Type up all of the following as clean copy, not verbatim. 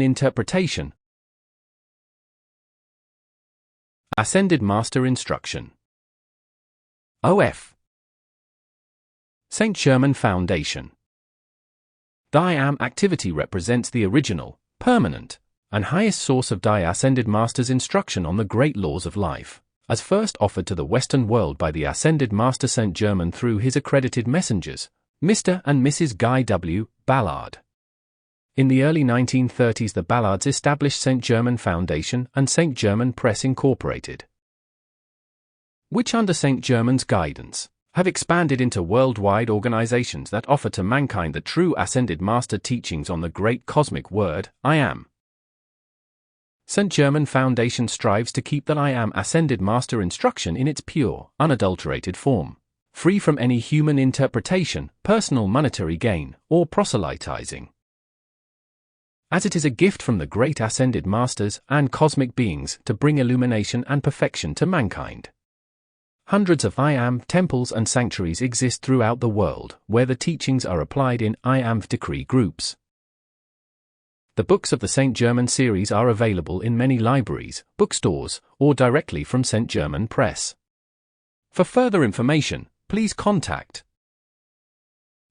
interpretation. Ascended Master Instruction. OF. St. Germain Foundation. The I Am activity represents the original, permanent, and highest source of the Ascended Master's instruction on the great laws of life, as first offered to the Western world by the Ascended Master St. Germain through his accredited messengers, Mr. and Mrs. Guy W. Ballard. In the early 1930s, the Ballards established St. Germain Foundation and St. Germain Press Incorporated, which under St. Germain's guidance, have expanded into worldwide organizations that offer to mankind the true Ascended Master teachings on the great cosmic word, I Am. St. Germain Foundation strives to keep the I Am Ascended Master instruction in its pure, unadulterated form, free from any human interpretation, personal monetary gain, or proselytizing, as it is a gift from the great Ascended Masters and cosmic beings to bring illumination and perfection to mankind. Hundreds of I Am temples and sanctuaries exist throughout the world, where the teachings are applied in I Am decree groups. The books of the St. Germain series are available in many libraries, bookstores, or directly from St. Germain Press. For further information, please contact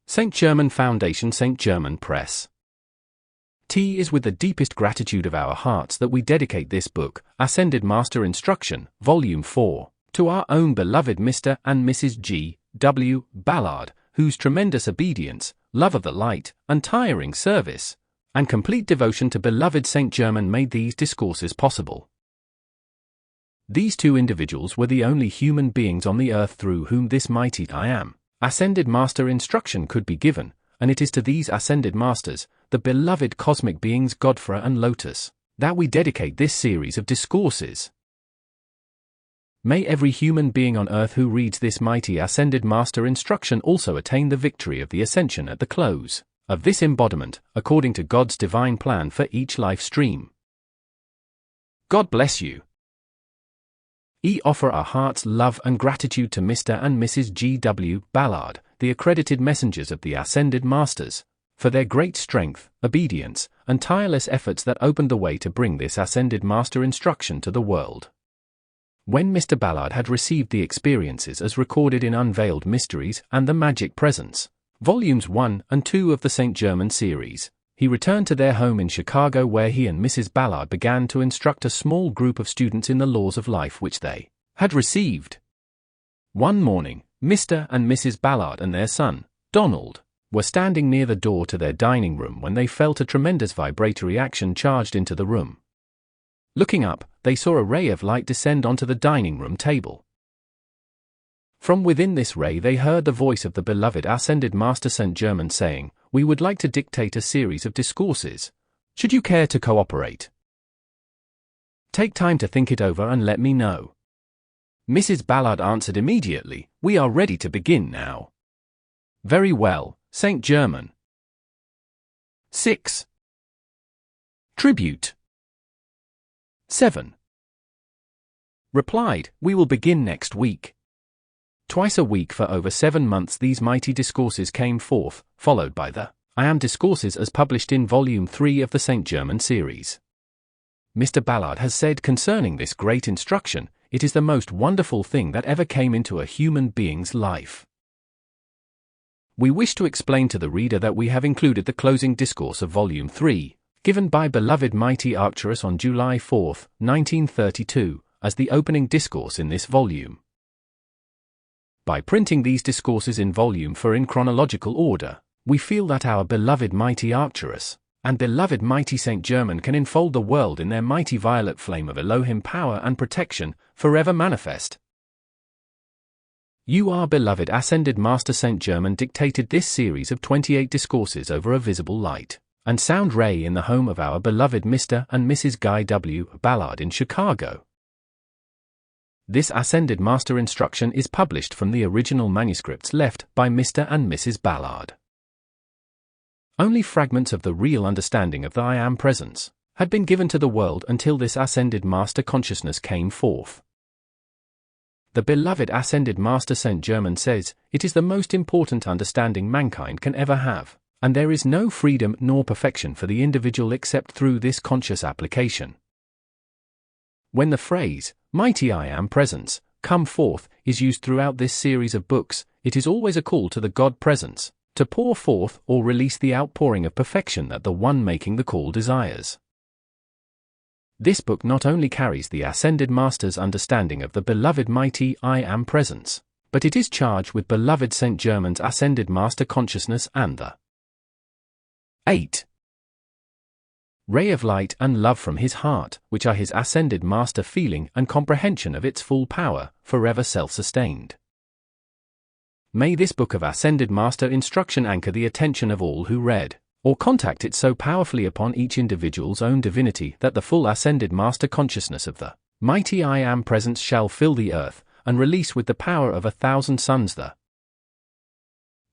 St. Germain Foundation, St. Germain Press. T is with the deepest gratitude of our hearts that we dedicate this book, Ascended Master Instruction, Volume 4, to our own beloved Mr. and Mrs. G. W. Ballard, whose tremendous obedience, love of the light, untiring service, and complete devotion to beloved St. Germain made these discourses possible. These two individuals were the only human beings on the earth through whom this mighty I Am, Ascended Master instruction could be given, and it is to these Ascended Masters, the beloved cosmic beings Godfrey and Lotus, that we dedicate this series of discourses. May every human being on earth who reads this mighty Ascended Master instruction also attain the victory of the ascension at the close of this embodiment, according to God's divine plan for each life stream. God bless you. Offer our heart's love and gratitude to Mr. and Mrs. G. W. Ballard, the accredited messengers of the Ascended Masters, for their great strength, obedience, and tireless efforts that opened the way to bring this Ascended Master instruction to the world. When Mr. Ballard had received the experiences as recorded in Unveiled Mysteries and the Magic Presence, Volumes 1 and 2 of the St. Germain series, he returned to their home in Chicago, where he and Mrs. Ballard began to instruct a small group of students in the laws of life which they had received. One morning, Mr. and Mrs. Ballard and their son, Donald, were standing near the door to their dining room when they felt a tremendous vibratory action charged into the room. Looking up, they saw a ray of light descend onto the dining room table. From within this ray they heard the voice of the beloved Ascended Master St. Germain saying, "We would like to dictate a series of discourses. Should you care to cooperate? Take time to think it over and let me know." Mrs. Ballard answered immediately, "We are ready to begin now." "Very well, St. Germain." 6. Tribute. 7. Replied, "We will begin next week." Twice a week for over 7 months these mighty discourses came forth, followed by the I Am discourses as published in Volume 3 of the St. Germain series. Mr. Ballard has said concerning this great instruction, "It is the most wonderful thing that ever came into a human being's life." We wish to explain to the reader that we have included the closing discourse of Volume 3, given by beloved mighty Arcturus on July 4, 1932, as the opening discourse in this volume. By printing these discourses in Volume 4 in chronological order, we feel that our beloved mighty Arcturus and beloved mighty St. Germain can enfold the world in their mighty violet flame of Elohim power and protection, forever manifest. You, our beloved Ascended Master St. Germain, dictated this series of 28 discourses over a visible light and sound ray in the home of our beloved Mr. and Mrs. Guy W. Ballard in Chicago. This Ascended Master instruction is published from the original manuscripts left by Mr. and Mrs. Ballard. Only fragments of the real understanding of the I Am presence had been given to the world until this Ascended Master consciousness came forth. The beloved Ascended Master St. Germain says, "It is the most important understanding mankind can ever have, And there is no freedom nor perfection for the individual except through this conscious application. When the phrase, "Mighty I Am Presence, come forth," is used throughout this series of books, it is always a call to the God Presence, to pour forth or release the outpouring of perfection that the one making the call desires. This book not only carries the Ascended Master's understanding of the beloved Mighty I Am Presence, but it is charged with beloved Saint Germain's Ascended Master consciousness and the 8. Ray of light and love from his heart, which are his Ascended Master feeling and comprehension of its full power, forever self-sustained. May this book of Ascended Master instruction anchor the attention of all who read, or contact it so powerfully upon each individual's own divinity that the full Ascended Master consciousness of the Mighty I Am Presence shall fill the earth, and release with the power of 1,000 suns the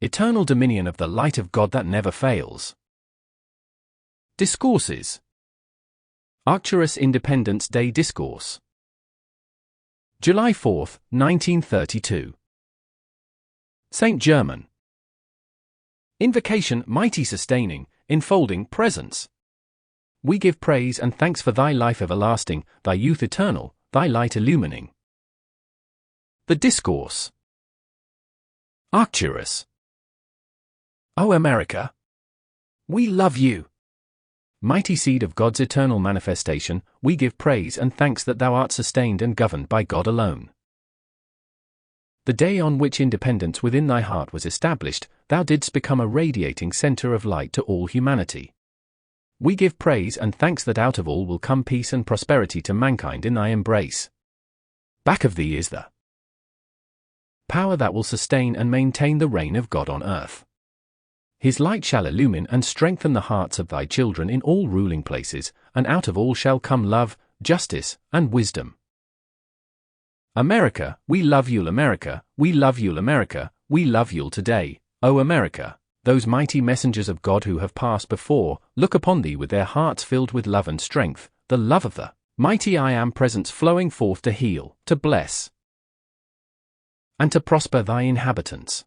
eternal dominion of the light of God that never fails. Discourses. Arcturus Independence Day Discourse. July 4, 1932. Saint Germain. Invocation, mighty sustaining, enfolding presence. We give praise and thanks for thy life everlasting, thy youth eternal, thy light illumining. The Discourse. Arcturus. O America! We love you! Mighty seed of God's eternal manifestation, we give praise and thanks that thou art sustained and governed by God alone. The day on which independence within thy heart was established, thou didst become a radiating center of light to all humanity. We give praise and thanks that out of all will come peace and prosperity to mankind in thy embrace. Back of thee is the power that will sustain and maintain the reign of God on earth. His light shall illumine and strengthen the hearts of thy children in all ruling places, and out of all shall come love, justice, and wisdom. America, we love you, America, we love you, America, we love you today, O America. Those mighty messengers of God who have passed before, look upon thee with their hearts filled with love and strength, the love of the Mighty I Am Presence flowing forth to heal, to bless, and to prosper thy inhabitants.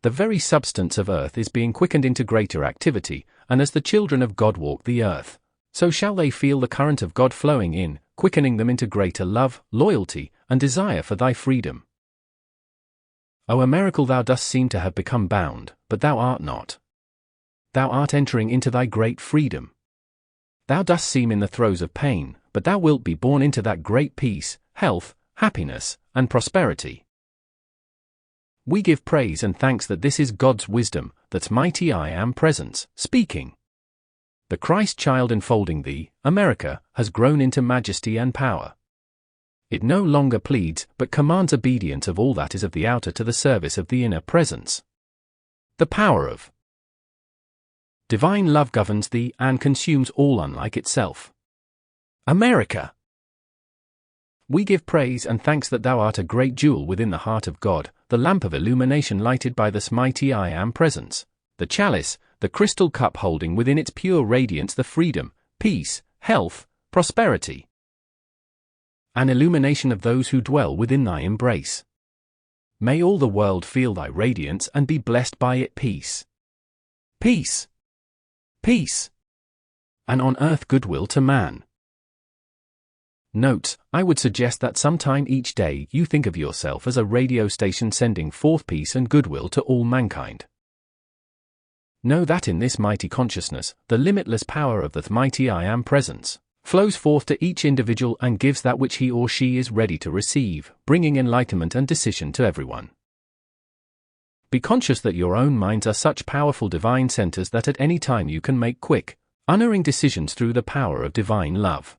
The very substance of earth is being quickened into greater activity, and as the children of God walk the earth, so shall they feel the current of God flowing in, quickening them into greater love, loyalty, and desire for thy freedom. O America, thou dost seem to have become bound, but thou art not. Thou art entering into thy great freedom. Thou dost seem in the throes of pain, but thou wilt be born into that great peace, health, happiness, and prosperity. We give praise and thanks that this is God's wisdom, that's Mighty I Am Presence, speaking. The Christ child enfolding thee, America, has grown into majesty and power. It no longer pleads, but commands obedience of all that is of the outer to the service of the inner presence. The power of divine love governs thee and consumes all unlike itself. America! We give praise and thanks that thou art a great jewel within the heart of God, the lamp of illumination lighted by this Mighty I Am Presence, the chalice, the crystal cup holding within its pure radiance the freedom, peace, health, prosperity, and illumination of those who dwell within thy embrace. May all the world feel thy radiance and be blessed by it. Peace, peace, peace, and on earth goodwill to man. Note, I would suggest that sometime each day you think of yourself as a radio station sending forth peace and goodwill to all mankind. Know that in this mighty consciousness, the limitless power of the Mighty I Am Presence flows forth to each individual and gives that which he or she is ready to receive, bringing enlightenment and decision to everyone. Be conscious that your own minds are such powerful divine centers that at any time you can make quick, unerring decisions through the power of divine love.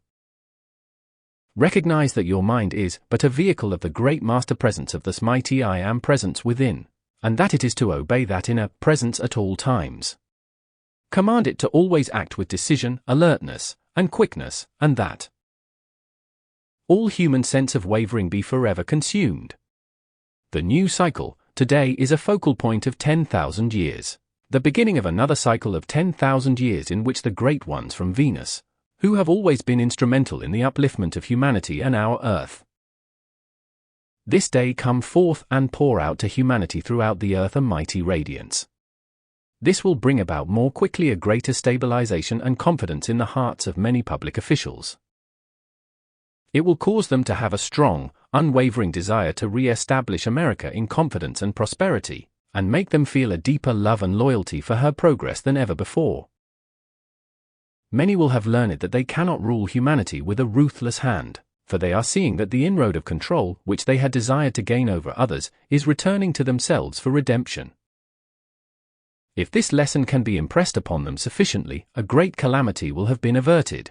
Recognize that your mind is but a vehicle of the great master presence of this Mighty I Am Presence within, and that it is to obey that inner presence at all times. Command it to always act with decision, alertness, and quickness, and that all human sense of wavering be forever consumed. The new cycle, today, is a focal point of 10,000 years, the beginning of another cycle of 10,000 years in which the great ones from Venus, who have always been instrumental in the upliftment of humanity and our earth, this day come forth and pour out to humanity throughout the earth a mighty radiance. This will bring about more quickly a greater stabilization and confidence in the hearts of many public officials. It will cause them to have a strong, unwavering desire to re-establish America in confidence and prosperity, and make them feel a deeper love and loyalty for her progress than ever before. Many will have learned that they cannot rule humanity with a ruthless hand, for they are seeing that the inroad of control which they had desired to gain over others is returning to themselves for redemption. If this lesson can be impressed upon them sufficiently, a great calamity will have been averted.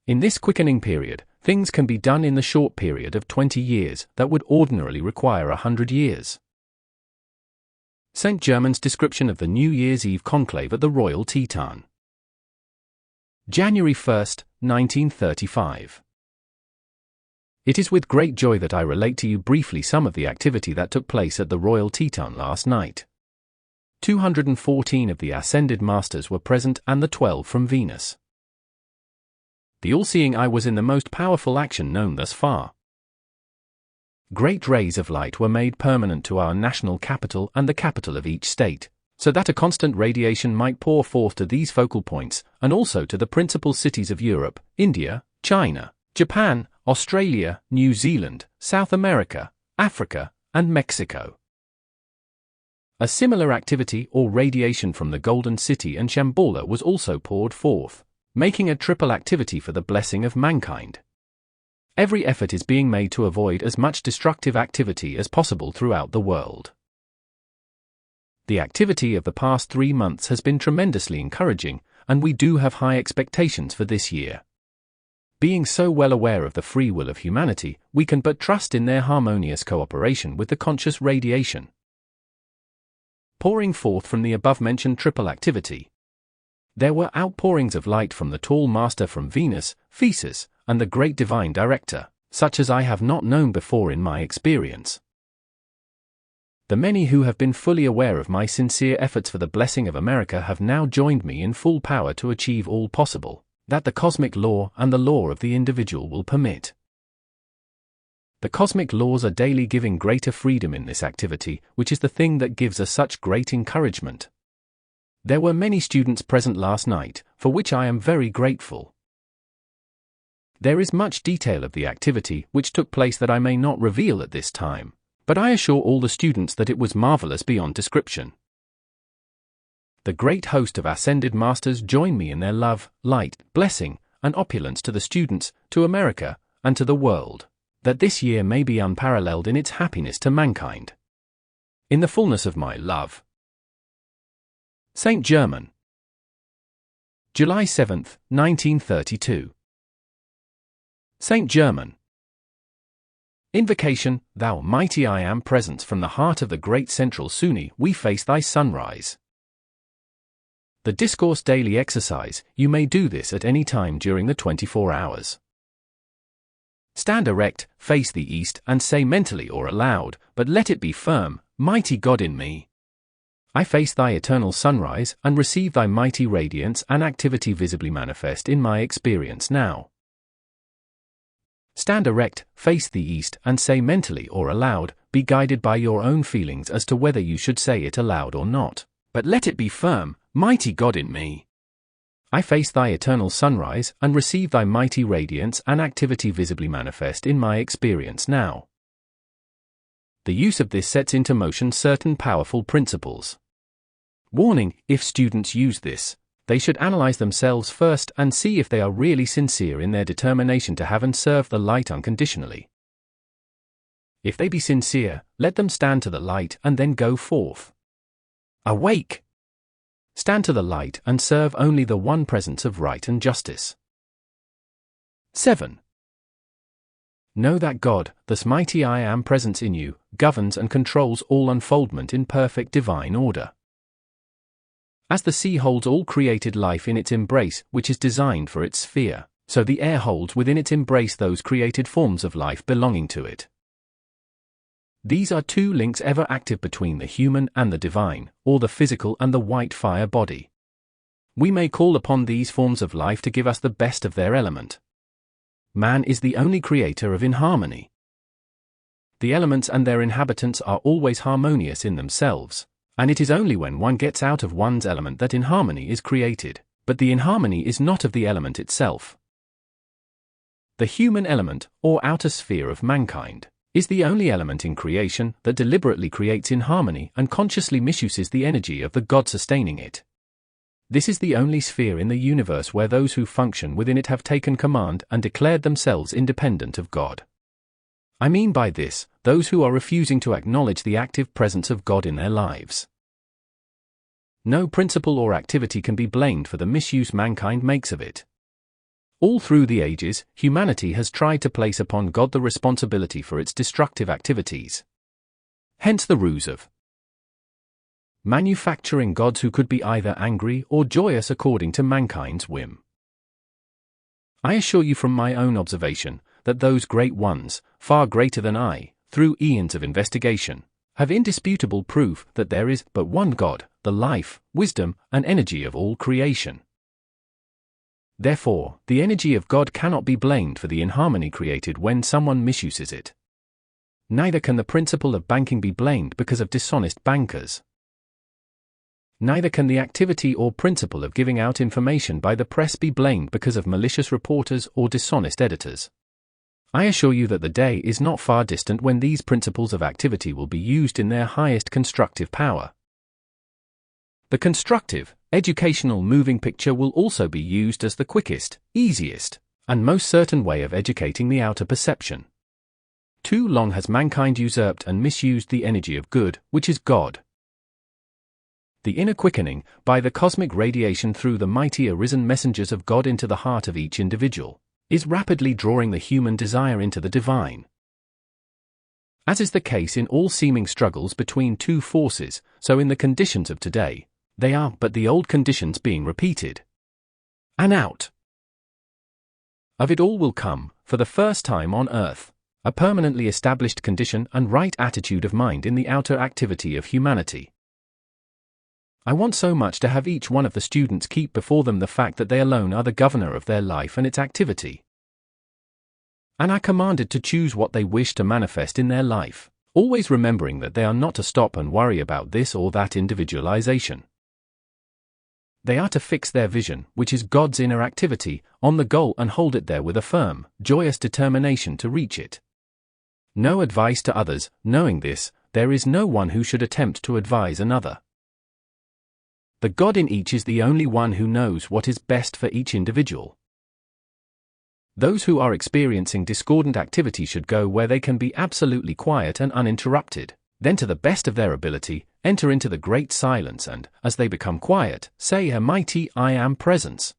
In this quickening period, things can be done in the short period of 20 years that would ordinarily require 100 years. St. Germain's description of the New Year's Eve conclave at the Royal Teton. January 1, 1935. It is with great joy that I relate to you briefly some of the activity that took place at the Royal Teton last night. 214 of the Ascended Masters were present and the 12 from Venus. The all-seeing eye was in the most powerful action known thus far. Great rays of light were made permanent to our national capital and the capital of each state, so that a constant radiation might pour forth to these focal points and also to the principal cities of Europe, India, China, Japan, Australia, New Zealand, South America, Africa, and Mexico. A similar activity or radiation from the Golden City and Shambhala was also poured forth, making a triple activity for the blessing of mankind. Every effort is being made to avoid as much destructive activity as possible throughout the world. The activity of the past 3 months has been tremendously encouraging, and we do have high expectations for this year. Being so well aware of the free will of humanity, we can but trust in their harmonious cooperation with the conscious radiation. Pouring forth from the above-mentioned triple activity, there were outpourings of light from the tall master from Venus, Thesis, and the great divine director, such as I have not known before in my experience. The many who have been fully aware of my sincere efforts for the blessing of America have now joined me in full power to achieve all possible, that the cosmic law and the law of the individual will permit. The cosmic laws are daily giving greater freedom in this activity, which is the thing that gives us such great encouragement. There were many students present last night, for which I am very grateful. There is much detail of the activity which took place that I may not reveal at this time, but I assure all the students that it was marvelous beyond description. The great host of Ascended Masters join me in their love, light, blessing, and opulence to the students, to America, and to the world, that this year may be unparalleled in its happiness to mankind. In the fullness of my love. St. Germain. July 7, 1932. St. Germain. Invocation, Thou mighty I Am presence from the heart of the great central Sunni, we face thy sunrise. The discourse daily exercise, you may do this at any time during the 24 hours. Stand erect, face the east, and say mentally or aloud, but let it be firm, mighty God in me. I face thy eternal sunrise, and receive thy mighty radiance and activity visibly manifest in my experience now. Stand erect, face the east, and say mentally or aloud, be guided by your own feelings as to whether you should say it aloud or not, but let it be firm, mighty God in me. I face thy eternal sunrise, and receive thy mighty radiance and activity visibly manifest in my experience now. The use of this sets into motion certain powerful principles. Warning: if students use this, they should analyze themselves first and see if they are really sincere in their determination to have and serve the light unconditionally. If they be sincere, let them stand to the light and then go forth. Awake! Stand to the light and serve only the one presence of right and justice. 7. Know that God, this mighty I Am presence in you, governs and controls all unfoldment in perfect divine order. As the sea holds all created life in its embrace, which is designed for its sphere, so the air holds within its embrace those created forms of life belonging to it. These are two links ever active between the human and the divine, or the physical and the white fire body. We may call upon these forms of life to give us the best of their element. Man is the only creator of inharmony. The elements and their inhabitants are always harmonious in themselves, And it is only when one gets out of one's element that inharmony is created, but the inharmony is not of the element itself. The human element, or outer sphere of mankind, is the only element in creation that deliberately creates inharmony and consciously misuses the energy of the God sustaining it. This is the only sphere in the universe where those who function within it have taken command and declared themselves independent of God. I mean by this, those who are refusing to acknowledge the active presence of God in their lives. No principle or activity can be blamed for the misuse mankind makes of it. All through the ages, humanity has tried to place upon God the responsibility for its destructive activities. Hence the ruse of manufacturing gods who could be either angry or joyous according to mankind's whim. I assure you from my own observation that those great ones, far greater than I, through eons of investigation, have indisputable proof that there is but one God, the life, wisdom, and energy of all creation. Therefore, the energy of God cannot be blamed for the inharmony created when someone misuses it. Neither can the principle of banking be blamed because of dishonest bankers. Neither can the activity or principle of giving out information by the press be blamed because of malicious reporters or dishonest editors. I assure you that the day is not far distant when these principles of activity will be used in their highest constructive power. The constructive, educational moving picture will also be used as the quickest, easiest, and most certain way of educating the outer perception. Too long has mankind usurped and misused the energy of good, which is God. The inner quickening, by the cosmic radiation through the mighty arisen messengers of God into the heart of each individual, is rapidly drawing the human desire into the divine. As is the case in all seeming struggles between two forces, so in the conditions of today, they are but the old conditions being repeated. And out of it all will come, for the first time on earth, a permanently established condition and right attitude of mind in the outer activity of humanity. I want so much to have each one of the students keep before them the fact that they alone are the governor of their life and its activity, and are commanded to choose what they wish to manifest in their life, always remembering that they are not to stop and worry about this or that individualization. They are to fix their vision, which is God's inner activity, on the goal and hold it there with a firm, joyous determination to reach it. No advice to others. Knowing this, there is no one who should attempt to advise another. The God in each is the only one who knows what is best for each individual. Those who are experiencing discordant activity should go where they can be absolutely quiet and uninterrupted, then to the best of their ability, enter into the great silence and, as they become quiet, say a mighty I Am presence.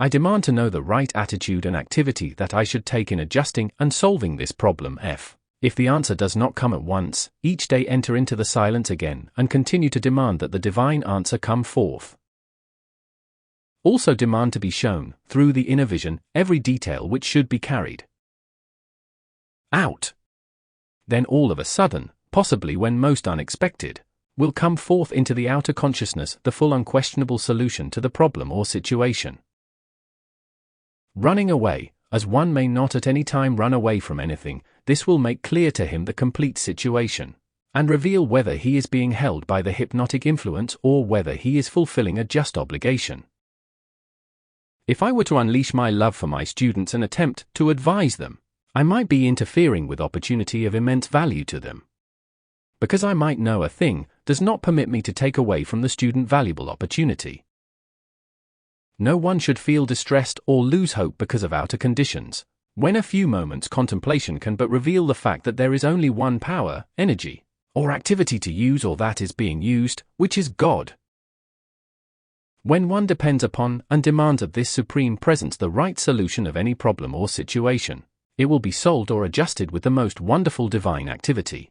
I demand to know the right attitude and activity that I should take in adjusting and solving this problem. If the answer does not come at once, each day enter into the silence again and continue to demand that the divine answer come forth. Also demand to be shown, through the inner vision, every detail which should be carried out. Then all of a sudden, possibly when most unexpected, will come forth into the outer consciousness the full unquestionable solution to the problem or situation. Running away, as one may not at any time run away from anything, this will make clear to him the complete situation, and reveal whether he is being held by the hypnotic influence or whether he is fulfilling a just obligation. If I were to unleash my love for my students and attempt to advise them, I might be interfering with opportunity of immense value to them. Because I might know a thing does not permit me to take away from the student valuable opportunity. No one should feel distressed or lose hope because of outer conditions, when a few moments' contemplation can but reveal the fact that there is only one power, energy, or activity to use or that is being used, which is God. When one depends upon and demands of this supreme presence the right solution of any problem or situation, it will be solved or adjusted with the most wonderful divine activity.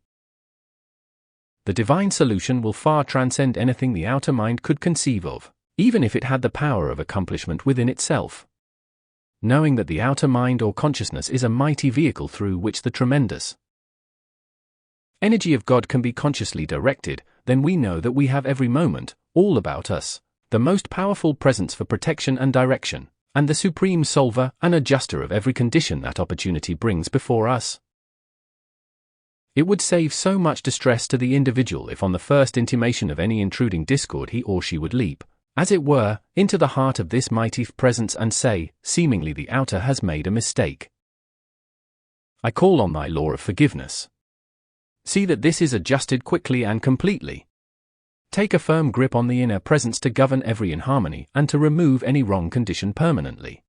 The divine solution will far transcend anything the outer mind could conceive of, even if it had the power of accomplishment within itself. Knowing that the outer mind or consciousness is a mighty vehicle through which the tremendous energy of God can be consciously directed, then we know that we have every moment, all about us, the most powerful presence for protection and direction, and the supreme solver and adjuster of every condition that opportunity brings before us. It would save so much distress to the individual if on the first intimation of any intruding discord he or she would leap, as it were, into the heart of this mighty presence and say, seemingly the outer has made a mistake. I call on thy law of forgiveness. See that this is adjusted quickly and completely. Take a firm grip on the inner presence to govern every inharmony and to remove any wrong condition permanently.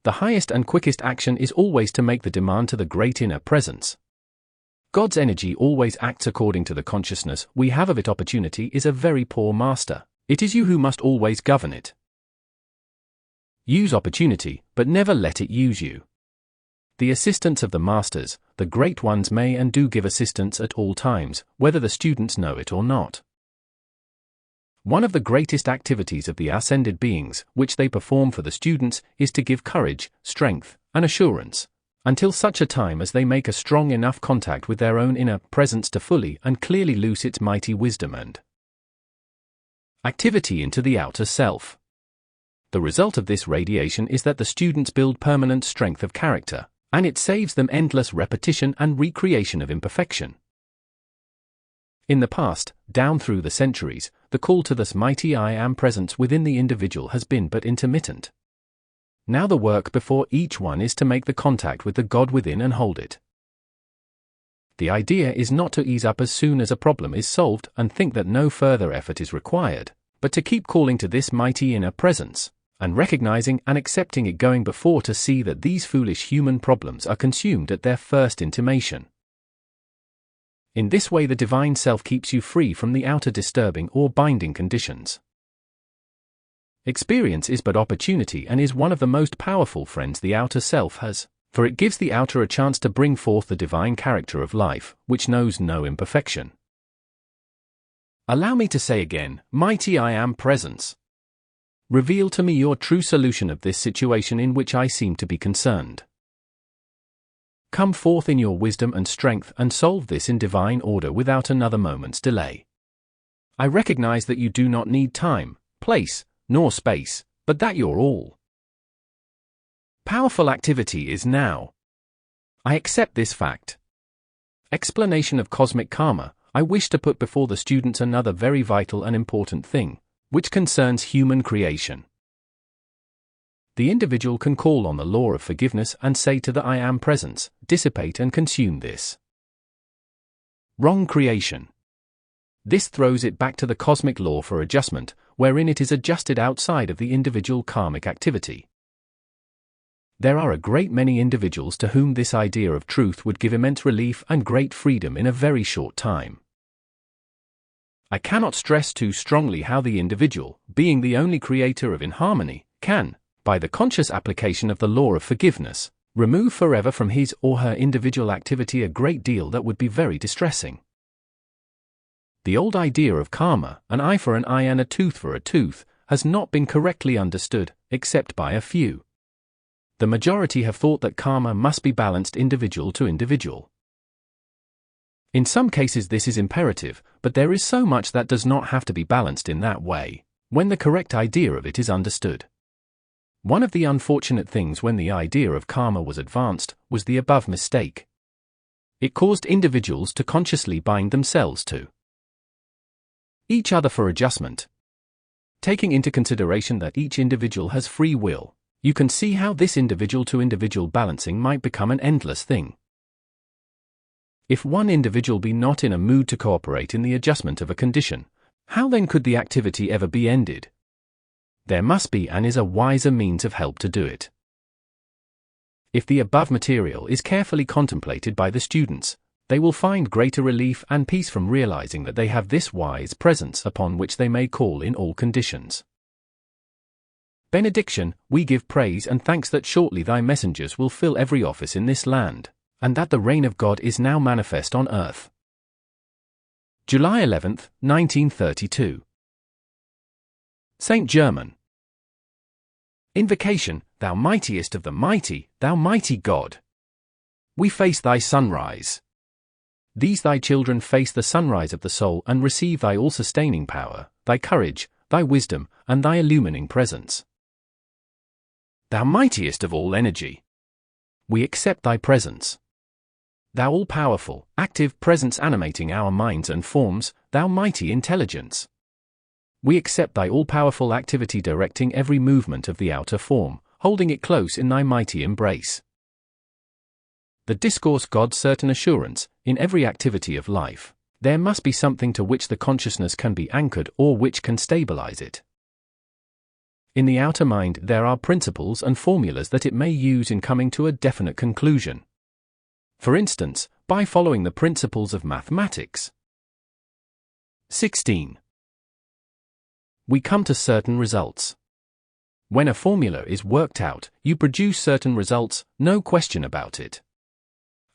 The highest and quickest action is always to make the demand to the great inner presence. God's energy always acts according to the consciousness we have of it. Opportunity is a very poor master. It is you who must always govern it. Use opportunity, but never let it use you. The assistance of the masters, the great ones, may and do give assistance at all times, whether the students know it or not. One of the greatest activities of the ascended beings, which they perform for the students, is to give courage, strength, and assurance, until such a time as they make a strong enough contact with their own inner presence to fully and clearly loose its mighty wisdom and activity into the outer self. The result of this radiation is that the students build permanent strength of character, and it saves them endless repetition and recreation of imperfection. In the past, down through the centuries, the call to this mighty I Am presence within the individual has been but intermittent. Now the work before each one is to make the contact with the God within and hold it. The idea is not to ease up as soon as a problem is solved and think that no further effort is required, but to keep calling to this mighty inner presence, and recognizing and accepting it going before to see that these foolish human problems are consumed at their first intimation. In this way the divine self keeps you free from the outer disturbing or binding conditions. Experience is but opportunity and is one of the most powerful friends the outer self has, for it gives the outer a chance to bring forth the divine character of life, which knows no imperfection. Allow me to say again, mighty I Am presence. Reveal to me your true solution of this situation in which I seem to be concerned. Come forth in your wisdom and strength and solve this in divine order without another moment's delay. I recognize that you do not need time, place, nor space, but that your all powerful activity is now. I accept this fact. Explanation of cosmic karma. I wish to put before the students another very vital and important thing, which concerns human creation. The individual can call on the law of forgiveness and say to the I Am presence, dissipate and consume this wrong creation. This throws it back to the cosmic law for adjustment, wherein it is adjusted outside of the individual karmic activity. There are a great many individuals to whom this idea of truth would give immense relief and great freedom in a very short time. I cannot stress too strongly how the individual, being the only creator of inharmony, can, by the conscious application of the law of forgiveness, remove forever from his or her individual activity a great deal that would be very distressing. The old idea of karma, an eye for an eye and a tooth for a tooth, has not been correctly understood, except by a few. The majority have thought that karma must be balanced individual to individual. In some cases this is imperative, but there is so much that does not have to be balanced in that way, when the correct idea of it is understood. One of the unfortunate things when the idea of karma was advanced was the above mistake. It caused individuals to consciously bind themselves to each other for adjustment. Taking into consideration that each individual has free will, you can see how this individual-to-individual balancing might become an endless thing. If one individual be not in a mood to cooperate in the adjustment of a condition, how then could the activity ever be ended? There must be and is a wiser means of help to do it. If the above material is carefully contemplated by the students, they will find greater relief and peace from realizing that they have this wise presence upon which they may call in all conditions. Benediction, we give praise and thanks that shortly thy messengers will fill every office in this land, and that the reign of God is now manifest on earth. July 11, 1932. Saint Germain. Invocation, thou mightiest of the mighty, thou mighty God. We face thy sunrise. These thy children face the sunrise of the soul and receive thy all-sustaining power, thy courage, thy wisdom, and thy illumining presence. Thou mightiest of all energy. We accept thy presence. Thou all-powerful, active presence animating our minds and forms, thou mighty intelligence. We accept thy all-powerful activity directing every movement of the outer form, holding it close in thy mighty embrace. The discourse God's certain assurance, in every activity of life, there must be something to which the consciousness can be anchored or which can stabilize it. In the outer mind there are principles and formulas that it may use in coming to a definite conclusion. For instance, by following the principles of mathematics. 16. We come to certain results. When a formula is worked out, you produce certain results, no question about it.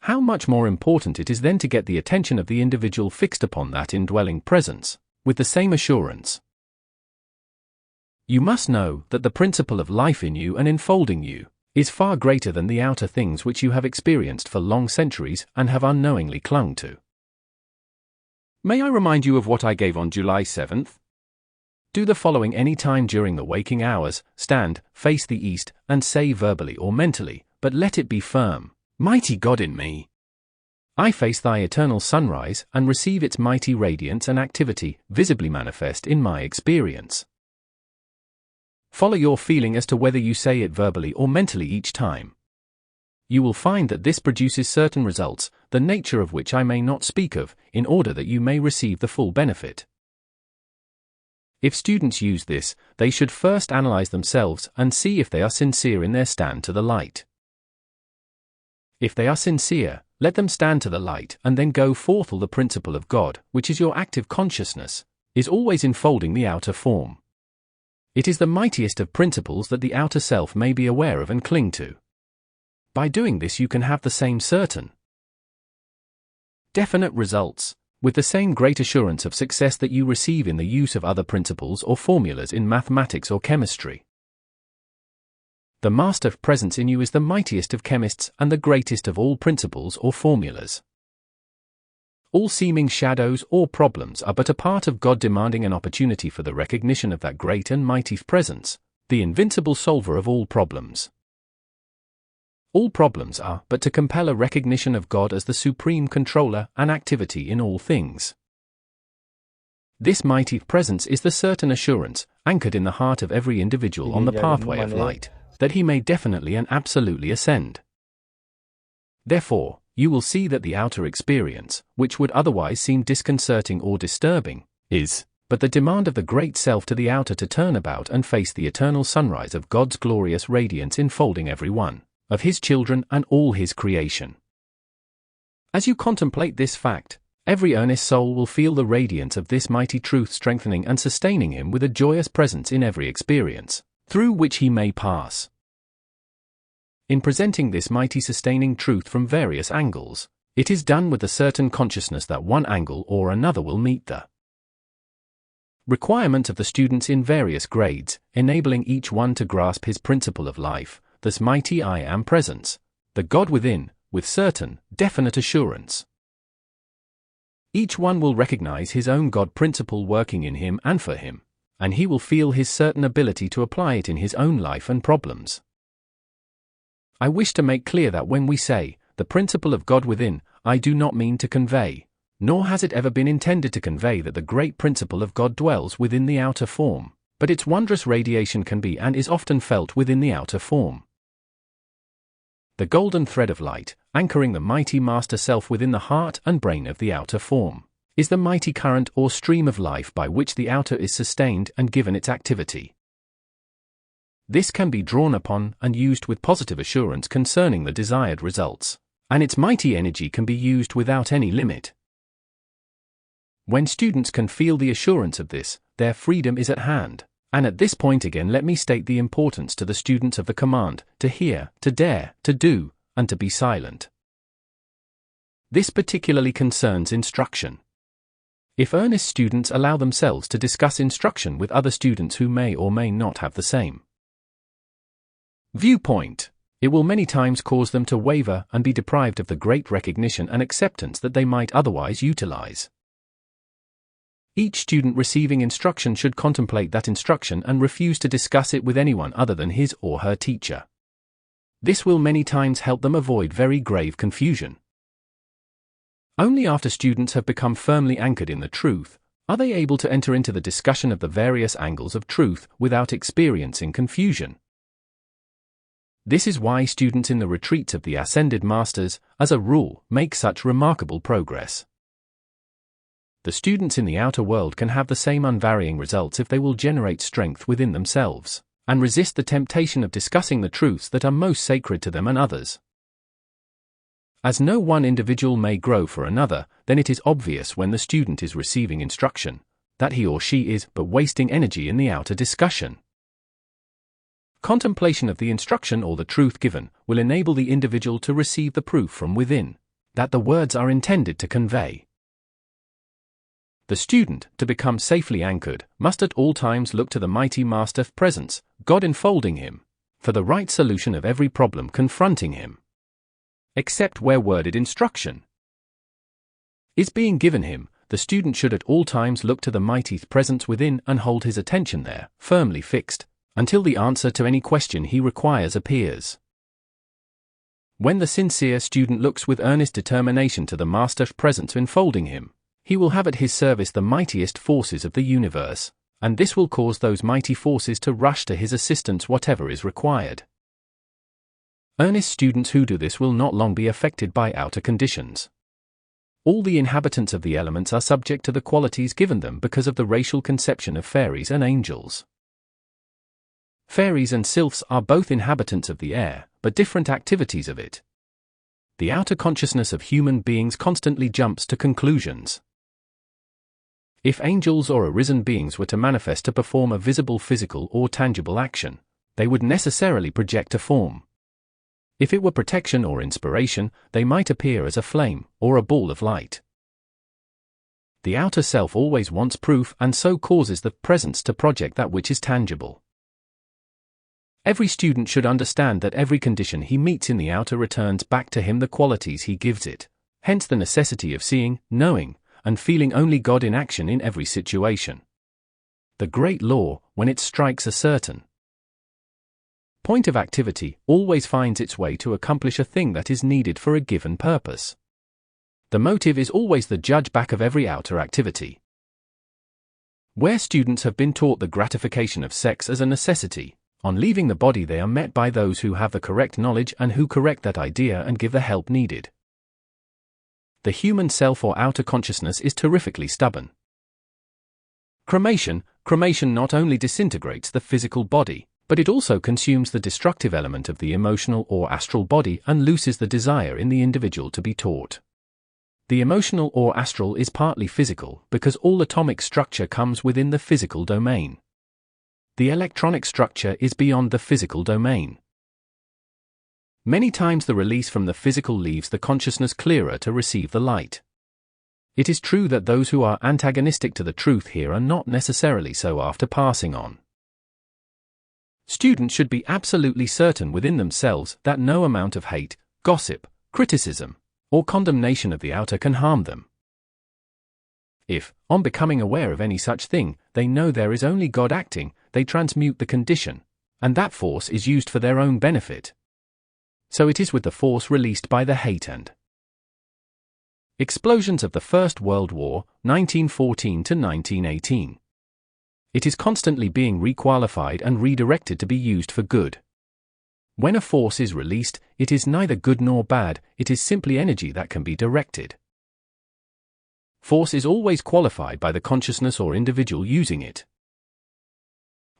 How much more important it is then to get the attention of the individual fixed upon that indwelling presence, with the same assurance. You must know that the principle of life in you and enfolding you is far greater than the outer things which you have experienced for long centuries and have unknowingly clung to. May I remind you of what I gave on July 7th? Do the following any time during the waking hours: stand, face the east, and say verbally or mentally, but let it be firm, Mighty God in me, I face thy eternal sunrise and receive its mighty radiance and activity, visibly manifest in my experience. Follow your feeling as to whether you say it verbally or mentally each time. You will find that this produces certain results, the nature of which I may not speak of, in order that you may receive the full benefit. If students use this, they should first analyze themselves and see if they are sincere in their stand to the light. If they are sincere, let them stand to the light and then go forth. All the principle of God, which is your active consciousness, is always enfolding the outer form. It is the mightiest of principles that the outer self may be aware of and cling to. By doing this you can have the same certain, definite results, with the same great assurance of success that you receive in the use of other principles or formulas in mathematics or chemistry. The master presence in you is the mightiest of chemists and the greatest of all principles or formulas. All seeming shadows or problems are but a part of God demanding an opportunity for the recognition of that great and mighty presence, the invincible solver of all problems. All problems are but to compel a recognition of God as the supreme controller and activity in all things. This mighty presence is the certain assurance, anchored in the heart of every individual on the pathway of light, that he may definitely and absolutely ascend. Therefore, you will see that the outer experience, which would otherwise seem disconcerting or disturbing, is but the demand of the great self to the outer to turn about and face the eternal sunrise of God's glorious radiance enfolding every one of his children and all his creation. As you contemplate this fact, every earnest soul will feel the radiance of this mighty truth strengthening and sustaining him with a joyous presence in every experience through which he may pass. In presenting this mighty sustaining truth from various angles, it is done with a certain consciousness that one angle or another will meet the requirement of the students in various grades, enabling each one to grasp his principle of life, this mighty I Am presence, the God within, with certain, definite assurance. Each one will recognize his own God principle working in him and for him, and he will feel his certain ability to apply it in his own life and problems. I wish to make clear that when we say, the principle of God within, I do not mean to convey, nor has it ever been intended to convey that the great principle of God dwells within the outer form, but its wondrous radiation can be and is often felt within the outer form. The golden thread of light, anchoring the mighty master self within the heart and brain of the outer form, is the mighty current or stream of life by which the outer is sustained and given its activity. This can be drawn upon and used with positive assurance concerning the desired results, and its mighty energy can be used without any limit. When students can feel the assurance of this, their freedom is at hand. And at this point again let me state the importance to the students of the command, to hear, to dare, to do, and to be silent. This particularly concerns instruction. If earnest students allow themselves to discuss instruction with other students who may or may not have the same viewpoint, it will many times cause them to waver and be deprived of the great recognition and acceptance that they might otherwise utilize. Each student receiving instruction should contemplate that instruction and refuse to discuss it with anyone other than his or her teacher. This will many times help them avoid very grave confusion. Only after students have become firmly anchored in the truth are they able to enter into the discussion of the various angles of truth without experiencing confusion. This is why students in the retreats of the Ascended Masters, as a rule, make such remarkable progress. The students in the outer world can have the same unvarying results if they will generate strength within themselves, and resist the temptation of discussing the truths that are most sacred to them and others. As no one individual may grow for another, then it is obvious when the student is receiving instruction, that he or she is but wasting energy in the outer discussion. Contemplation of the instruction or the truth given will enable the individual to receive the proof from within, that the words are intended to convey. The student, to become safely anchored, must at all times look to the mighty Master Presence, God enfolding him, for the right solution of every problem confronting him. Except where worded instruction is being given him, the student should at all times look to the mighty Presence within and hold his attention there, firmly fixed, until the answer to any question he requires appears. When the sincere student looks with earnest determination to the Master Presence enfolding him, he will have at his service the mightiest forces of the universe, and this will cause those mighty forces to rush to his assistance whatever is required. Earnest students who do this will not long be affected by outer conditions. All the inhabitants of the elements are subject to the qualities given them because of the racial conception of fairies and angels. Fairies and sylphs are both inhabitants of the air, but different activities of it. The outer consciousness of human beings constantly jumps to conclusions. If angels or arisen beings were to manifest to perform a visible physical or tangible action, they would necessarily project a form. If it were protection or inspiration, they might appear as a flame or a ball of light. The outer self always wants proof and so causes the presence to project that which is tangible. Every student should understand that every condition he meets in the outer returns back to him the qualities he gives it, hence the necessity of seeing, knowing, and feeling only God in action in every situation. The great law, when it strikes a certain point of activity, always finds its way to accomplish a thing that is needed for a given purpose. The motive is always the judge back of every outer activity. Where students have been taught the gratification of sex as a necessity, on leaving the body they are met by those who have the correct knowledge and who correct that idea and give the help needed. The human self or outer consciousness is terrifically stubborn. Cremation not only disintegrates the physical body, but it also consumes the destructive element of the emotional or astral body and looses the desire in the individual to be taught. The emotional or astral is partly physical because all atomic structure comes within the physical domain. The electronic structure is beyond the physical domain. Many times the release from the physical leaves the consciousness clearer to receive the light. It is true that those who are antagonistic to the truth here are not necessarily so after passing on. Students should be absolutely certain within themselves that no amount of hate, gossip, criticism, or condemnation of the outer can harm them. If, on becoming aware of any such thing, they know there is only God acting, they transmute the condition, and that force is used for their own benefit. So it is with the force released by the hate and explosions of the First World War, 1914 to 1918. It is constantly being requalified and redirected to be used for good. When a force is released, it is neither good nor bad, it is simply energy that can be directed. Force is always qualified by the consciousness or individual using it.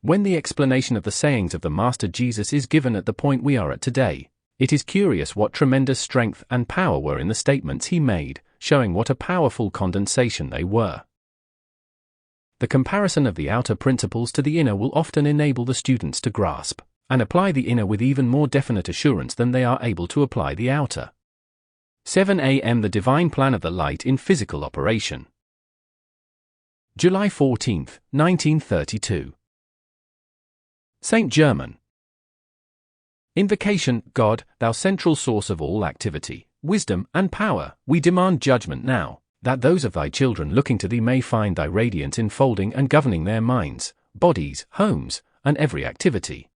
When the explanation of the sayings of the Master Jesus is given at the point we are at today, it is curious what tremendous strength and power were in the statements he made, showing what a powerful condensation they were. The comparison of the outer principles to the inner will often enable the students to grasp and apply the inner with even more definite assurance than they are able to apply the outer. 7 a.m. The Divine Plan of the Light in Physical Operation. July 14, 1932. Saint Germain. Invocation. God, thou central source of all activity, wisdom, and power, we demand judgment now, that those of thy children looking to thee may find thy radiance enfolding and governing their minds, bodies, homes, and every activity.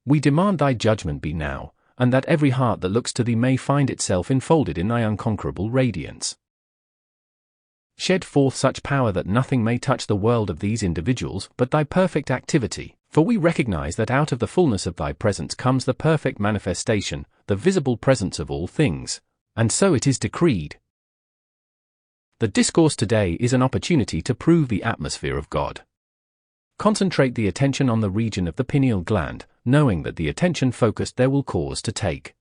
We demand thy judgment be now, and that every heart that looks to thee may find itself enfolded in thy unconquerable radiance. Shed forth such power that nothing may touch the world of these individuals but thy perfect activity, for we recognize that out of the fullness of thy presence comes the perfect manifestation, the visible presence of all things, and so it is decreed. The discourse today is an opportunity to prove the atmosphere of God. Concentrate the attention on the region of the pineal gland, knowing that the attention focused there will cause to take.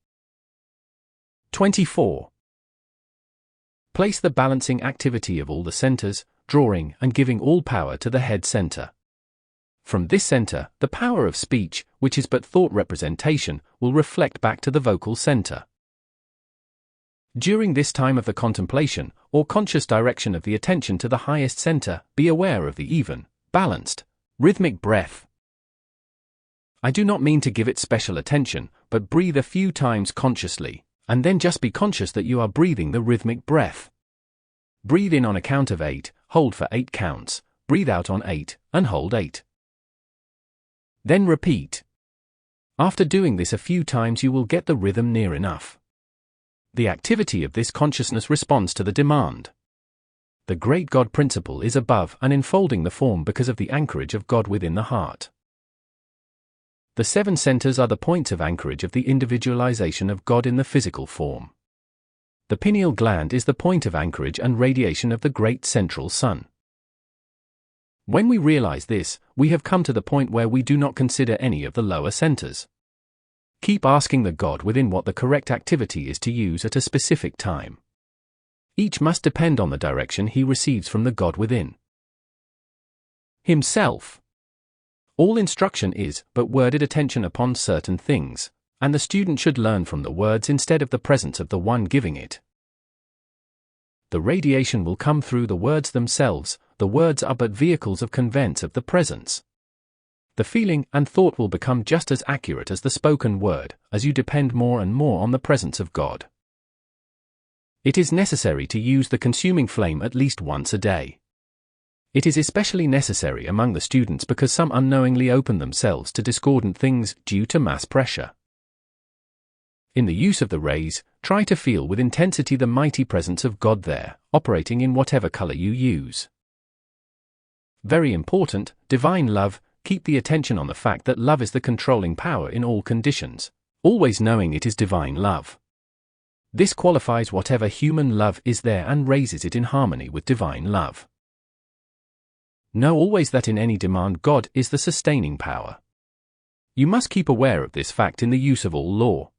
24. Place the balancing activity of all the centers, drawing and giving all power to the head center. From this center, the power of speech, which is but thought representation, will reflect back to the vocal center. During this time of the contemplation, or conscious direction of the attention to the highest center, be aware of the even, balanced, rhythmic breath. I do not mean to give it special attention, but breathe a few times consciously, and then just be conscious that you are breathing the rhythmic breath. Breathe in on a count of 8, hold for 8 counts, breathe out on 8, and hold 8. Then repeat. After doing this a few times you will get the rhythm near enough. The activity of this consciousness responds to the demand. The great God principle is above and enfolding the form because of the anchorage of God within the heart. The 7 centers are the points of anchorage of the individualization of God in the physical form. The pineal gland is the point of anchorage and radiation of the great central sun. When we realize this, we have come to the point where we do not consider any of the lower centers. Keep asking the God within what the correct activity is to use at a specific time. Each must depend on the direction he receives from the God within himself. All instruction is but worded attention upon certain things, and the student should learn from the words instead of the presence of the one giving it. The radiation will come through the words themselves, the words are but vehicles of conveyance of the presence. The feeling and thought will become just as accurate as the spoken word, as you depend more and more on the presence of God. It is necessary to use the consuming flame at least once a day. It is especially necessary among the students because some unknowingly open themselves to discordant things due to mass pressure. In the use of the rays, try to feel with intensity the mighty presence of God there, operating in whatever color you use. Very important, divine love, keep the attention on the fact that love is the controlling power in all conditions, always knowing it is divine love. This qualifies whatever human love is there and raises it in harmony with divine love. Know always that in any demand God is the sustaining power. You must keep aware of this fact in the use of all law.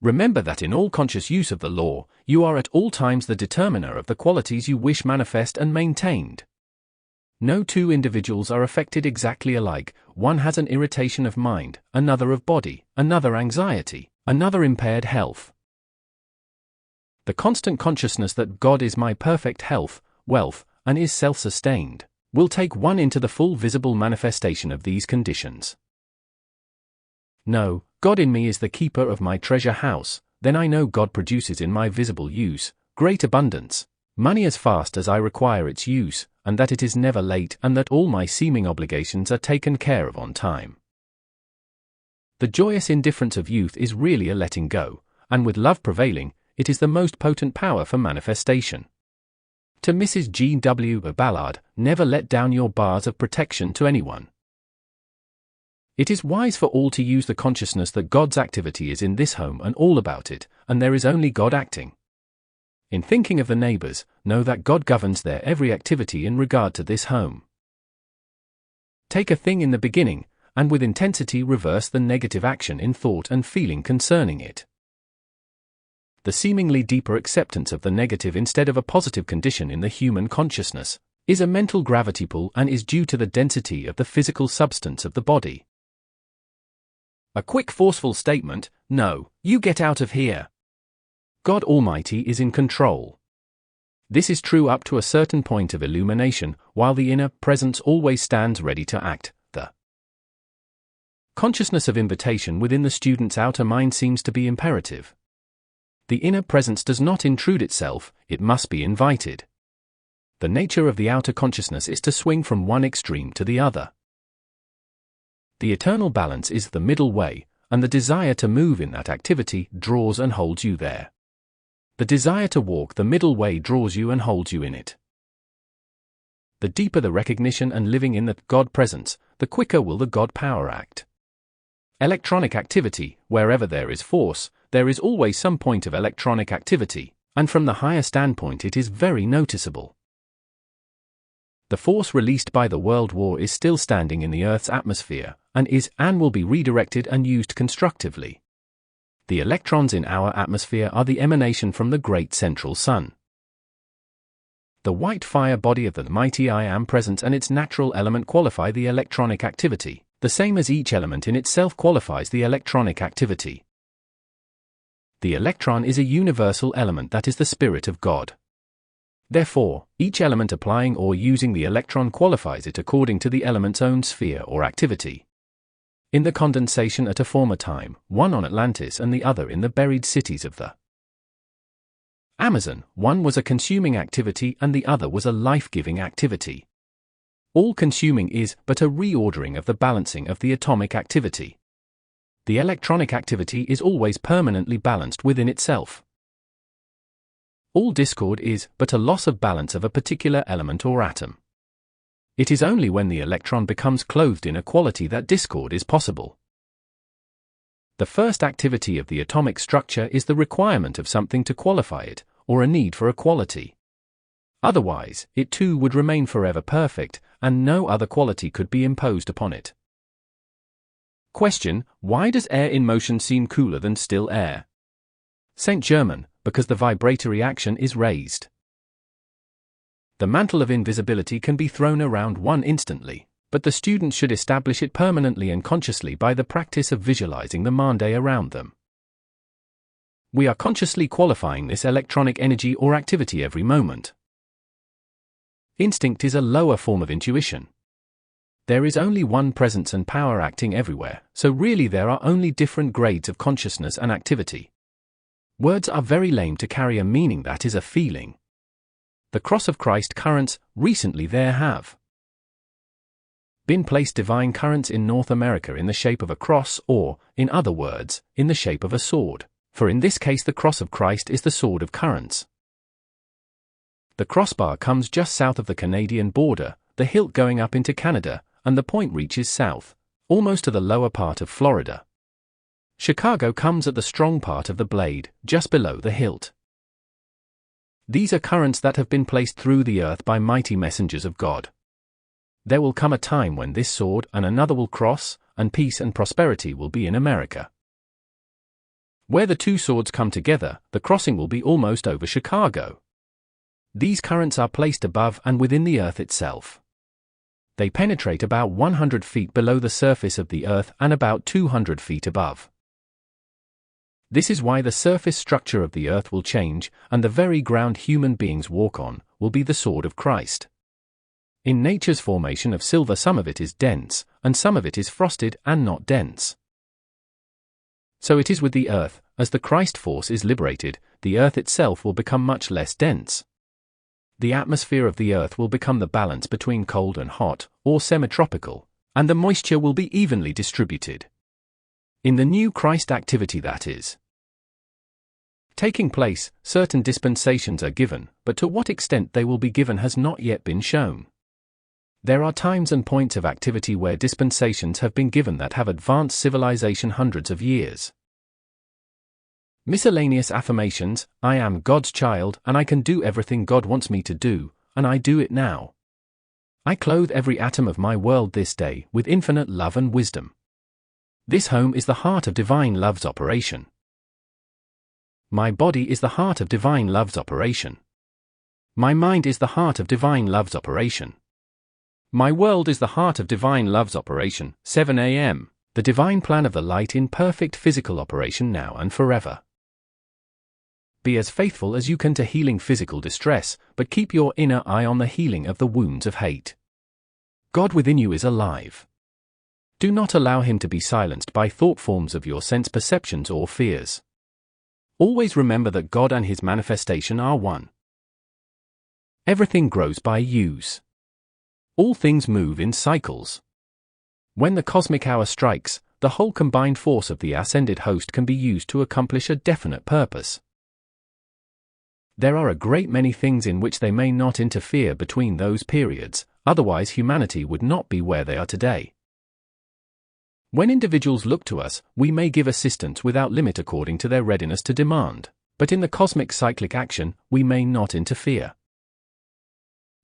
Remember that in all conscious use of the law, you are at all times the determiner of the qualities you wish manifest and maintained. No 2 individuals are affected exactly alike, one has an irritation of mind, another of body, another anxiety, another impaired health. The constant consciousness that God is my perfect health, wealth, and is self-sustained, will take one into the full visible manifestation of these conditions. No, God in me is the keeper of my treasure house, then I know God produces in my visible use, great abundance, money as fast as I require its use, and that it is never late and that all my seeming obligations are taken care of on time. The joyous indifference of youth is really a letting go, and with love prevailing, it is the most potent power for manifestation. To Mrs. G. W. Ballard, never let down your bars of protection to anyone. It is wise for all to use the consciousness that God's activity is in this home and all about it, and there is only God acting. In thinking of the neighbors, know that God governs their every activity in regard to this home. Take a thing in the beginning, and with intensity reverse the negative action in thought and feeling concerning it. The seemingly deeper acceptance of the negative instead of a positive condition in the human consciousness is a mental gravity pull and is due to the density of the physical substance of the body. A quick forceful statement, no, you get out of here. God Almighty is in control. This is true up to a certain point of illumination, while the inner presence always stands ready to act. The consciousness of invitation within the student's outer mind seems to be imperative. The inner presence does not intrude itself, it must be invited. The nature of the outer consciousness is to swing from one extreme to the other. The eternal balance is the middle way, and the desire to move in that activity draws and holds you there. The desire to walk the middle way draws you and holds you in it. The deeper the recognition and living in the God presence, the quicker will the God power act. Electronic activity, wherever there is force, there is always some point of electronic activity, and from the higher standpoint it is very noticeable. The force released by the World War is still standing in the Earth's atmosphere, and will be redirected and used constructively. The electrons in our atmosphere are the emanation from the great central sun. The white fire body of the mighty I Am presence and its natural element qualify the electronic activity, the same as each element in itself qualifies the electronic activity. The electron is a universal element that is the Spirit of God. Therefore, each element applying or using the electron qualifies it according to the element's own sphere or activity. In the condensation at a former time, one on Atlantis and the other in the buried cities of the Amazon, one was a consuming activity and the other was a life-giving activity. All consuming is but a reordering of the balancing of the atomic activity. The electronic activity is always permanently balanced within itself. All discord is but a loss of balance of a particular element or atom. It is only when the electron becomes clothed in a quality that discord is possible. The first activity of the atomic structure is the requirement of something to qualify it, or a need for a quality. Otherwise, it too would remain forever perfect, and no other quality could be imposed upon it. Question: why does air in motion seem cooler than still air? St. Germain: because the vibratory action is raised. The mantle of invisibility can be thrown around one instantly, but the student should establish it permanently and consciously by the practice of visualizing the mande around them. We are consciously qualifying this electronic energy or activity every moment. Instinct is a lower form of intuition. There is only one presence and power acting everywhere, so really there are only different grades of consciousness and activity. Words are very lame to carry a meaning that is a feeling. The cross of Christ currents, recently there have been placed divine currents in North America in the shape of a cross or, in other words, in the shape of a sword, for in this case the cross of Christ is the sword of currents. The crossbar comes just south of the Canadian border, the hilt going up into Canada, and the point reaches south, almost to the lower part of Florida. Chicago comes at the strong part of the blade, just below the hilt. These are currents that have been placed through the earth by mighty messengers of God. There will come a time when this sword and another will cross, and peace and prosperity will be in America. Where the two swords come together, the crossing will be almost over Chicago. These currents are placed above and within the earth itself. They penetrate about 100 feet below the surface of the earth and about 200 feet above. This is why the surface structure of the earth will change, and the very ground human beings walk on will be the sword of Christ. In nature's formation of silver, some of it is dense, and some of it is frosted and not dense. So it is with the earth, as the Christ force is liberated, the earth itself will become much less dense. The atmosphere of the earth will become the balance between cold and hot, or semi-tropical, and the moisture will be evenly distributed. In the new Christ activity that is taking place, certain dispensations are given, but to what extent they will be given has not yet been shown. There are times and points of activity where dispensations have been given that have advanced civilization hundreds of years. Miscellaneous affirmations: I am God's child and I can do everything God wants me to do, and I do it now. I clothe every atom of my world this day with infinite love and wisdom. This home is the heart of divine love's operation. My body is the heart of divine love's operation. My mind is the heart of divine love's operation. My world is the heart of divine love's operation. 7 a.m. The divine plan of the light in perfect physical operation now and forever. Be as faithful as you can to healing physical distress, but keep your inner eye on the healing of the wounds of hate. God within you is alive. Do not allow him to be silenced by thought forms of your sense perceptions or fears. Always remember that God and his manifestation are one. Everything grows by use. All things move in cycles. When the cosmic hour strikes, the whole combined force of the ascended host can be used to accomplish a definite purpose. There are a great many things in which they may not interfere between those periods, otherwise humanity would not be where they are today. When individuals look to us, we may give assistance without limit according to their readiness to demand, but in the cosmic cyclic action, we may not interfere.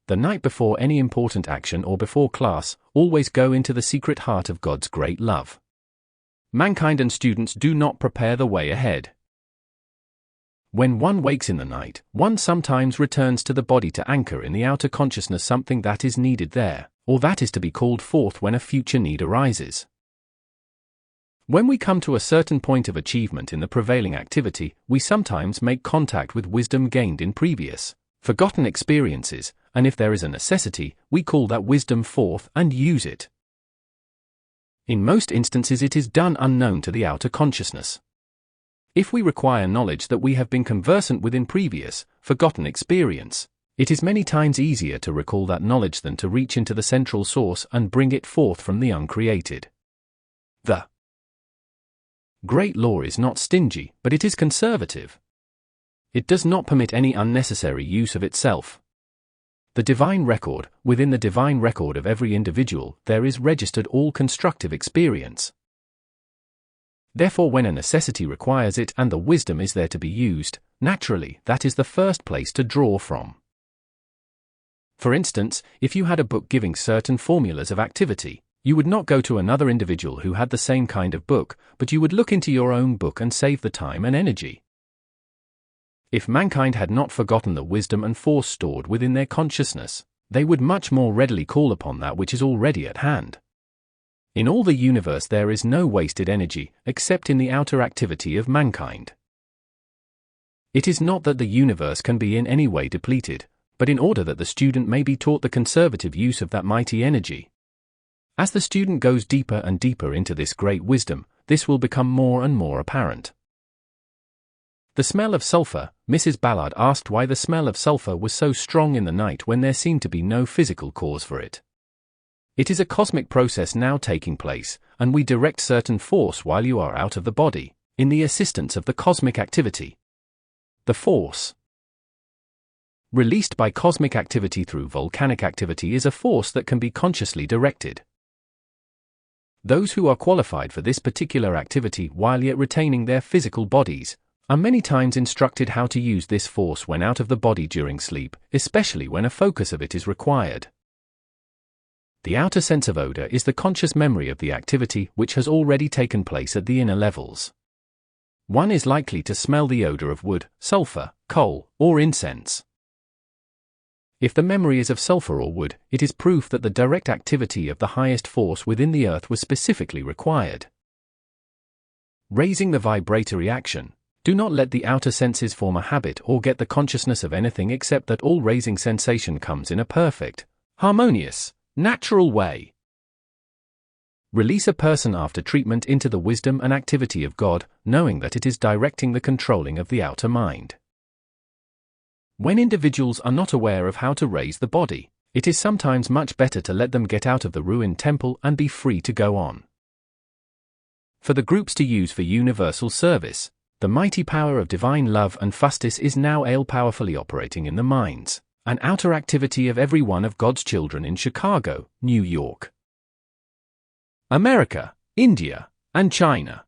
The night before any important action or before class, always go into the secret heart of God's great love. Mankind and students do not prepare the way ahead. When one wakes in the night, one sometimes returns to the body to anchor in the outer consciousness something that is needed there, or that is to be called forth when a future need arises. When we come to a certain point of achievement in the prevailing activity, we sometimes make contact with wisdom gained in previous, forgotten experiences, and if there is a necessity, we call that wisdom forth and use it. In most instances it is done unknown to the outer consciousness. If we require knowledge that we have been conversant with in previous, forgotten experience, it is many times easier to recall that knowledge than to reach into the central source and bring it forth from the uncreated. The great law is not stingy, but it is conservative. It does not permit any unnecessary use of itself. The divine record, within the divine record of every individual, there is registered all constructive experience. Therefore, when a necessity requires it and the wisdom is there to be used, naturally, that is the first place to draw from. For instance, if you had a book giving certain formulas of activity, you would not go to another individual who had the same kind of book, but you would look into your own book and save the time and energy. If mankind had not forgotten the wisdom and force stored within their consciousness, they would much more readily call upon that which is already at hand. In all the universe there is no wasted energy, except in the outer activity of mankind. It is not that the universe can be in any way depleted, but in order that the student may be taught the conservative use of that mighty energy. As the student goes deeper and deeper into this great wisdom, this will become more and more apparent. The smell of sulfur. Mrs. Ballard asked why the smell of sulfur was so strong in the night when there seemed to be no physical cause for it. It is a cosmic process now taking place, and we direct certain force while you are out of the body, in the assistance of the cosmic activity. The force released by cosmic activity through volcanic activity is a force that can be consciously directed. Those who are qualified for this particular activity while yet retaining their physical bodies, are many times instructed how to use this force when out of the body during sleep, especially when a focus of it is required. The outer sense of odor is the conscious memory of the activity which has already taken place at the inner levels. One is likely to smell the odor of wood, sulfur, coal, or incense. If the memory is of sulfur or wood, it is proof that the direct activity of the highest force within the earth was specifically required. Raising the vibratory action. Do not let the outer senses form a habit or get the consciousness of anything except that all raising sensation comes in a perfect, harmonious, natural way. Release a person after treatment into the wisdom and activity of God, knowing that it is directing the controlling of the outer mind. When individuals are not aware of how to raise the body, it is sometimes much better to let them get out of the ruined temple and be free to go on. For the groups to use for universal service, the mighty power of divine love and justice is now powerfully operating in the minds and outer activity of every one of God's children in Chicago, New York, America, India, and China.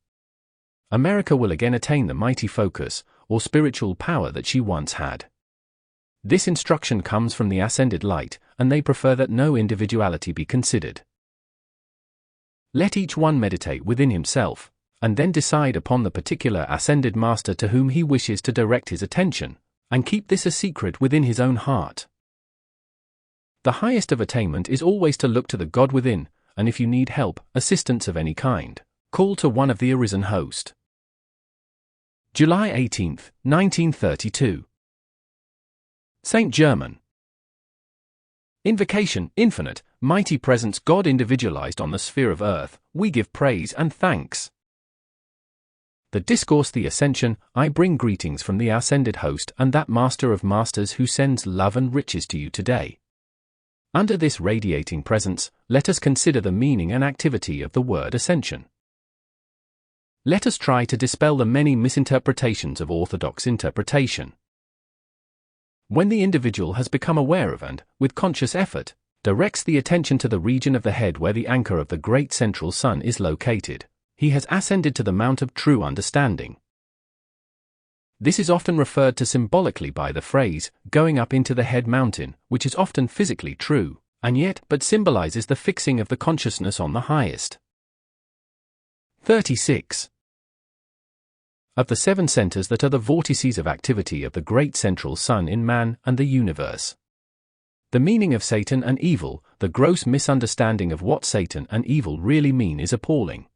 America will again attain the mighty focus, or spiritual power that she once had. This instruction comes from the ascended light, and they prefer that no individuality be considered. Let each one meditate within himself, and then decide upon the particular ascended master to whom he wishes to direct his attention, and keep this a secret within his own heart. The highest of attainment is always to look to the God within, and if you need help, assistance of any kind, call to one of the arisen host. July 18, 1932. Saint Germain. Invocation. Infinite, mighty presence God individualized on the sphere of earth, we give praise and thanks. The discourse The Ascension. I bring greetings from the ascended host and that master of masters who sends love and riches to you today. Under this radiating presence, let us consider the meaning and activity of the word ascension. let us try to dispel the many misinterpretations of orthodox interpretation. When the individual has become aware of and, with conscious effort, directs the attention to the region of the head where the anchor of the great central sun is located, he has ascended to the mount of true understanding. This is often referred to symbolically by the phrase, going up into the head mountain, which is often physically true, and yet but symbolizes the fixing of the consciousness on the highest. 36. Of the 7 centers that are the vortices of activity of the great central sun in man and the universe. The meaning of Satan and evil, the gross misunderstanding of what Satan and evil really mean is appalling.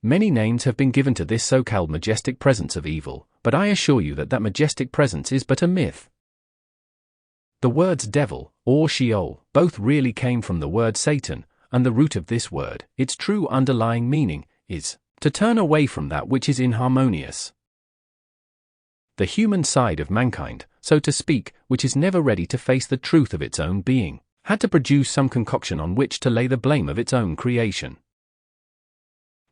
Many names have been given to this so-called majestic presence of evil, but I assure you that majestic presence is but a myth. The words devil, or Sheol, both really came from the word Satan, and the root of this word, its true underlying meaning, is to turn away from that which is inharmonious. The human side of mankind, so to speak, which is never ready to face the truth of its own being, had to produce some concoction on which to lay the blame of its own creation.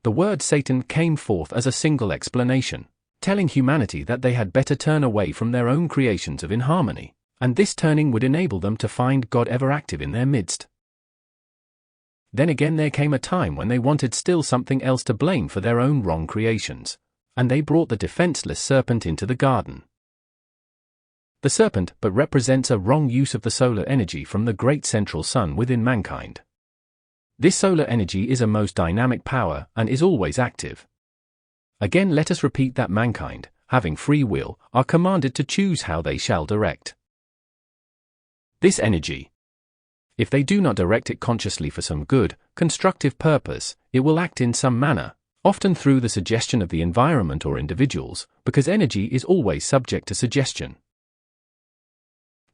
The word Satan came forth as a single explanation, telling humanity that they had better turn away from their own creations of inharmony, and this turning would enable them to find God ever active in their midst. Then again there came a time when they wanted still something else to blame for their own wrong creations, and they brought the defenseless serpent into the garden. The serpent but represents a wrong use of the solar energy from the great central sun within mankind. This solar energy is a most dynamic power and is always active. Again, let us repeat that mankind, having free will, are commanded to choose how they shall direct this energy. If they do not direct it consciously for some good, constructive purpose, it will act in some manner, often through the suggestion of the environment or individuals, because energy is always subject to suggestion.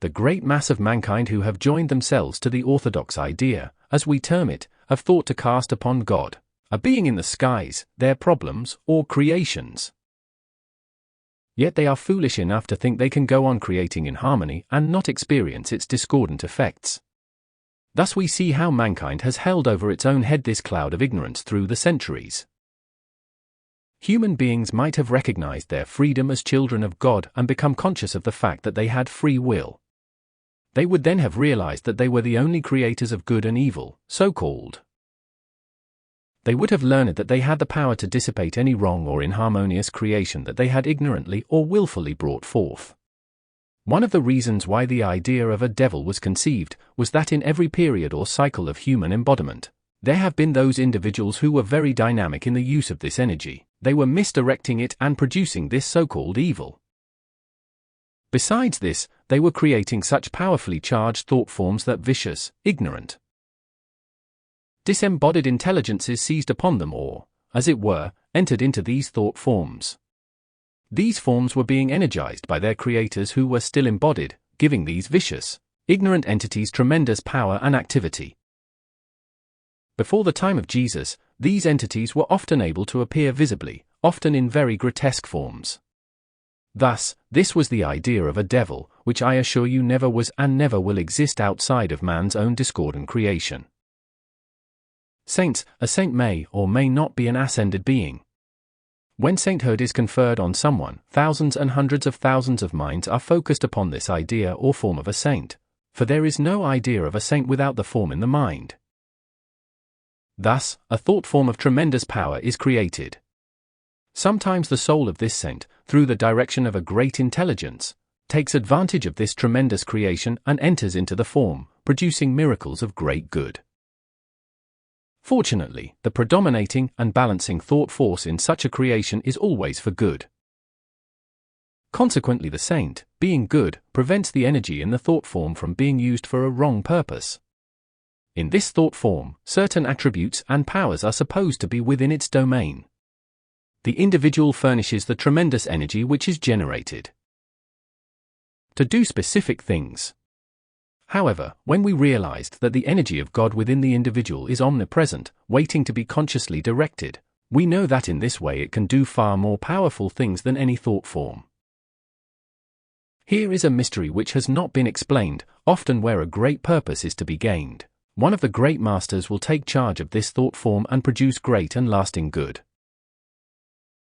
The great mass of mankind who have joined themselves to the orthodox idea, as we term it, have thought to cast upon God, a being in the skies, their problems or creations. Yet they are foolish enough to think they can go on creating in harmony and not experience its discordant effects. Thus we see how mankind has held over its own head this cloud of ignorance through the centuries. Human beings might have recognized their freedom as children of God and become conscious of the fact that they had free will. They would then have realized that they were the only creators of good and evil, so-called. They would have learned that they had the power to dissipate any wrong or inharmonious creation that they had ignorantly or willfully brought forth. One of the reasons why the idea of a devil was conceived was that in every period or cycle of human embodiment, there have been those individuals who were very dynamic in the use of this energy. They were misdirecting it and producing this so-called evil. Besides this, they were creating such powerfully charged thought forms that vicious, ignorant, disembodied intelligences seized upon them or, as it were, entered into these thought forms. These forms were being energized by their creators who were still embodied, giving these vicious, ignorant entities tremendous power and activity. Before the time of Jesus, these entities were often able to appear visibly, often in very grotesque forms. Thus, this was the idea of a devil, which I assure you never was and never will exist outside of man's own discordant creation. Saints, a saint may or may not be an ascended being. When sainthood is conferred on someone, thousands and hundreds of thousands of minds are focused upon this idea or form of a saint, for there is no idea of a saint without the form in the mind. Thus, a thought form of tremendous power is created. Sometimes the soul of this saint, through the direction of a great intelligence, takes advantage of this tremendous creation and enters into the form, producing miracles of great good. Fortunately, the predominating and balancing thought force in such a creation is always for good. Consequently, the saint, being good, prevents the energy in the thought form from being used for a wrong purpose. In this thought form, certain attributes and powers are supposed to be within its domain. The individual furnishes the tremendous energy which is generated to do specific things. However, when we realized that the energy of God within the individual is omnipresent, waiting to be consciously directed, we know that in this way it can do far more powerful things than any thought form. Here is a mystery which has not been explained. Often where a great purpose is to be gained, one of the great masters will take charge of this thought form and produce great and lasting good.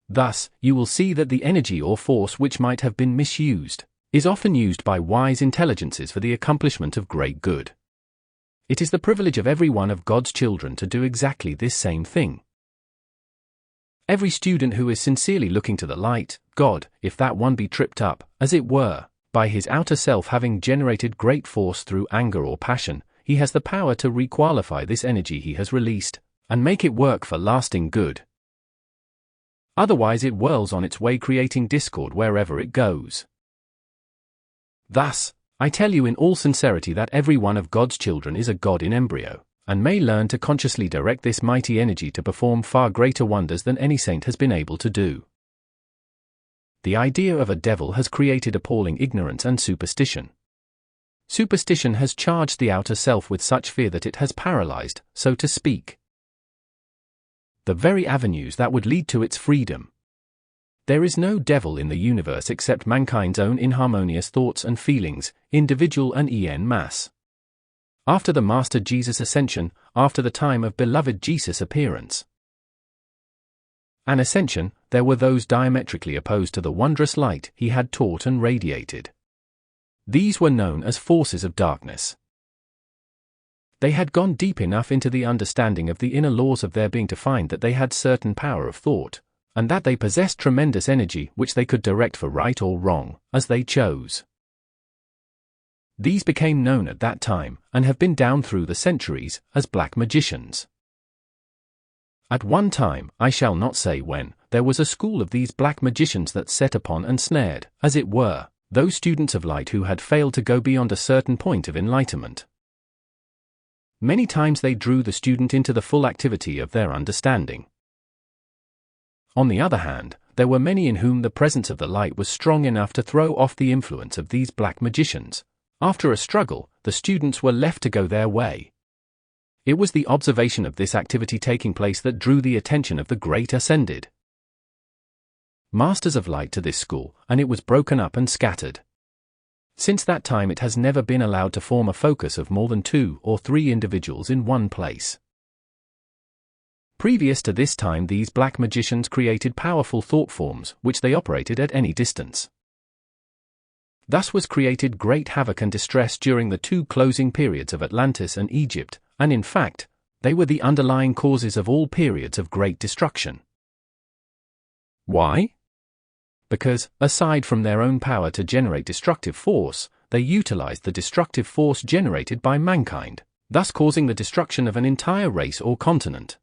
Thus, you will see that the energy or force which might have been misused is often used by wise intelligences for the accomplishment of great good. It is the privilege of every one of God's children to do exactly this same thing. Every student who is sincerely looking to the light, God, if that one be tripped up, as it were, by his outer self having generated great force through anger or passion, he has the power to requalify this energy he has released, and make it work for lasting good. Otherwise it whirls on its way creating discord wherever it goes. Thus, I tell you in all sincerity that every one of God's children is a God in embryo, and may learn to consciously direct this mighty energy to perform far greater wonders than any saint has been able to do. The idea of a devil has created appalling ignorance and superstition. Superstition has charged the outer self with such fear that it has paralyzed, so to speak, the very avenues that would lead to its freedom. There is no devil in the universe except mankind's own inharmonious thoughts and feelings, individual and en masse. After the Master Jesus' ascension, after the time of beloved Jesus' appearance and ascension, there were those diametrically opposed to the wondrous light he had taught and radiated. These were known as forces of darkness. They had gone deep enough into the understanding of the inner laws of their being to find that they had certain power of thought, and that they possessed tremendous energy which they could direct for right or wrong, as they chose. These became known at that time, and have been down through the centuries, as black magicians. At one time, I shall not say when, there was a school of these black magicians that set upon and snared, as it were, those students of light who had failed to go beyond a certain point of enlightenment. Many times they drew the student into the full activity of their understanding. On the other hand, there were many in whom the presence of the light was strong enough to throw off the influence of these black magicians. After a struggle, the students were left to go their way. It was the observation of this activity taking place that drew the attention of the great ascended masters of light to this school, and it was broken up and scattered. Since that time it has never been allowed to form a focus of more than 2 or 3 individuals in one place. Previous to this time these black magicians created powerful thought forms which they operated at any distance. Thus was created great havoc and distress during the 2 closing periods of Atlantis and Egypt, and in fact, they were the underlying causes of all periods of great destruction. Why? Because, aside from their own power to generate destructive force, they utilized the destructive force generated by mankind, thus causing the destruction of an entire race or continent.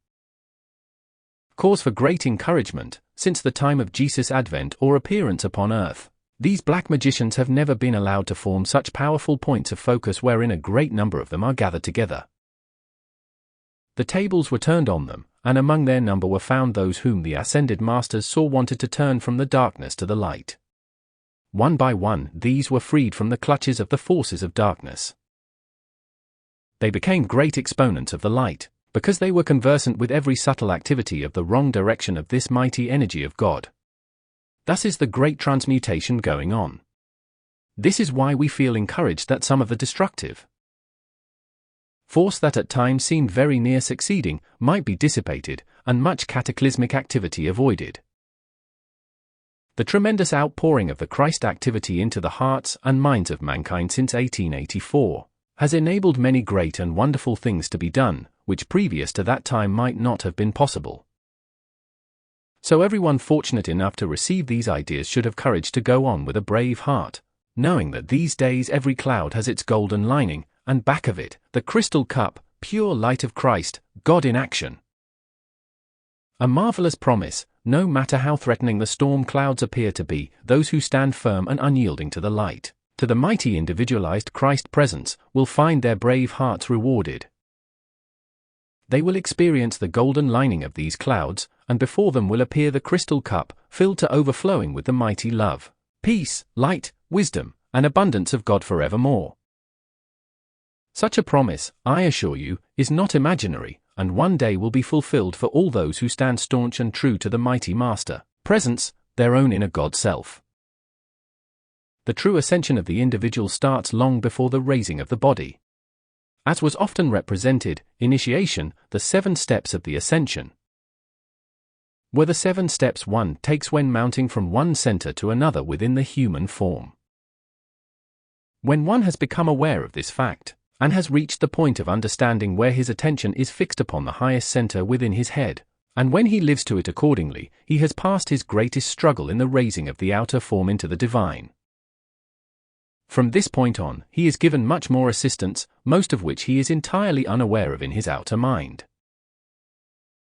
Cause for great encouragement, since the time of Jesus' advent or appearance upon earth, these black magicians have never been allowed to form such powerful points of focus wherein a great number of them are gathered together. The tables were turned on them, and among their number were found those whom the ascended masters saw wanted to turn from the darkness to the light. One by one, these were freed from the clutches of the forces of darkness. They became great exponents of the light, because they were conversant with every subtle activity of the wrong direction of this mighty energy of God. Thus is the great transmutation going on. This is why we feel encouraged that some of the destructive force that at times seemed very near succeeding might be dissipated, and much cataclysmic activity avoided. The tremendous outpouring of the Christ activity into the hearts and minds of mankind since 1884 has enabled many great and wonderful things to be done, which previous to that time might not have been possible. So everyone fortunate enough to receive these ideas should have courage to go on with a brave heart, knowing that these days every cloud has its golden lining, and back of it, the crystal cup, pure light of Christ, God in action. A marvelous promise, no matter how threatening the storm clouds appear to be, those who stand firm and unyielding to the light, to the mighty individualized Christ presence, will find their brave hearts rewarded. They will experience the golden lining of these clouds, and before them will appear the crystal cup, filled to overflowing with the mighty love, peace, light, wisdom, and abundance of God forevermore. Such a promise, I assure you, is not imaginary, and one day will be fulfilled for all those who stand staunch and true to the mighty Master presence, their own inner God self. The true ascension of the individual starts long before the raising of the body. As was often represented, initiation, the 7 steps of the ascension. were the 7 steps one takes when mounting from one center to another within the human form. When one has become aware of this fact, and has reached the point of understanding where his attention is fixed upon the highest center within his head, and when he lives to it accordingly, he has passed his greatest struggle in the raising of the outer form into the divine. From this point on, he is given much more assistance, most of which he is entirely unaware of in his outer mind.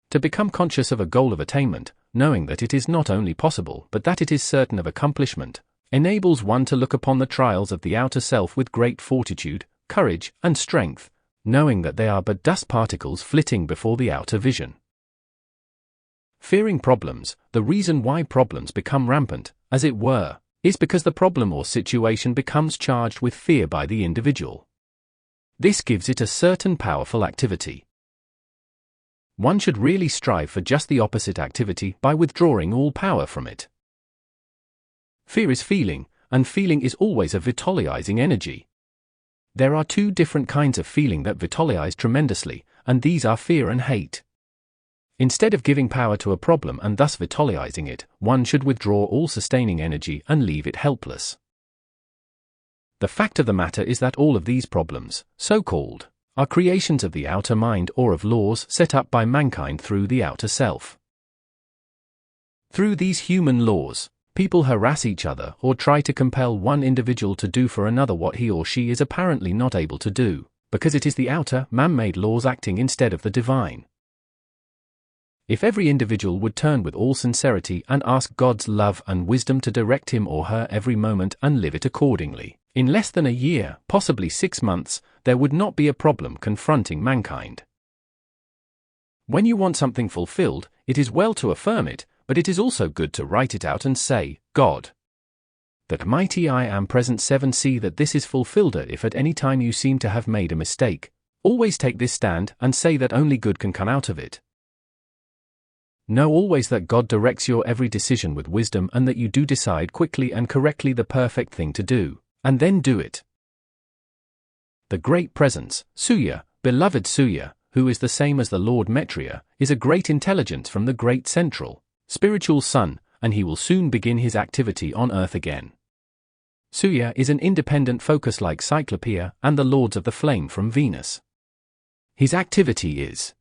To become conscious of a goal of attainment, knowing that it is not only possible but that it is certain of accomplishment, enables one to look upon the trials of the outer self with great fortitude, courage, and strength, knowing that they are but dust particles flitting before the outer vision. Fearing problems, the reason why problems become rampant, as it were, is because the problem or situation becomes charged with fear by the individual. This gives it a certain powerful activity. One should really strive for just the opposite activity by withdrawing all power from it. Fear is feeling, and feeling is always a vitalizing energy. There are 2 different kinds of feeling that vitalize tremendously, and these are fear and hate. Instead of giving power to a problem and thus vitalizing it, one should withdraw all sustaining energy and leave it helpless. The fact of the matter is that all of these problems, so-called, are creations of the outer mind or of laws set up by mankind through the outer self. Through these human laws, people harass each other or try to compel one individual to do for another what he or she is apparently not able to do, because it is the outer, man-made laws acting instead of the divine. If every individual would turn with all sincerity and ask God's love and wisdom to direct him or her every moment and live it accordingly, in less than a year, possibly 6 months, there would not be a problem confronting mankind. When you want something fulfilled, it is well to affirm it, but it is also good to write it out and say, God, that mighty I am present 7 see that this is fulfilled. If at any time you seem to have made a mistake, always take this stand and say that only good can come out of it. Know always that God directs your every decision with wisdom and that you do decide quickly and correctly the perfect thing to do, and then do it. The Great Presence, Suya, beloved Suya, who is the same as the Lord Maitreya, is a great intelligence from the great central, spiritual sun, and he will soon begin his activity on earth again. Suya is an independent focus like Cyclopeia and the Lords of the Flame from Venus. His activity is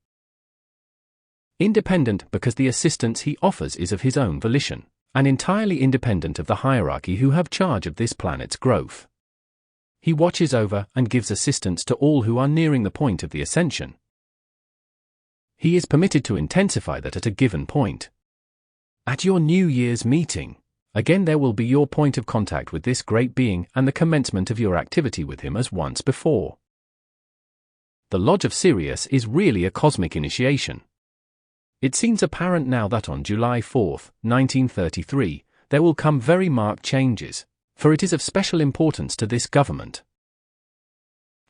independent because the assistance he offers is of his own volition, and entirely independent of the hierarchy who have charge of this planet's growth. He watches over and gives assistance to all who are nearing the point of the ascension. He is permitted to intensify that at a given point. At your New Year's meeting, again there will be your point of contact with this great being and the commencement of your activity with him as once before. The Lodge of Sirius is really a cosmic initiation. It seems apparent now that on July 4, 1933, there will come very marked changes, for it is of special importance to this government.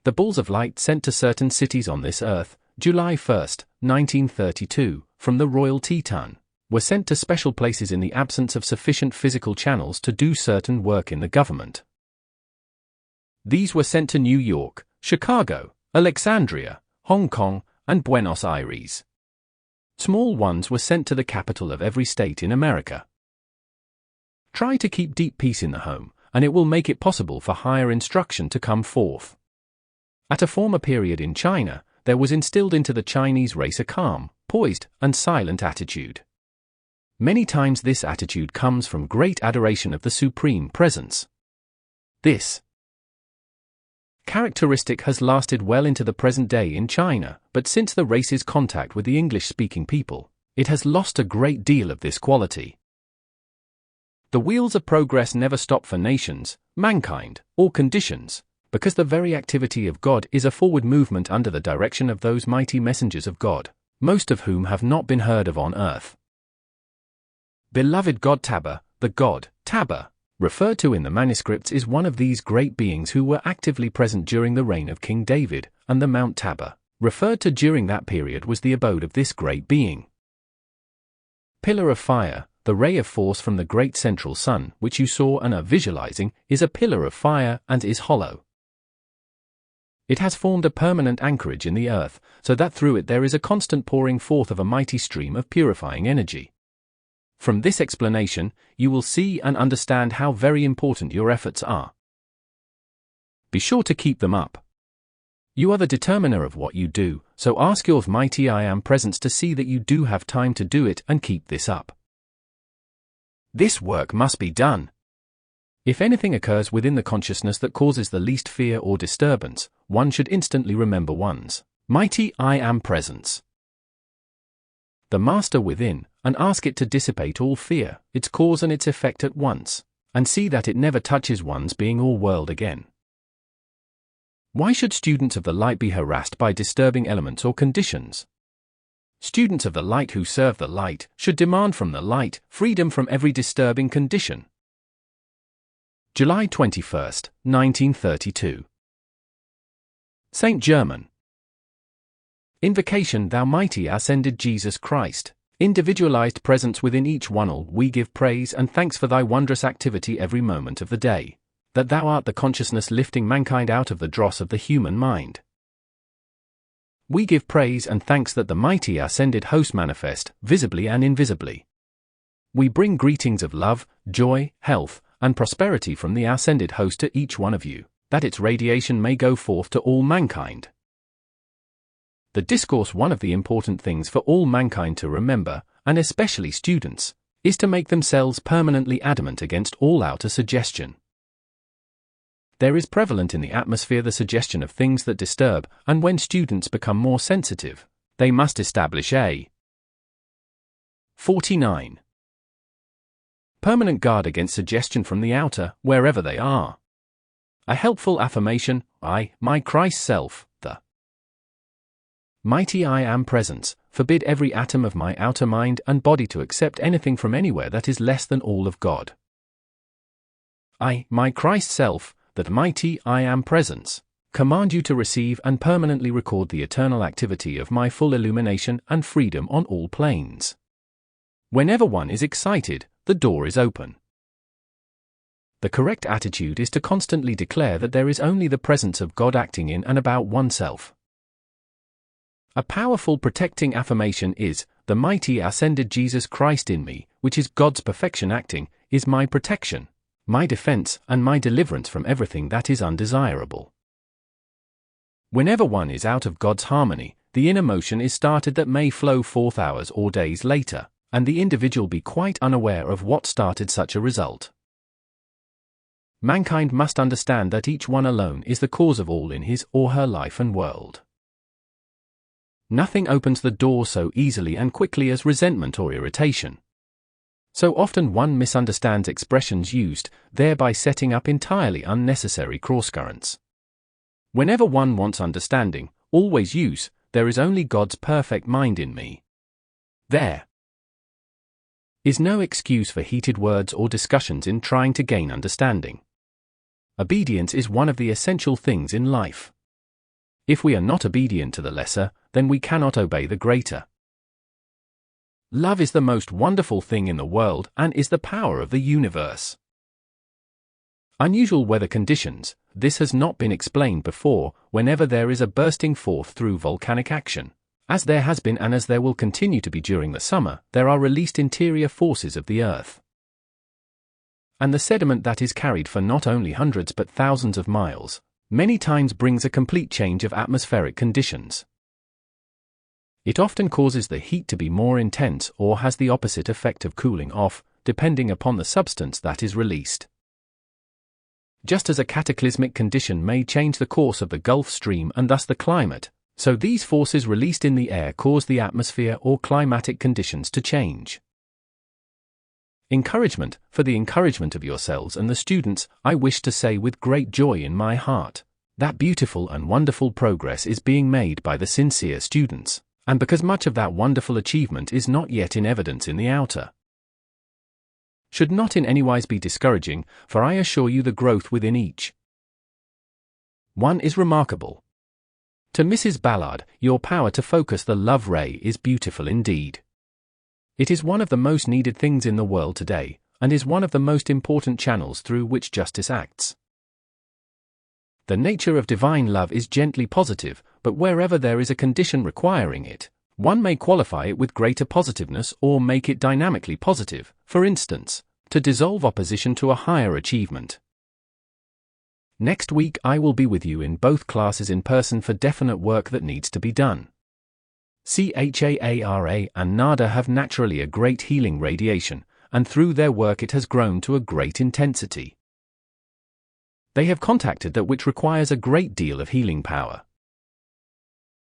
The balls of light sent to certain cities on this earth, July 1, 1932, from the Royal Teton, were sent to special places in the absence of sufficient physical channels to do certain work in the government. These were sent to New York, Chicago, Alexandria, Hong Kong, and Buenos Aires. Small ones were sent to the capital of every state in America. Try to keep deep peace in the home, and it will make it possible for higher instruction to come forth. At a former period in China, there was instilled into the Chinese race a calm, poised, and silent attitude. Many times this attitude comes from great adoration of the Supreme Presence. This characteristic has lasted well into the present day in China, but since the race's contact with the English-speaking people, it has lost a great deal of this quality. The wheels of progress never stop for nations, mankind, or conditions, because the very activity of God is a forward movement under the direction of those mighty messengers of God, most of whom have not been heard of on earth. Beloved God Taba, the God, Taba, referred to in the manuscripts is one of these great beings who were actively present during the reign of King David, and the Mount Taba, referred to during that period was the abode of this great being. Pillar of fire, the ray of force from the great central sun, which you saw and are visualizing, is a pillar of fire and is hollow. It has formed a permanent anchorage in the earth, so that through it there is a constant pouring forth of a mighty stream of purifying energy. From this explanation, you will see and understand how very important your efforts are. Be sure to keep them up. You are the determiner of what you do, so ask your mighty I Am Presence to see that you do have time to do it and keep this up. This work must be done. If anything occurs within the consciousness that causes the least fear or disturbance, one should instantly remember one's mighty I Am Presence, the Master within, and ask it to dissipate all fear, its cause and its effect at once, and see that it never touches one's being or world again. Why should students of the light be harassed by disturbing elements or conditions? Students of the light who serve the light should demand from the light freedom from every disturbing condition. July 21, 1932. Saint Germain. Invocation. Thou mighty ascended Jesus Christ, individualized presence within each one, all we give praise and thanks for thy wondrous activity every moment of the day, that thou art the consciousness lifting mankind out of the dross of the human mind. We give praise and thanks that the mighty ascended host manifest, visibly and invisibly. We bring greetings of love, joy, health, and prosperity from the ascended host to each one of you, that its radiation may go forth to all mankind. The discourse. One of the important things for all mankind to remember, and especially students, is to make themselves permanently adamant against all outer suggestion. There is prevalent in the atmosphere the suggestion of things that disturb, and when students become more sensitive, they must establish a 49. Permanent guard against suggestion from the outer, wherever they are. A helpful affirmation, I, my Christ self, the mighty I Am Presence, forbid every atom of my outer mind and body to accept anything from anywhere that is less than all of God. I, my Christ self, that mighty I Am Presence, command you to receive and permanently record the eternal activity of my full illumination and freedom on all planes. Whenever one is excited, the door is open. The correct attitude is to constantly declare that there is only the presence of God acting in and about oneself. A powerful protecting affirmation is, the mighty ascended Jesus Christ in me, which is God's perfection acting, is my protection, my defense, and my deliverance from everything that is undesirable. Whenever one is out of God's harmony, the inner motion is started that may flow forth hours or days later, and the individual be quite unaware of what started such a result. Mankind must understand that each one alone is the cause of all in his or her life and world. Nothing opens the door so easily and quickly as resentment or irritation. So often one misunderstands expressions used, thereby setting up entirely unnecessary crosscurrents. Whenever one wants understanding, always use, there is only God's perfect mind in me. There is no excuse for heated words or discussions in trying to gain understanding. Obedience is one of the essential things in life. If we are not obedient to the lesser, then we cannot obey the greater. Love is the most wonderful thing in the world and is the power of the universe. Unusual weather conditions, this has not been explained before, whenever there is a bursting forth through volcanic action, as there has been and as there will continue to be during the summer, there are released interior forces of the earth. And the sediment that is carried for not only hundreds but thousands of miles, many times brings a complete change of atmospheric conditions. It often causes the heat to be more intense or has the opposite effect of cooling off, depending upon the substance that is released. Just as a cataclysmic condition may change the course of the Gulf Stream and thus the climate, so these forces released in the air cause the atmosphere or climatic conditions to change. Encouragement. For the encouragement of yourselves and the students, I wish to say with great joy in my heart, that beautiful and wonderful progress is being made by the sincere students, and because much of that wonderful achievement is not yet in evidence in the outer, should not in any wise be discouraging, for I assure you the growth within each one is remarkable. To Mrs. Ballard, your power to focus the love ray is beautiful indeed. It is one of the most needed things in the world today, and is one of the most important channels through which justice acts. The nature of divine love is gently positive, but wherever there is a condition requiring it, One may qualify it with greater positiveness or make it dynamically positive, for instance, to dissolve opposition to a higher achievement. Next week I will be with you in both classes in person for definite work that needs to be done. CHAARA and NADA have naturally a great healing radiation, and through their work it has grown to a great intensity. They have contacted that which requires a great deal of healing power.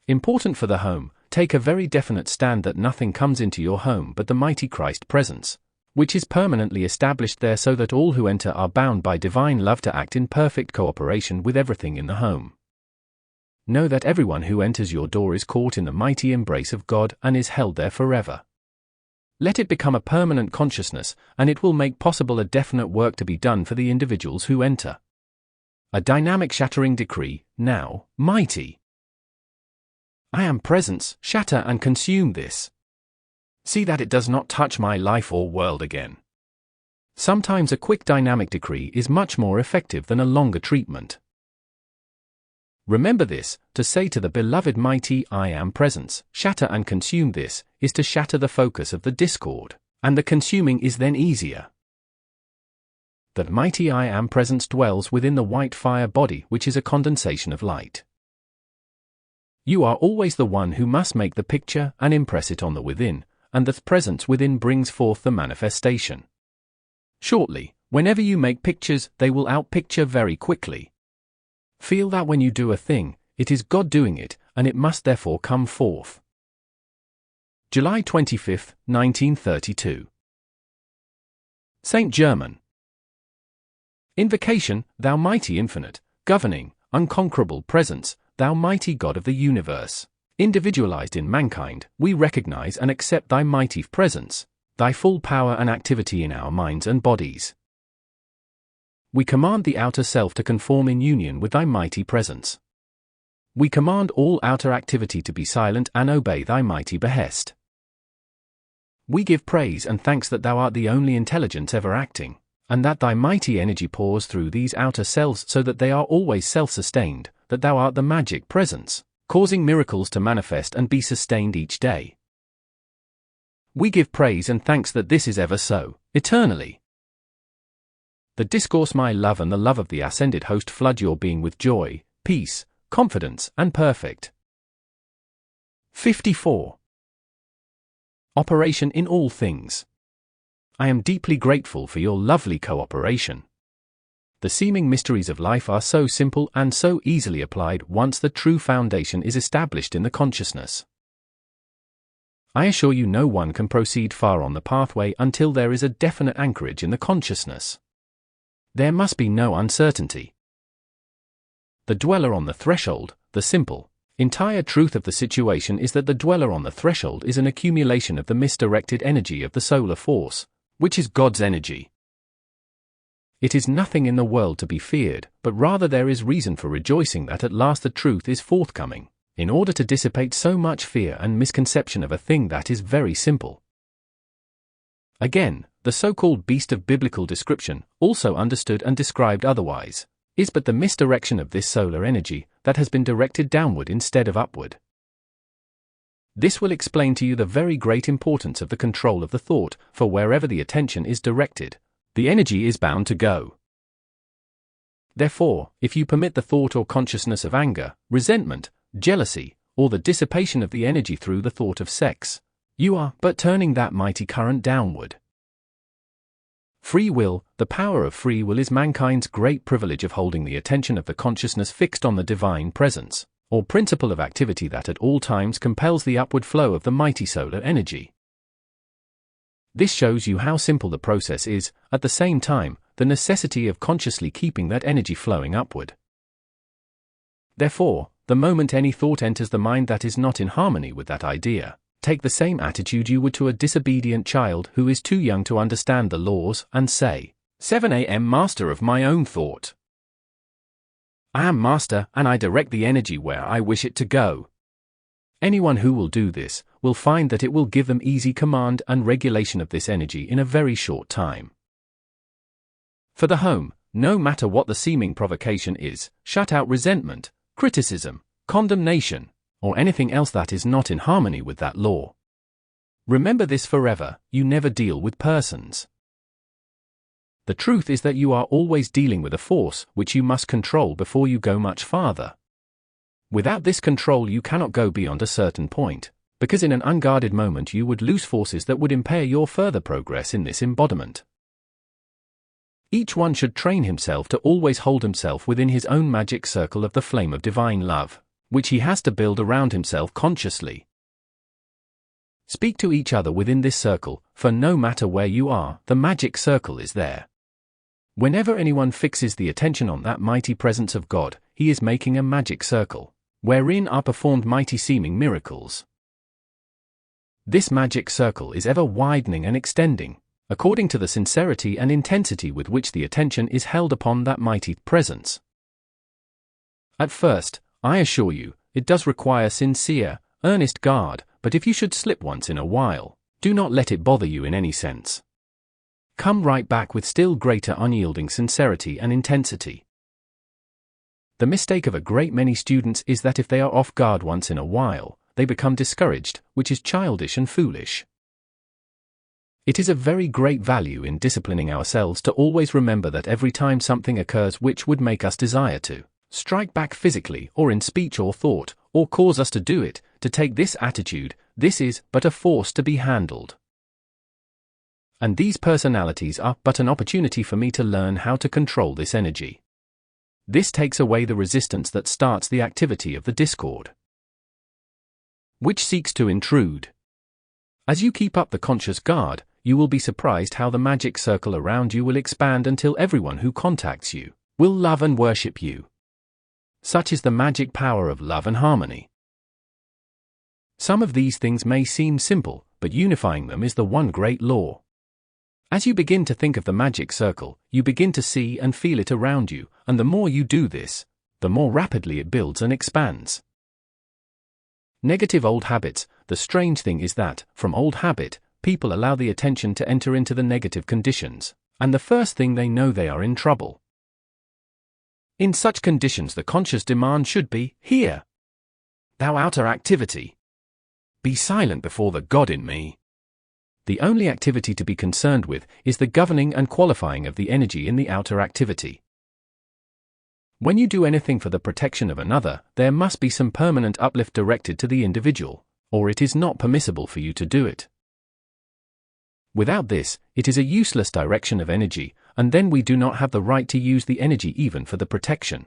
Important for the home, take a very definite stand that nothing comes into your home but the mighty Christ presence, which is permanently established there so that all who enter are bound by divine love to act in perfect cooperation with everything in the home. Know that everyone who enters your door is caught in the mighty embrace of God and is held there forever. Let it become a permanent consciousness, and it will make possible a definite work to be done for the individuals who enter. A dynamic shattering decree, now, mighty. I am presence, shatter and consume this. See that it does not touch my life or world again. Sometimes a quick dynamic decree is much more effective than a longer treatment. Remember this, to say to the beloved mighty I am presence, shatter and consume this, is to shatter the focus of the discord, and the consuming is then easier. That mighty I am presence dwells within the white fire body which is a condensation of light. You are always the one who must make the picture and impress it on the within, and the presence within brings forth the manifestation. Shortly, whenever you make pictures, they will outpicture very quickly. Feel that when you do a thing, it is God doing it, and it must therefore come forth. July 25, 1932. Saint Germain. Invocation, Thou mighty infinite, governing, unconquerable presence, Thou mighty God of the universe. Individualized in mankind, we recognize and accept Thy mighty presence, Thy full power and activity in our minds and bodies. We command the outer self to conform in union with Thy mighty presence. We command all outer activity to be silent and obey Thy mighty behest. We give praise and thanks that Thou art the only intelligence ever acting, and that Thy mighty energy pours through these outer selves so that they are always self-sustained, that Thou art the magic presence, causing miracles to manifest and be sustained each day. We give praise and thanks that this is ever so, eternally. The discourse my love and the love of the ascended host flood your being with joy, peace, confidence, and perfect. 54. Operation in all things. I am deeply grateful for your lovely cooperation. The seeming mysteries of life are so simple and so easily applied once the true foundation is established in the consciousness. I assure you no one can proceed far on the pathway until there is a definite anchorage in the consciousness. There must be no uncertainty. The dweller on the threshold, the simple, entire truth of the situation is that the dweller on the threshold is an accumulation of the misdirected energy of the solar force, which is God's energy. It is nothing in the world to be feared, but rather there is reason for rejoicing that at last the truth is forthcoming, in order to dissipate so much fear and misconception of a thing that is very simple. Again, the so-called beast of biblical description, also understood and described otherwise, is but the misdirection of this solar energy that has been directed downward instead of upward. This will explain to you the very great importance of the control of the thought, for wherever the attention is directed, the energy is bound to go. Therefore, if you permit the thought or consciousness of anger, resentment, jealousy, or the dissipation of the energy through the thought of sex, you are but turning that mighty current downward. Free will, the power of free will is mankind's great privilege of holding the attention of the consciousness fixed on the divine presence, or principle of activity that at all times compels the upward flow of the mighty solar energy. This shows you how simple the process is, at the same time, the necessity of consciously keeping that energy flowing upward. Therefore, the moment any thought enters the mind that is not in harmony with that idea, take the same attitude you would to a disobedient child who is too young to understand the laws and say, 7 a.m. master of my own thought. I am master and I direct the energy where I wish it to go. Anyone who will do this will find that it will give them easy command and regulation of this energy in a very short time. For the home, no matter what the seeming provocation is, shut out resentment, criticism, condemnation, or anything else that is not in harmony with that law. Remember this forever: you never deal with persons. The truth is that you are always dealing with a force which you must control before you go much farther. Without this control you cannot go beyond a certain point, because in an unguarded moment you would lose forces that would impair your further progress in this embodiment. Each one should train himself to always hold himself within his own magic circle of the flame of divine love, which he has to build around himself consciously. Speak to each other within this circle, for no matter where you are, the magic circle is there. Whenever anyone fixes the attention on that mighty presence of God, he is making a magic circle, wherein are performed mighty seeming miracles. This magic circle is ever widening and extending, according to the sincerity and intensity with which the attention is held upon that mighty presence. At first, I assure you, it does require sincere, earnest guard, but if you should slip once in a while, do not let it bother you in any sense. Come right back with still greater unyielding sincerity and intensity. The mistake of a great many students is that if they are off guard once in a while, they become discouraged, which is childish and foolish. It is of very great value in disciplining ourselves to always remember that every time something occurs which would make us desire to strike back physically or in speech or thought, or cause us to do it, to take this attitude: this is but a force to be handled. And these personalities are but an opportunity for me to learn how to control this energy. This takes away the resistance that starts the activity of the discord, which seeks to intrude. As you keep up the conscious guard, you will be surprised how the magic circle around you will expand until everyone who contacts you will love and worship you. Such is the magic power of love and harmony. Some of these things may seem simple, but unifying them is the one great law. As you begin to think of the magic circle, you begin to see and feel it around you, and the more you do this, the more rapidly it builds and expands. Negative old habits. The strange thing is that, from old habit, people allow the attention to enter into the negative conditions, and the first thing they know they are in trouble. In such conditions the conscious demand should be, "Here, thou outer activity, be silent before the God in me." The only activity to be concerned with is the governing and qualifying of the energy in the outer activity. When you do anything for the protection of another, there must be some permanent uplift directed to the individual, or it is not permissible for you to do it. Without this, it is a useless direction of energy, and then we do not have the right to use the energy even for the protection.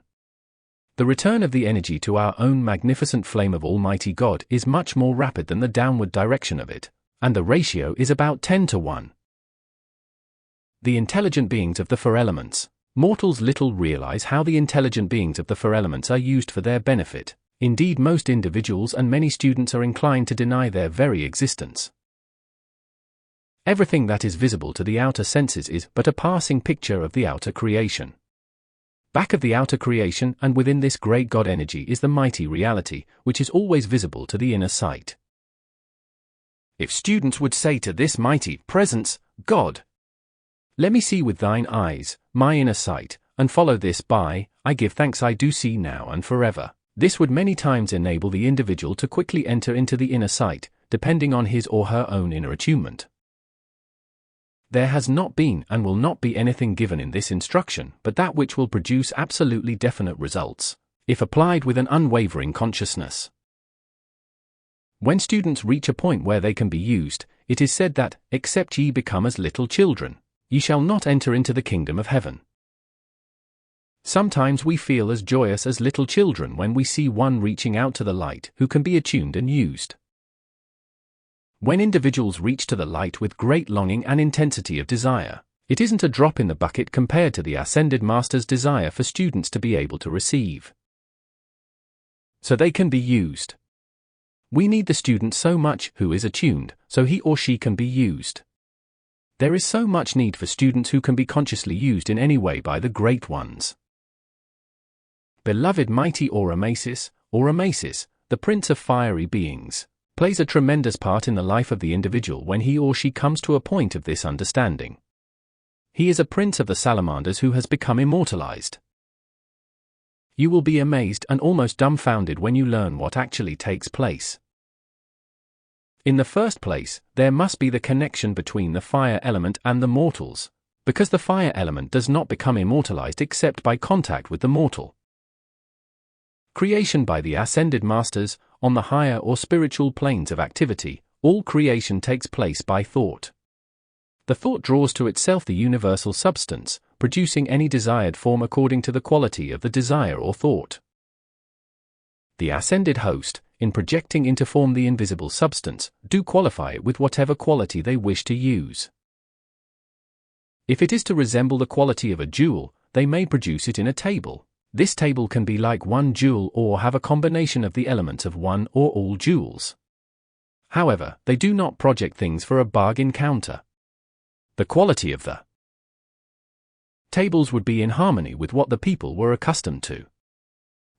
The return of the energy to our own magnificent flame of Almighty God is much more rapid than the downward direction of it, and the ratio is about 10 to 1. The intelligent beings of the four elements. Mortals little realize how the intelligent beings of the four elements are used for their benefit. Indeed, most individuals and many students are inclined to deny their very existence. Everything that is visible to the outer senses is but a passing picture of the outer creation. Back of the outer creation and within this great God energy is the mighty reality, which is always visible to the inner sight. If students would say to this mighty presence, "God, let me see with thine eyes, my inner sight, and follow this by, I give thanks I do see now and forever," this would many times enable the individual to quickly enter into the inner sight, depending on his or her own inner attunement. There has not been and will not be anything given in this instruction but that which will produce absolutely definite results, if applied with an unwavering consciousness. When students reach a point where they can be used, it is said that, "Except ye become as little children, ye shall not enter into the kingdom of heaven." Sometimes we feel as joyous as little children when we see one reaching out to the light who can be attuned and used. When individuals reach to the light with great longing and intensity of desire, it isn't a drop in the bucket compared to the Ascended Master's desire for students to be able to receive, so they can be used. We need the student so much who is attuned, so he or she can be used. There is so much need for students who can be consciously used in any way by the Great Ones. Beloved mighty Oramasis, the Prince of Fiery Beings, plays a tremendous part in the life of the individual when he or she comes to a point of this understanding. He is a prince of the salamanders who has become immortalized. You will be amazed and almost dumbfounded when you learn what actually takes place. In the first place, there must be the connection between the fire element and the mortals, because the fire element does not become immortalized except by contact with the mortal. Creation by the ascended masters, on the higher or spiritual planes of activity, all creation takes place by thought. The thought draws to itself the universal substance, producing any desired form according to the quality of the desire or thought. The ascended host, in projecting into form the invisible substance, do qualify it with whatever quality they wish to use. If it is to resemble the quality of a jewel, they may produce it in a table. This table can be like one jewel or have a combination of the elements of one or all jewels. However, they do not project things for a bargain counter. The quality of the tables would be in harmony with what the people were accustomed to.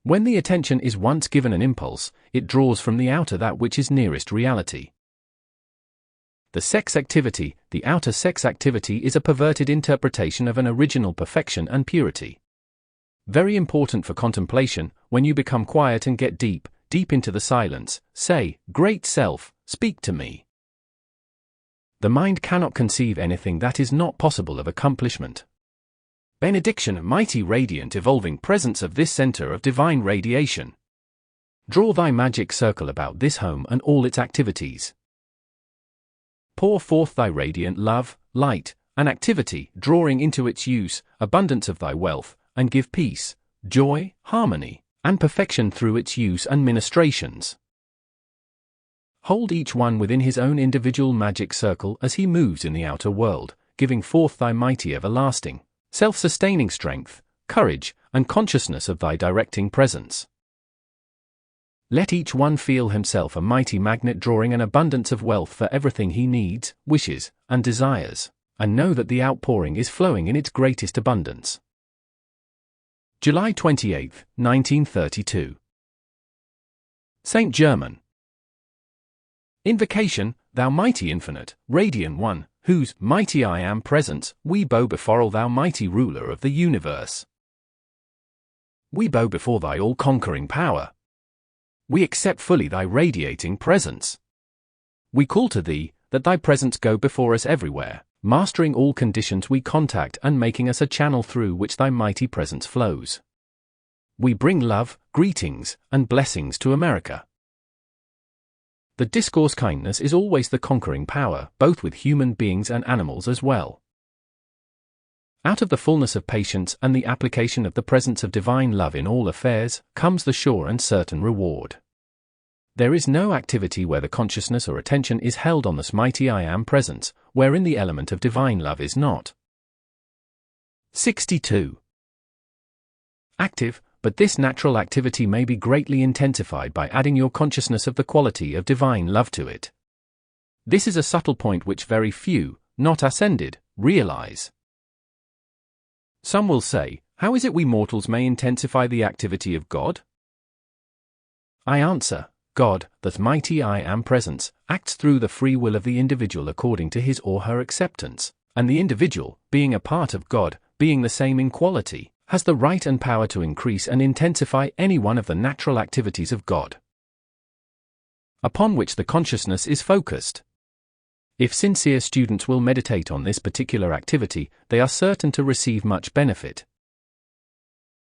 When the attention is once given an impulse, it draws from the outer that which is nearest reality. The sex activity, the outer sex activity, is a perverted interpretation of an original perfection and purity. Very important for contemplation, when you become quiet and get deep into the silence, say, "Great Self, speak to me." The mind cannot conceive anything that is not possible of accomplishment. Benediction, mighty radiant evolving presence of this center of divine radiation. Draw thy magic circle about this home and all its activities. Pour forth thy radiant love, light, and activity, drawing into its use abundance of thy wealth, and give peace, joy, harmony, and perfection through its use and ministrations. Hold each one within his own individual magic circle as he moves in the outer world, giving forth thy mighty everlasting, self-sustaining strength, courage, and consciousness of thy directing presence. Let each one feel himself a mighty magnet drawing an abundance of wealth for everything he needs, wishes, and desires, and know that the outpouring is flowing in its greatest abundance. July 28, 1932. Saint Germain. Invocation, thou mighty infinite, radiant one, whose mighty I am presence, we bow before thou mighty ruler of the universe. We bow before thy all-conquering power. We accept fully thy radiating presence. We call to thee, that thy presence go before us everywhere, mastering all conditions we contact and making us a channel through which thy mighty presence flows. We bring love, greetings, and blessings to America. The discourse kindness is always the conquering power, both with human beings and animals as well. Out of the fullness of patience and the application of the presence of divine love in all affairs, comes the sure and certain reward. There is no activity where the consciousness or attention is held on this mighty I am presence, wherein the element of divine love is not. 62. Active, but this natural activity may be greatly intensified by adding your consciousness of the quality of divine love to it. This is a subtle point which very few, not ascended, realize. Some will say, how is it we mortals may intensify the activity of God? I answer, God, that mighty I am presence, acts through the free will of the individual according to his or her acceptance, and the individual, being a part of God, being the same in quality, has the right and power to increase and intensify any one of the natural activities of God, upon which the consciousness is focused. If sincere students will meditate on this particular activity, they are certain to receive much benefit.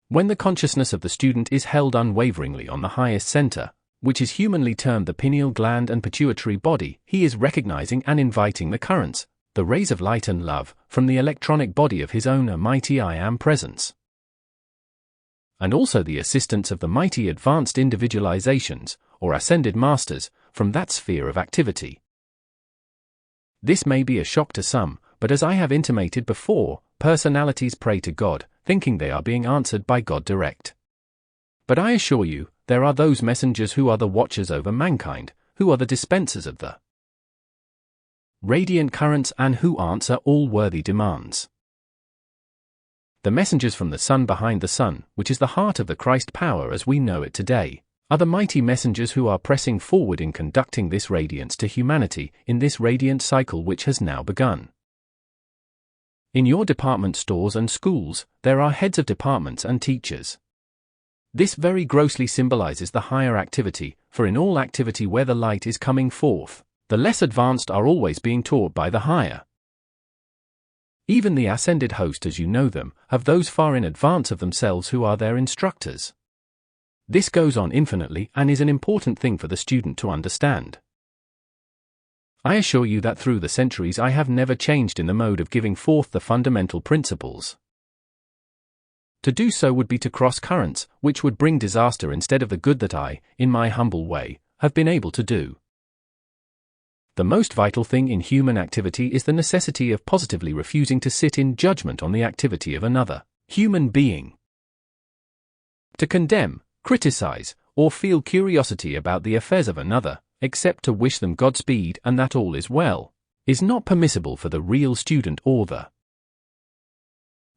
When the consciousness of the student is held unwaveringly on the highest center, which is humanly termed the pineal gland and pituitary body, he is recognizing and inviting the currents, the rays of light and love, from the electronic body of his own mighty I am presence, and also the assistance of the mighty advanced individualizations, or ascended masters, from that sphere of activity. This may be a shock to some, but as I have intimated before, personalities pray to God, thinking they are being answered by God direct. But I assure you, there are those messengers who are the watchers over mankind, who are the dispensers of the radiant currents and who answer all worthy demands. The messengers from the sun behind the sun, which is the heart of the Christ power as we know it today, are the mighty messengers who are pressing forward in conducting this radiance to humanity in this radiant cycle which has now begun. In your department stores and schools, there are heads of departments and teachers. This very grossly symbolizes the higher activity, for in all activity where the light is coming forth, the less advanced are always being taught by the higher. Even the ascended host as you know them, have those far in advance of themselves who are their instructors. This goes on infinitely and is an important thing for the student to understand. I assure you that through the centuries I have never changed in the mode of giving forth the fundamental principles. To do so would be to cross currents, which would bring disaster instead of the good that I, in my humble way, have been able to do. The most vital thing in human activity is the necessity of positively refusing to sit in judgment on the activity of another human being. To condemn, criticize, or feel curiosity about the affairs of another, except to wish them Godspeed and that all is well, is not permissible for the real student or the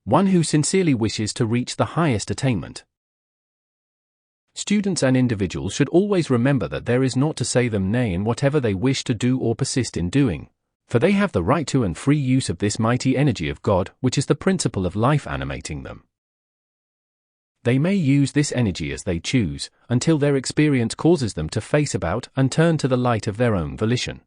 one who sincerely wishes to reach the highest attainment. Students and individuals should always remember that there is naught to say them nay in whatever they wish to do or persist in doing, for they have the right to and free use of this mighty energy of God, which is the principle of life animating them. They may use this energy as they choose, until their experience causes them to face about and turn to the light of their own volition.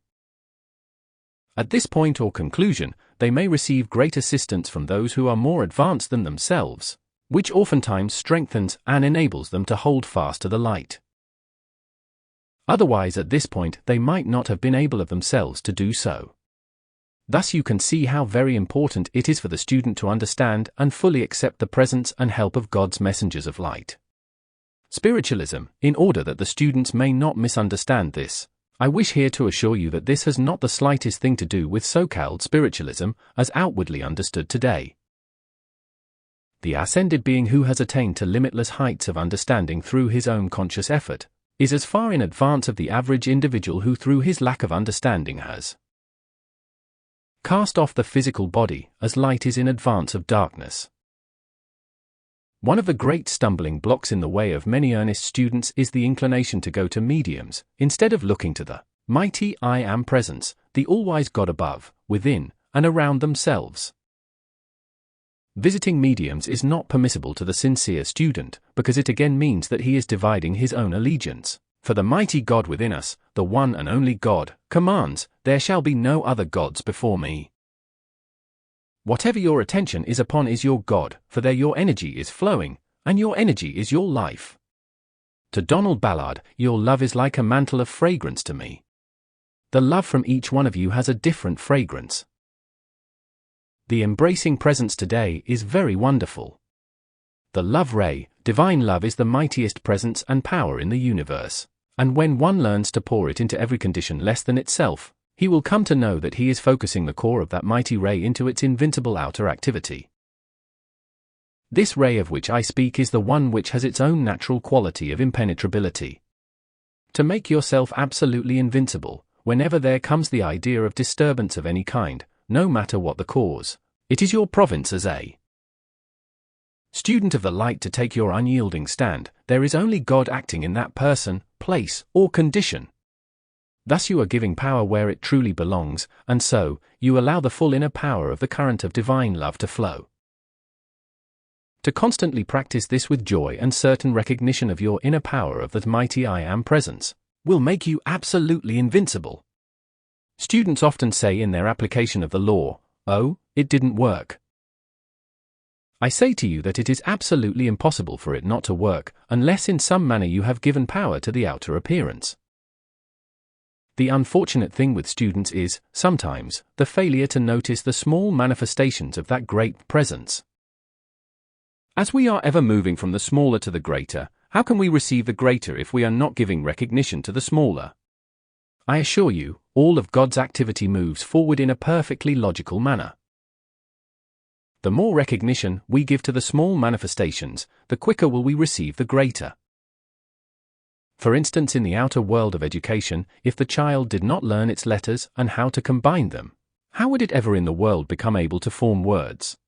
At this point or conclusion, they may receive great assistance from those who are more advanced than themselves, which oftentimes strengthens and enables them to hold fast to the light. Otherwise, at this point, they might not have been able of themselves to do so. Thus you can see how very important it is for the student to understand and fully accept the presence and help of God's messengers of light. Spiritualism, in order that the students may not misunderstand this, I wish here to assure you that this has not the slightest thing to do with so-called spiritualism, as outwardly understood today. The ascended being who has attained to limitless heights of understanding through his own conscious effort, is as far in advance of the average individual who through his lack of understanding has cast off the physical body, as light is in advance of darkness. One of the great stumbling blocks in the way of many earnest students is the inclination to go to mediums, instead of looking to the mighty I Am presence, the all-wise God above, within, and around themselves. Visiting mediums is not permissible to the sincere student, because it again means that he is dividing his own allegiance. For the mighty God within us, the one and only God, commands, "There shall be no other gods before me." Whatever your attention is upon is your God, for there your energy is flowing, and your energy is your life. To Donald Ballard, your love is like a mantle of fragrance to me. The love from each one of you has a different fragrance. The embracing presence today is very wonderful. The love ray, divine love, is the mightiest presence and power in the universe, and when one learns to pour it into every condition less than itself, he will come to know that he is focusing the core of that mighty ray into its invincible outer activity. This ray of which I speak is the one which has its own natural quality of impenetrability. To make yourself absolutely invincible, whenever there comes the idea of disturbance of any kind, no matter what the cause, it is your province as a student of the light to take your unyielding stand. There is only God acting in that person, place, or condition. Thus you are giving power where it truly belongs, and so, you allow the full inner power of the current of divine love to flow. To constantly practice this with joy and certain recognition of your inner power of that mighty I Am presence, will make you absolutely invincible. Students often say in their application of the law, "Oh, it didn't work." I say to you that it is absolutely impossible for it not to work, unless in some manner you have given power to the outer appearance. The unfortunate thing with students is, sometimes, the failure to notice the small manifestations of that great presence. As we are ever moving from the smaller to the greater, how can we receive the greater if we are not giving recognition to the smaller? I assure you, all of God's activity moves forward in a perfectly logical manner. The more recognition we give to the small manifestations, the quicker will we receive the greater. For instance, in the outer world of education, if the child did not learn its letters and how to combine them, how would it ever in the world become able to form words?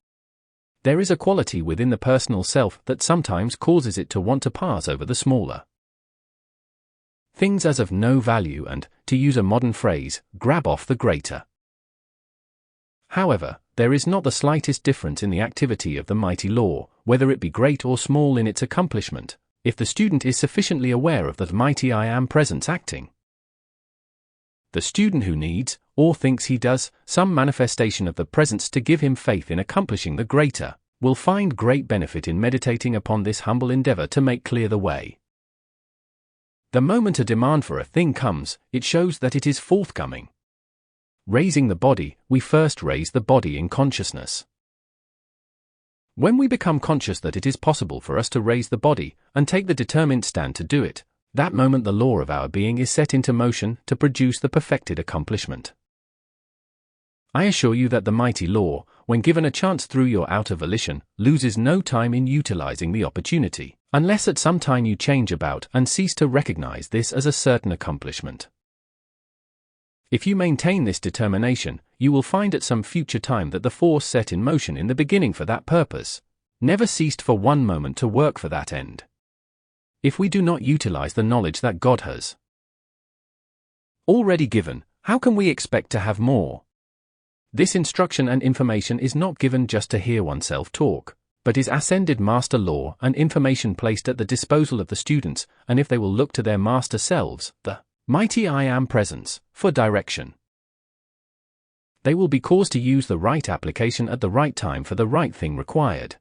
There is a quality within the personal self that sometimes causes it to want to pass over the smaller things as of no value and, to use a modern phrase, grab off the greater. However, there is not the slightest difference in the activity of the mighty law, whether it be great or small in its accomplishment, if the student is sufficiently aware of the mighty I Am presence acting. The student who needs, or thinks he does, some manifestation of the presence to give him faith in accomplishing the greater, will find great benefit in meditating upon this humble endeavor to make clear the way. The moment a demand for a thing comes, it shows that it is forthcoming. Raising the body, we first raise the body in consciousness. When we become conscious that it is possible for us to raise the body, and take the determined stand to do it, that moment the law of our being is set into motion to produce the perfected accomplishment. I assure you that the mighty law, when given a chance through your outer volition, loses no time in utilizing the opportunity, unless at some time you change about and cease to recognize this as a certain accomplishment. If you maintain this determination, you will find at some future time that the force set in motion in the beginning for that purpose never ceased for one moment to work for that end. If we do not utilize the knowledge that God has already given, how can we expect to have more? This instruction and information is not given just to hear oneself talk, but is ascended master law and information placed at the disposal of the students, and if they will look to their master selves, the mighty I Am presence, for direction, they will be caused to use the right application at the right time for the right thing required.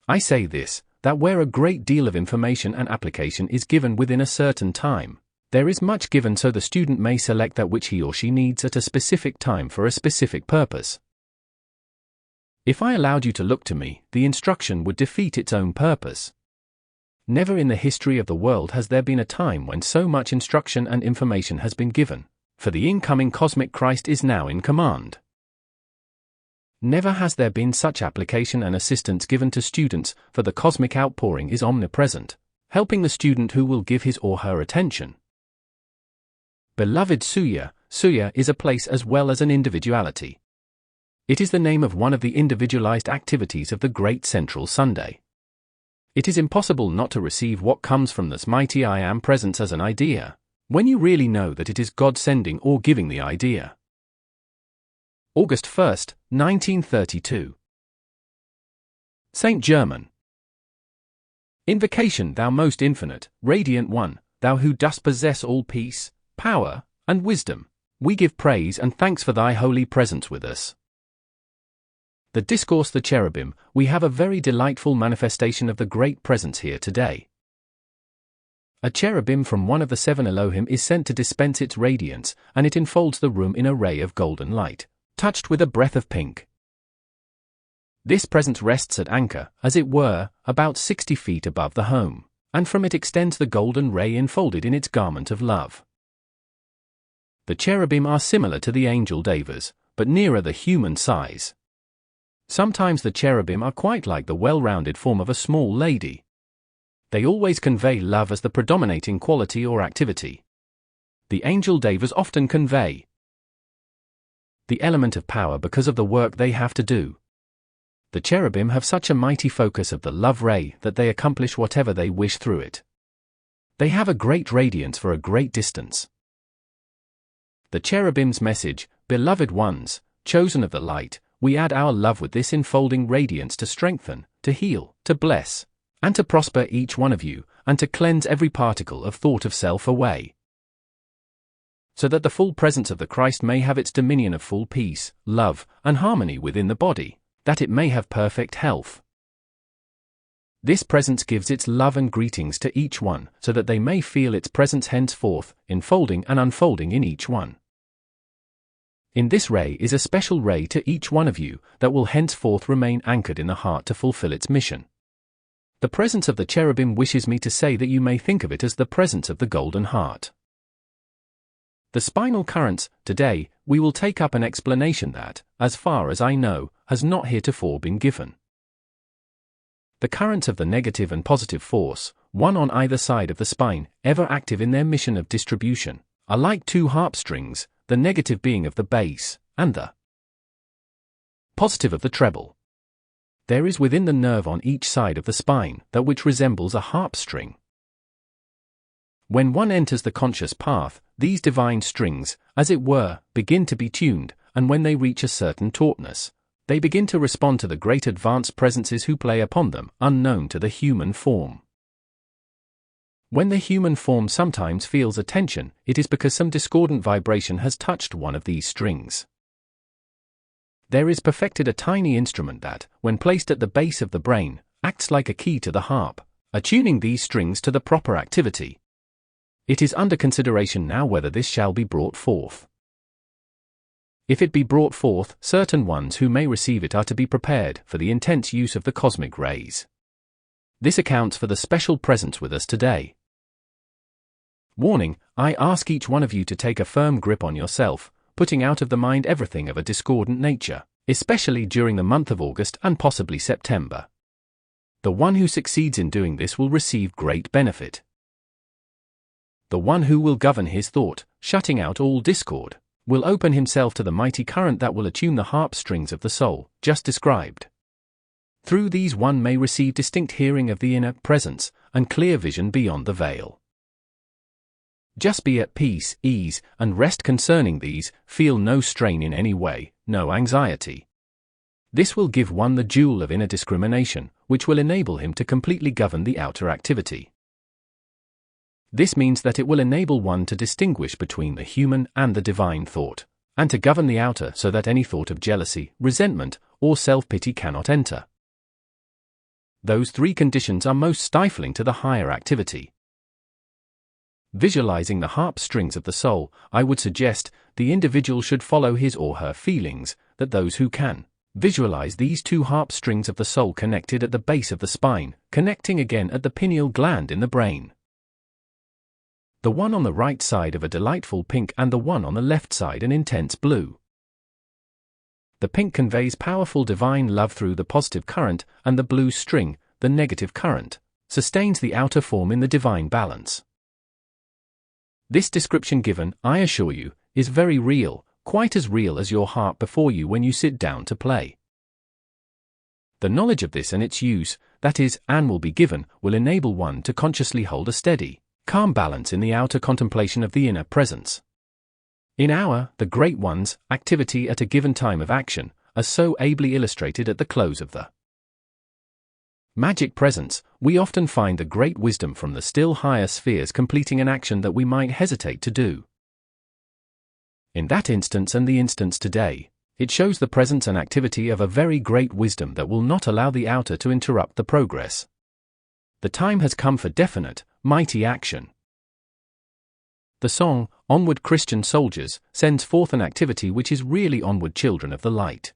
I say this, that where a great deal of information and application is given within a certain time, there is much given so the student may select that which he or she needs at a specific time for a specific purpose. If I allowed you to look to me, the instruction would defeat its own purpose. Never in the history of the world has there been a time when so much instruction and information has been given, for the incoming cosmic Christ is now in command. Never has there been such application and assistance given to students, for the cosmic outpouring is omnipresent, helping the student who will give his or her attention. Beloved Suya is a place as well as an individuality. It is the name of one of the individualized activities of the Great Central Sunday. It is impossible not to receive what comes from this mighty I Am presence as an idea, when you really know that it is God sending or giving the idea. August 1st, 1932. Saint Germain. Invocation, thou most infinite, radiant one, thou who dost possess all peace, power, and wisdom, we give praise and thanks for thy holy presence with us. The Discourse the Cherubim, we have a very delightful manifestation of the great presence here today. A cherubim from one of the seven Elohim is sent to dispense its radiance, and it enfolds the room in a ray of golden light, touched with a breath of pink. This presence rests at anchor, as it were, about 60 feet above the home, and from it extends the golden ray enfolded in its garment of love. The cherubim are similar to the angel devas, but nearer the human size. Sometimes the cherubim are quite like the well-rounded form of a small lady. They always convey love as the predominating quality or activity. The angel devas often convey the element of power because of the work they have to do. The cherubim have such a mighty focus of the love ray that they accomplish whatever they wish through it. They have a great radiance for a great distance. The cherubim's message, beloved ones, chosen of the light, we add our love with this enfolding radiance to strengthen, to heal, to bless, and to prosper each one of you, and to cleanse every particle of thought of self away, so that the full presence of the Christ may have its dominion of full peace, love, and harmony within the body, that it may have perfect health. This presence gives its love and greetings to each one, so that they may feel its presence henceforth, enfolding and unfolding in each one. In this ray is a special ray to each one of you, that will henceforth remain anchored in the heart to fulfill its mission. The presence of the cherubim wishes me to say that you may think of it as the presence of the golden heart. The spinal currents, today, we will take up an explanation that, as far as I know, has not heretofore been given. The currents of the negative and positive force, one on either side of the spine, ever active in their mission of distribution, are like two harp strings, the negative being of the bass, and the positive of the treble. There is within the nerve on each side of the spine that which resembles a harp string. When one enters the conscious path, these divine strings, as it were, begin to be tuned, and when they reach a certain tautness, they begin to respond to the great advanced presences who play upon them, unknown to the human form. When the human form sometimes feels a tension, it is because some discordant vibration has touched one of these strings. There is perfected a tiny instrument that, when placed at the base of the brain, acts like a key to the harp, attuning these strings to the proper activity. It is under consideration now whether this shall be brought forth. If it be brought forth, certain ones who may receive it are to be prepared for the intense use of the cosmic rays. This accounts for the special presence with us today. Warning: I ask each one of you to take a firm grip on yourself, putting out of the mind everything of a discordant nature, especially during the month of August and possibly September. The one who succeeds in doing this will receive great benefit. The one who will govern his thought, shutting out all discord, will open himself to the mighty current that will attune the harp strings of the soul, just described. Through these one may receive distinct hearing of the inner presence, and clear vision beyond the veil. Just be at peace, ease, and rest concerning these, feel no strain in any way, no anxiety. This will give one the jewel of inner discrimination, which will enable him to completely govern the outer activity. This means that it will enable one to distinguish between the human and the divine thought, and to govern the outer so that any thought of jealousy, resentment, or self-pity cannot enter. Those three conditions are most stifling to the higher activity. Visualizing the harp strings of the soul, I would suggest the individual should follow his or her feelings, that those who can visualize these two harp strings of the soul connected at the base of the spine, connecting again at the pineal gland in the brain. The one on the right side of a delightful pink and the one on the left side an intense blue. The pink conveys powerful divine love through the positive current, and the blue string, the negative current, sustains the outer form in the divine balance. This description given, I assure you, is very real, quite as real as your heart before you when you sit down to play. The knowledge of this and its use, that is, and will be given, will enable one to consciously hold a steady, calm balance in the outer contemplation of the inner presence. In the Great One's activity at a given time of action, as so ably illustrated at the close of the Magic Presence, we often find the great wisdom from the still higher spheres completing an action that we might hesitate to do. In that instance and the instance today, it shows the presence and activity of a very great wisdom that will not allow the outer to interrupt the progress. The time has come for definite, mighty action. The song, Onward Christian Soldiers, sends forth an activity which is really onward children of the light.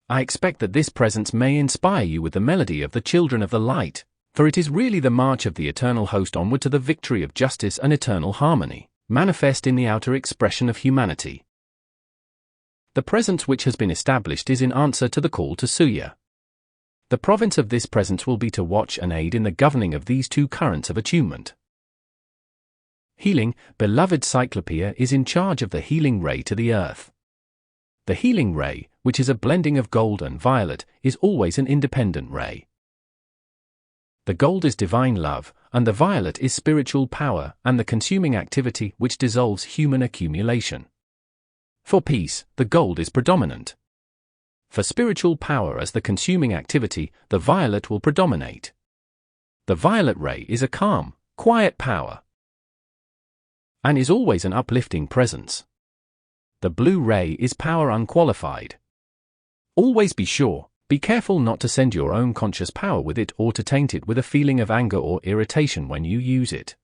I expect that this presence may inspire you with the melody of the children of the light, for it is really the march of the eternal host onward to the victory of justice and eternal harmony, manifest in the outer expression of humanity. The presence which has been established is in answer to the call to Suya. The province of this presence will be to watch and aid in the governing of these two currents of attunement. Healing, beloved Cyclopeia is in charge of the healing ray to the earth. The healing ray, which is a blending of gold and violet, is always an independent ray. The gold is divine love, and the violet is spiritual power and the consuming activity which dissolves human accumulation. For peace, the gold is predominant. For spiritual power as the consuming activity, the violet will predominate. The violet ray is a calm, quiet power, and is always an uplifting presence. The blue ray is power unqualified. Always be careful not to send your own conscious power with it or to taint it with a feeling of anger or irritation when you use it.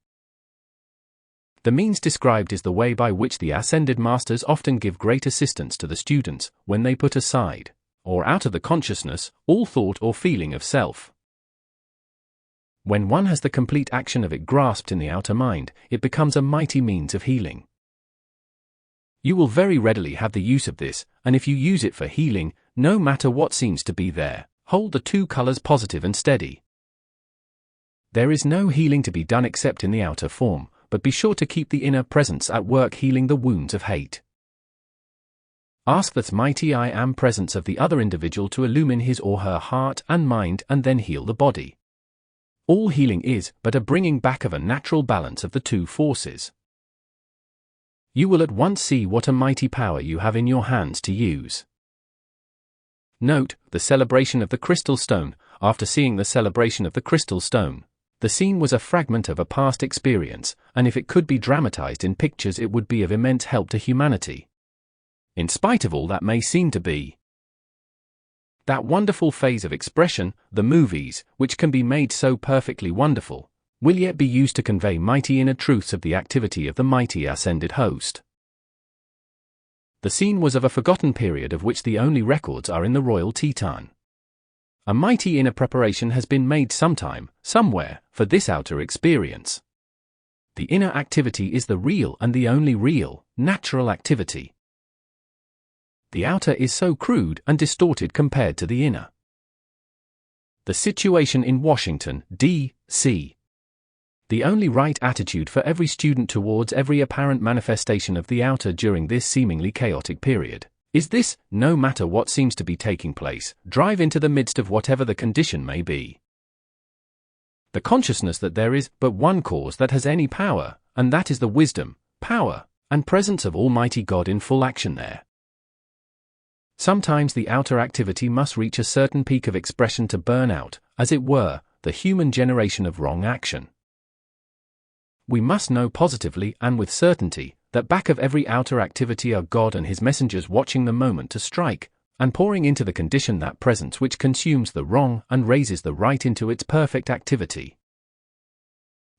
The means described is the way by which the ascended masters often give great assistance to the students when they put aside, or out of the consciousness, all thought or feeling of self. When one has the complete action of it grasped in the outer mind, it becomes a mighty means of healing. You will very readily have the use of this, and if you use it for healing, no matter what seems to be there, hold the two colors positive and steady. There is no healing to be done except in the outer form, but be sure to keep the inner presence at work healing the wounds of hate. Ask that mighty I Am presence of the other individual to illumine his or her heart and mind and then heal the body. All healing is but a bringing back of a natural balance of the two forces. You will at once see what a mighty power you have in your hands to use. Note, the celebration of the crystal stone. After seeing the celebration of the crystal stone, The scene was a fragment of a past experience, and if it could be dramatized in pictures it would be of immense help to humanity. In spite of all that may seem to be that wonderful phase of expression, the movies, which can be made so perfectly wonderful, will yet be used to convey mighty inner truths of the activity of the mighty ascended host. The scene was of a forgotten period of which the only records are in the Royal Teton. A mighty inner preparation has been made sometime, somewhere, for this outer experience. The inner activity is the real and the only real, natural activity. The outer is so crude and distorted compared to the inner. The situation in Washington, D.C. The only right attitude for every student towards every apparent manifestation of the outer during this seemingly chaotic period is this: no matter what seems to be taking place, drive into the midst of whatever the condition may be. The consciousness that there is but one cause that has any power, and that is the wisdom, power, and presence of Almighty God in full action there. Sometimes the outer activity must reach a certain peak of expression to burn out, as it were, the human generation of wrong action. We must know positively and with certainty that back of every outer activity are God and His messengers watching the moment to strike, and pouring into the condition that presence which consumes the wrong and raises the right into its perfect activity.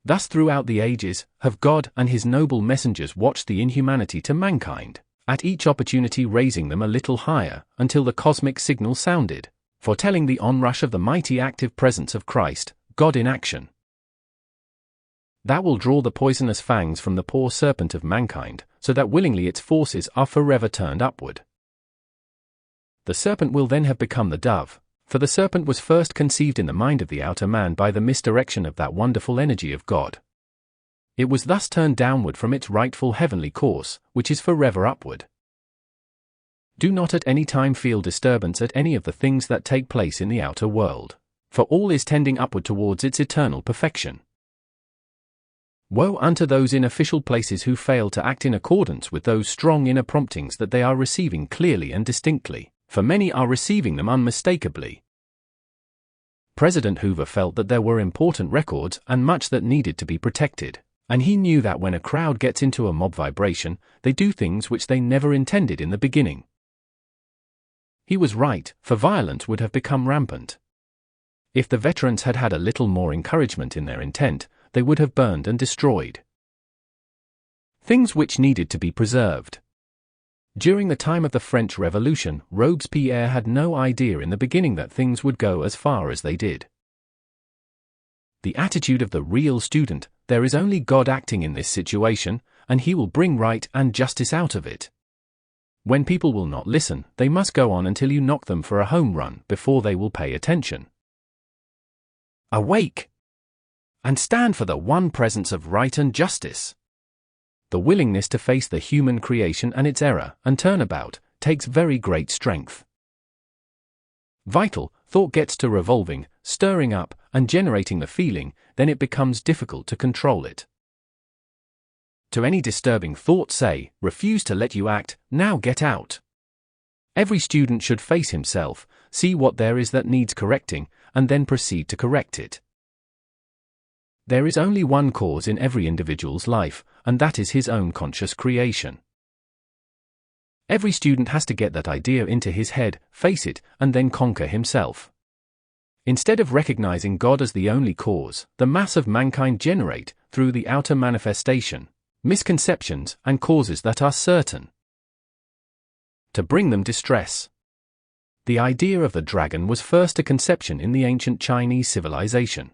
Thus throughout the ages, have God and His noble messengers watched the inhumanity to mankind, at each opportunity raising them a little higher, until the cosmic signal sounded, foretelling the onrush of the mighty active presence of Christ, God in action. That will draw the poisonous fangs from the poor serpent of mankind, so that willingly its forces are forever turned upward. The serpent will then have become the dove, for the serpent was first conceived in the mind of the outer man by the misdirection of that wonderful energy of God. It was thus turned downward from its rightful heavenly course, which is forever upward. Do not at any time feel disturbance at any of the things that take place in the outer world, for all is tending upward towards its eternal perfection. Woe unto those in official places who fail to act in accordance with those strong inner promptings that they are receiving clearly and distinctly, for many are receiving them unmistakably. President Hoover felt that there were important records and much that needed to be protected, and he knew that when a crowd gets into a mob vibration, they do things which they never intended in the beginning. He was right, for violence would have become rampant. If the veterans had had a little more encouragement in their intent, they would have burned and destroyed things which needed to be preserved. During the time of the French Revolution, Robespierre had no idea in the beginning that things would go as far as they did. The attitude of the real student: there is only God acting in this situation, and He will bring right and justice out of it. When people will not listen, they must go on until you knock them for a home run before they will pay attention. Awake! And stand for the one presence of right and justice. The willingness to face the human creation and its error and turn about takes very great strength. Vital thought gets to revolving, stirring up, and generating the feeling, then it becomes difficult to control it. To any disturbing thought say, refuse to let you act, now get out. Every student should face himself, see what there is that needs correcting, and then proceed to correct it. There is only one cause in every individual's life, and that is his own conscious creation. Every student has to get that idea into his head, face it, and then conquer himself. Instead of recognizing God as the only cause, the mass of mankind generate, through the outer manifestation, misconceptions and causes that are certain to bring them distress. The idea of the dragon was first a conception in the ancient Chinese civilization.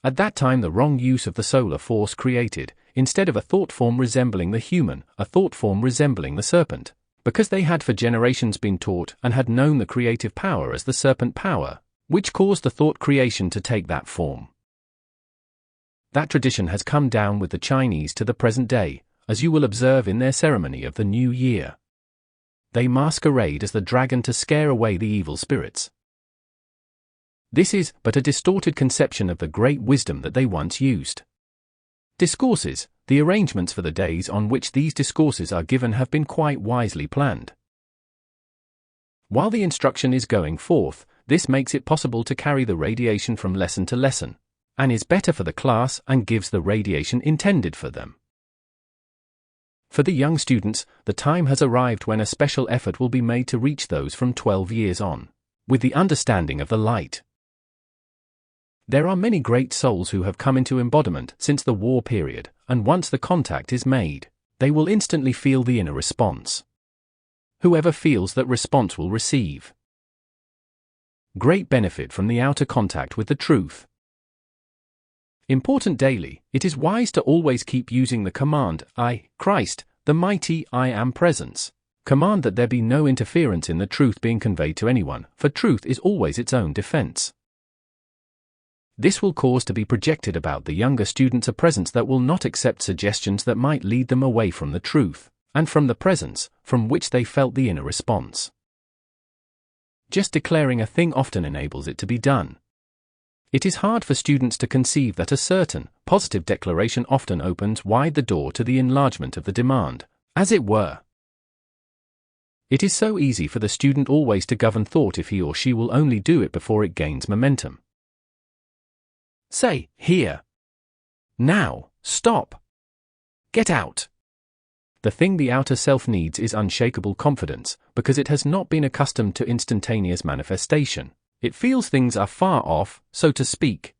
At that time the wrong use of the solar force created, instead of a thought form resembling the human, a thought form resembling the serpent, because they had for generations been taught and had known the creative power as the serpent power, which caused the thought creation to take that form. That tradition has come down with the Chinese to the present day, as you will observe in their ceremony of the New Year. They masquerade as the dragon to scare away the evil spirits. This is but a distorted conception of the great wisdom that they once used. Discourses, the arrangements for the days on which these discourses are given have been quite wisely planned. While the instruction is going forth, this makes it possible to carry the radiation from lesson to lesson, and is better for the class and gives the radiation intended for them. For the young students, the time has arrived when a special effort will be made to reach those from 12 years on, with the understanding of the light. There are many great souls who have come into embodiment since the war period, and once the contact is made, they will instantly feel the inner response. Whoever feels that response will receive great benefit from the outer contact with the truth. Important daily, it is wise to always keep using the command, I, Christ, the mighty I Am Presence. Command that there be no interference in the truth being conveyed to anyone, for truth is always its own defense. This will cause to be projected about the younger students a presence that will not accept suggestions that might lead them away from the truth, and from the presence, from which they felt the inner response. Just declaring a thing often enables it to be done. It is hard for students to conceive that a certain, positive declaration often opens wide the door to the enlargement of the demand, as it were. It is so easy for the student always to govern thought if he or she will only do it before it gains momentum. Say, here. Now, stop. Get out. The thing the outer self needs is unshakable confidence, because it has not been accustomed to instantaneous manifestation. It feels things are far off, so to speak.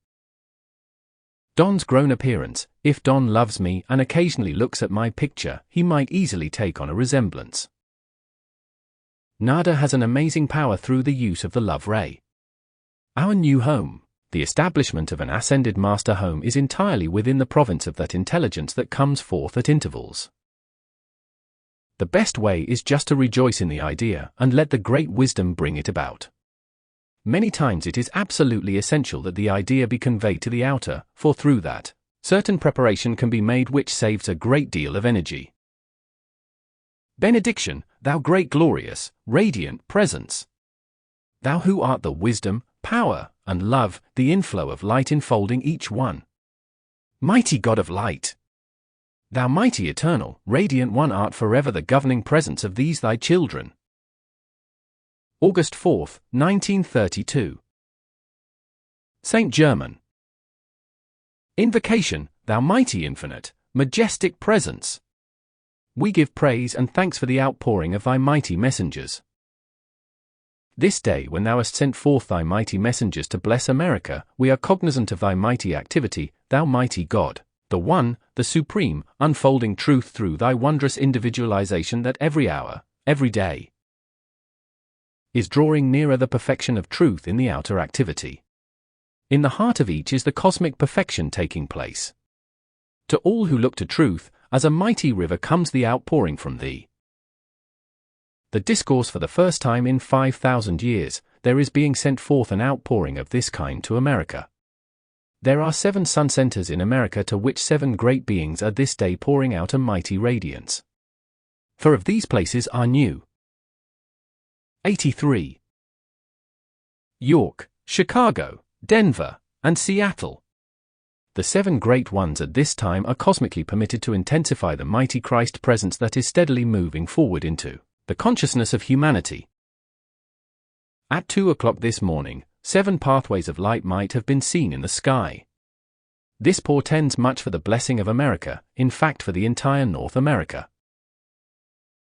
Don's grown appearance, if Don loves me and occasionally looks at my picture, he might easily take on a resemblance. Nada has an amazing power through the use of the love ray. Our new home, the establishment of an ascended master home, is entirely within the province of that intelligence that comes forth at intervals. The best way is just to rejoice in the idea and let the great wisdom bring it about. Many times it is absolutely essential that the idea be conveyed to the outer, for through that, certain preparation can be made which saves a great deal of energy. Benediction, thou great glorious, radiant presence. Thou who art the wisdom, power, and love, the inflow of light enfolding each one. Mighty God of light. Thou mighty eternal, radiant one art forever the governing presence of these thy children. August 4, 1932. Saint Germain. Invocation, thou mighty infinite, majestic presence. We give praise and thanks for the outpouring of thy mighty messengers. This day when thou hast sent forth thy mighty messengers to bless America, we are cognizant of thy mighty activity, thou mighty God, the one, the supreme, unfolding truth through thy wondrous individualization that every hour, every day, is drawing nearer the perfection of truth in the outer activity. In the heart of each is the cosmic perfection taking place. To all who look to truth, as a mighty river comes the outpouring from thee. The discourse for the first time in 5,000 years, there is being sent forth an outpouring of this kind to America. There are 7 sun centers in America to which 7 great beings are this day pouring out a mighty radiance. 4 of these places are new. 83. York, Chicago, Denver, and Seattle. The 7 great ones at this time are cosmically permitted to intensify the mighty Christ presence that is steadily moving forward into the consciousness of humanity. At 2 o'clock this morning, 7 pathways of light might have been seen in the sky. This portends much for the blessing of America, in fact for the entire North America.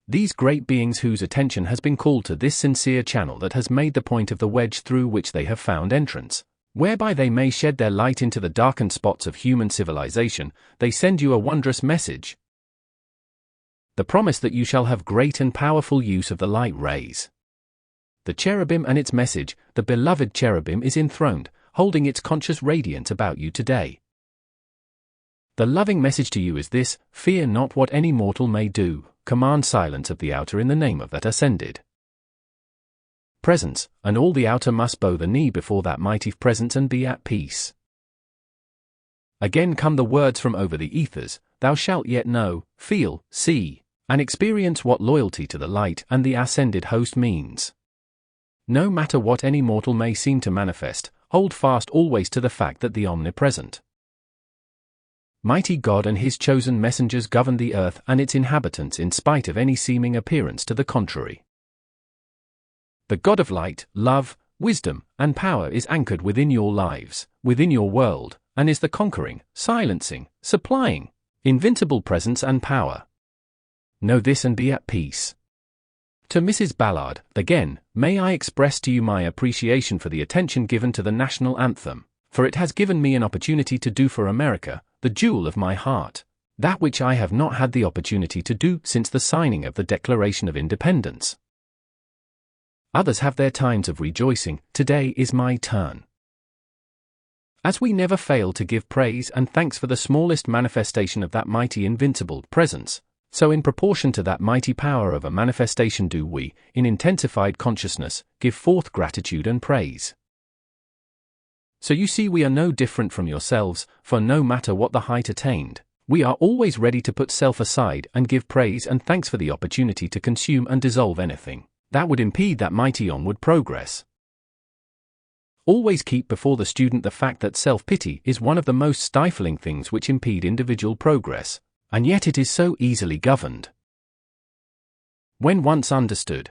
These great beings whose attention has been called to this sincere channel that has made the point of the wedge through which they have found entrance, whereby they may shed their light into the darkened spots of human civilization, they send you a wondrous message. The promise that you shall have great and powerful use of the light rays. The cherubim and its message, the beloved cherubim is enthroned, holding its conscious radiance about you today. The loving message to you is this: fear not what any mortal may do, command silence of the outer in the name of that ascended presence, and all the outer must bow the knee before that mighty presence and be at peace. Again come the words from over the ethers: thou shalt yet know, feel, see, and experience what loyalty to the light and the ascended host means. No matter what any mortal may seem to manifest, hold fast always to the fact that the omnipresent mighty God and his chosen messengers govern the earth and its inhabitants in spite of any seeming appearance to the contrary. The God of light, love, wisdom, and power is anchored within your lives, within your world, and is the conquering, silencing, supplying, invincible presence and power. Know this and be at peace. To Mrs. Ballard, again, may I express to you my appreciation for the attention given to the national anthem, for it has given me an opportunity to do for America, the jewel of my heart, that which I have not had the opportunity to do since the signing of the Declaration of Independence. Others have their times of rejoicing, today is my turn. As we never fail to give praise and thanks for the smallest manifestation of that mighty invincible presence, so in proportion to that mighty power of a manifestation do we, in intensified consciousness, give forth gratitude and praise. So you see we are no different from yourselves, for no matter what the height attained, we are always ready to put self aside and give praise and thanks for the opportunity to consume and dissolve anything that would impede that mighty onward progress. Always keep before the student the fact that self-pity is one of the most stifling things which impede individual progress, and yet it is so easily governed. When once understood,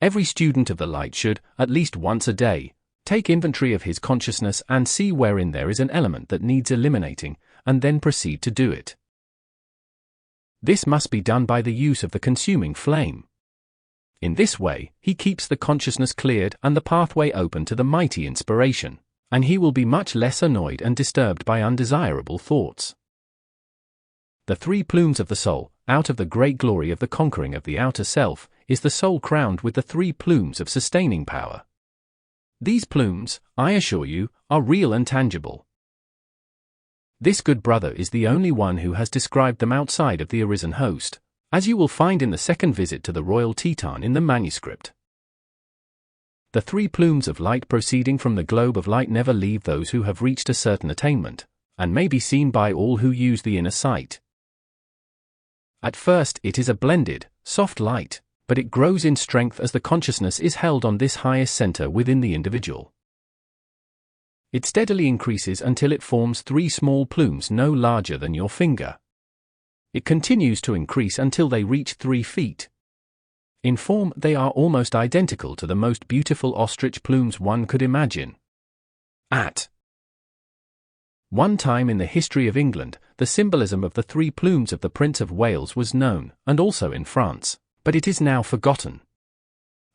every student of the light should, at least once a day, take inventory of his consciousness and see wherein there is an element that needs eliminating, and then proceed to do it. This must be done by the use of the consuming flame. In this way, he keeps the consciousness cleared and the pathway open to the mighty inspiration, and he will be much less annoyed and disturbed by undesirable thoughts. The three plumes of the soul, out of the great glory of the conquering of the outer self, is the soul crowned with the three plumes of sustaining power. These plumes, I assure you, are real and tangible. This good brother is the only one who has described them outside of the arisen host, as you will find in the second visit to the Royal Teton in the manuscript. The three plumes of light proceeding from the globe of light never leave those who have reached a certain attainment, and may be seen by all who use the inner sight. At first it is a blended, soft light, but it grows in strength as the consciousness is held on this highest center within the individual. It steadily increases until it forms three small plumes no larger than your finger. It continues to increase until they reach 3 feet. In form they are almost identical to the most beautiful ostrich plumes one could imagine. At one time in the history of England, the symbolism of the 3 plumes of the Prince of Wales was known, and also in France, but it is now forgotten.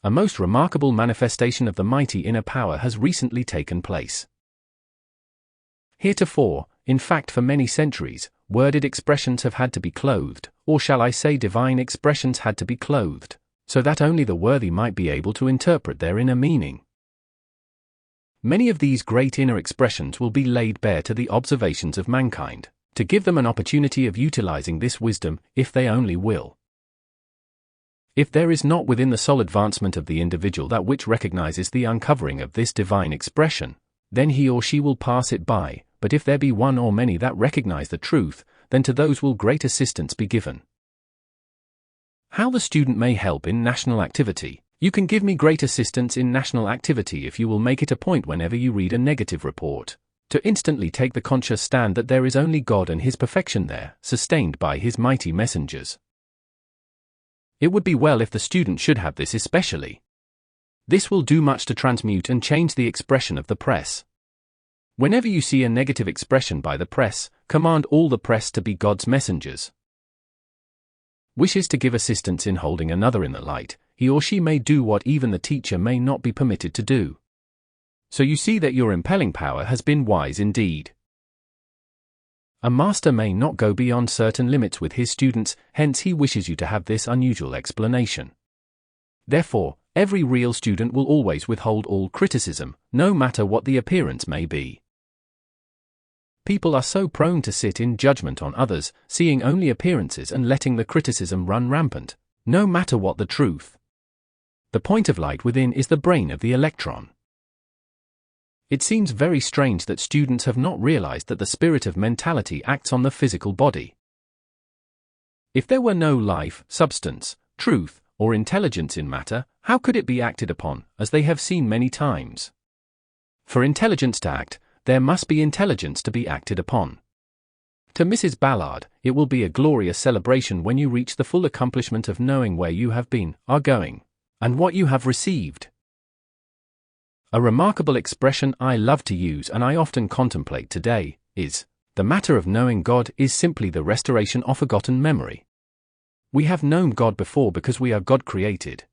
A most remarkable manifestation of the mighty inner power has recently taken place. Heretofore, in fact for many centuries, worded expressions have had to be clothed, or shall I say divine expressions had to be clothed, so that only the worthy might be able to interpret their inner meaning. Many of these great inner expressions will be laid bare to the observations of mankind, to give them an opportunity of utilizing this wisdom, if they only will. If there is not within the soul advancement of the individual that which recognizes the uncovering of this divine expression, then he or she will pass it by, but if there be one or many that recognize the truth, then to those will great assistance be given. How the student may help in national activity. You can give me great assistance in national activity if you will make it a point whenever you read a negative report, to instantly take the conscious stand that there is only God and His perfection there, sustained by His mighty messengers. It would be well if the student should have this especially. This will do much to transmute and change the expression of the press. Whenever you see a negative expression by the press, command all the press to be God's messengers. Wishes to give assistance in holding another in the light, he or she may do what even the teacher may not be permitted to do. So you see that your impelling power has been wise indeed. A master may not go beyond certain limits with his students, hence he wishes you to have this unusual explanation. Therefore, every real student will always withhold all criticism, no matter what the appearance may be. People are so prone to sit in judgment on others, seeing only appearances and letting the criticism run rampant, no matter what the truth. The point of light within is the brain of the electron. It seems very strange that students have not realized that the spirit of mentality acts on the physical body. If there were no life, substance, truth, or intelligence in matter, how could it be acted upon, as they have seen many times? For intelligence to act, there must be intelligence to be acted upon. To Mrs. Ballard, it will be a glorious celebration when you reach the full accomplishment of knowing where you have been, are going, and what you have received. A remarkable expression I love to use and I often contemplate today is, the matter of knowing God is simply the restoration of forgotten memory. We have known God before because we are God created.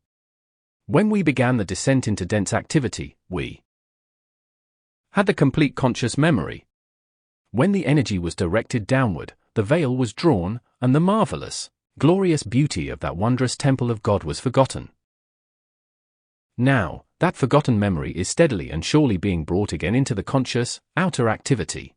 When we began the descent into dense activity, we had the complete conscious memory. When the energy was directed downward, the veil was drawn, and the marvelous, glorious beauty of that wondrous temple of God was forgotten. Now, that forgotten memory is steadily and surely being brought again into the conscious, outer activity.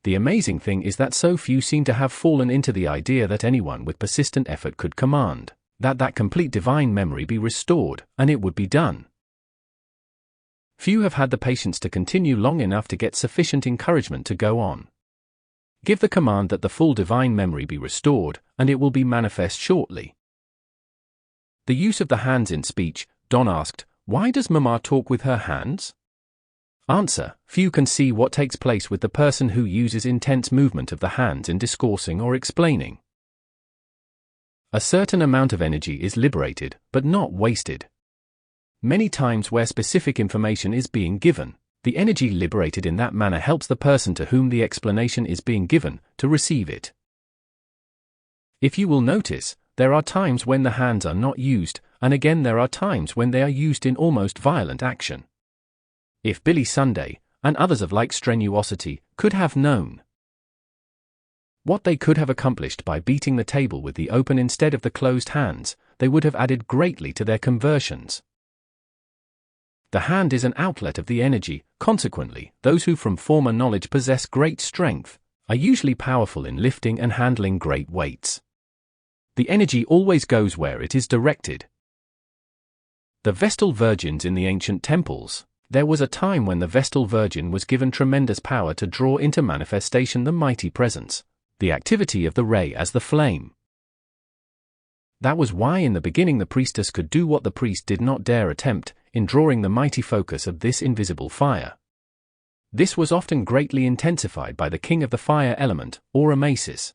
The amazing thing is that so few seem to have fallen into the idea that anyone with persistent effort could command that complete divine memory be restored, and it would be done. Few have had the patience to continue long enough to get sufficient encouragement to go on. Give the command that the full divine memory be restored, and it will be manifest shortly. The use of the hands in speech. Don asked, why does Mama talk with her hands? Answer, few can see what takes place with the person who uses intense movement of the hands in discoursing or explaining. A certain amount of energy is liberated, but not wasted. Many times where specific information is being given, the energy liberated in that manner helps the person to whom the explanation is being given to receive it. If you will notice, there are times when the hands are not used, and again there are times when they are used in almost violent action. If Billy Sunday, and others of like strenuosity, could have known what they could have accomplished by beating the table with the open instead of the closed hands, they would have added greatly to their conversions. The hand is an outlet of the energy, consequently, those who from former knowledge possess great strength, are usually powerful in lifting and handling great weights. The energy always goes where it is directed. The Vestal Virgins in the ancient temples. There was a time when the Vestal Virgin was given tremendous power to draw into manifestation the mighty presence, the activity of the ray as the flame. That was why in the beginning the priestess could do what the priest did not dare attempt, in drawing the mighty focus of this invisible fire. This was often greatly intensified by the king of the fire element, or Amasis.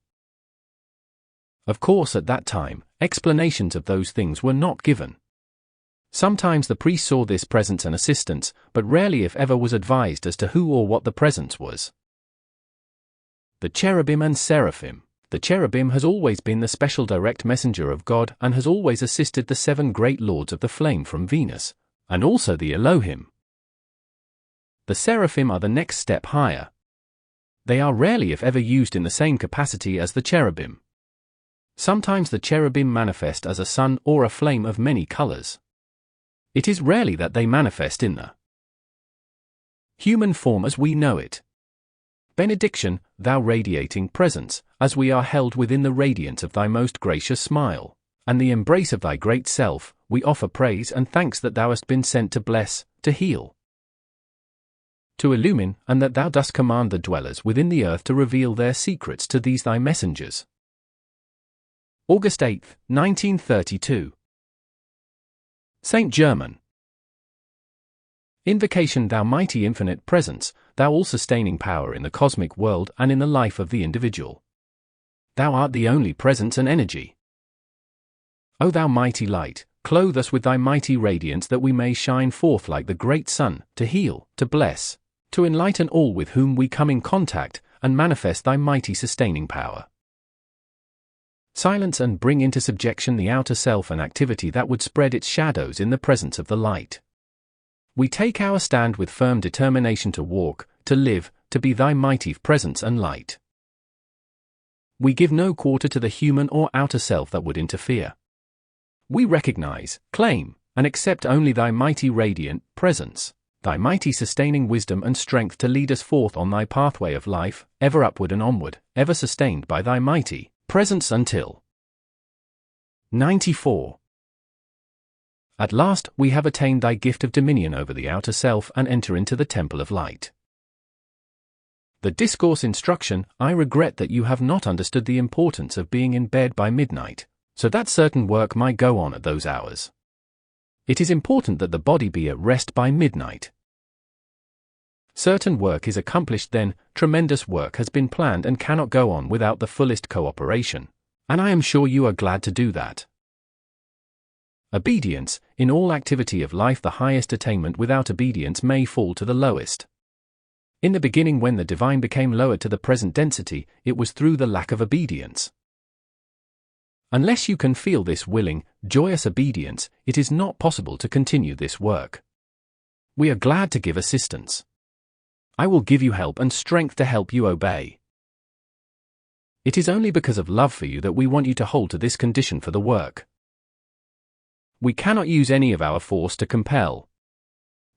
Of course at that time, explanations of those things were not given. Sometimes the priest saw this presence and assistance, but rarely if ever was advised as to who or what the presence was. The cherubim and seraphim. The cherubim has always been the special direct messenger of God and has always assisted the 7 great lords of the flame from Venus, and also the Elohim. The seraphim are the next step higher. They are rarely if ever used in the same capacity as the cherubim. Sometimes the cherubim manifest as a sun or a flame of many colors. It is rarely that they manifest in the human form as we know it. Benediction, thou radiating presence, as we are held within the radiance of thy most gracious smile, and the embrace of thy great self, we offer praise and thanks that thou hast been sent to bless, to heal, to illumine, and that thou dost command the dwellers within the earth to reveal their secrets to these thy messengers. August 8, 1932. Saint Germain. Invocation. Thou mighty infinite presence, thou all-sustaining power in the cosmic world and in the life of the individual. Thou art the only presence and energy. O thou mighty light, clothe us with thy mighty radiance that we may shine forth like the great sun, to heal, to bless, to enlighten all with whom we come in contact, and manifest thy mighty sustaining power. Silence and bring into subjection the outer self and activity that would spread its shadows in the presence of the light. We take our stand with firm determination to walk, to live, to be thy mighty presence and light. We give no quarter to the human or outer self that would interfere. We recognize, claim, and accept only thy mighty radiant presence, thy mighty sustaining wisdom and strength to lead us forth on thy pathway of life, ever upward and onward, ever sustained by thy mighty presence until 94. At last we have attained thy gift of dominion over the outer self and enter into the temple of light. The discourse instruction. I regret that you have not understood the importance of being in bed by midnight, so that certain work might go on at those hours. It is important that the body be at rest by midnight. Certain work is accomplished then, tremendous work has been planned and cannot go on without the fullest cooperation, and I am sure you are glad to do that. Obedience. In all activity of life, the highest attainment without obedience may fall to the lowest. In the beginning, when the divine became lowered to the present density, it was through the lack of obedience. Unless you can feel this willing, joyous obedience, it is not possible to continue this work. We are glad to give assistance. I will give you help and strength to help you obey. It is only because of love for you that we want you to hold to this condition for the work. We cannot use any of our force to compel.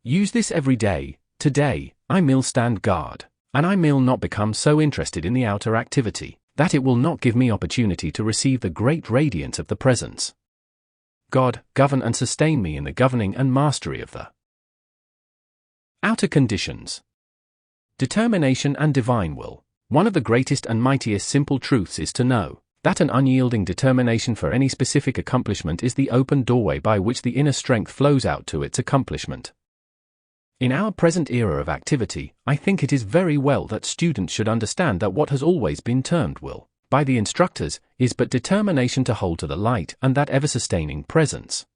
Use this every day. Today, I will stand guard, and I will not become so interested in the outer activity that it will not give me opportunity to receive the great radiance of the presence. God, govern and sustain me in the governing and mastery of the outer conditions. Determination and divine will. One of the greatest and mightiest simple truths is to know that an unyielding determination for any specific accomplishment is the open doorway by which the inner strength flows out to its accomplishment. In our present era of activity, I think it is very well that students should understand that what has always been termed will, by the instructors, is but determination to hold to the light and that ever-sustaining presence.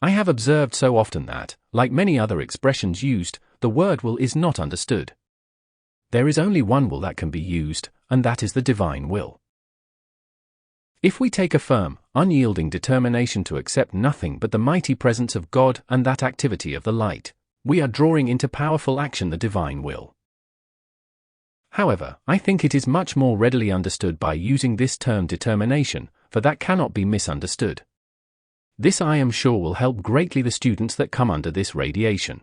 I have observed so often that, like many other expressions used, the word will is not understood. There is only one will that can be used, and that is the divine will. If we take a firm, unyielding determination to accept nothing but the mighty presence of God and that activity of the light, we are drawing into powerful action the divine will. However, I think it is much more readily understood by using this term determination, for that cannot be misunderstood. This I am sure will help greatly the students that come under this radiation.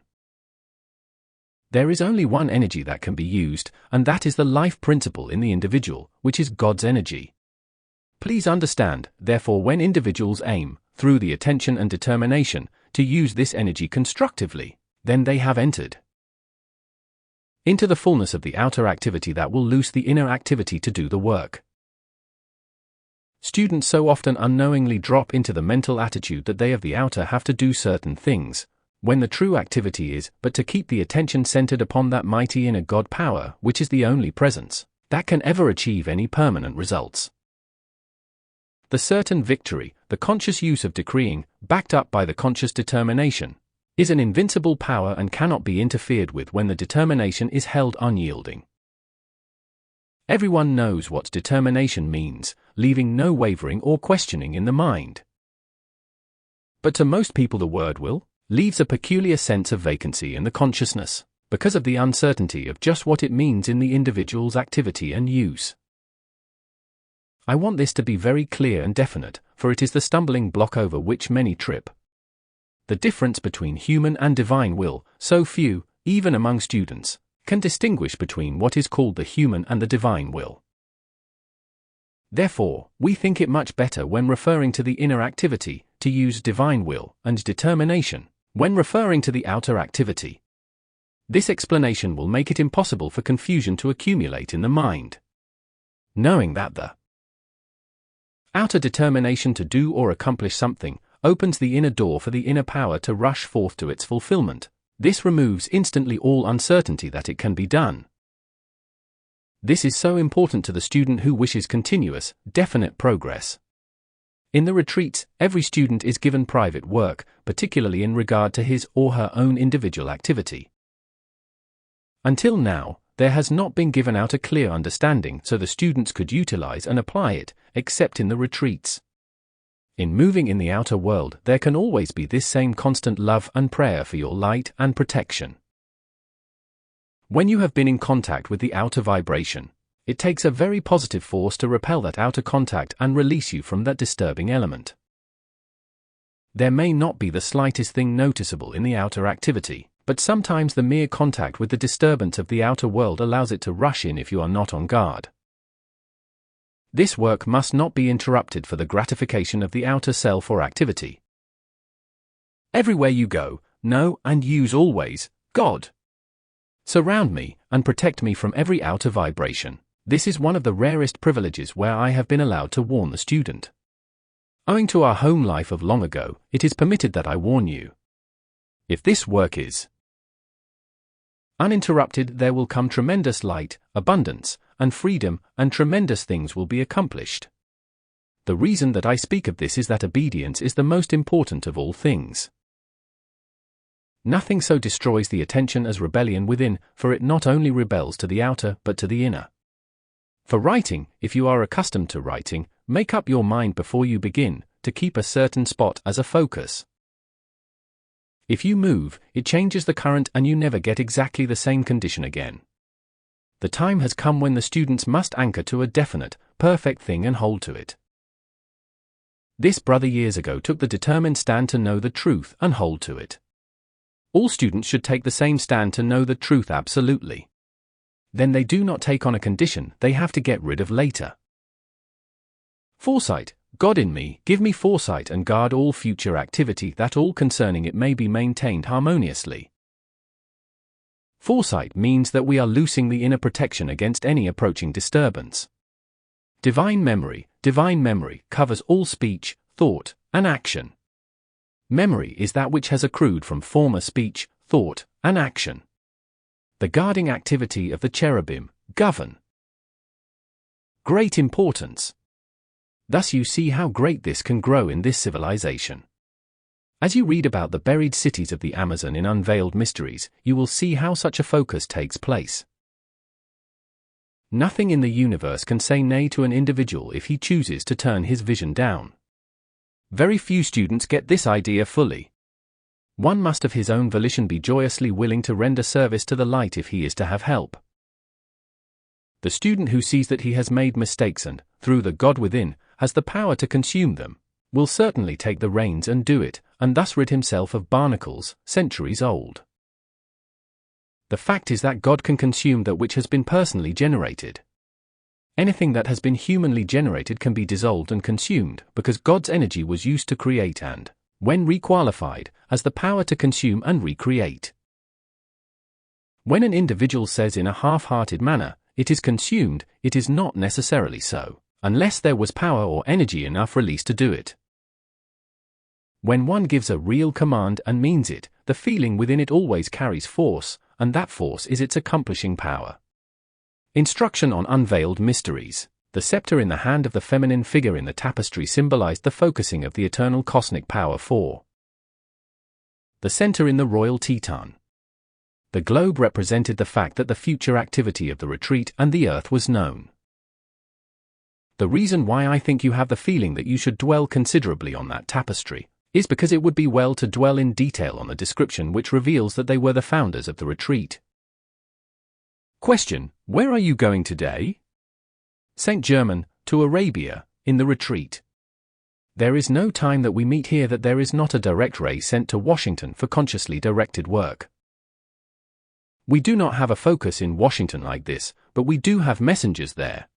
There is only one energy that can be used, and that is the life principle in the individual, which is God's energy. Please understand, therefore, when individuals aim, through the attention and determination, to use this energy constructively, then they have entered into the fullness of the outer activity that will loose the inner activity to do the work. Students so often unknowingly drop into the mental attitude that they of the outer have to do certain things, when the true activity is but to keep the attention centered upon that mighty inner God power, which is the only presence that can ever achieve any permanent results. The certain victory, the conscious use of decreeing, backed up by the conscious determination, is an invincible power and cannot be interfered with when the determination is held unyielding. Everyone knows what determination means, leaving no wavering or questioning in the mind. But to most people the word will leaves a peculiar sense of vacancy in the consciousness, because of the uncertainty of just what it means in the individual's activity and use. I want this to be very clear and definite, for it is the stumbling block over which many trip. The difference between human and divine will, so few, even among students, can distinguish between what is called the human and the divine will. Therefore, we think it much better when referring to the inner activity, to use divine will and determination, when referring to the outer activity. This explanation will make it impossible for confusion to accumulate in the mind. Knowing that the outer determination to do or accomplish something opens the inner door for the inner power to rush forth to its fulfillment, this removes instantly all uncertainty that it can be done. This is so important to the student who wishes continuous, definite progress. In the retreats, every student is given private work, particularly in regard to his or her own individual activity. Until now, there has not been given out a clear understanding so the students could utilize and apply it, except in the retreats. In moving in the outer world, there can always be this same constant love and prayer for your light and protection. When you have been in contact with the outer vibration, it takes a very positive force to repel that outer contact and release you from that disturbing element. There may not be the slightest thing noticeable in the outer activity, but sometimes the mere contact with the disturbance of the outer world allows it to rush in if you are not on guard. This work must not be interrupted for the gratification of the outer self or activity. Everywhere you go, know and use always, God. Surround me and protect me from every outer vibration. This is one of the rarest privileges where I have been allowed to warn the student. Owing to our home life of long ago, it is permitted that I warn you. If this work is uninterrupted, there will come tremendous light, abundance, and freedom, and tremendous things will be accomplished. The reason that I speak of this is that obedience is the most important of all things. Nothing so destroys the attention as rebellion within, for it not only rebels to the outer but to the inner. For writing, if you are accustomed to writing, make up your mind before you begin, to keep a certain spot as a focus. If you move, it changes the current and you never get exactly the same condition again. The time has come when the students must anchor to a definite, perfect thing and hold to it. This brother years ago took the determined stand to know the truth and hold to it. All students should take the same stand to know the truth absolutely. Then they do not take on a condition they have to get rid of later. Foresight. God in me, give me foresight and guard all future activity that all concerning it may be maintained harmoniously. Foresight means that we are loosing the inner protection against any approaching disturbance. Divine memory covers all speech, thought, and action. Memory is that which has accrued from former speech, thought, and action. The guarding activity of the cherubim, govern. Great importance. Thus you see how great this can grow in this civilization. As you read about the buried cities of the Amazon in Unveiled Mysteries, you will see how such a focus takes place. Nothing in the universe can say nay to an individual if he chooses to turn his vision down. Very few students get this idea fully. One must of his own volition be joyously willing to render service to the light if he is to have help. The student who sees that he has made mistakes and, through the God within, has the power to consume them, will certainly take the reins and do it, and thus rid himself of barnacles, centuries old. The fact is that God can consume that which has been personally generated. Anything that has been humanly generated can be dissolved and consumed, because God's energy was used to create and, when requalified, has the power to consume and recreate. When an individual says in a half-hearted manner, it is consumed, it is not necessarily so, unless there was power or energy enough released to do it. When one gives a real command and means it, the feeling within it always carries force, and that force is its accomplishing power. Instruction on Unveiled Mysteries. The scepter in the hand of the feminine figure in the tapestry symbolized the focusing of the eternal cosmic power for the center in the royal Teton. The globe represented the fact that the future activity of the retreat and the earth was known. The reason why I think you have the feeling that you should dwell considerably on that tapestry is because it would be well to dwell in detail on the description which reveals that they were the founders of the retreat. Question: where are you going today? St. Germain, to Arabia, in the retreat. There is no time that we meet here that there is not a direct ray sent to Washington for consciously directed work. We do not have a focus in Washington like this, but we do have messengers there.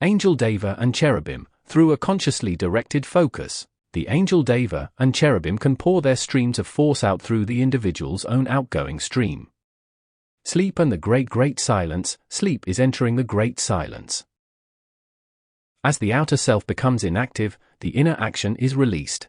Angel Deva and Cherubim, through a consciously directed focus. The angel Deva and cherubim can pour their streams of force out through the individual's own outgoing stream. Sleep and the great silence. Sleep is entering the great silence. As the outer self becomes inactive, the inner action is released.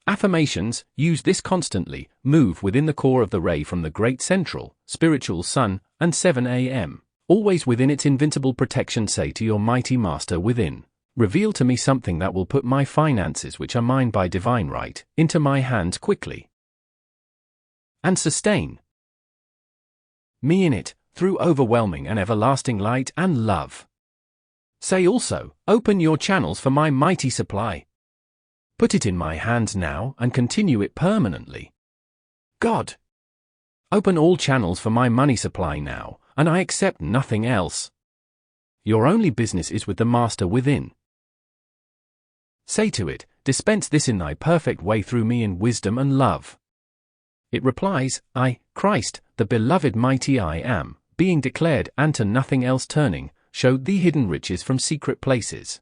Affirmations: use this constantly, move within the core of the ray from the great central, spiritual sun, and 7 a.m. Always within its invincible protection say to your mighty master within, reveal to me something that will put my finances, which are mine by divine right, into my hands quickly. And sustain me in it, through overwhelming and everlasting light and love. Say also, open your channels for my mighty supply. Put it in my hands now and continue it permanently. God, open all channels for my money supply now, and I accept nothing else. Your only business is with the master within. Say to it, dispense this in thy perfect way through me in wisdom and love. It replies, I, Christ, the beloved mighty I am, being declared and to nothing else turning, showed thee hidden riches from secret places.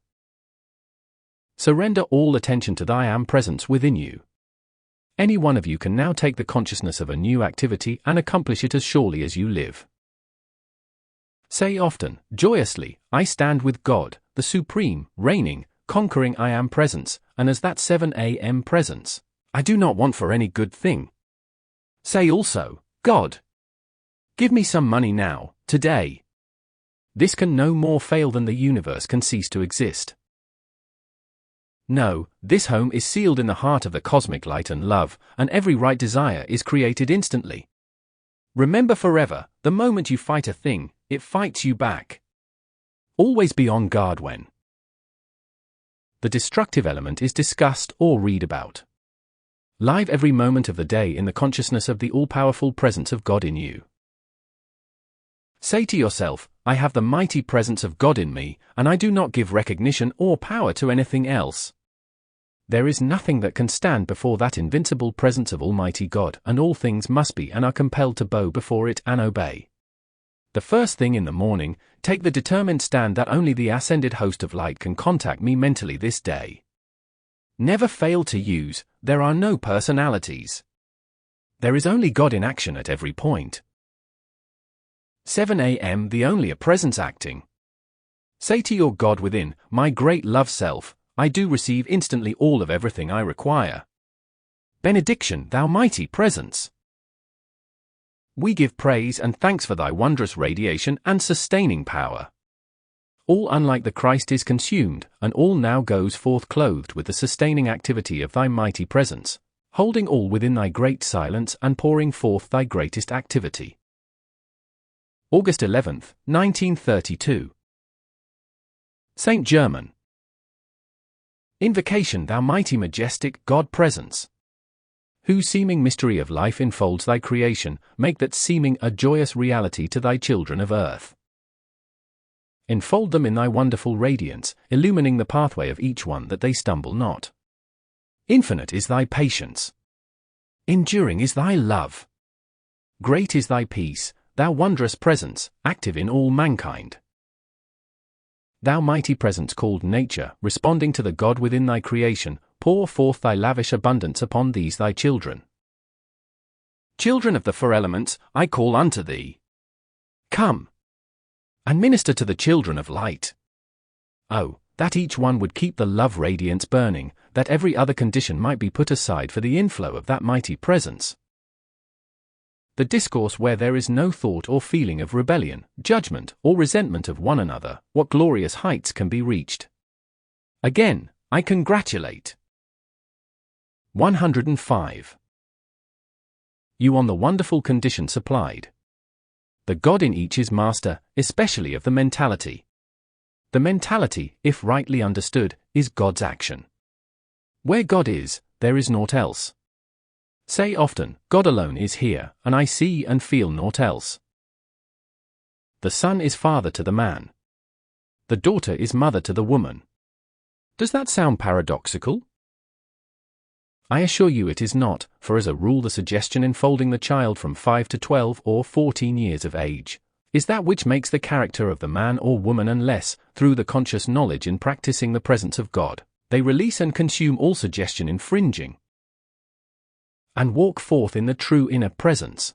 Surrender all attention to thy am presence within you. Any one of you can now take the consciousness of a new activity and accomplish it as surely as you live. Say often, joyously, I stand with God, the supreme, reigning, conquering I am presence, and as that 7 a.m. presence, I do not want for any good thing. Say also, God, give me some money now, today. This can no more fail than the universe can cease to exist. No, this home is sealed in the heart of the cosmic light and love, and every right desire is created instantly. Remember forever, the moment you fight a thing, it fights you back. Always be on guard when the destructive element is discussed or read about. Live every moment of the day in the consciousness of the all-powerful presence of God in you. Say to yourself, I have the mighty presence of God in me, and I do not give recognition or power to anything else. There is nothing that can stand before that invincible presence of Almighty God, and all things must be and are compelled to bow before it and obey. The first thing in the morning, take the determined stand that only the ascended host of light can contact me mentally this day. Never fail to use, there are no personalities. There is only God in action at every point. 7 a.m. The only a presence acting. Say to your God within, my great love self, I do receive instantly all of everything I require. Benediction, thou mighty presence. We give praise and thanks for thy wondrous radiation and sustaining power. All unlike the Christ is consumed, and all now goes forth clothed with the sustaining activity of thy mighty presence, holding all within thy great silence and pouring forth thy greatest activity. August 11th, 1932. Saint Germain. Invocation, thou mighty majestic God presence, whose seeming mystery of life enfolds thy creation, make that seeming a joyous reality to thy children of earth. Enfold them in thy wonderful radiance, illumining the pathway of each one that they stumble not. Infinite is thy patience. Enduring is thy love. Great is thy peace, thou wondrous presence, active in all mankind. Thou mighty presence called nature, responding to the God within thy creation, pour forth thy lavish abundance upon these thy children. Children of the four elements, I call unto thee. Come and minister to the children of light. Oh, that each one would keep the love radiance burning, that every other condition might be put aside for the inflow of that mighty presence. The discourse where there is no thought or feeling of rebellion, judgment, or resentment of one another, what glorious heights can be reached. Again, I congratulate. 105. You on the wonderful condition supplied. The God in each is master, especially of the mentality. The mentality, if rightly understood, is God's action. Where God is, there is naught else. Say often, God alone is here, and I see and feel naught else. The son is father to the man. The daughter is mother to the woman. Does that sound paradoxical? I assure you it is not, for as a rule the suggestion enfolding the child from 5 to 12 or 14 years of age is that which makes the character of the man or woman, unless, through the conscious knowledge in practicing the presence of God, they release and consume all suggestion infringing and walk forth in the true inner presence.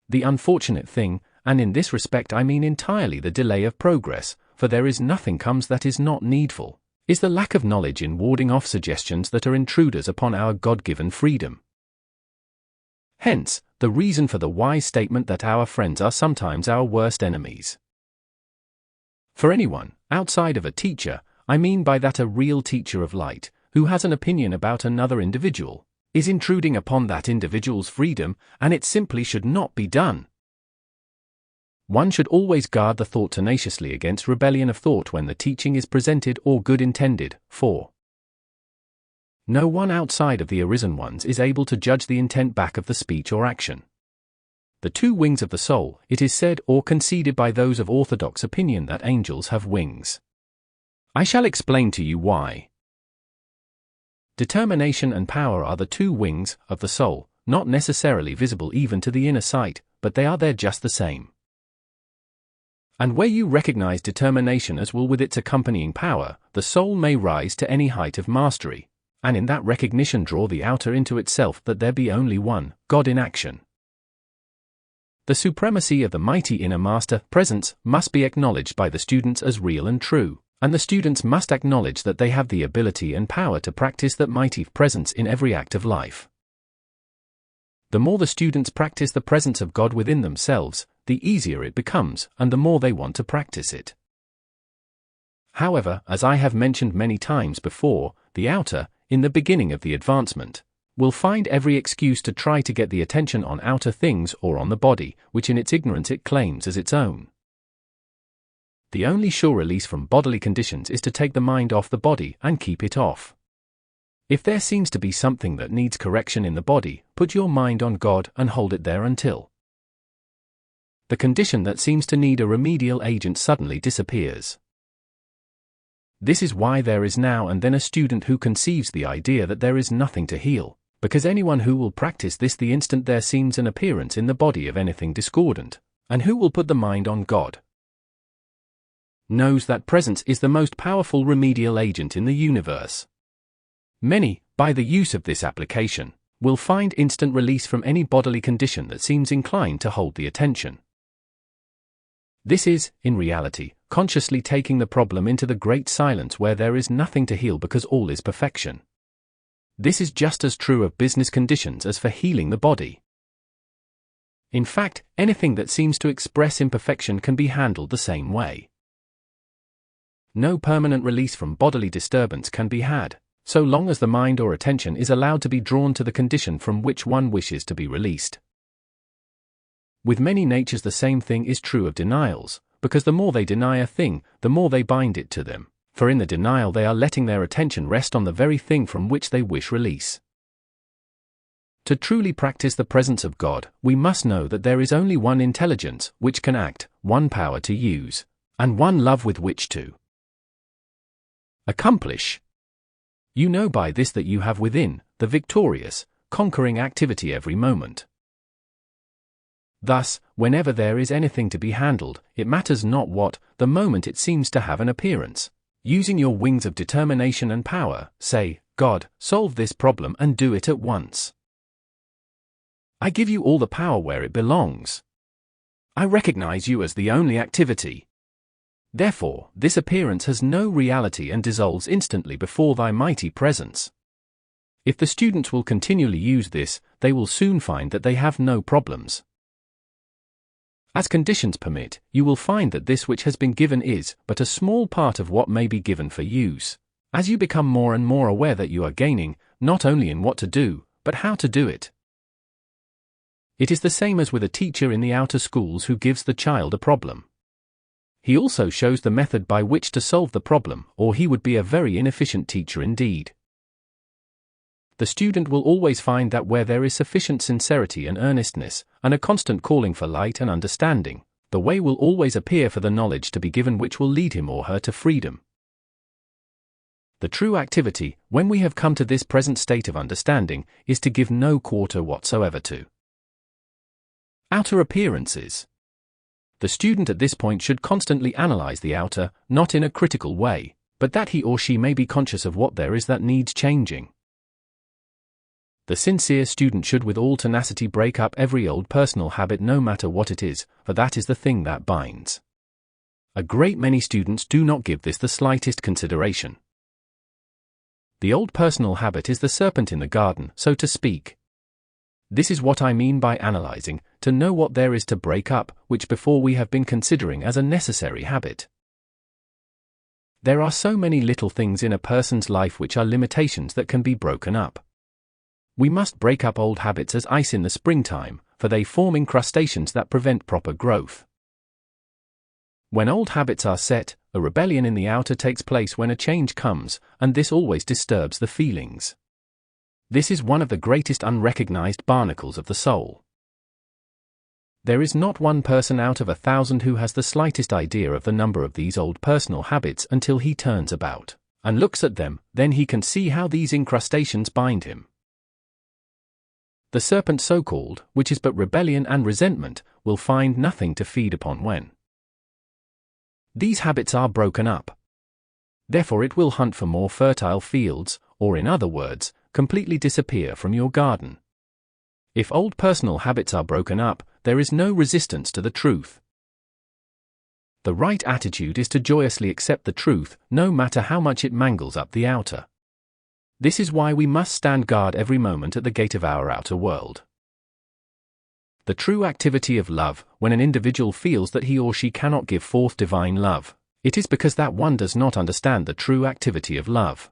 The unfortunate thing, and in this respect I mean entirely the delay of progress, for there is nothing comes that is not needful, is the lack of knowledge in warding off suggestions that are intruders upon our God-given freedom. Hence, the reason for the wise statement that our friends are sometimes our worst enemies. For anyone, outside of a teacher, I mean by that a real teacher of light, who has an opinion about another individual, is intruding upon that individual's freedom, and it simply should not be done. One should always guard the thought tenaciously against rebellion of thought when the teaching is presented or good intended, for no one outside of the arisen ones is able to judge the intent back of the speech or action. The two wings of the soul, it is said or conceded by those of orthodox opinion that angels have wings. I shall explain to you why. Determination and power are the two wings of the soul, not necessarily visible even to the inner sight, but they are there just the same. And where you recognize determination as will with its accompanying power, the soul may rise to any height of mastery, and in that recognition draw the outer into itself that there be only one, God in action. The supremacy of the mighty inner master presence must be acknowledged by the students as real and true, and the students must acknowledge that they have the ability and power to practice that mighty presence in every act of life. The more the students practice the presence of God within themselves, the easier it becomes and the more they want to practice it. However, as I have mentioned many times before, the outer, in the beginning of the advancement, will find every excuse to try to get the attention on outer things or on the body, which in its ignorance it claims as its own. The only sure release from bodily conditions is to take the mind off the body and keep it off. If there seems to be something that needs correction in the body, put your mind on God and hold it there until the condition that seems to need a remedial agent suddenly disappears. This is why there is now and then a student who conceives the idea that there is nothing to heal, because anyone who will practice this the instant there seems an appearance in the body of anything discordant, and who will put the mind on God, knows that presence is the most powerful remedial agent in the universe. Many, by the use of this application, will find instant release from any bodily condition that seems inclined to hold the attention. This is, in reality, consciously taking the problem into the great silence where there is nothing to heal because all is perfection. This is just as true of business conditions as for healing the body. In fact, anything that seems to express imperfection can be handled the same way. No permanent release from bodily disturbance can be had, so long as the mind or attention is allowed to be drawn to the condition from which one wishes to be released. With many natures the same thing is true of denials, because the more they deny a thing, the more they bind it to them, for in the denial they are letting their attention rest on the very thing from which they wish release. To truly practice the presence of God, we must know that there is only one intelligence which can act, one power to use, and one love with which to accomplish. You know by this that you have within, the victorious, conquering activity every moment. Thus, whenever there is anything to be handled, it matters not what, the moment it seems to have an appearance. Using your wings of determination and power, say, God, solve this problem and do it at once. I give you all the power where it belongs. I recognize you as the only activity. Therefore, this appearance has no reality and dissolves instantly before thy mighty presence. If the students will continually use this, they will soon find that they have no problems. As conditions permit, you will find that this which has been given is but a small part of what may be given for use, as you become more and more aware that you are gaining, not only in what to do, but how to do it. It is the same as with a teacher in the outer schools who gives the child a problem. He also shows the method by which to solve the problem, or he would be a very inefficient teacher indeed. The student will always find that where there is sufficient sincerity and earnestness, and a constant calling for light and understanding, the way will always appear for the knowledge to be given which will lead him or her to freedom. The true activity, when we have come to this present state of understanding, is to give no quarter whatsoever to outer appearances. The student at this point should constantly analyze the outer, not in a critical way, but that he or she may be conscious of what there is that needs changing. The sincere student should with all tenacity break up every old personal habit no matter what it is, for that is the thing that binds. A great many students do not give this the slightest consideration. The old personal habit is the serpent in the garden, so to speak. This is what I mean by analyzing, to know what there is to break up, which before we have been considering as a necessary habit. There are so many little things in a person's life which are limitations that can be broken up. We must break up old habits as ice in the springtime, for they form incrustations that prevent proper growth. When old habits are set, a rebellion in the outer takes place when a change comes, and this always disturbs the feelings. This is one of the greatest unrecognized barnacles of the soul. There is not one person out of 1,000 who has the slightest idea of the number of these old personal habits until he turns about and looks at them, then he can see how these incrustations bind him. The serpent so-called, which is but rebellion and resentment, will find nothing to feed upon when these habits are broken up. Therefore it will hunt for more fertile fields, or in other words, completely disappear from your garden. If old personal habits are broken up, there is no resistance to the truth. The right attitude is to joyously accept the truth, no matter how much it mangles up the outer. This is why we must stand guard every moment at the gate of our outer world. The true activity of love, when an individual feels that he or she cannot give forth divine love, it is because that one does not understand the true activity of love.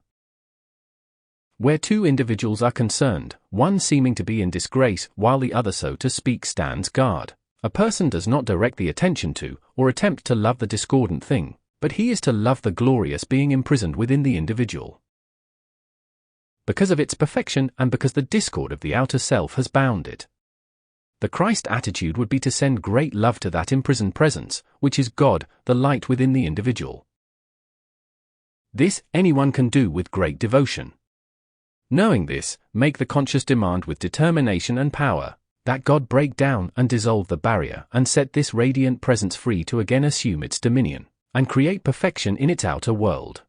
Where two individuals are concerned, one seeming to be in disgrace while the other, so to speak, stands guard, a person does not direct the attention to, or attempt to love the discordant thing, but he is to love the glorious being imprisoned within the individual. Because of its perfection and because the discord of the outer self has bound it. The Christ attitude would be to send great love to that imprisoned presence, which is God, the light within the individual. This anyone can do with great devotion. Knowing this, make the conscious demand with determination and power, that God break down and dissolve the barrier and set this radiant presence free to again assume its dominion, and create perfection in its outer world.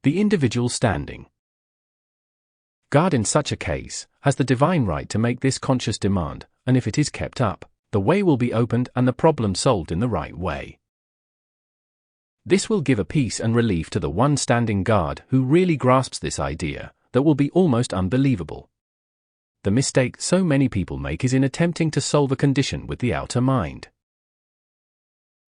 The individual standing. God in such a case has the divine right to make this conscious demand, and if it is kept up, the way will be opened and the problem solved in the right way. This will give a peace and relief to the one standing guard who really grasps this idea, that will be almost unbelievable. The mistake so many people make is in attempting to solve a condition with the outer mind.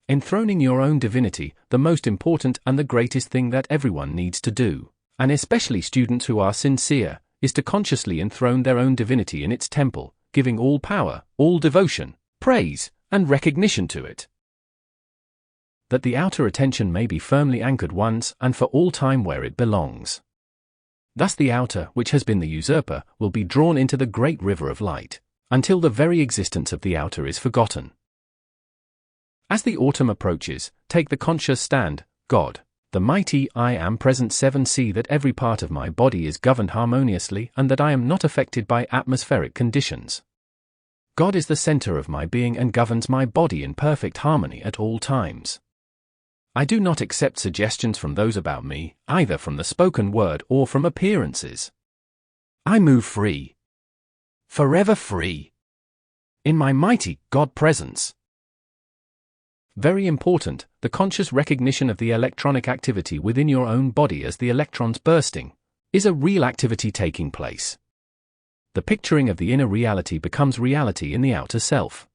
Enthroning your own divinity, the most important and the greatest thing that everyone needs to do, and especially students who are sincere, is to consciously enthrone their own divinity in its temple, giving all power, all devotion, praise, and recognition to it. That the outer attention may be firmly anchored once and for all time where it belongs. Thus the outer, which has been the usurper, will be drawn into the great river of light, until the very existence of the outer is forgotten. As the autumn approaches, take the conscious stand, God, the mighty I am present 7. See that every part of my body is governed harmoniously and that I am not affected by atmospheric conditions. God is the center of my being and governs my body in perfect harmony at all times. I do not accept suggestions from those about me, either from the spoken word or from appearances. I move free. Forever free. In my mighty God presence. Very important, the conscious recognition of the electronic activity within your own body as the electrons bursting, is a real activity taking place. The picturing of the inner reality becomes reality in the outer self.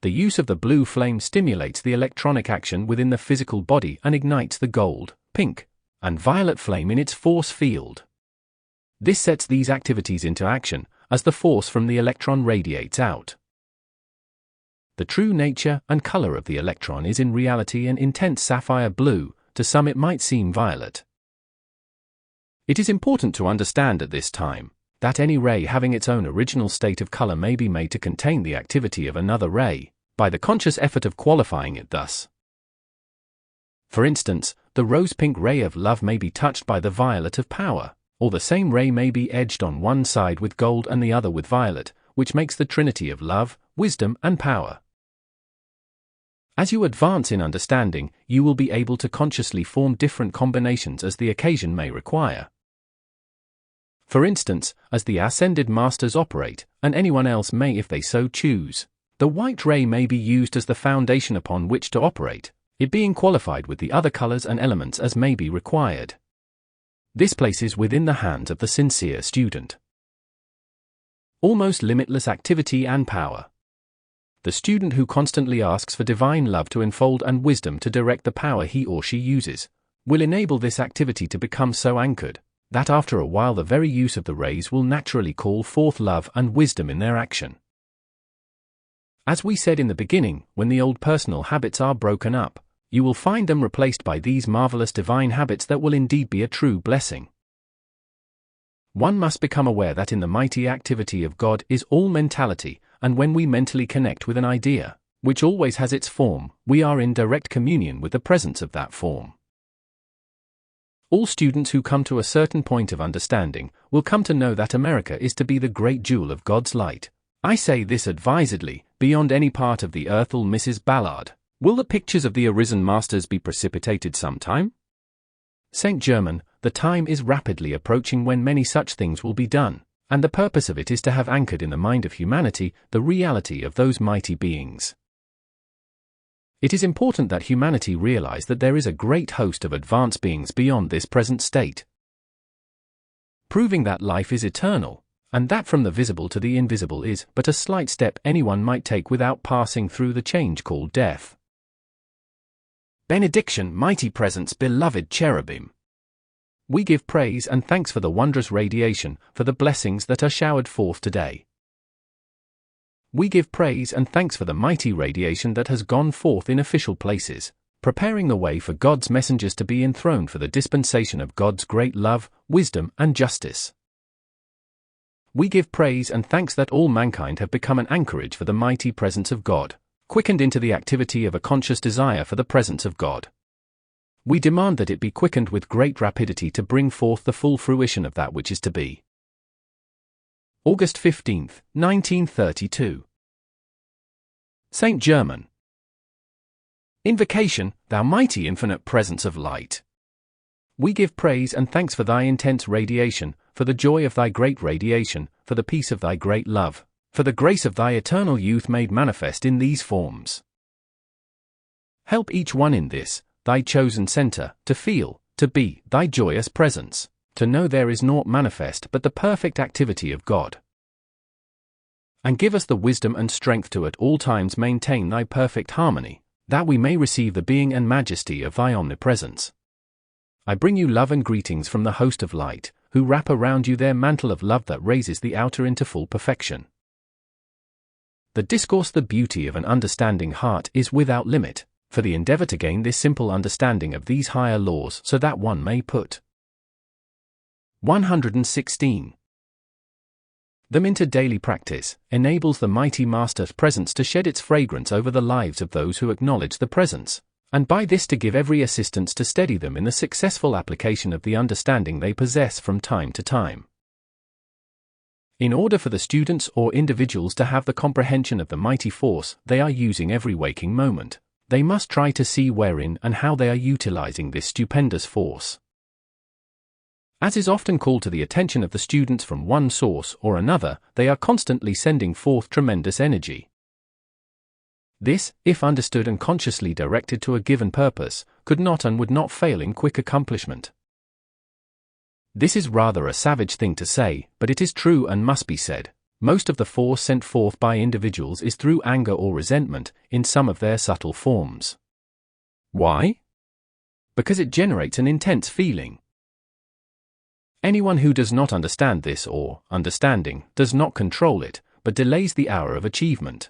The use of the blue flame stimulates the electronic action within the physical body and ignites the gold, pink, and violet flame in its force field. This sets these activities into action, as the force from the electron radiates out. The true nature and color of the electron is in reality an intense sapphire blue, to some it might seem violet. It is important to understand at this time, that any ray having its own original state of color may be made to contain the activity of another ray, by the conscious effort of qualifying it thus. For instance, the rose-pink ray of love may be touched by the violet of power, or the same ray may be edged on one side with gold and the other with violet, which makes the trinity of love, wisdom, and power. As you advance in understanding, you will be able to consciously form different combinations as the occasion may require. For instance, as the ascended masters operate, and anyone else may if they so choose, the white ray may be used as the foundation upon which to operate, it being qualified with the other colors and elements as may be required. This places within the hands of the sincere student almost limitless activity and power. The student who constantly asks for divine love to enfold and wisdom to direct the power he or she uses, will enable this activity to become so anchored, that after a while the very use of the rays will naturally call forth love and wisdom in their action. As we said in the beginning, when the old personal habits are broken up, you will find them replaced by these marvelous divine habits that will indeed be a true blessing. One must become aware that in the mighty activity of God is all mentality, and when we mentally connect with an idea, which always has its form, we are in direct communion with the presence of that form. All students who come to a certain point of understanding will come to know that America is to be the great jewel of God's light. I say this advisedly, beyond any part of the earth. Mrs. Ballard, will the pictures of the arisen masters be precipitated sometime? St. Germain, the time is rapidly approaching when many such things will be done, and the purpose of it is to have anchored in the mind of humanity the reality of those mighty beings. It is important that humanity realize that there is a great host of advanced beings beyond this present state, proving that life is eternal, and that from the visible to the invisible is but a slight step anyone might take without passing through the change called death. Benediction, mighty presence, beloved cherubim. We give praise and thanks for the wondrous radiation, for the blessings that are showered forth today. We give praise and thanks for the mighty radiation that has gone forth in official places, preparing the way for God's messengers to be enthroned for the dispensation of God's great love, wisdom, and justice. We give praise and thanks that all mankind have become an anchorage for the mighty presence of God, quickened into the activity of a conscious desire for the presence of God. We demand that it be quickened with great rapidity to bring forth the full fruition of that which is to be. August 15, 1932. Saint Germain. Invocation, thou mighty infinite presence of light. We give praise and thanks for thy intense radiation, for the joy of thy great radiation, for the peace of thy great love, for the grace of thy eternal youth made manifest in these forms. Help each one in this, thy chosen center, to feel, to be, thy joyous presence, to know there is naught manifest but the perfect activity of God. And give us the wisdom and strength to at all times maintain thy perfect harmony, that we may receive the being and majesty of thy omnipresence. I bring you love and greetings from the host of light, who wrap around you their mantle of love that raises the outer into full perfection. The discourse, the beauty of an understanding heart, is without limit, for the endeavor to gain this simple understanding of these higher laws so that one may put 116. Them into daily practice, enables the mighty Master's presence to shed its fragrance over the lives of those who acknowledge the presence, and by this to give every assistance to steady them in the successful application of the understanding they possess from time to time. In order for the students or individuals to have the comprehension of the mighty force they are using every waking moment, they must try to see wherein and how they are utilizing this stupendous force. As is often called to the attention of the students from one source or another, they are constantly sending forth tremendous energy. This, if understood and consciously directed to a given purpose, could not and would not fail in quick accomplishment. This is rather a savage thing to say, but it is true and must be said. Most of the force sent forth by individuals is through anger or resentment, in some of their subtle forms. Why? Because it generates an intense feeling. Anyone who does not understand this or, understanding, does not control it, but delays the hour of achievement.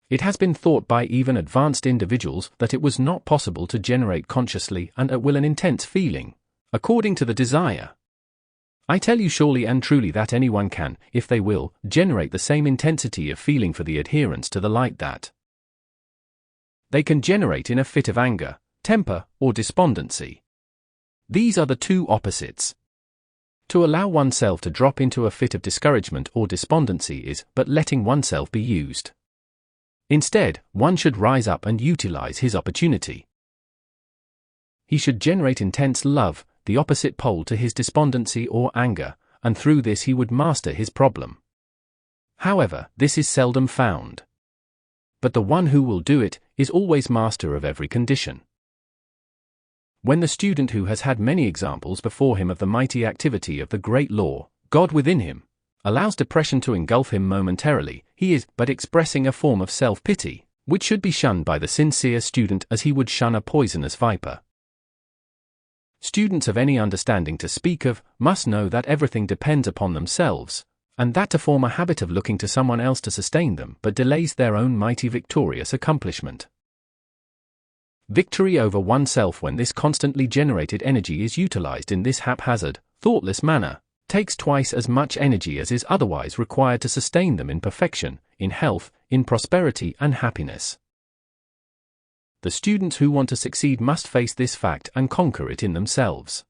It has been thought by even advanced individuals that it was not possible to generate consciously and at will an intense feeling, according to the desire. I tell you surely and truly that anyone can, if they will, generate the same intensity of feeling for the adherence to the light that they can generate in a fit of anger, temper, or despondency. These are the two opposites. To allow oneself to drop into a fit of discouragement or despondency is but letting oneself be used. Instead, one should rise up and utilize his opportunity. He should generate intense love, the opposite pole to his despondency or anger, and through this he would master his problem. However, this is seldom found. But the one who will do it is always master of every condition. When the student who has had many examples before him of the mighty activity of the great law, God within him, allows depression to engulf him momentarily, he is but expressing a form of self-pity, which should be shunned by the sincere student as he would shun a poisonous viper. Students of any understanding to speak of must know that everything depends upon themselves, and that to form a habit of looking to someone else to sustain them but delays their own mighty victorious accomplishment. Victory over oneself when this constantly generated energy is utilized in this haphazard, thoughtless manner, takes twice as much energy as is otherwise required to sustain them in perfection, in health, in prosperity and happiness. The students who want to succeed must face this fact and conquer it in themselves.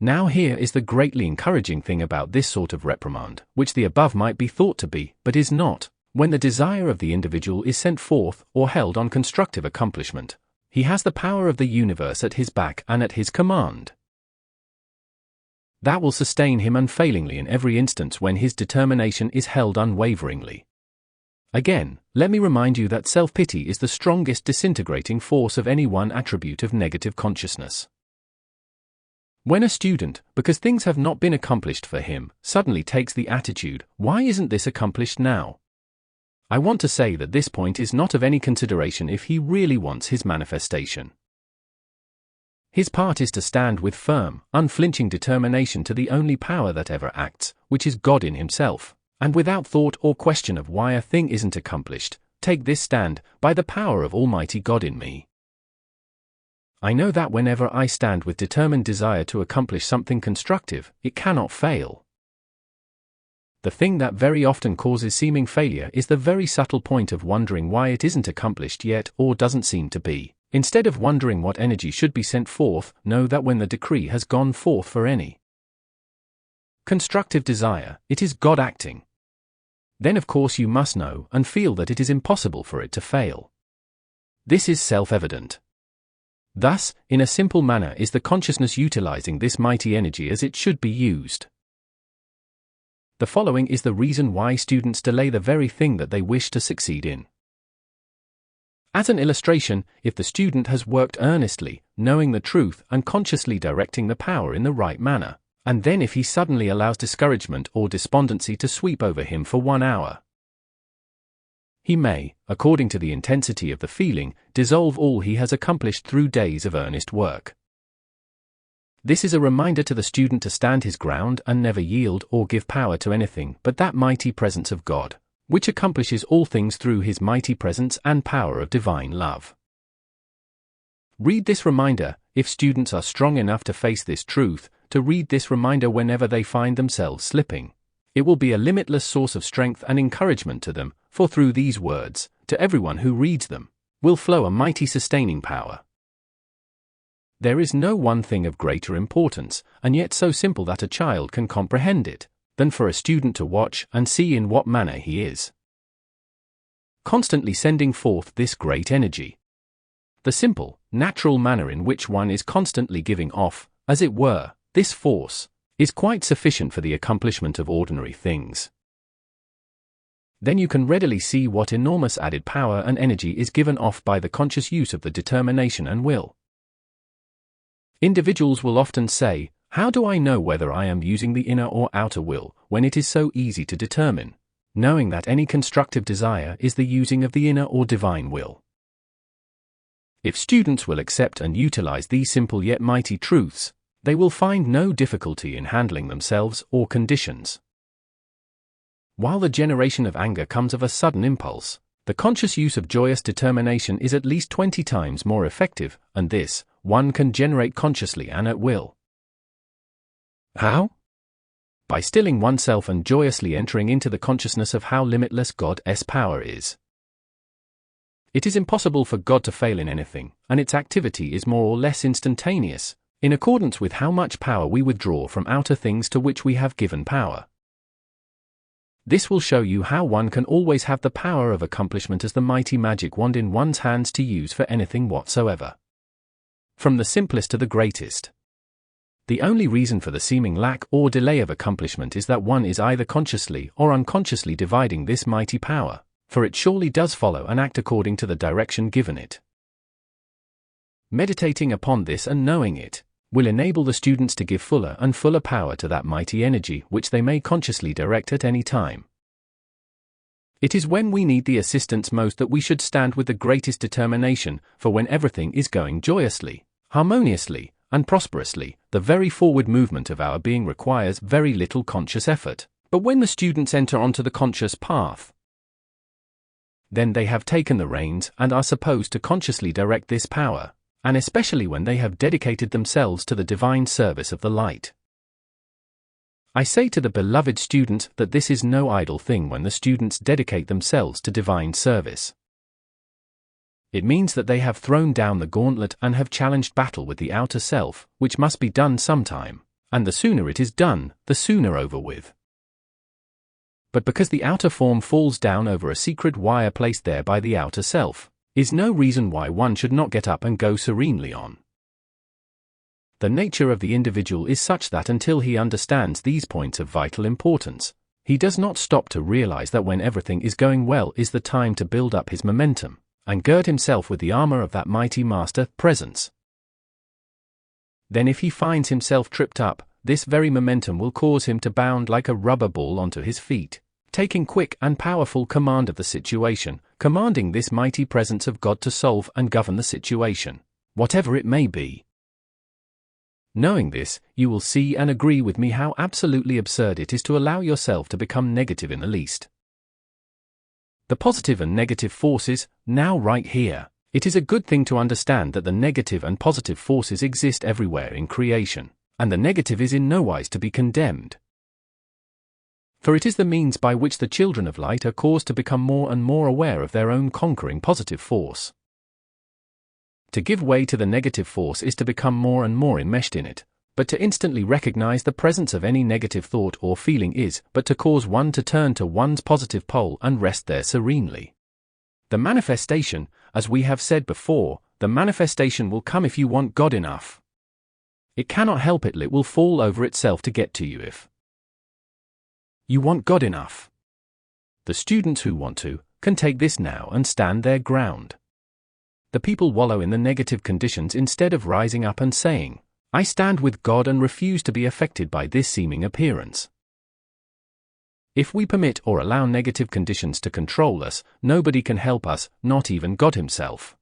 Now here is the greatly encouraging thing about this sort of reprimand, which the above might be thought to be, but is not. When the desire of the individual is sent forth or held on constructive accomplishment, he has the power of the universe at his back and at his command. That will sustain him unfailingly in every instance when his determination is held unwaveringly. Again, let me remind you that self-pity is the strongest disintegrating force of any one attribute of negative consciousness. When a student, because things have not been accomplished for him, suddenly takes the attitude, "Why isn't this accomplished now?" I want to say that this point is not of any consideration if he really wants his manifestation. His part is to stand with firm, unflinching determination to the only power that ever acts, which is God in himself, and without thought or question of why a thing isn't accomplished, take this stand, by the power of Almighty God in me. I know that whenever I stand with determined desire to accomplish something constructive, it cannot fail. The thing that very often causes seeming failure is the very subtle point of wondering why it isn't accomplished yet or doesn't seem to be. Instead of wondering what energy should be sent forth, know that when the decree has gone forth for any constructive desire, it is God acting. Then of course you must know and feel that it is impossible for it to fail. This is self-evident. Thus, in a simple manner is the consciousness utilizing this mighty energy as it should be used. The following is the reason why students delay the very thing that they wish to succeed in. As an illustration, if the student has worked earnestly, knowing the truth and consciously directing the power in the right manner, and then if he suddenly allows discouragement or despondency to sweep over him for 1 hour, he may, according to the intensity of the feeling, dissolve all he has accomplished through days of earnest work. This is a reminder to the student to stand his ground and never yield or give power to anything but that mighty presence of God, which accomplishes all things through his mighty presence and power of divine love. Read this reminder, if students are strong enough to face this truth, to read this reminder whenever they find themselves slipping. It will be a limitless source of strength and encouragement to them, for through these words, to everyone who reads them, will flow a mighty sustaining power. There is no one thing of greater importance, and yet so simple that a child can comprehend it, than for a student to watch and see in what manner he is constantly sending forth this great energy. The simple, natural manner in which one is constantly giving off, as it were, this force, is quite sufficient for the accomplishment of ordinary things. Then you can readily see what enormous added power and energy is given off by the conscious use of the determination and will. Individuals will often say, "How do I know whether I am using the inner or outer will, when it is so easy to determine, knowing that any constructive desire is the using of the inner or divine will?" If students will accept and utilize these simple yet mighty truths, they will find no difficulty in handling themselves or conditions. While the generation of anger comes of a sudden impulse, the conscious use of joyous determination is at least 20 times more effective, and this, one can generate consciously and at will. How? By stilling oneself and joyously entering into the consciousness of how limitless God's power is. It is impossible for God to fail in anything, and its activity is more or less instantaneous, in accordance with how much power we withdraw from outer things to which we have given power. This will show you how one can always have the power of accomplishment as the mighty magic wand in one's hands to use for anything whatsoever. From the simplest to the greatest. The only reason for the seeming lack or delay of accomplishment is that one is either consciously or unconsciously dividing this mighty power, for it surely does follow and act according to the direction given it. Meditating upon this and knowing it will enable the students to give fuller and fuller power to that mighty energy which they may consciously direct at any time. It is when we need the assistance most that we should stand with the greatest determination, for when everything is going joyously, harmoniously, and prosperously, the very forward movement of our being requires very little conscious effort. But when the students enter onto the conscious path, then they have taken the reins and are supposed to consciously direct this power, and especially when they have dedicated themselves to the divine service of the light. I say to the beloved student that this is no idle thing when the students dedicate themselves to divine service. It means that they have thrown down the gauntlet and have challenged battle with the outer self, which must be done sometime, and the sooner it is done, the sooner over with. But because the outer form falls down over a secret wire placed there by the outer self, is no reason why one should not get up and go serenely on. The nature of the individual is such that until he understands these points of vital importance, he does not stop to realize that when everything is going well is the time to build up his momentum, and gird himself with the armor of that mighty master presence. Then if he finds himself tripped up, this very momentum will cause him to bound like a rubber ball onto his feet, taking quick and powerful command of the situation, commanding this mighty presence of God to solve and govern the situation, whatever it may be. Knowing this, you will see and agree with me how absolutely absurd it is to allow yourself to become negative in the least. The positive and negative forces, now right here. It is a good thing to understand that the negative and positive forces exist everywhere in creation, and the negative is in no wise to be condemned. For it is the means by which the children of light are caused to become more and more aware of their own conquering positive force. To give way to the negative force is to become more and more enmeshed in it, but to instantly recognize the presence of any negative thought or feeling is but to cause one to turn to one's positive pole and rest there serenely. The manifestation, as we have said before, the manifestation will come if you want God enough. It cannot help it will fall over itself to get to you if you want God enough. The students who want to, can take this now and stand their ground. The people wallow in the negative conditions instead of rising up and saying, I stand with God and refuse to be affected by this seeming appearance. If we permit or allow negative conditions to control us, nobody can help us, not even God himself.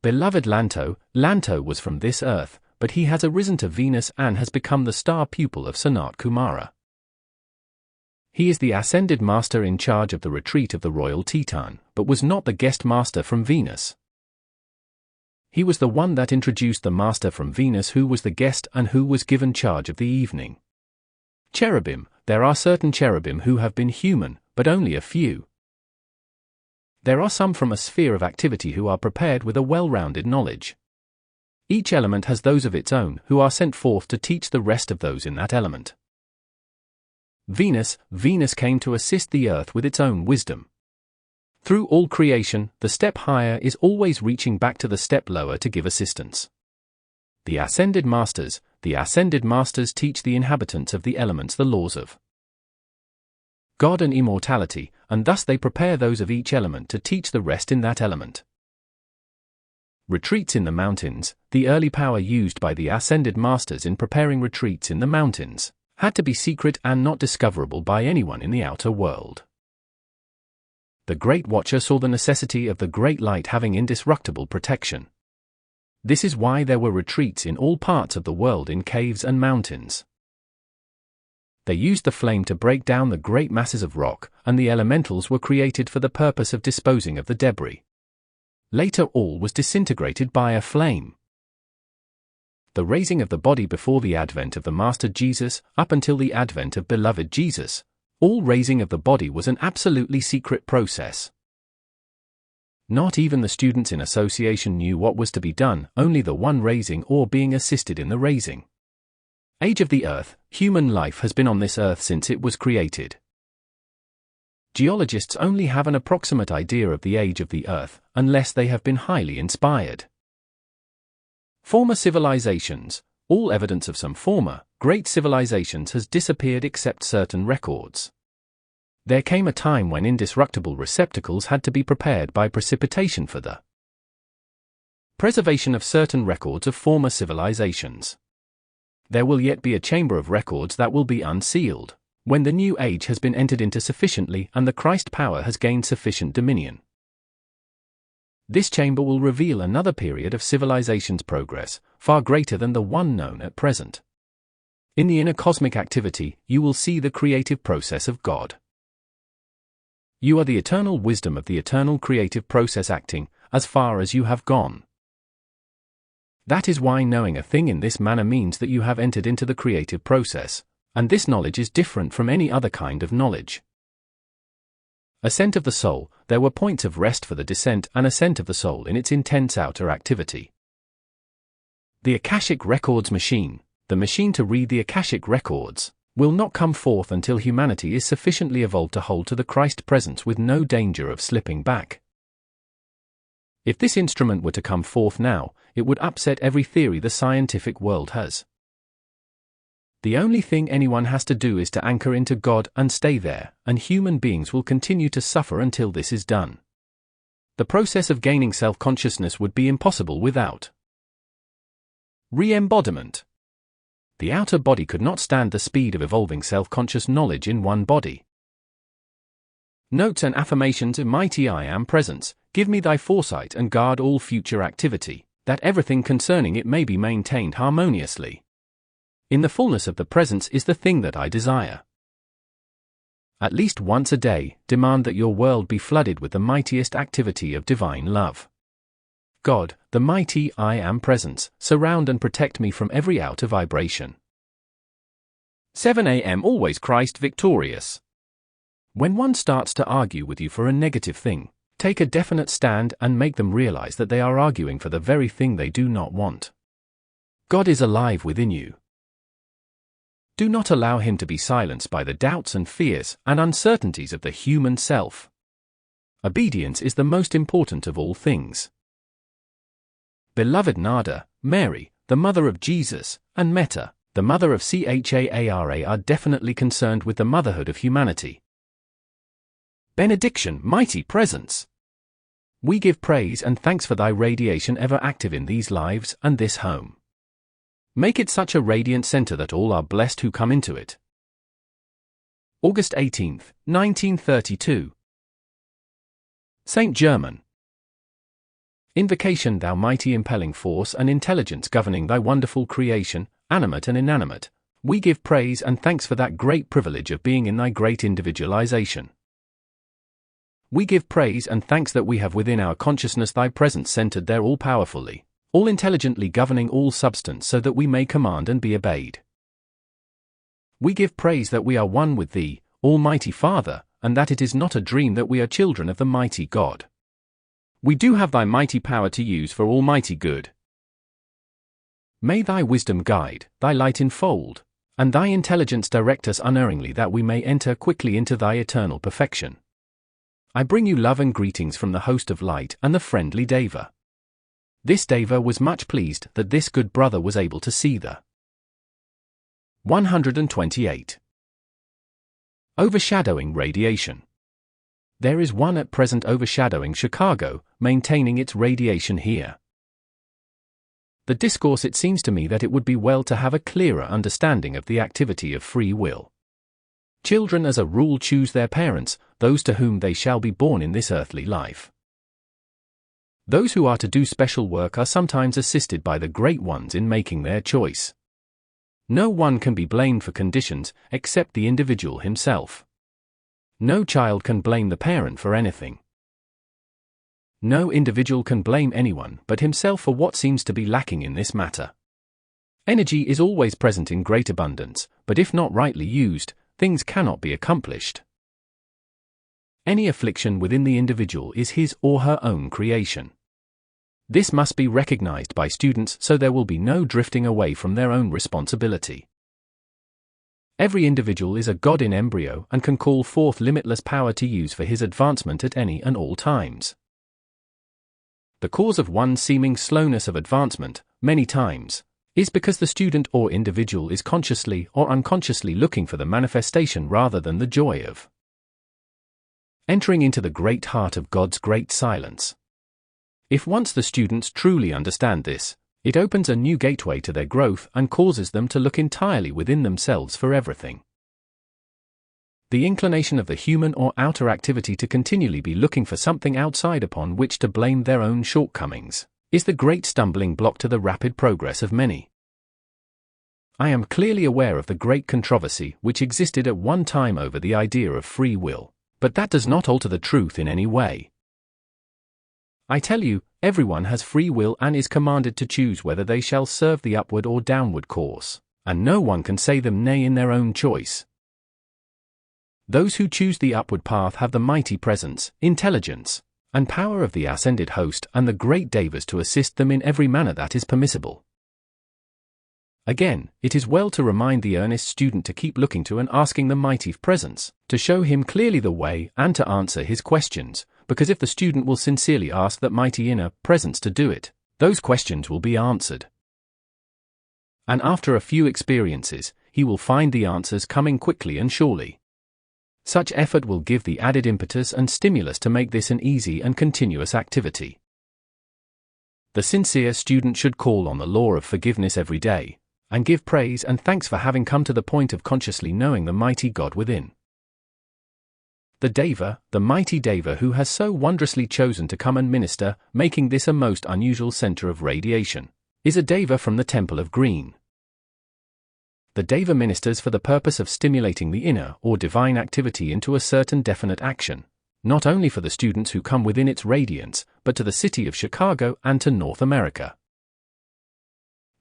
Beloved Lanto was from this earth, but he has arisen to Venus and has become the star pupil of Sanat Kumara. He is the ascended master in charge of the retreat of the royal Teton, but was not the guest master from Venus. He was the one that introduced the master from Venus who was the guest and who was given charge of the evening. Cherubim, there are certain cherubim who have been human, but only a few. There are some from a sphere of activity who are prepared with a well-rounded knowledge. Each element has those of its own who are sent forth to teach the rest of those in that element. Venus came to assist the earth with its own wisdom. Through all creation, the step higher is always reaching back to the step lower to give assistance. The ascended masters teach the inhabitants of the elements the laws of God and immortality, and thus they prepare those of each element to teach the rest in that element. Retreats in the mountains, the early power used by the ascended masters in preparing retreats in the mountains, had to be secret and not discoverable by anyone in the outer world. The Great Watcher saw the necessity of the Great Light having indestructible protection. This is why there were retreats in all parts of the world in caves and mountains. They used the flame to break down the great masses of rock, and the elementals were created for the purpose of disposing of the debris. Later all was disintegrated by a flame. The raising of the body before the advent of the Master Jesus, up until the advent of beloved Jesus, all raising of the body was an absolutely secret process. Not even the students in association knew what was to be done, only the one raising or being assisted in the raising. Age of the Earth, human life has been on this earth since it was created. Geologists only have an approximate idea of the age of the Earth, unless they have been highly inspired. Former civilizations, all evidence of some former, great civilizations has disappeared except certain records. There came a time when indestructible receptacles had to be prepared by precipitation for the preservation of certain records of former civilizations. There will yet be a chamber of records that will be unsealed, when the new age has been entered into sufficiently and the Christ power has gained sufficient dominion. This chamber will reveal another period of civilization's progress, far greater than the one known at present. In the inner cosmic activity, you will see the creative process of God. You are the eternal wisdom of the eternal creative process acting, as far as you have gone. That is why knowing a thing in this manner means that you have entered into the creative process, and this knowledge is different from any other kind of knowledge. Ascent of the soul, there were points of rest for the descent and ascent of the soul in its intense outer activity. The Akashic Records machine, the machine to read the Akashic Records, will not come forth until humanity is sufficiently evolved to hold to the Christ presence with no danger of slipping back. If this instrument were to come forth now, it would upset every theory the scientific world has. The only thing anyone has to do is to anchor into God and stay there, and human beings will continue to suffer until this is done. The process of gaining self-consciousness would be impossible without Re-embodiment. The outer body could not stand the speed of evolving self-conscious knowledge in one body. Notes and affirmations of mighty I Am Presence, give me thy foresight and guard all future activity, that everything concerning it may be maintained harmoniously. In the fullness of the presence is the thing that I desire. At least once a day, demand that your world be flooded with the mightiest activity of divine love. God, the mighty I Am Presence, surround and protect me from every outer vibration. 7 a.m. Always Christ victorious. When one starts to argue with you for a negative thing, take a definite stand and make them realize that they are arguing for the very thing they do not want. God is alive within you. Do not allow him to be silenced by the doubts and fears and uncertainties of the human self. Obedience is the most important of all things. Beloved Nada, Mary, the mother of Jesus, and Meta, the mother of Chara, are definitely concerned with the motherhood of humanity. Benediction, mighty presence. We give praise and thanks for thy radiation ever active in these lives and this home. Make it such a radiant center that all are blessed who come into it. August 18, 1932. Saint Germain. Invocation, thou mighty impelling force and intelligence governing thy wonderful creation, animate and inanimate, we give praise and thanks for that great privilege of being in thy great individualization. We give praise and thanks that we have within our consciousness thy presence centered there all-powerfully, all-intelligently governing all substance so that we may command and be obeyed. We give praise that we are one with thee, Almighty Father, and that it is not a dream that we are children of the mighty God. We do have thy mighty power to use for almighty good. May thy wisdom guide, thy light enfold, and thy intelligence direct us unerringly that we may enter quickly into thy eternal perfection. I bring you love and greetings from the host of light and the friendly Deva. This Deva was much pleased that this good brother was able to see the 128. Overshadowing radiation. There is one at present overshadowing Chicago, maintaining its radiation here. The discourse, it seems to me that it would be well to have a clearer understanding of the activity of free will. Children as a rule choose their parents, those to whom they shall be born in this earthly life. Those who are to do special work are sometimes assisted by the great ones in making their choice. No one can be blamed for conditions except the individual himself. No child can blame the parent for anything. No individual can blame anyone but himself for what seems to be lacking in this matter. Energy is always present in great abundance, but if not rightly used, things cannot be accomplished. Any affliction within the individual is his or her own creation. This must be recognized by students so there will be no drifting away from their own responsibility. Every individual is a god in embryo and can call forth limitless power to use for his advancement at any and all times. The cause of one's seeming slowness of advancement, many times, is because the student or individual is consciously or unconsciously looking for the manifestation rather than the joy of entering into the great heart of God's great silence. If once the students truly understand this, it opens a new gateway to their growth and causes them to look entirely within themselves for everything. The inclination of the human or outer activity to continually be looking for something outside upon which to blame their own shortcomings is the great stumbling block to the rapid progress of many. I am clearly aware of the great controversy which existed at one time over the idea of free will, but that does not alter the truth in any way. I tell you, everyone has free will and is commanded to choose whether they shall serve the upward or downward course, and no one can say them nay in their own choice. Those who choose the upward path have the mighty presence, intelligence, and power of the ascended host and the great devas to assist them in every manner that is permissible. Again, it is well to remind the earnest student to keep looking to and asking the mighty presence, to show him clearly the way and to answer his questions, because if the student will sincerely ask that mighty inner presence to do it, those questions will be answered. And after a few experiences, he will find the answers coming quickly and surely. Such effort will give the added impetus and stimulus to make this an easy and continuous activity. The sincere student should call on the law of forgiveness every day, and give praise and thanks for having come to the point of consciously knowing the mighty God within. The Deva, the mighty Deva who has so wondrously chosen to come and minister, making this a most unusual center of radiation, is a Deva from the Temple of Green. The Deva ministers for the purpose of stimulating the inner or divine activity into a certain definite action, not only for the students who come within its radiance, but to the city of Chicago and to North America.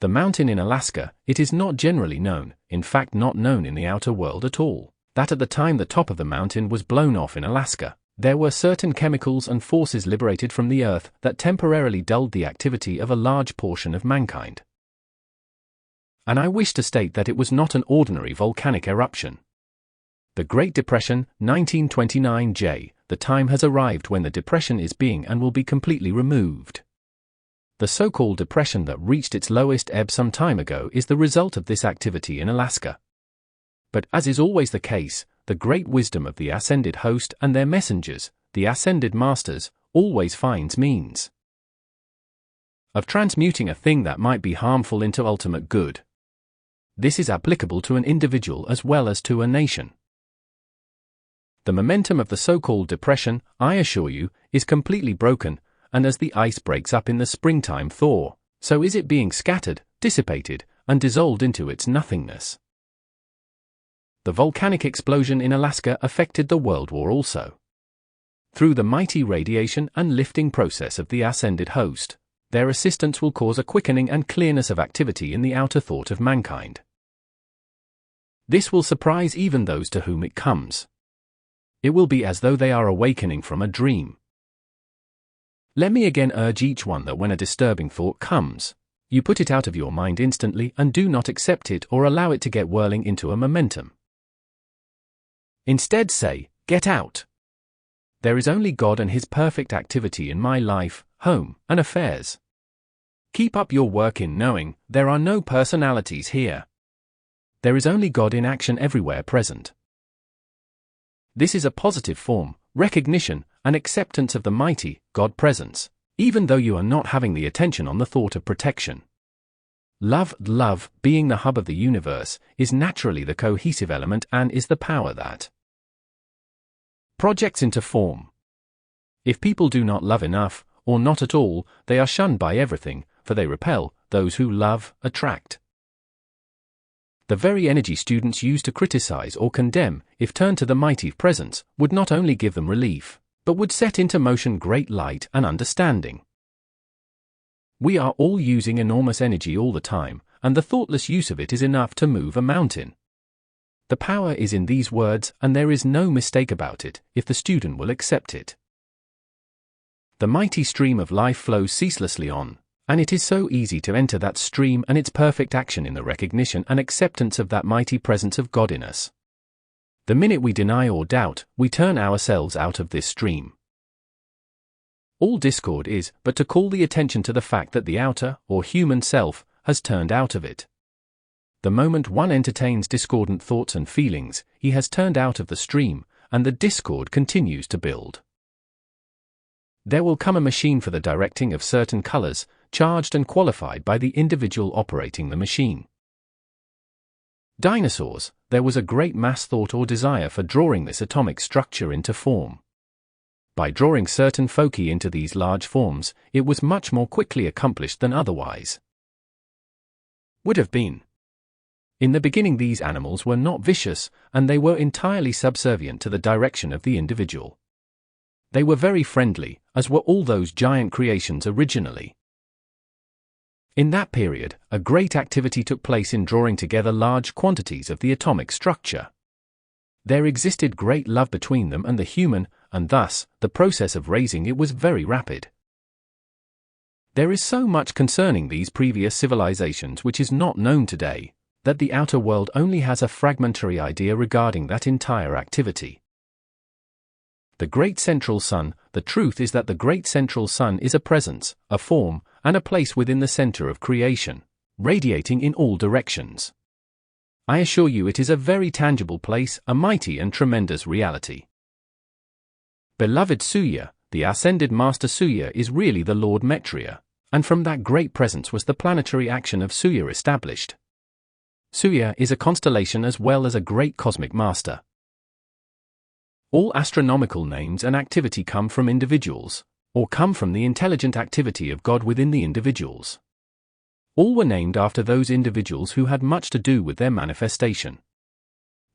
The mountain in Alaska, it is not generally known, in fact not known in the outer world at all, that at the time the top of the mountain was blown off in Alaska, there were certain chemicals and forces liberated from the earth that temporarily dulled the activity of a large portion of mankind. And I wish to state that it was not an ordinary volcanic eruption. The Great Depression, 1929 the time has arrived when the depression is being and will be completely removed. The so-called depression that reached its lowest ebb some time ago is the result of this activity in Alaska. But as is always the case, the great wisdom of the ascended host and their messengers, the ascended masters, always finds means of transmuting a thing that might be harmful into ultimate good. This is applicable to an individual as well as to a nation. The momentum of the so-called depression, I assure you, is completely broken, and as the ice breaks up in the springtime thaw, so is it being scattered, dissipated, and dissolved into its nothingness. The volcanic explosion in Alaska affected the world war also. Through the mighty radiation and lifting process of the ascended host, their assistance will cause a quickening and clearness of activity in the outer thought of mankind. This will surprise even those to whom it comes. It will be as though they are awakening from a dream. Let me again urge each one that when a disturbing thought comes, you put it out of your mind instantly and do not accept it or allow it to get whirling into a momentum. Instead say, "Get out. There is only God and His perfect activity in my life, home, and affairs. Keep up your work in knowing there are no personalities here. There is only God in action everywhere present." This is a positive form, recognition, and acceptance of the mighty God presence, even though you are not having the attention on the thought of protection. Love, being the hub of the universe, is naturally the cohesive element and is the power that projects into form. If people do not love enough, or not at all, they are shunned by everything, for they repel, those who love, attract. The very energy students use to criticize or condemn, if turned to the mighty presence, would not only give them relief, but would set into motion great light and understanding. We are all using enormous energy all the time, and the thoughtless use of it is enough to move a mountain. The power is in these words, and there is no mistake about it, if the student will accept it. The mighty stream of life flows ceaselessly on, and it is so easy to enter that stream and its perfect action in the recognition and acceptance of that mighty presence of God in us. The minute we deny or doubt, we turn ourselves out of this stream. All discord is but to call the attention to the fact that the outer, or human self, has turned out of it. The moment one entertains discordant thoughts and feelings, he has turned out of the stream, and the discord continues to build. There will come a machine for the directing of certain colors, charged and qualified by the individual operating the machine. Dinosaurs, there was a great mass thought or desire for drawing this atomic structure into form. By drawing certain foci into these large forms, it was much more quickly accomplished than otherwise would have been. In the beginning these animals were not vicious, and they were entirely subservient to the direction of the individual. They were very friendly, as were all those giant creations originally. In that period, a great activity took place in drawing together large quantities of the atomic structure. There existed great love between them and the human, and thus, the process of raising it was very rapid. There is so much concerning these previous civilizations which is not known today, that the outer world only has a fragmentary idea regarding that entire activity. The great central sun, the truth is that the great central sun is a presence, a form, and a place within the center of creation, radiating in all directions. I assure you it is a very tangible place, a mighty and tremendous reality. Beloved Suya, the ascended Master Suya is really the Lord Maitreya, And from that great presence was the planetary action of Suya established. Suya is a constellation as well as a great cosmic master. All astronomical names and activity come from individuals, or come from the intelligent activity of God within the individuals. All were named after those individuals who had much to do with their manifestation.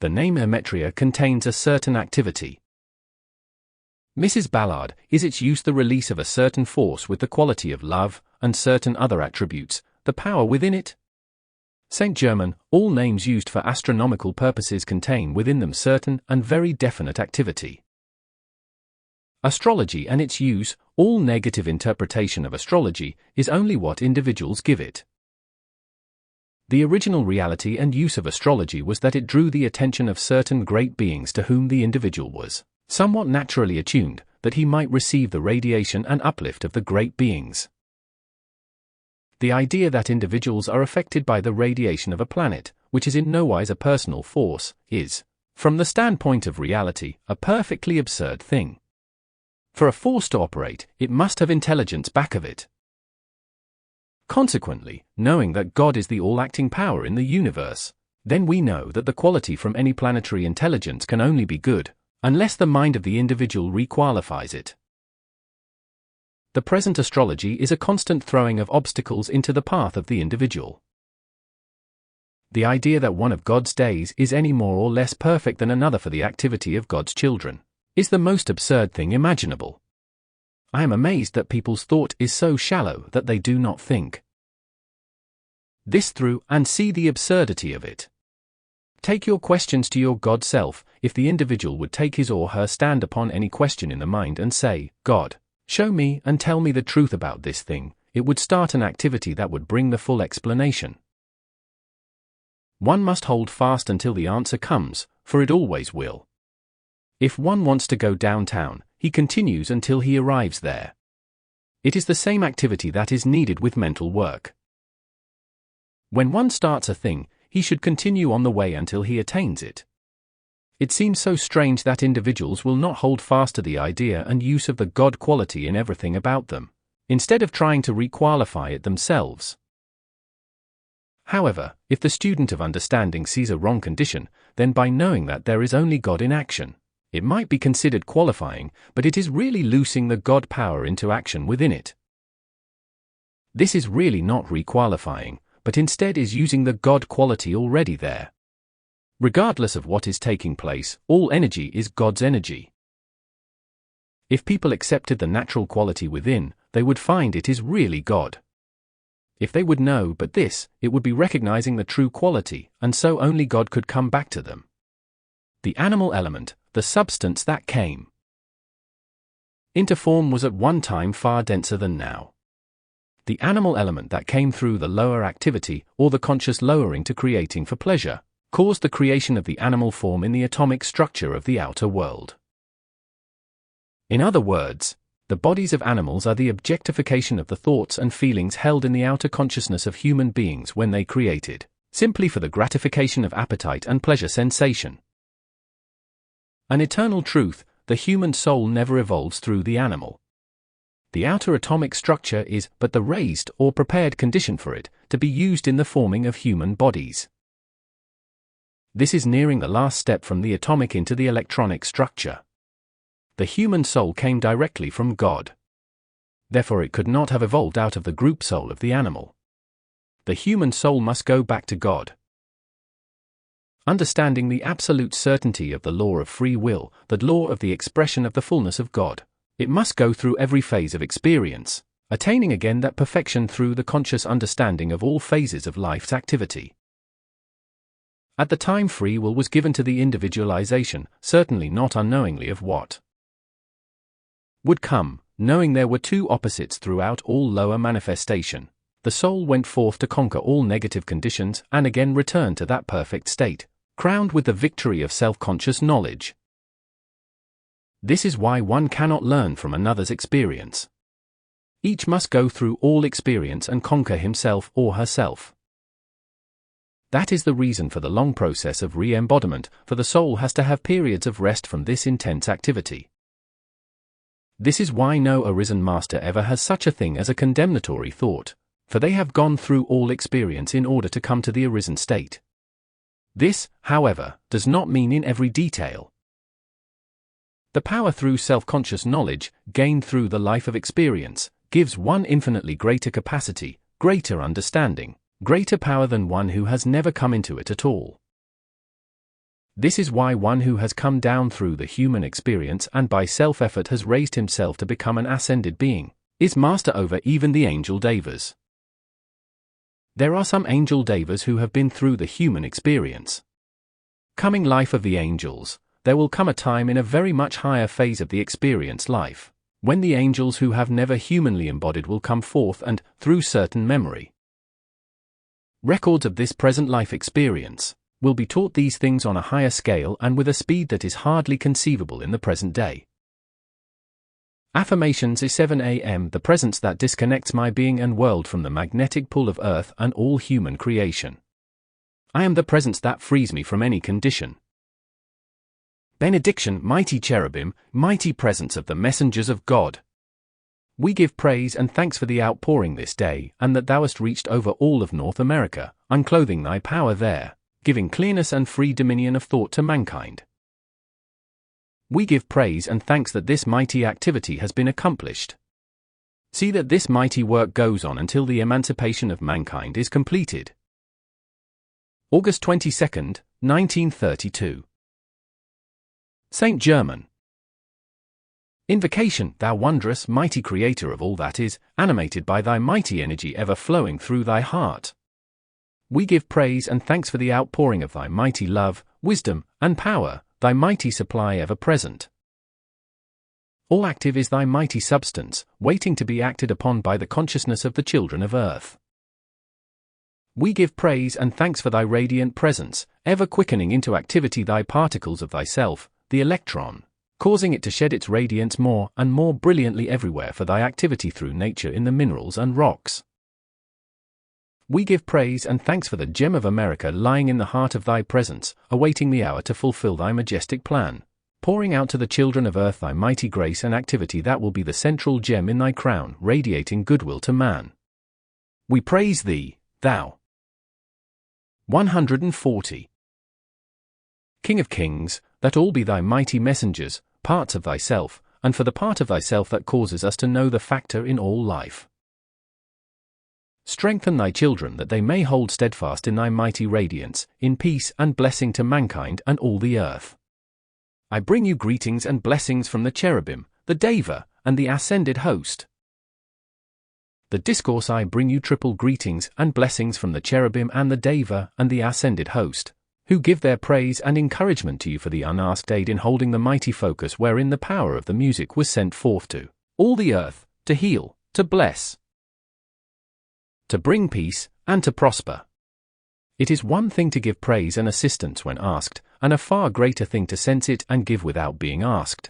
The name Emetria contains a certain activity. Mrs. Ballard, is its use the release of a certain force with the quality of love, and certain other attributes, the power within it? St. Germain, all names used for astronomical purposes contain within them certain and very definite activity. Astrology and its use, all negative interpretation of astrology, is only what individuals give it. The original reality and use of astrology was that it drew the attention of certain great beings to whom the individual was somewhat naturally attuned, that he might receive the radiation and uplift of the great beings. The idea that individuals are affected by the radiation of a planet, which is in no wise a personal force, is, from the standpoint of reality, a perfectly absurd thing. For a force to operate, it must have intelligence back of it. Consequently, knowing that God is the all-acting power in the universe, then we know that the quality from any planetary intelligence can only be good, unless the mind of the individual requalifies it. The present astrology is a constant throwing of obstacles into the path of the individual. The idea that one of God's days is any more or less perfect than another for the activity of God's children is the most absurd thing imaginable. I am amazed that people's thought is so shallow that they do not think this through and see the absurdity of it. Take your questions to your God self. If the individual would take his or her stand upon any question in the mind and say, God, show me and tell me the truth about this thing, it would start an activity that would bring the full explanation. One must hold fast until the answer comes, for it always will. If one wants to go downtown, he continues until he arrives there. It is the same activity that is needed with mental work. When one starts a thing, he should continue on the way until he attains it. It seems so strange that individuals will not hold fast to the idea and use of the God quality in everything about them, instead of trying to requalify it themselves. However, if the student of understanding sees a wrong condition, then by knowing that there is only God in action, it might be considered qualifying, but it is really loosing the God power into action within it. This is really not requalifying, but instead is using the God quality already there. Regardless of what is taking place, all energy is God's energy. If people accepted the natural quality within, they would find it is really God. If they would know but this, it would be recognizing the true quality, and so only God could come back to them. The animal element, the substance that came into form, was at one time far denser than now. The animal element that came through the lower activity, or the conscious lowering to creating for pleasure, caused the creation of the animal form in the atomic structure of the outer world. In other words, the bodies of animals are the objectification of the thoughts and feelings held in the outer consciousness of human beings when they created, simply for the gratification of appetite and pleasure sensation. An eternal truth, the human soul never evolves through the animal. The outer atomic structure is but the raised or prepared condition for it to be used in the forming of human bodies. This is nearing the last step from the atomic into the electronic structure. The human soul came directly from God. Therefore it could not have evolved out of the group soul of the animal. The human soul must go back to God. Understanding the absolute certainty of the law of free will, the law of the expression of the fullness of God, it must go through every phase of experience, attaining again that perfection through the conscious understanding of all phases of life's activity. At the time free will was given to the individualization, certainly not unknowingly of what would come, knowing there were two opposites throughout all lower manifestation. The soul went forth to conquer all negative conditions and again return to that perfect state, crowned with the victory of self-conscious knowledge. This is why one cannot learn from another's experience. Each must go through all experience and conquer himself or herself. That is the reason for the long process of re-embodiment, for the soul has to have periods of rest from this intense activity. This is why no arisen master ever has such a thing as a condemnatory thought, for they have gone through all experience in order to come to the arisen state. This, however, does not mean in every detail. The power through self-conscious knowledge, gained through the life of experience, gives one infinitely greater capacity, greater understanding, greater power than one who has never come into it at all. This is why one who has come down through the human experience and by self-effort has raised himself to become an ascended being, is master over even the angel devas. There are some angel devas who have been through the human experience. Coming life of the angels, there will come a time in a very much higher phase of the experience life, when the angels who have never humanly embodied will come forth and, through certain memory, records of this present life experience, will be taught these things on a higher scale and with a speed that is hardly conceivable in the present day. Affirmations is 7 a.m. The presence that disconnects my being and world from the magnetic pull of earth and all human creation. I am the presence that frees me from any condition. Benediction, mighty cherubim, mighty presence of the messengers of God. We give praise and thanks for the outpouring this day, and that thou hast reached over all of North America, unclothing thy power there, giving clearness and free dominion of thought to mankind. We give praise and thanks that this mighty activity has been accomplished. See that this mighty work goes on until the emancipation of mankind is completed. August 22, 1932. Saint Germain. Invocation, thou wondrous, mighty creator of all that is, animated by thy mighty energy ever flowing through thy heart. We give praise and thanks for the outpouring of thy mighty love, wisdom, and power, thy mighty supply ever present. All active is thy mighty substance, waiting to be acted upon by the consciousness of the children of earth. We give praise and thanks for thy radiant presence, ever quickening into activity thy particles of thyself, the electron, causing it to shed its radiance more and more brilliantly everywhere for thy activity through nature in the minerals and rocks. We give praise and thanks for the gem of America lying in the heart of thy presence, awaiting the hour to fulfill thy majestic plan, pouring out to the children of earth thy mighty grace and activity that will be the central gem in thy crown, radiating goodwill to man. We praise thee, thou 140. King of kings, that all be thy mighty messengers, parts of thyself, and for the part of thyself that causes us to know the factor in all life. Strengthen thy children that they may hold steadfast in thy mighty radiance, in peace and blessing to mankind and all the earth. I bring you greetings and blessings from the cherubim, the deva, and the ascended host. The discourse I bring you triple greetings and blessings from the cherubim and the deva and the ascended host, who give their praise and encouragement to you for the unasked aid in holding the mighty focus wherein the power of the music was sent forth to all the earth, to heal, to bless, to bring peace, and to prosper. It is one thing to give praise and assistance when asked, and a far greater thing to sense it and give without being asked.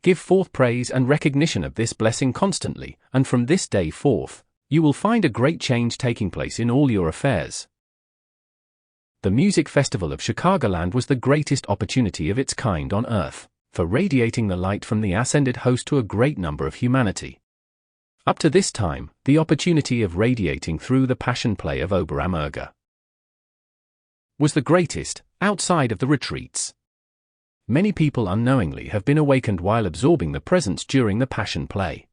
Give forth praise and recognition of this blessing constantly, and from this day forth, you will find a great change taking place in all your affairs. The Music Festival of Chicagoland was the greatest opportunity of its kind on earth, for radiating the light from the ascended host to a great number of humanity. Up to this time, the opportunity of radiating through the Passion Play of Oberammergau was the greatest, outside of the retreats. Many people unknowingly have been awakened while absorbing the presence during the Passion Play.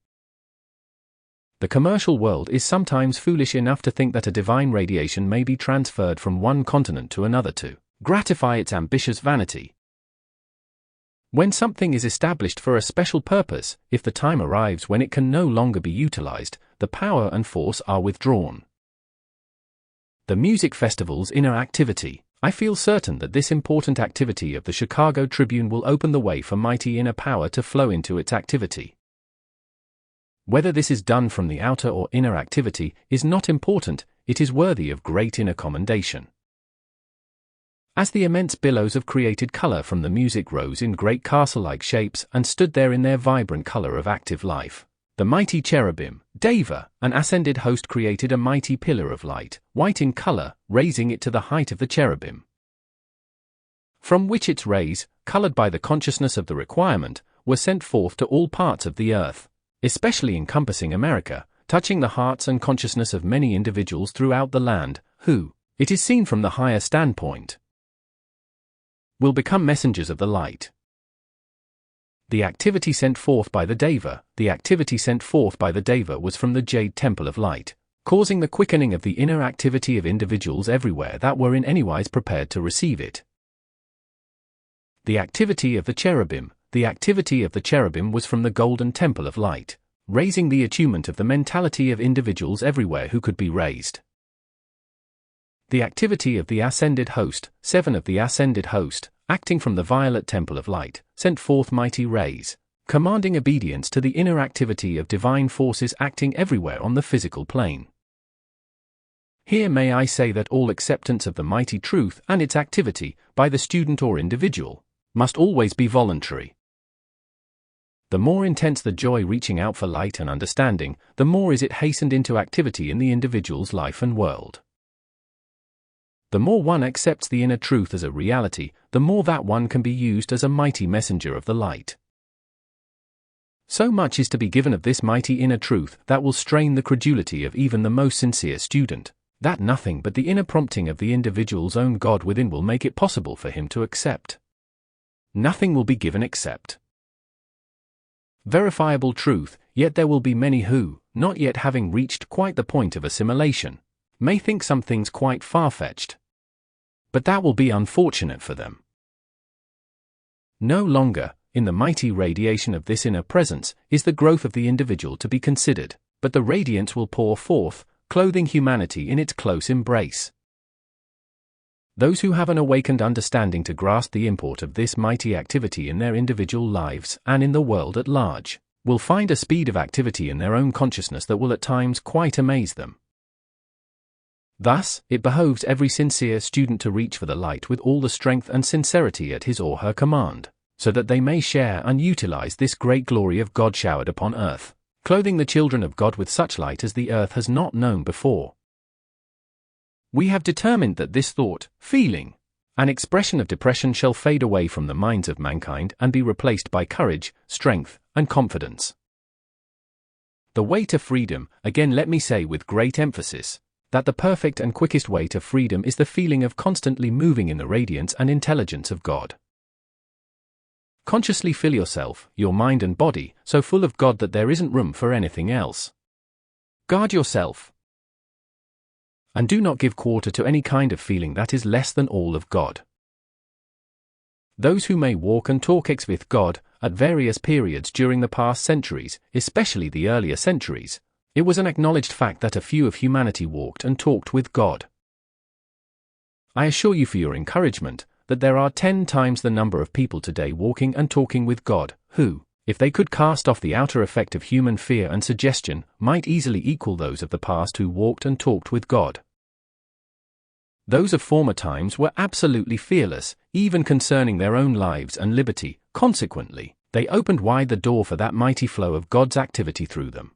The commercial world is sometimes foolish enough to think that a divine radiation may be transferred from one continent to another to gratify its ambitious vanity. When something is established for a special purpose, if the time arrives when it can no longer be utilized, the power and force are withdrawn. The music festival's inner activity. I feel certain that this important activity of the Chicago Tribune will open the way for mighty inner power to flow into its activity. Whether this is done from the outer or inner activity is not important, it is worthy of great inner commendation. As the immense billows of created color from the music rose in great castle-like shapes and stood there in their vibrant color of active life, the mighty cherubim, deva, an ascended host created a mighty pillar of light, white in color, raising it to the height of the cherubim, from which its rays, colored by the consciousness of the requirement, were sent forth to all parts of the earth, especially encompassing America, touching the hearts and consciousness of many individuals throughout the land, who, it is seen from the higher standpoint, will become messengers of the light. The activity sent forth by the Deva was from the Jade Temple of Light, causing the quickening of the inner activity of individuals everywhere that were in anywise prepared to receive it. The activity of the cherubim was from the Golden Temple of Light, raising the attunement of the mentality of individuals everywhere who could be raised. The activity of the ascended host, 7 of the ascended host, acting from the Violet Temple of Light, sent forth mighty rays, commanding obedience to the inner activity of divine forces acting everywhere on the physical plane. Here may I say that all acceptance of the mighty truth and its activity, by the student or individual, must always be voluntary. The more intense the joy reaching out for light and understanding, the more is it hastened into activity in the individual's life and world. The more one accepts the inner truth as a reality, the more that one can be used as a mighty messenger of the light. So much is to be given of this mighty inner truth that will strain the credulity of even the most sincere student, that nothing but the inner prompting of the individual's own God within will make it possible for him to accept. Nothing will be given except verifiable truth, yet there will be many who, not yet having reached quite the point of assimilation, may think some things quite far-fetched. But that will be unfortunate for them. No longer, in the mighty radiation of this inner presence, is the growth of the individual to be considered, but the radiance will pour forth, clothing humanity in its close embrace. Those who have an awakened understanding to grasp the import of this mighty activity in their individual lives and in the world at large, will find a speed of activity in their own consciousness that will at times quite amaze them. Thus, it behoves every sincere student to reach for the light with all the strength and sincerity at his or her command, so that they may share and utilize this great glory of God showered upon earth, clothing the children of God with such light as the earth has not known before. We have determined that this thought, feeling, and expression of depression shall fade away from the minds of mankind and be replaced by courage, strength, and confidence. The way to freedom, again let me say with great emphasis, that the perfect and quickest way to freedom is the feeling of constantly moving in the radiance and intelligence of God. Consciously fill yourself, your mind and body, so full of God that there isn't room for anything else. Guard yourself, and do not give quarter to any kind of feeling that is less than all of God. Those who may walk and talk with God, at various periods during the past centuries, especially the earlier centuries, it was an acknowledged fact that a few of humanity walked and talked with God. I assure you for your encouragement, that there are 10 times the number of people today walking and talking with God, who, if they could cast off the outer effect of human fear and suggestion, might easily equal those of the past who walked and talked with God. Those of former times were absolutely fearless, even concerning their own lives and liberty. Consequently, they opened wide the door for that mighty flow of God's activity through them.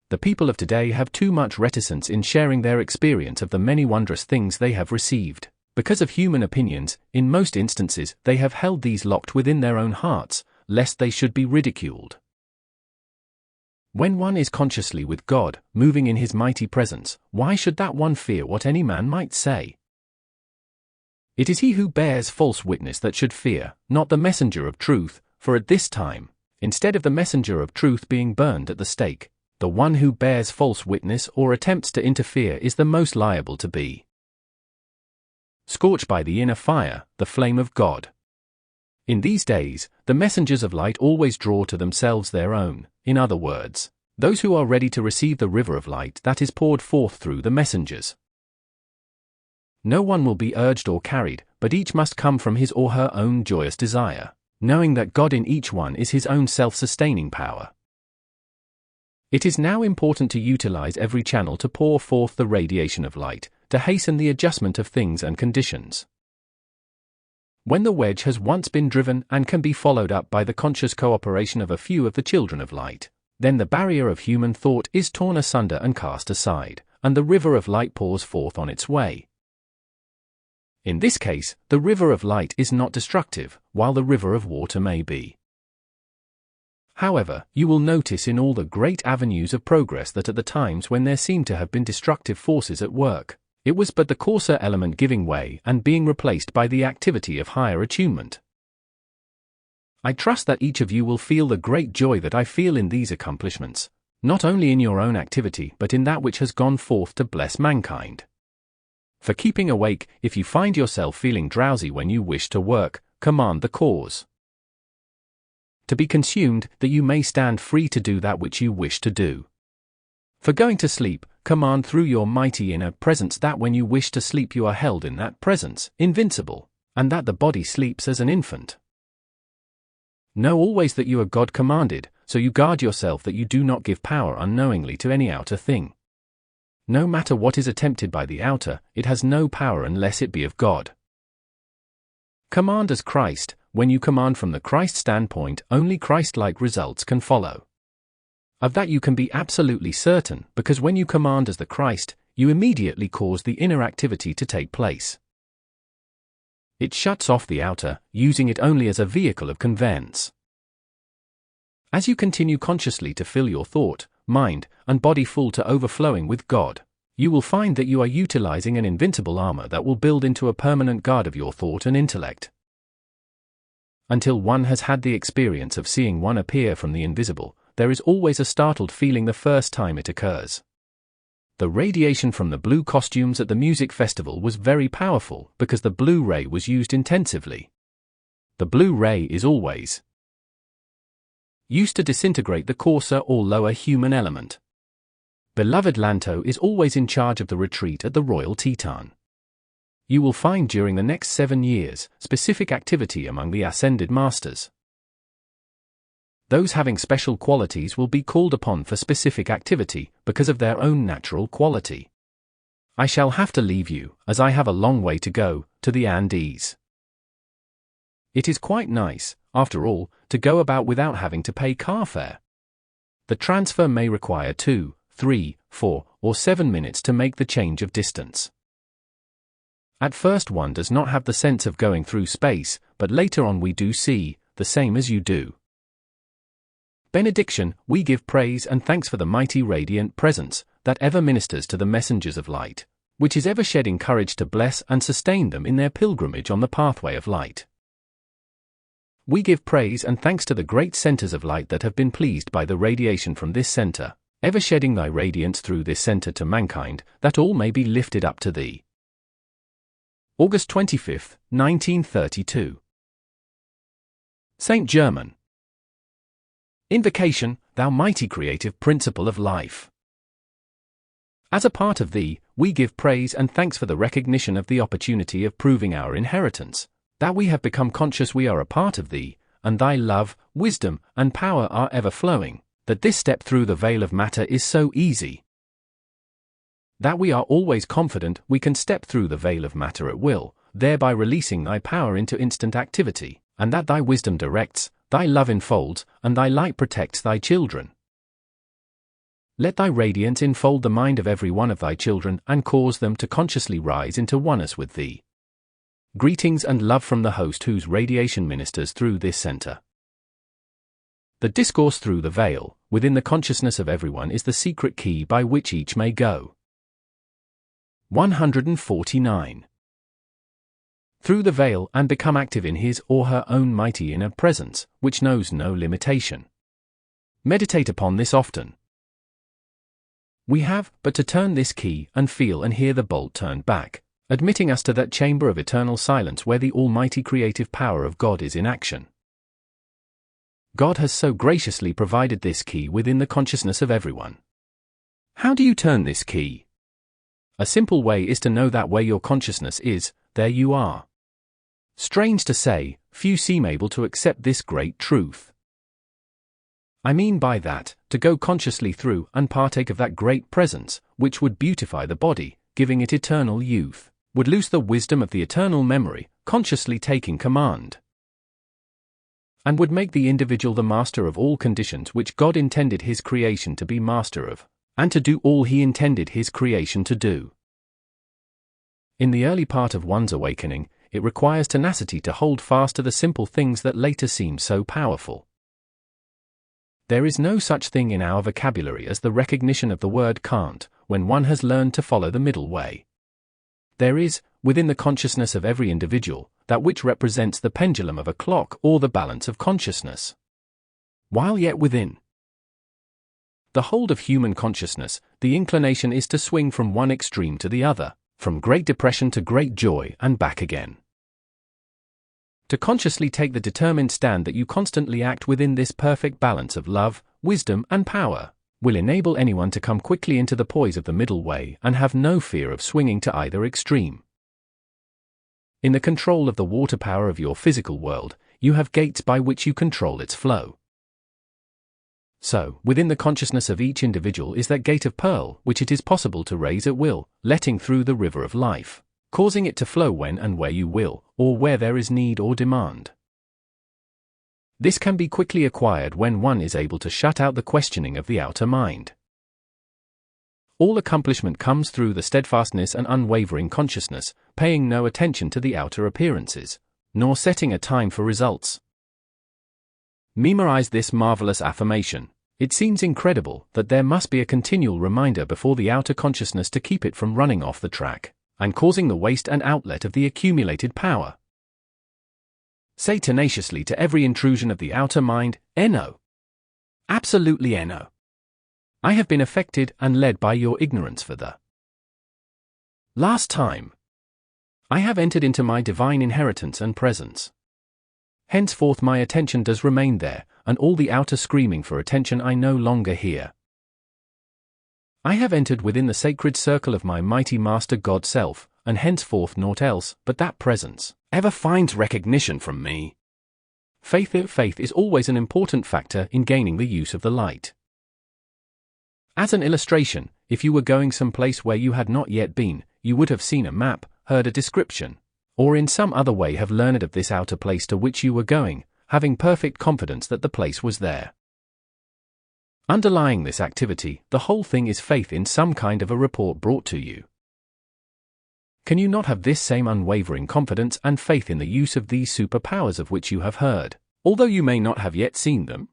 The people of today have too much reticence in sharing their experience of the many wondrous things they have received. Because of human opinions, in most instances, they have held these locked within their own hearts, lest they should be ridiculed. When one is consciously with God, moving in His mighty presence, why should that one fear what any man might say? It is he who bears false witness that should fear, not the messenger of truth, for at this time, instead of the messenger of truth being burned at the stake, the one who bears false witness or attempts to interfere is the most liable to be scorched by the inner fire, the flame of God. In these days, the messengers of light always draw to themselves their own, in other words, those who are ready to receive the river of light that is poured forth through the messengers. No one will be urged or carried, but each must come from his or her own joyous desire, knowing that God in each one is his own self-sustaining power. It is now important to utilize every channel to pour forth the radiation of light, to hasten the adjustment of things and conditions. When the wedge has once been driven and can be followed up by the conscious cooperation of a few of the children of light, then the barrier of human thought is torn asunder and cast aside, and the river of light pours forth on its way. In this case, the river of light is not destructive, while the river of water may be. However, you will notice in all the great avenues of progress that at the times when there seemed to have been destructive forces at work, it was but the coarser element giving way and being replaced by the activity of higher attunement. I trust that each of you will feel the great joy that I feel in these accomplishments, not only in your own activity but in that which has gone forth to bless mankind. For keeping awake, if you find yourself feeling drowsy when you wish to work, command the cause to be consumed, that you may stand free to do that which you wish to do. For going to sleep, command through your mighty inner presence that when you wish to sleep you are held in that presence, invincible, and that the body sleeps as an infant. Know always that you are God-commanded, so you guard yourself that you do not give power unknowingly to any outer thing. No matter what is attempted by the outer, it has no power unless it be of God. Command as Christ. When you command from the Christ standpoint, only Christ-like results can follow. Of that you can be absolutely certain, because when you command as the Christ, you immediately cause the inner activity to take place. It shuts off the outer, using it only as a vehicle of conveyance. As you continue consciously to fill your thought, mind, and body full to overflowing with God, you will find that you are utilizing an invincible armor that will build into a permanent guard of your thought and intellect. Until one has had the experience of seeing one appear from the invisible, there is always a startled feeling the first time it occurs. The radiation from the blue costumes at the music festival was very powerful because the blue ray was used intensively. The blue ray is always used to disintegrate the coarser or lower human element. Beloved Lanto is always in charge of the retreat at the Royal Teton. You will find during the next 7 years specific activity among the Ascended Masters. Those having special qualities will be called upon for specific activity because of their own natural quality. I shall have to leave you, as I have a long way to go, to the Andes. It is quite nice, after all, to go about without having to pay car fare. The transfer may require 2, 3, 4, or 7 minutes to make the change of distance. At first one does not have the sense of going through space, but later on we do see, the same as you do. Benediction, we give praise and thanks for the mighty radiant presence, that ever ministers to the messengers of light, which is ever shedding courage to bless and sustain them in their pilgrimage on the pathway of light. We give praise and thanks to the great centers of light that have been pleased by the radiation from this center, ever shedding thy radiance through this center to mankind, that all may be lifted up to thee. August 25, 1932. Saint Germain. Invocation, thou mighty creative principle of life. As a part of thee, we give praise and thanks for the recognition of the opportunity of proving our inheritance, that we have become conscious we are a part of thee, and thy love, wisdom, and power are ever flowing, that this step through the veil of matter is so easy. That we are always confident we can step through the veil of matter at will, thereby releasing thy power into instant activity, and that thy wisdom directs, thy love enfolds, and thy light protects thy children. Let thy radiance enfold the mind of every one of thy children and cause them to consciously rise into oneness with thee. Greetings and love from the host whose radiation ministers through this center. The discourse through the veil, within the consciousness of everyone, is the secret key by which each may go. 149. Through the veil and become active in his or her own mighty inner presence, which knows no limitation. Meditate upon this often. We have but to turn this key and feel and hear the bolt turned back, admitting us to that chamber of eternal silence where the almighty creative power of God is in action. God has so graciously provided this key within the consciousness of everyone. How do you turn this key? A simple way is to know that where your consciousness is, there you are. Strange to say, few seem able to accept this great truth. I mean by that, to go consciously through and partake of that great presence, which would beautify the body, giving it eternal youth, would loose the wisdom of the eternal memory, consciously taking command, and would make the individual the master of all conditions which God intended his creation to be master of, and to do all he intended his creation to do. In the early part of one's awakening, it requires tenacity to hold fast to the simple things that later seem so powerful. There is no such thing in our vocabulary as the recognition of the word can't, when one has learned to follow the middle way. There is, within the consciousness of every individual, that which represents the pendulum of a clock or the balance of consciousness. While yet within the hold of human consciousness, the inclination is to swing from one extreme to the other, from great depression to great joy and back again. To consciously take the determined stand that you constantly act within this perfect balance of love, wisdom, and power will enable anyone to come quickly into the poise of the middle way and have no fear of swinging to either extreme. In the control of the water power of your physical world, you have gates by which you control its flow. So, within the consciousness of each individual is that gate of pearl which it is possible to raise at will, letting through the river of life, causing it to flow when and where you will, or where there is need or demand. This can be quickly acquired when one is able to shut out the questioning of the outer mind. All accomplishment comes through the steadfastness and unwavering consciousness, paying no attention to the outer appearances, nor setting a time for results. Memorize this marvelous affirmation. It seems incredible that there must be a continual reminder before the outer consciousness to keep it from running off the track and causing the waste and outlet of the accumulated power. Say tenaciously to every intrusion of the outer mind, "No. Absolutely no. I have been affected and led by your ignorance for the last time. I have entered into my divine inheritance and presence. Henceforth my attention does remain there, and all the outer screaming for attention I no longer hear. I have entered within the sacred circle of my mighty Master God Self, and henceforth naught else but that presence ever finds recognition from me." Faith is always an important factor in gaining the use of the light. As an illustration, if you were going someplace where you had not yet been, you would have seen a map, heard a description, or in some other way have learned of this outer place to which you were going, having perfect confidence that the place was there. Underlying this activity, the whole thing is faith in some kind of a report brought to you. Can you not have this same unwavering confidence and faith in the use of these superpowers of which you have heard, although you may not have yet seen them?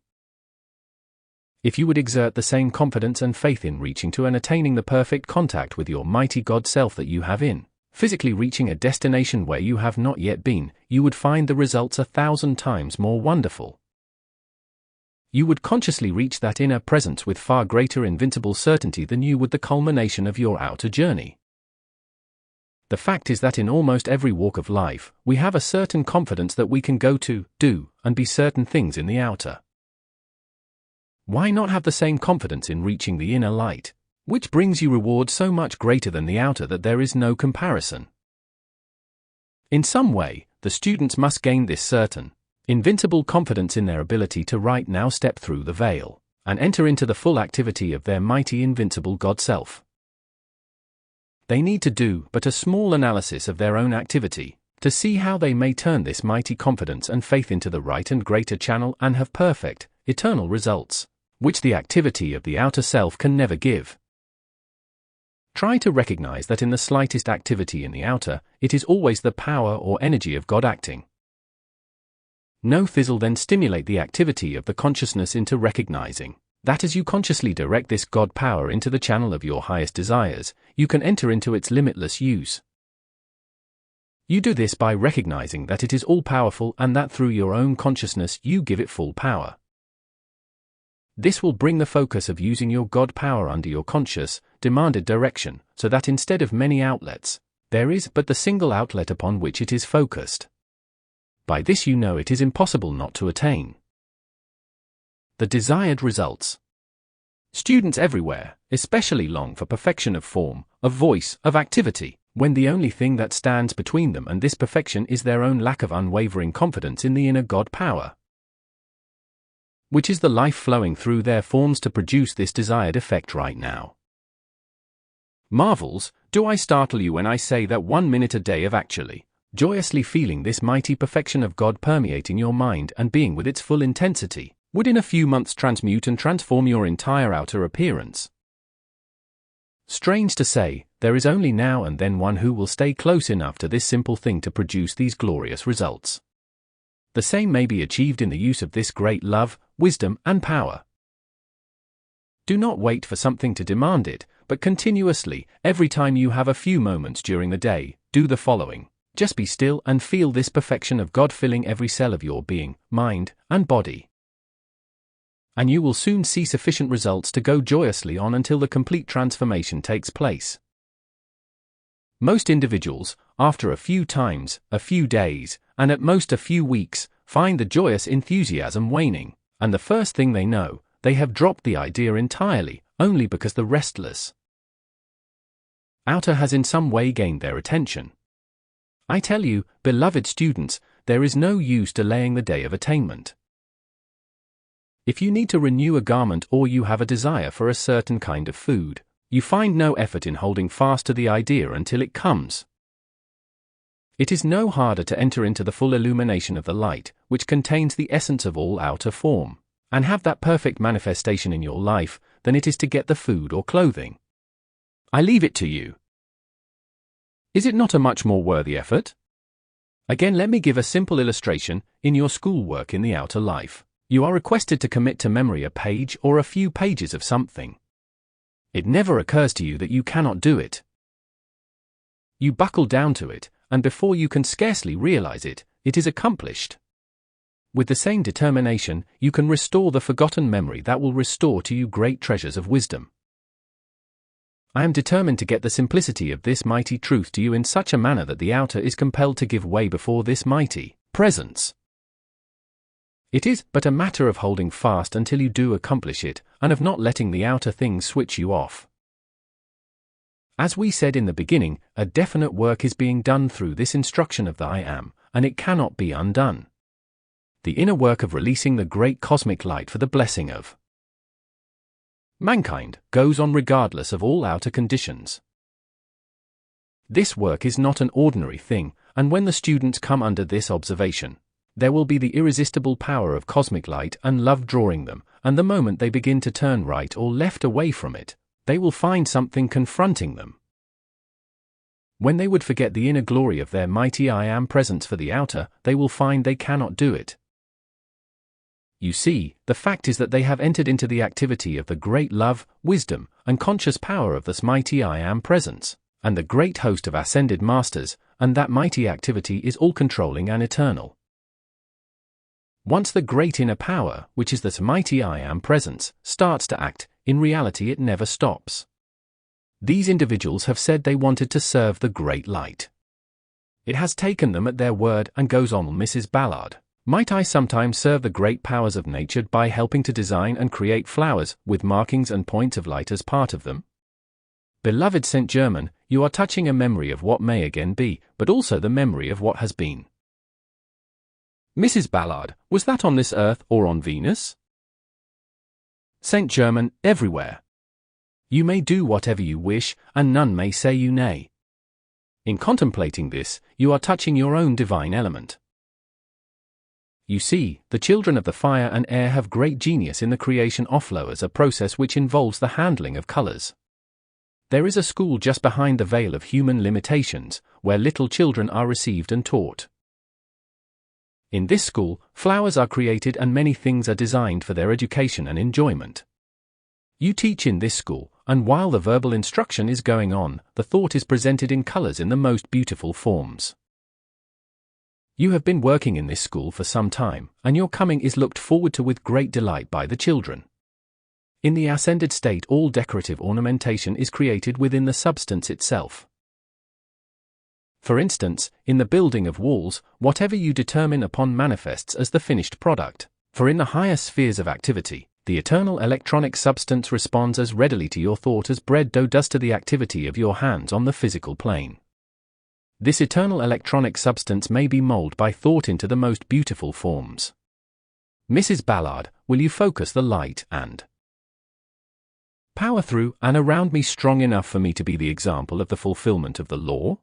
If you would exert the same confidence and faith in reaching to and attaining the perfect contact with your mighty God Self that you have in physically reaching a destination where you have not yet been, you would find the results 1,000 times more wonderful. You would consciously reach that inner presence with far greater invincible certainty than you would the culmination of your outer journey. The fact is that in almost every walk of life, we have a certain confidence that we can go to, do, and be certain things in the outer. Why not have the same confidence in reaching the inner light, which brings you reward so much greater than the outer that there is no comparison? In some way, the students must gain this certain, invincible confidence in their ability to right now step through the veil, and enter into the full activity of their mighty invincible God Self. They need to do but a small analysis of their own activity, to see how they may turn this mighty confidence and faith into the right and greater channel and have perfect, eternal results, which the activity of the outer self can never give. Try to recognize that in the slightest activity in the outer, it is always the power or energy of God acting. No fizzle then stimulate the activity of the consciousness into recognizing that as you consciously direct this God power into the channel of your highest desires, you can enter into its limitless use. You do this by recognizing that it is all-powerful and that through your own consciousness you give it full power. This will bring the focus of using your God power under your conscious, demanded direction, so that instead of many outlets, there is but the single outlet upon which it is focused. By this you know it is impossible not to attain the desired results. Students everywhere, especially long for perfection of form, of voice, of activity, when the only thing that stands between them and this perfection is their own lack of unwavering confidence in the inner God power, which is the life flowing through their forms to produce this desired effect right now. Marvels, do I startle you when I say that 1 minute a day of actually, joyously feeling this mighty perfection of God permeating your mind and being with its full intensity, would in a few months transmute and transform your entire outer appearance? Strange to say, there is only now and then one who will stay close enough to this simple thing to produce these glorious results. The same may be achieved in the use of this great love, wisdom, and power. Do not wait for something to demand it, but continuously, every time you have a few moments during the day, do the following. Just be still and feel this perfection of God filling every cell of your being, mind, and body. And you will soon see sufficient results to go joyously on until the complete transformation takes place. Most individuals, after a few times, a few days, and at most a few weeks, find the joyous enthusiasm waning, and the first thing they know, they have dropped the idea entirely, only because the restless outer has in some way gained their attention. I tell you, beloved students, there is no use delaying the day of attainment. If you need to renew a garment or you have a desire for a certain kind of food, you find no effort in holding fast to the idea until it comes. It is no harder to enter into the full illumination of the light, which contains the essence of all outer form, and have that perfect manifestation in your life, than it is to get the food or clothing. I leave it to you. Is it not a much more worthy effort? Again, let me give a simple illustration. In your schoolwork in the outer life, you are requested to commit to memory a page or a few pages of something. It never occurs to you that you cannot do it. You buckle down to it, and before you can scarcely realize it, it is accomplished. With the same determination, you can restore the forgotten memory that will restore to you great treasures of wisdom. I am determined to get the simplicity of this mighty truth to you in such a manner that the outer is compelled to give way before this mighty presence. It is but a matter of holding fast until you do accomplish it, and of not letting the outer things switch you off. As we said in the beginning, a definite work is being done through this instruction of the I Am, and it cannot be undone. The inner work of releasing the great cosmic light for the blessing of mankind goes on regardless of all outer conditions. This work is not an ordinary thing, and when the students come under this observation, there will be the irresistible power of cosmic light and love drawing them, and the moment they begin to turn right or left away from it, they will find something confronting them. When they would forget the inner glory of their mighty I Am presence for the outer, they will find they cannot do it. You see, the fact is that they have entered into the activity of the great love, wisdom, and conscious power of this mighty I Am presence, and the great host of ascended masters, and that mighty activity is all-controlling and eternal. Once the great inner power, which is this mighty I Am presence, starts to act, in reality it never stops. These individuals have said they wanted to serve the great light. It has taken them at their word, and goes on. Mrs. Ballard, might I sometimes serve the great powers of nature by helping to design and create flowers, with markings and points of light as part of them? Beloved St. Germain, you are touching a memory of what may again be, but also the memory of what has been. Mrs. Ballard, was that on this earth or on Venus? St. Germain, everywhere. You may do whatever you wish, and none may say you nay. In contemplating this, you are touching your own divine element. You see, the children of the fire and air have great genius in the creation of flowers, a process which involves the handling of colors. There is a school just behind the veil of human limitations, where little children are received and taught. In this school, flowers are created and many things are designed for their education and enjoyment. You teach in this school, and while the verbal instruction is going on, the thought is presented in colors in the most beautiful forms. You have been working in this school for some time, and your coming is looked forward to with great delight by the children. In the ascended state, all decorative ornamentation is created within the substance itself. For instance, in the building of walls, whatever you determine upon manifests as the finished product, for in the higher spheres of activity, the eternal electronic substance responds as readily to your thought as bread dough does to the activity of your hands on the physical plane. This eternal electronic substance may be molded by thought into the most beautiful forms. Mrs. Ballard, will you focus the light and power through and around me strong enough for me to be the example of the fulfillment of the law?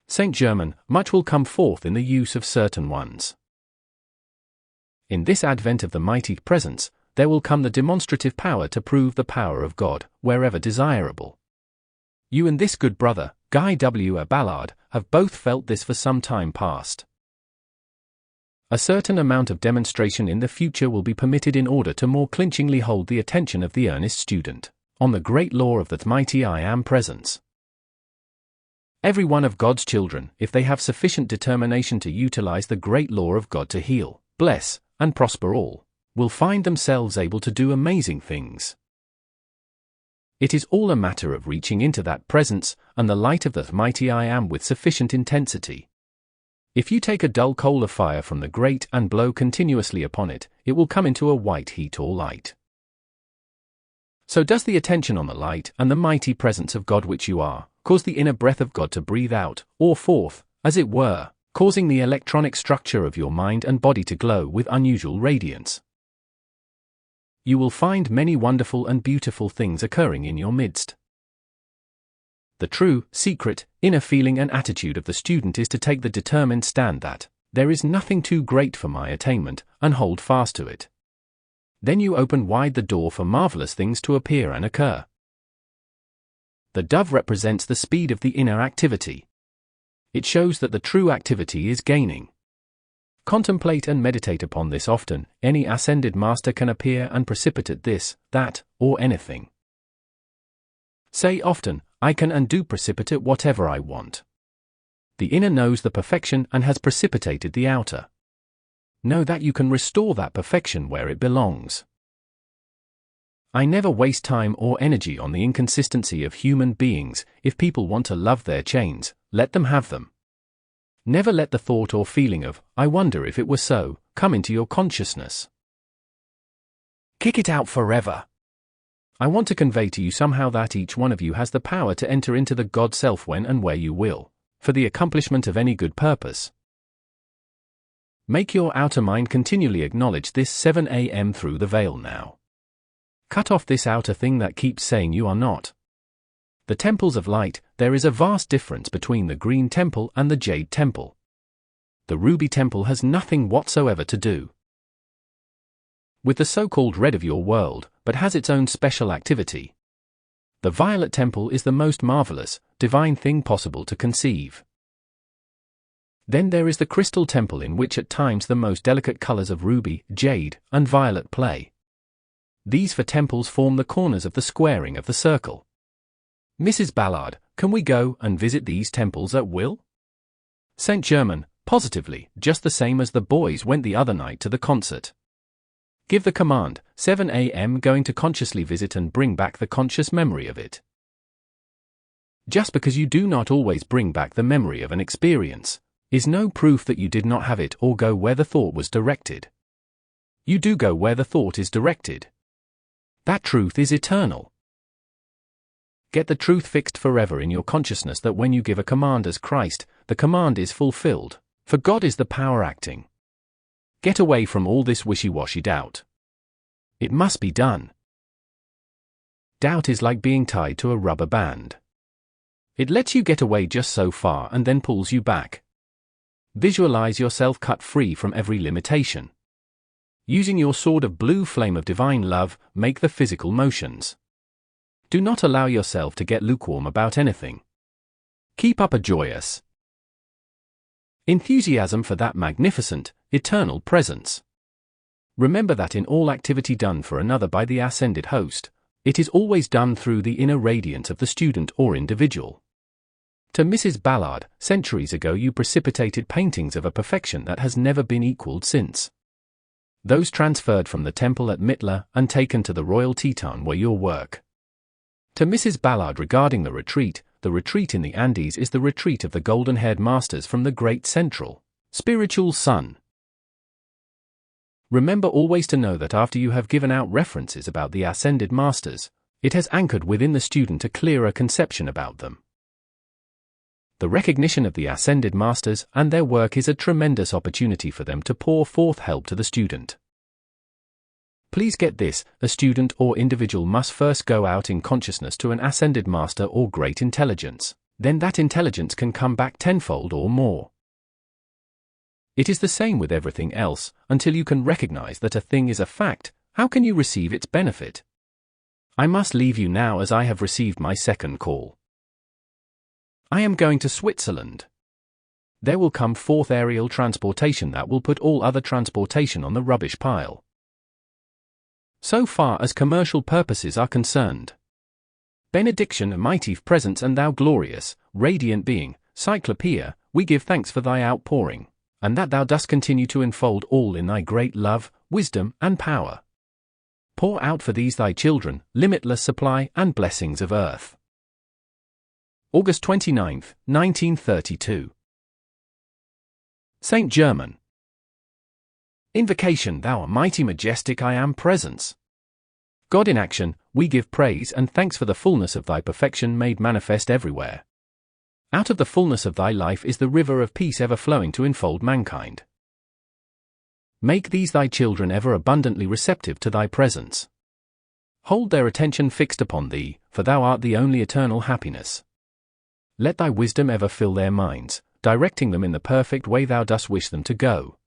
St. Germain, much will come forth in the use of certain ones. In this advent of the mighty presence, there will come the demonstrative power to prove the power of God, wherever desirable. You and this good brother, Guy W. Ballard, have both felt this for some time past. A certain amount of demonstration in the future will be permitted in order to more clinchingly hold the attention of the earnest student on the great law of that mighty I Am presence. Every one of God's children, if they have sufficient determination to utilize the great law of God to heal, bless, and prosper all, will find themselves able to do amazing things. It is all a matter of reaching into that presence and the light of that mighty I Am with sufficient intensity. If you take a dull coal of fire from the grate and blow continuously upon it, it will come into a white heat or light. So does the attention on the light and the mighty presence of God which you are, cause the inner breath of God to breathe out, or forth, as it were, causing the electronic structure of your mind and body to glow with unusual radiance. You will find many wonderful and beautiful things occurring in your midst. The true, secret, inner feeling and attitude of the student is to take the determined stand that there is nothing too great for my attainment, and hold fast to it. Then you open wide the door for marvelous things to appear and occur. The dove represents the speed of the inner activity. It shows that the true activity is gaining. Contemplate and meditate upon this often. Any ascended master can appear and precipitate this, that, or anything. Say often, I can and do precipitate whatever I want. The inner knows the perfection and has precipitated the outer. Know that you can restore that perfection where it belongs. I never waste time or energy on the inconsistency of human beings. If people want to love their chains, let them have them. Never let the thought or feeling of, I wonder if it were so, come into your consciousness. Kick it out forever. I want to convey to you somehow that each one of you has the power to enter into the God Self when and where you will, for the accomplishment of any good purpose. Make your outer mind continually acknowledge this 7 a.m. through the veil now. Cut off this outer thing that keeps saying you are not. The temples of light, there is a vast difference between the green temple and the jade temple. The ruby temple has nothing whatsoever to do with the so-called red of your world, but has its own special activity. The violet temple is the most marvelous, divine thing possible to conceive. Then there is the crystal temple in which at times the most delicate colors of ruby, jade, and violet play. These four temples form the corners of the squaring of the circle. Mrs. Ballard, can we go and visit these temples at will? St. Germain, positively, just the same as the boys went the other night to the concert. Give the command, 7 a.m. going to consciously visit and bring back the conscious memory of it. Just because you do not always bring back the memory of an experience, is no proof that you did not have it or go where the thought was directed. You do go where the thought is directed. That truth is eternal. Get the truth fixed forever in your consciousness that when you give a command as Christ, the command is fulfilled, for God is the power acting. Get away from all this wishy-washy doubt. It must be done. Doubt is like being tied to a rubber band. It lets you get away just so far and then pulls you back. Visualize yourself cut free from every limitation. Using your sword of blue flame of divine love, make the physical motions. Do not allow yourself to get lukewarm about anything. Keep up a joyous enthusiasm for that magnificent, eternal presence. Remember that in all activity done for another by the ascended host, it is always done through the inner radiance of the student or individual. To Mrs. Ballard, centuries ago you precipitated paintings of a perfection that has never been equaled since. Those transferred from the temple at Mitla and taken to the Royal Teton were your work. To Mrs. Ballard regarding the retreat in the Andes is the retreat of the golden-haired masters from the great central, spiritual sun. Remember always to know that after you have given out references about the ascended masters, it has anchored within the student a clearer conception about them. The recognition of the ascended masters and their work is a tremendous opportunity for them to pour forth help to the student. Please get this, a student or individual must first go out in consciousness to an ascended master or great intelligence, then that intelligence can come back tenfold or more. It is the same with everything else. Until you can recognize that a thing is a fact, how can you receive its benefit? I must leave you now as I have received my second call. I am going to Switzerland. there will come forth aerial transportation that will put all other transportation on the rubbish pile. So far as commercial purposes are concerned. Benediction, a mighty presence, and thou glorious, radiant being, Cyclopeia, we give thanks for thy outpouring, and that thou dost continue to enfold all in thy great love, wisdom, and power. Pour out for these thy children, limitless supply and blessings of earth. August 29, 1932. Saint Germain. Invocation, thou mighty majestic I am presence. God in action, we give praise and thanks for the fullness of thy perfection made manifest everywhere. Out of the fullness of thy life is the river of peace ever flowing to enfold mankind. Make these thy children ever abundantly receptive to thy presence. Hold their attention fixed upon thee, for thou art the only eternal happiness. Let thy wisdom ever fill their minds, directing them in the perfect way thou dost wish them to go.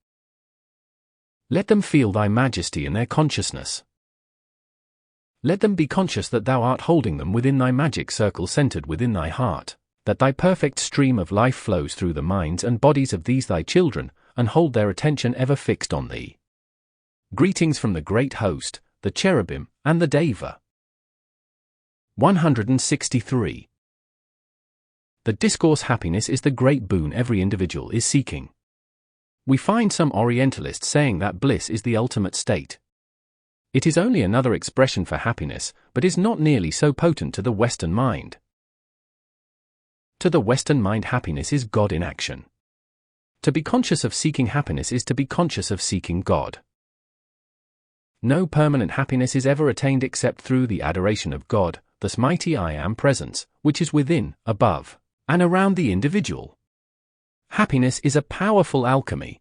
Let them feel thy majesty in their consciousness. Let them be conscious that thou art holding them within thy magic circle centered within thy heart, that thy perfect stream of life flows through the minds and bodies of these thy children, and hold their attention ever fixed on thee. Greetings from the great host, the cherubim, and the Deva. 163. The discourse happiness is the great boon every individual is seeking. We find some Orientalists saying that bliss is the ultimate state. It is only another expression for happiness, but is not nearly so potent to the Western mind. To the Western mind, happiness is God in action. To be conscious of seeking happiness is to be conscious of seeking God. No permanent happiness is ever attained except through the adoration of God, this mighty I Am presence, which is within, above, and around the individual. Happiness is a powerful alchemy.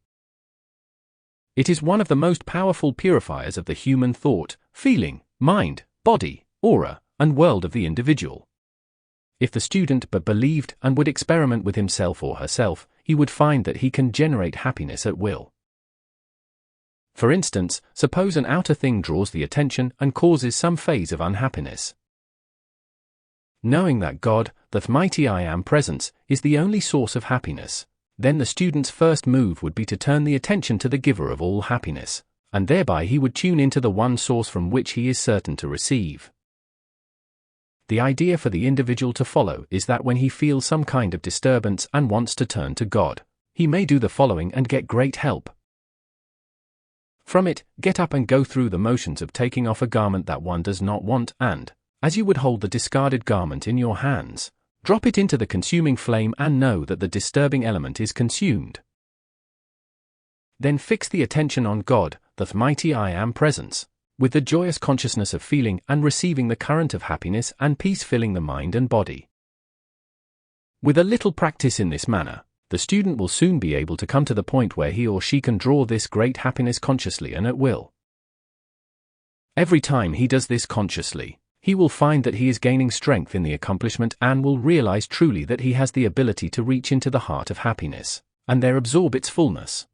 It is one of the most powerful purifiers of the human thought, feeling, mind, body, aura, and world of the individual. If the student but believed and would experiment with himself or herself, he would find that he can generate happiness at will. For instance, suppose an outer thing draws the attention and causes some phase of unhappiness. Knowing that God, the mighty I Am presence, is the only source of happiness, then the student's first move would be to turn the attention to the giver of all happiness, and thereby he would tune into the one source from which he is certain to receive. The idea for the individual to follow is that when he feels some kind of disturbance and wants to turn to God, he may do the following and get great help. From it, get up and go through the motions of taking off a garment that one does not want and, as you would hold the discarded garment in your hands, drop it into the consuming flame and know that the disturbing element is consumed. Then fix the attention on God, the mighty I Am presence, with the joyous consciousness of feeling and receiving the current of happiness and peace filling the mind and body. With a little practice in this manner, the student will soon be able to come to the point where he or she can draw this great happiness consciously and at will. Every time he does this consciously, he will find that he is gaining strength in the accomplishment and will realize truly that he has the ability to reach into the heart of happiness, and there absorb its fullness.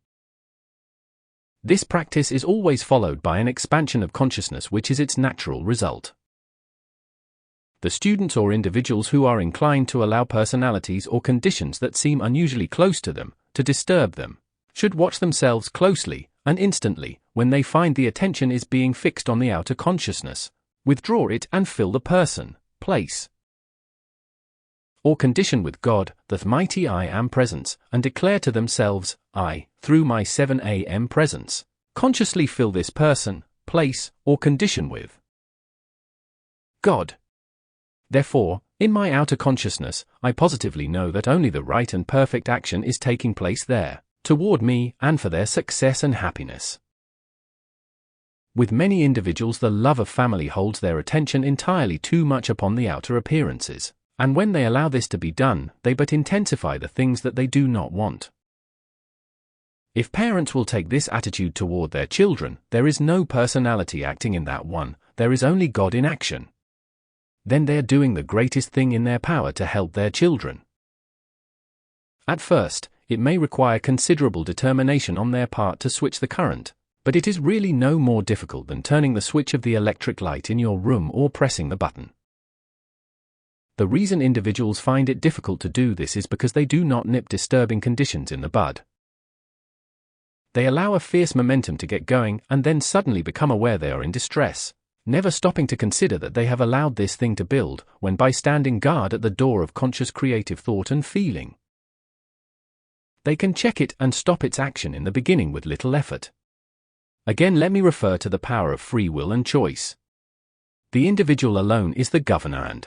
This practice is always followed by an expansion of consciousness, which is its natural result. The students or individuals who are inclined to allow personalities or conditions that seem unusually close to them to disturb them should watch themselves closely and instantly, when they find the attention is being fixed on the outer consciousness, withdraw it and fill the person, place, or condition with God, the mighty I Am presence, and declare to themselves, I, through my 7 AM presence, consciously fill this person, place, or condition with God. Therefore, in my outer consciousness, I positively know that only the right and perfect action is taking place there, toward me and for their success and happiness. With many individuals, the love of family holds their attention entirely too much upon the outer appearances, and when they allow this to be done, they but intensify the things that they do not want. If parents will take this attitude toward their children, there is no personality acting in that one, there is only God in action. Then they are doing the greatest thing in their power to help their children. At first, it may require considerable determination on their part to switch the current, but it is really no more difficult than turning the switch of the electric light in your room or pressing the button. The reason individuals find it difficult to do this is because they do not nip disturbing conditions in the bud. They allow a fierce momentum to get going and then suddenly become aware they are in distress, never stopping to consider that they have allowed this thing to build, when by standing guard at the door of conscious creative thought and feeling, they can check it and stop its action in the beginning with little effort. Again, let me refer to the power of free will and choice. The individual alone is the governor and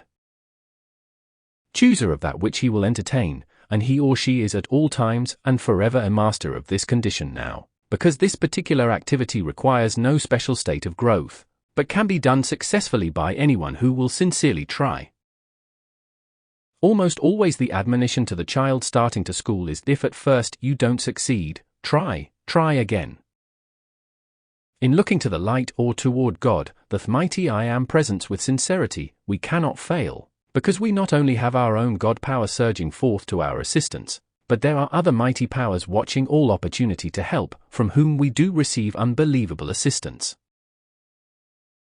chooser of that which he will entertain, and he or she is at all times and forever a master of this condition now, because this particular activity requires no special state of growth, but can be done successfully by anyone who will sincerely try. Almost always the admonition to the child starting to school is, if at first you don't succeed, try again. In looking to the light or toward God, the mighty I Am presence with sincerity, we cannot fail, because we not only have our own God power surging forth to our assistance, but there are other mighty powers watching all opportunity to help, from whom we do receive unbelievable assistance.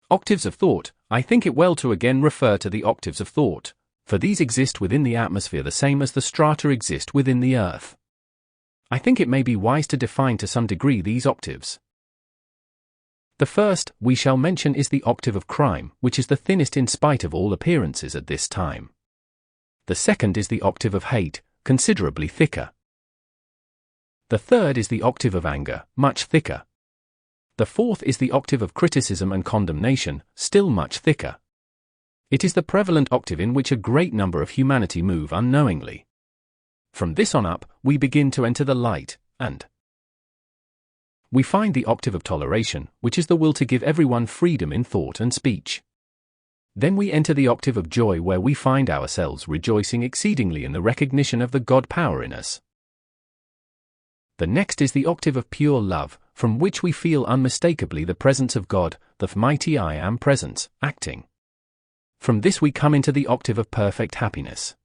Octaves of thought. I think it well to again refer to the octaves of thought, for these exist within the atmosphere the same as the strata exist within the earth. I think it may be wise to define to some degree these octaves. The first we shall mention is the octave of crime, which is the thinnest in spite of all appearances at this time. The second is the octave of hate, considerably thicker. The third is the octave of anger, much thicker. The fourth is the octave of criticism and condemnation, still much thicker. It is the prevalent octave in which a great number of humanity move unknowingly. From this on up, we begin to enter the light, and we find the octave of toleration, which is the will to give everyone freedom in thought and speech. Then we enter the octave of joy, where we find ourselves rejoicing exceedingly in the recognition of the God power in us. The next is the octave of pure love, from which we feel unmistakably the presence of God, the mighty I Am presence, acting. From this we come into the octave of perfect happiness.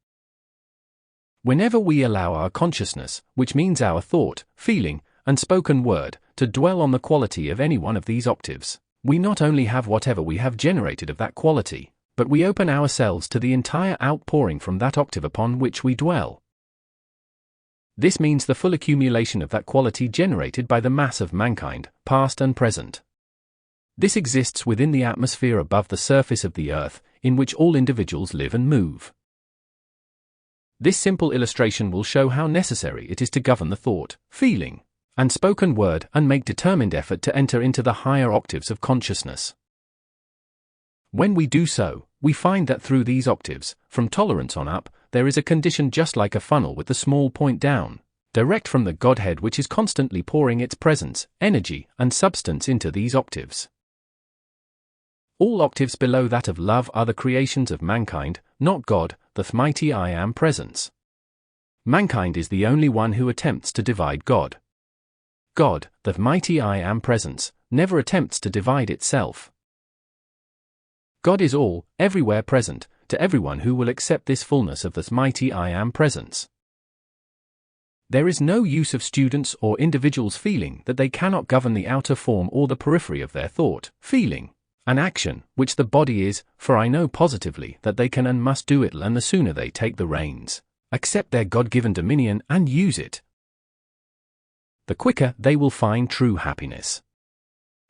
Whenever we allow our consciousness, which means our thought, feeling, and spoken word, to dwell on the quality of any one of these octaves, we not only have whatever we have generated of that quality, but we open ourselves to the entire outpouring from that octave upon which we dwell. This means the full accumulation of that quality generated by the mass of mankind, past and present. This exists within the atmosphere above the surface of the earth, in which all individuals live and move. This simple illustration will show how necessary it is to govern the thought, feeling, and spoken word and make determined effort to enter into the higher octaves of consciousness. When we do so, we find that through these octaves, from tolerance on up, there is a condition just like a funnel with the small point down, direct from the Godhead, which is constantly pouring its presence, energy, and substance into these octaves. All octaves below that of love are the creations of mankind, not God, the mighty I Am presence. Mankind is the only one who attempts to divide God. God, the mighty I Am presence, never attempts to divide itself. God is all, everywhere present, to everyone who will accept this fullness of the mighty I Am presence. There is no use of students or individuals feeling that they cannot govern the outer form or the periphery of their thought, feeling, and action, which the body is, for I know positively that they can and must do it, and the sooner they take the reins, accept their God-given dominion and use it, the quicker they will find true happiness.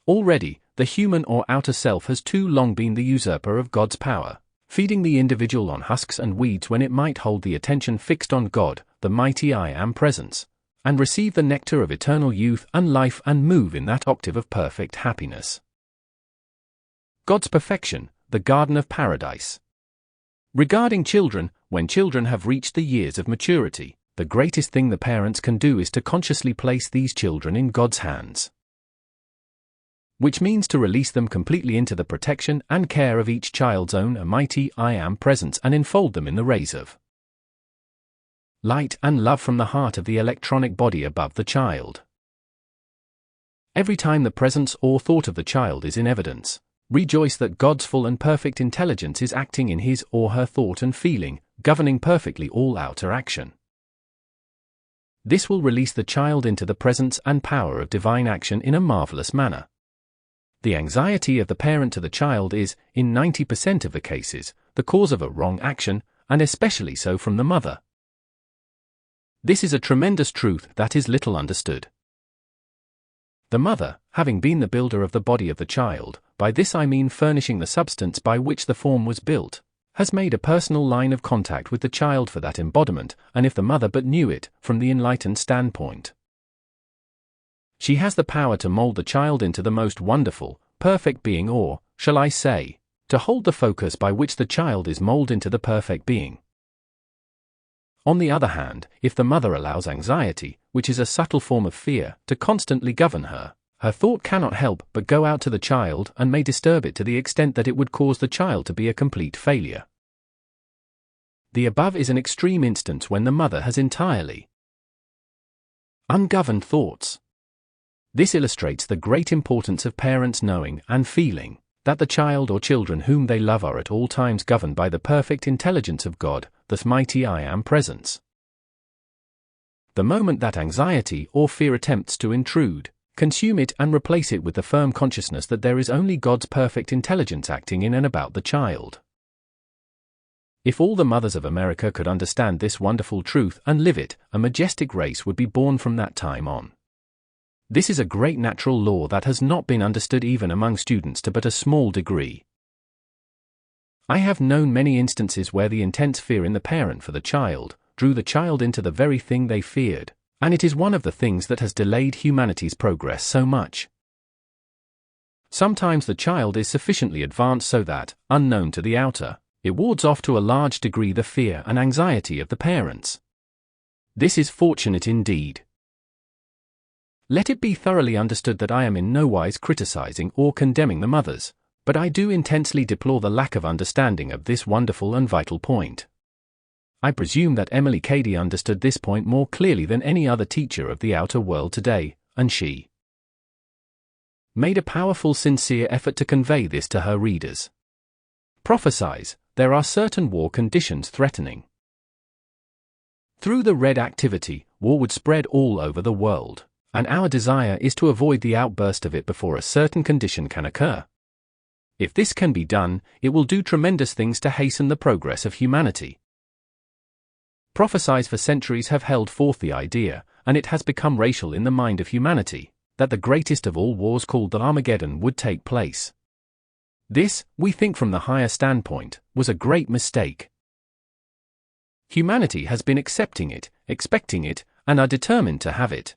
Already, the human or outer self has too long been the usurper of God's power, feeding the individual on husks and weeds when it might hold the attention fixed on God, the mighty I Am presence, and receive the nectar of eternal youth and life and move in that octave of perfect happiness. God's perfection, the Garden of Paradise. Regarding children, when children have reached the years of maturity, the greatest thing the parents can do is to consciously place these children in God's hands, which means to release them completely into the protection and care of each child's own mighty I Am presence and enfold them in the rays of light and love from the heart of the electronic body above the child. Every time the presence or thought of the child is in evidence, rejoice that God's full and perfect intelligence is acting in his or her thought and feeling, governing perfectly all outer action. This will release the child into the presence and power of divine action in a marvelous manner. The anxiety of the parent to the child is, in 90% of the cases, the cause of a wrong action, and especially so from the mother. This is a tremendous truth that is little understood. The mother, having been the builder of the body of the child, by this I mean furnishing the substance by which the form was built, has made a personal line of contact with the child for that embodiment, and if the mother but knew it, from the enlightened standpoint, she has the power to mold the child into the most wonderful, perfect being, or, shall I say, to hold the focus by which the child is molded into the perfect being. On the other hand, if the mother allows anxiety, which is a subtle form of fear, to constantly govern her, her thought cannot help but go out to the child and may disturb it to the extent that it would cause the child to be a complete failure. The above is an extreme instance when the mother has entirely ungoverned thoughts. This illustrates the great importance of parents knowing and feeling that the child or children whom they love are at all times governed by the perfect intelligence of God, the mighty I Am Presence. The moment that anxiety or fear attempts to intrude, consume it and replace it with the firm consciousness that there is only God's perfect intelligence acting in and about the child. If all the mothers of America could understand this wonderful truth and live it, a majestic race would be born from that time on. This is a great natural law that has not been understood even among students to but a small degree. I have known many instances where the intense fear in the parent for the child drew the child into the very thing they feared, and it is one of the things that has delayed humanity's progress so much. Sometimes the child is sufficiently advanced so that, unknown to the outer, it wards off to a large degree the fear and anxiety of the parents. This is fortunate indeed. Let it be thoroughly understood that I am in no wise criticizing or condemning the mothers, but I do intensely deplore the lack of understanding of this wonderful and vital point. I presume that Emily Cady understood this point more clearly than any other teacher of the outer world today, and she made a powerful, sincere effort to convey this to her readers. Prophesies, there are certain war conditions threatening. Through the red activity, war would spread all over the world, and our desire is to avoid the outburst of it before a certain condition can occur. If this can be done, it will do tremendous things to hasten the progress of humanity. Prophesies for centuries have held forth the idea, and it has become racial in the mind of humanity, that the greatest of all wars called the Armageddon would take place. This, we think from the higher standpoint, was a great mistake. Humanity has been accepting it, expecting it, and are determined to have it.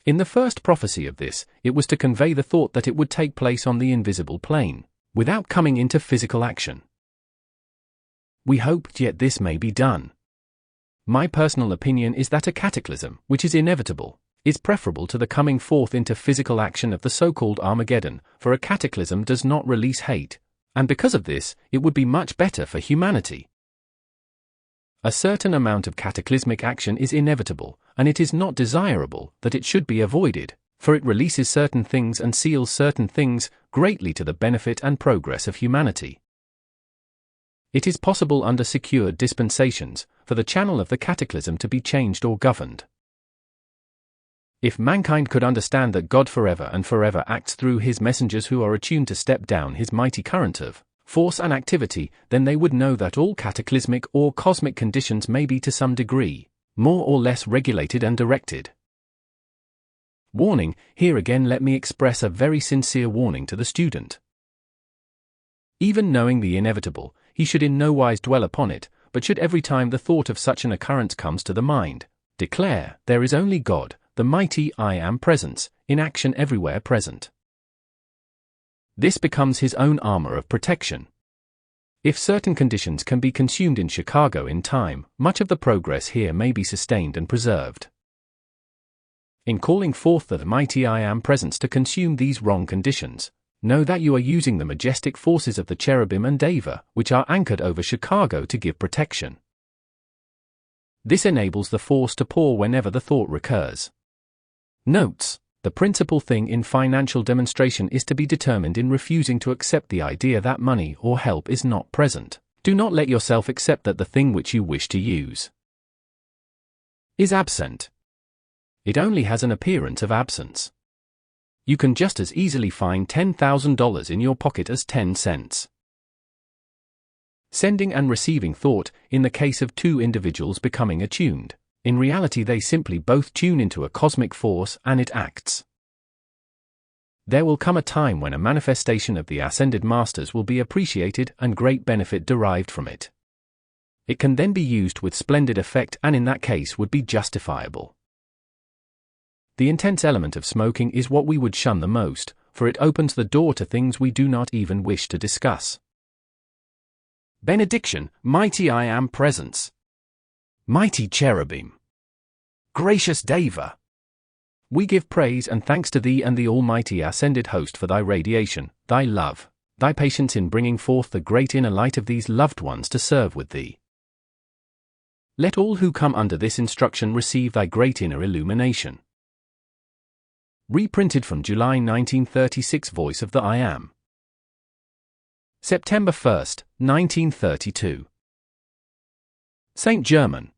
In the first prophecy of this, it was to convey the thought that it would take place on the invisible plane, without coming into physical action. We hope yet this may be done. My personal opinion is that a cataclysm, which is inevitable, is preferable to the coming forth into physical action of the so-called Armageddon, for a cataclysm does not release hate, and because of this, it would be much better for humanity. A certain amount of cataclysmic action is inevitable, and it is not desirable that it should be avoided, for it releases certain things and seals certain things, greatly to the benefit and progress of humanity. It is possible under secured dispensations, for the channel of the cataclysm to be changed or governed. If mankind could understand that God forever and forever acts through his messengers who are attuned to step down his mighty current of force and activity, then they would know that all cataclysmic or cosmic conditions may be to some degree, more or less regulated and directed. Warning, here again let me express a very sincere warning to the student. Even knowing the inevitable, he should in no wise dwell upon it, but should every time the thought of such an occurrence comes to the mind, declare, there is only God, the mighty I Am Presence, in action everywhere present. This becomes his own armor of protection. If certain conditions can be consumed in Chicago in time, much of the progress here may be sustained and preserved. In calling forth the mighty I Am Presence to consume these wrong conditions, know that you are using the majestic forces of the cherubim and Deva, which are anchored over Chicago to give protection. This enables the force to pour whenever the thought recurs. Notes: the principal thing in financial demonstration is to be determined in refusing to accept the idea that money or help is not present. Do not let yourself accept that the thing which you wish to use is absent. It only has an appearance of absence. You can just as easily find $10,000 in your pocket as 10 cents. sending and receiving thought, in the case of two individuals becoming attuned. In reality, they simply both tune into a cosmic force and it acts. There will come a time when a manifestation of the ascended masters will be appreciated and great benefit derived from it. It can then be used with splendid effect and in that case would be justifiable. The intense element of smoking is what we would shun the most, for it opens the door to things we do not even wish to discuss. Benediction, mighty I Am Presence. Mighty Cherubim. Gracious Deva. We give praise and thanks to Thee and the Almighty Ascended Host for Thy radiation, Thy love, Thy patience in bringing forth the great inner light of these loved ones to serve with Thee. Let all who come under this instruction receive Thy great inner illumination. Reprinted from July 1936 Voice of the I Am. September 1, 1932. Saint Germain.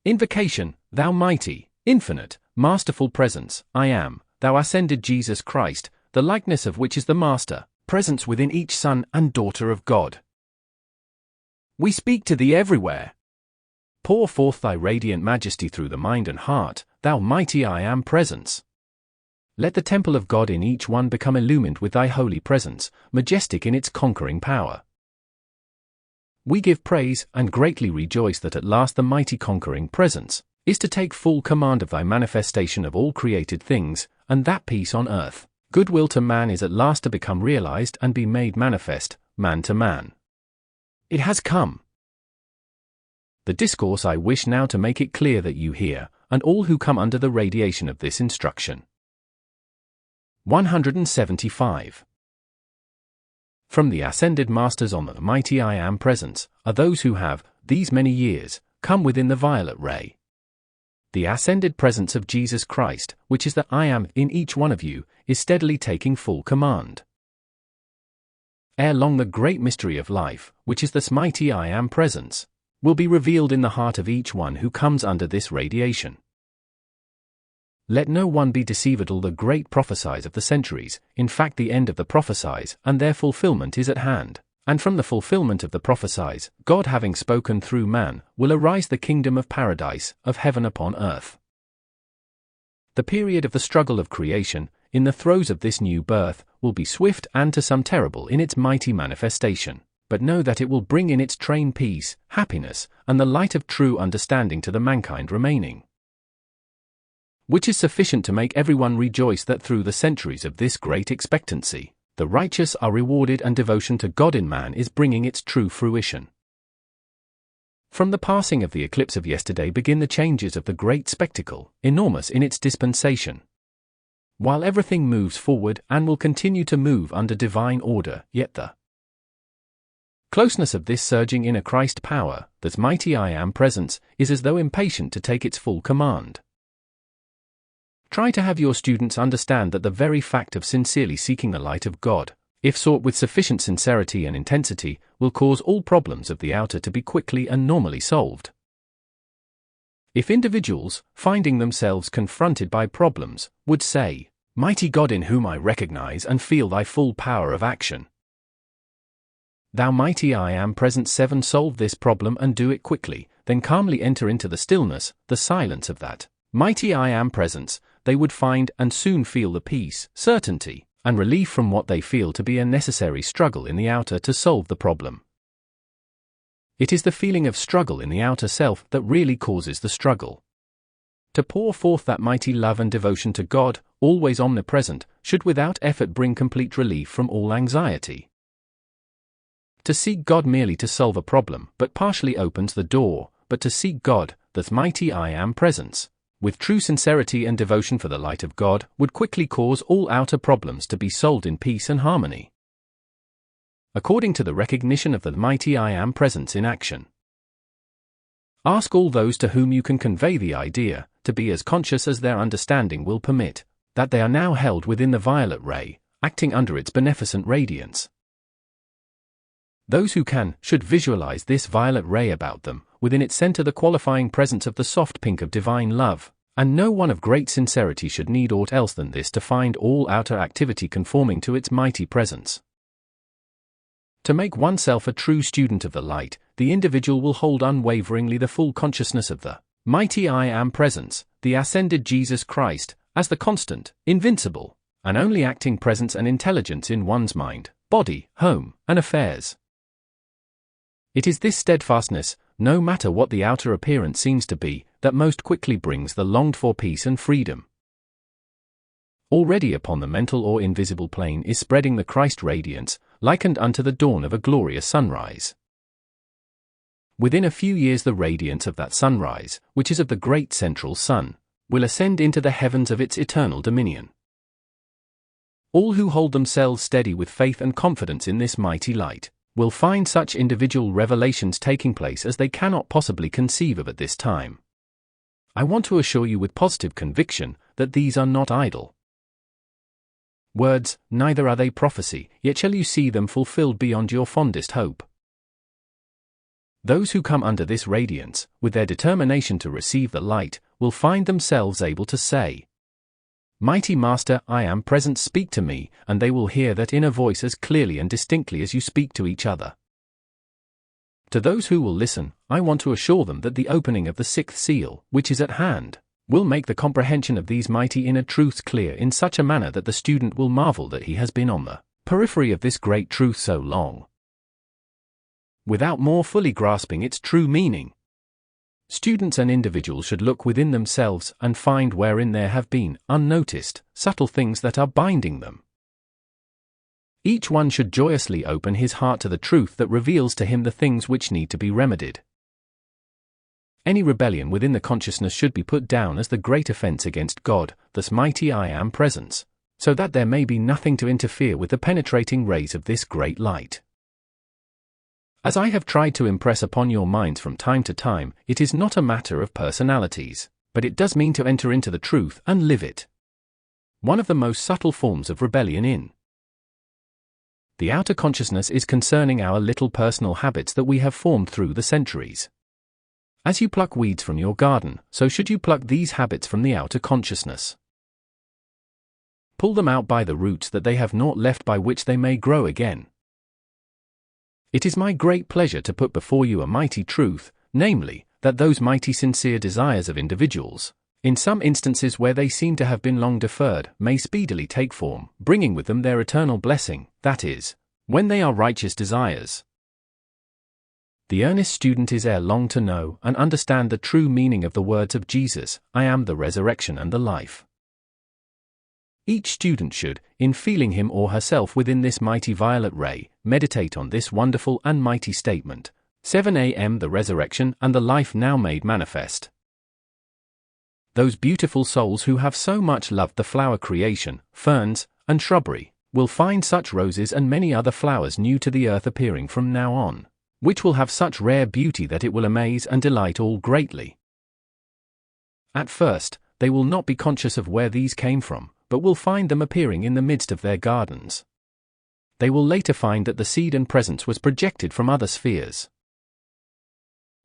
Invocation, Thou mighty, infinite, masterful presence, I am, Thou ascended Jesus Christ, the likeness of which is the Master, presence within each son and daughter of God. We speak to Thee everywhere. Pour forth Thy radiant majesty through the mind and heart, Thou mighty I Am presence. Let the temple of God in each one become illumined with Thy holy presence, majestic in its conquering power. We give praise and greatly rejoice that at last the mighty conquering presence is to take full command of Thy manifestation of all created things, and that peace on earth, goodwill to man is at last to become realized and be made manifest, man to man. It has come. The discourse I wish now to make it clear that you hear, and all who come under the radiation of this instruction. 175. From the ascended masters on the mighty I Am presence, are those who have, these many years, come within the violet ray. The ascended presence of Jesus Christ, which is the I Am in each one of you, is steadily taking full command. Ere long the great mystery of life, which is this mighty I Am presence, will be revealed in the heart of each one who comes under this radiation. Let no one be deceived. All the great prophecies of the centuries, in fact the end of the prophecies and their fulfillment is at hand, and from the fulfillment of the prophecies, God having spoken through man, will arise the kingdom of paradise, of heaven upon earth. The period of the struggle of creation, in the throes of this new birth, will be swift and to some terrible in its mighty manifestation, but know that it will bring in its train peace, happiness, and the light of true understanding to the mankind remaining, which is sufficient to make everyone rejoice that through the centuries of this great expectancy, the righteous are rewarded and devotion to God in man is bringing its true fruition. From the passing of the eclipse of yesterday begin the changes of the great spectacle, enormous in its dispensation. While everything moves forward and will continue to move under divine order, yet the closeness of this surging inner Christ power, this mighty I Am presence, is as though impatient to take its full command. Try to have your students understand that the very fact of sincerely seeking the light of God, if sought with sufficient sincerity and intensity, will cause all problems of the outer to be quickly and normally solved. If individuals, finding themselves confronted by problems, would say, "Mighty God in whom I recognize and feel Thy full power of action. Thou mighty I Am present 7 solve this problem and do it quickly," then calmly enter into the stillness, the silence of that mighty I Am presence, they would find and soon feel the peace, certainty, and relief from what they feel to be a necessary struggle in the outer to solve the problem. It is the feeling of struggle in the outer self that really causes the struggle. To pour forth that mighty love and devotion to God, always omnipresent, should without effort bring complete relief from all anxiety. To seek God merely to solve a problem but partially opens the door, but to seek God, the mighty I Am presence, with true sincerity and devotion for the light of God, would quickly cause all outer problems to be solved in peace and harmony, according to the recognition of the mighty I Am presence in action. Ask all those to whom you can convey the idea, to be as conscious as their understanding will permit, that they are now held within the violet ray, acting under its beneficent radiance. Those who can, should visualize this violet ray about them, within its center the qualifying presence of the soft pink of divine love, and no one of great sincerity should need aught else than this to find all outer activity conforming to its mighty presence. To make oneself a true student of the light, the individual will hold unwaveringly the full consciousness of the mighty I Am presence, the ascended Jesus Christ, as the constant, invincible, and only acting presence and intelligence in one's mind, body, home, and affairs. It is this steadfastness, no matter what the outer appearance seems to be, that most quickly brings the longed-for peace and freedom. Already upon the mental or invisible plane is spreading the Christ radiance, likened unto the dawn of a glorious sunrise. Within a few years the radiance of that sunrise, which is of the great central sun, will ascend into the heavens of its eternal dominion. All who hold themselves steady with faith and confidence in this mighty light, will find such individual revelations taking place as they cannot possibly conceive of at this time. I want to assure you with positive conviction that these are not idle words, neither are they prophecy, yet shall you see them fulfilled beyond your fondest hope. Those who come under this radiance, with their determination to receive the light, will find themselves able to say, "Mighty Master, I am present, speak to me," and they will hear that inner voice as clearly and distinctly as you speak to each other. To those who will listen, I want to assure them that the opening of the sixth seal, which is at hand, will make the comprehension of these mighty inner truths clear in such a manner that the student will marvel that he has been on the periphery of this great truth so long, without more fully grasping its true meaning. Students and individuals should look within themselves and find wherein there have been, unnoticed, subtle things that are binding them. Each one should joyously open his heart to the truth that reveals to him the things which need to be remedied. Any rebellion within the consciousness should be put down as the great offense against God, this mighty I Am presence, so that there may be nothing to interfere with the penetrating rays of this great light. As I have tried to impress upon your minds from time to time, it is not a matter of personalities, but it does mean to enter into the truth and live it. One of the most subtle forms of rebellion in the outer consciousness is concerning our little personal habits that we have formed through the centuries. As you pluck weeds from your garden, so should you pluck these habits from the outer consciousness. Pull them out by the roots that they have naught left by which they may grow again. It is my great pleasure to put before you a mighty truth, namely, that those mighty sincere desires of individuals, in some instances where they seem to have been long deferred, may speedily take form, bringing with them their eternal blessing, that is, when they are righteous desires. The earnest student is ere long to know and understand the true meaning of the words of Jesus, "I am the resurrection and the life." Each student should, in feeling him or herself within this mighty violet ray, meditate on this wonderful and mighty statement, 7 a.m. the resurrection and the life now made manifest. Those beautiful souls who have so much loved the flower creation, ferns, and shrubbery, will find such roses and many other flowers new to the earth appearing from now on, which will have such rare beauty that it will amaze and delight all greatly. At first, they will not be conscious of where these came from, but will find them appearing in the midst of their gardens. They will later find that the seed and presence was projected from other spheres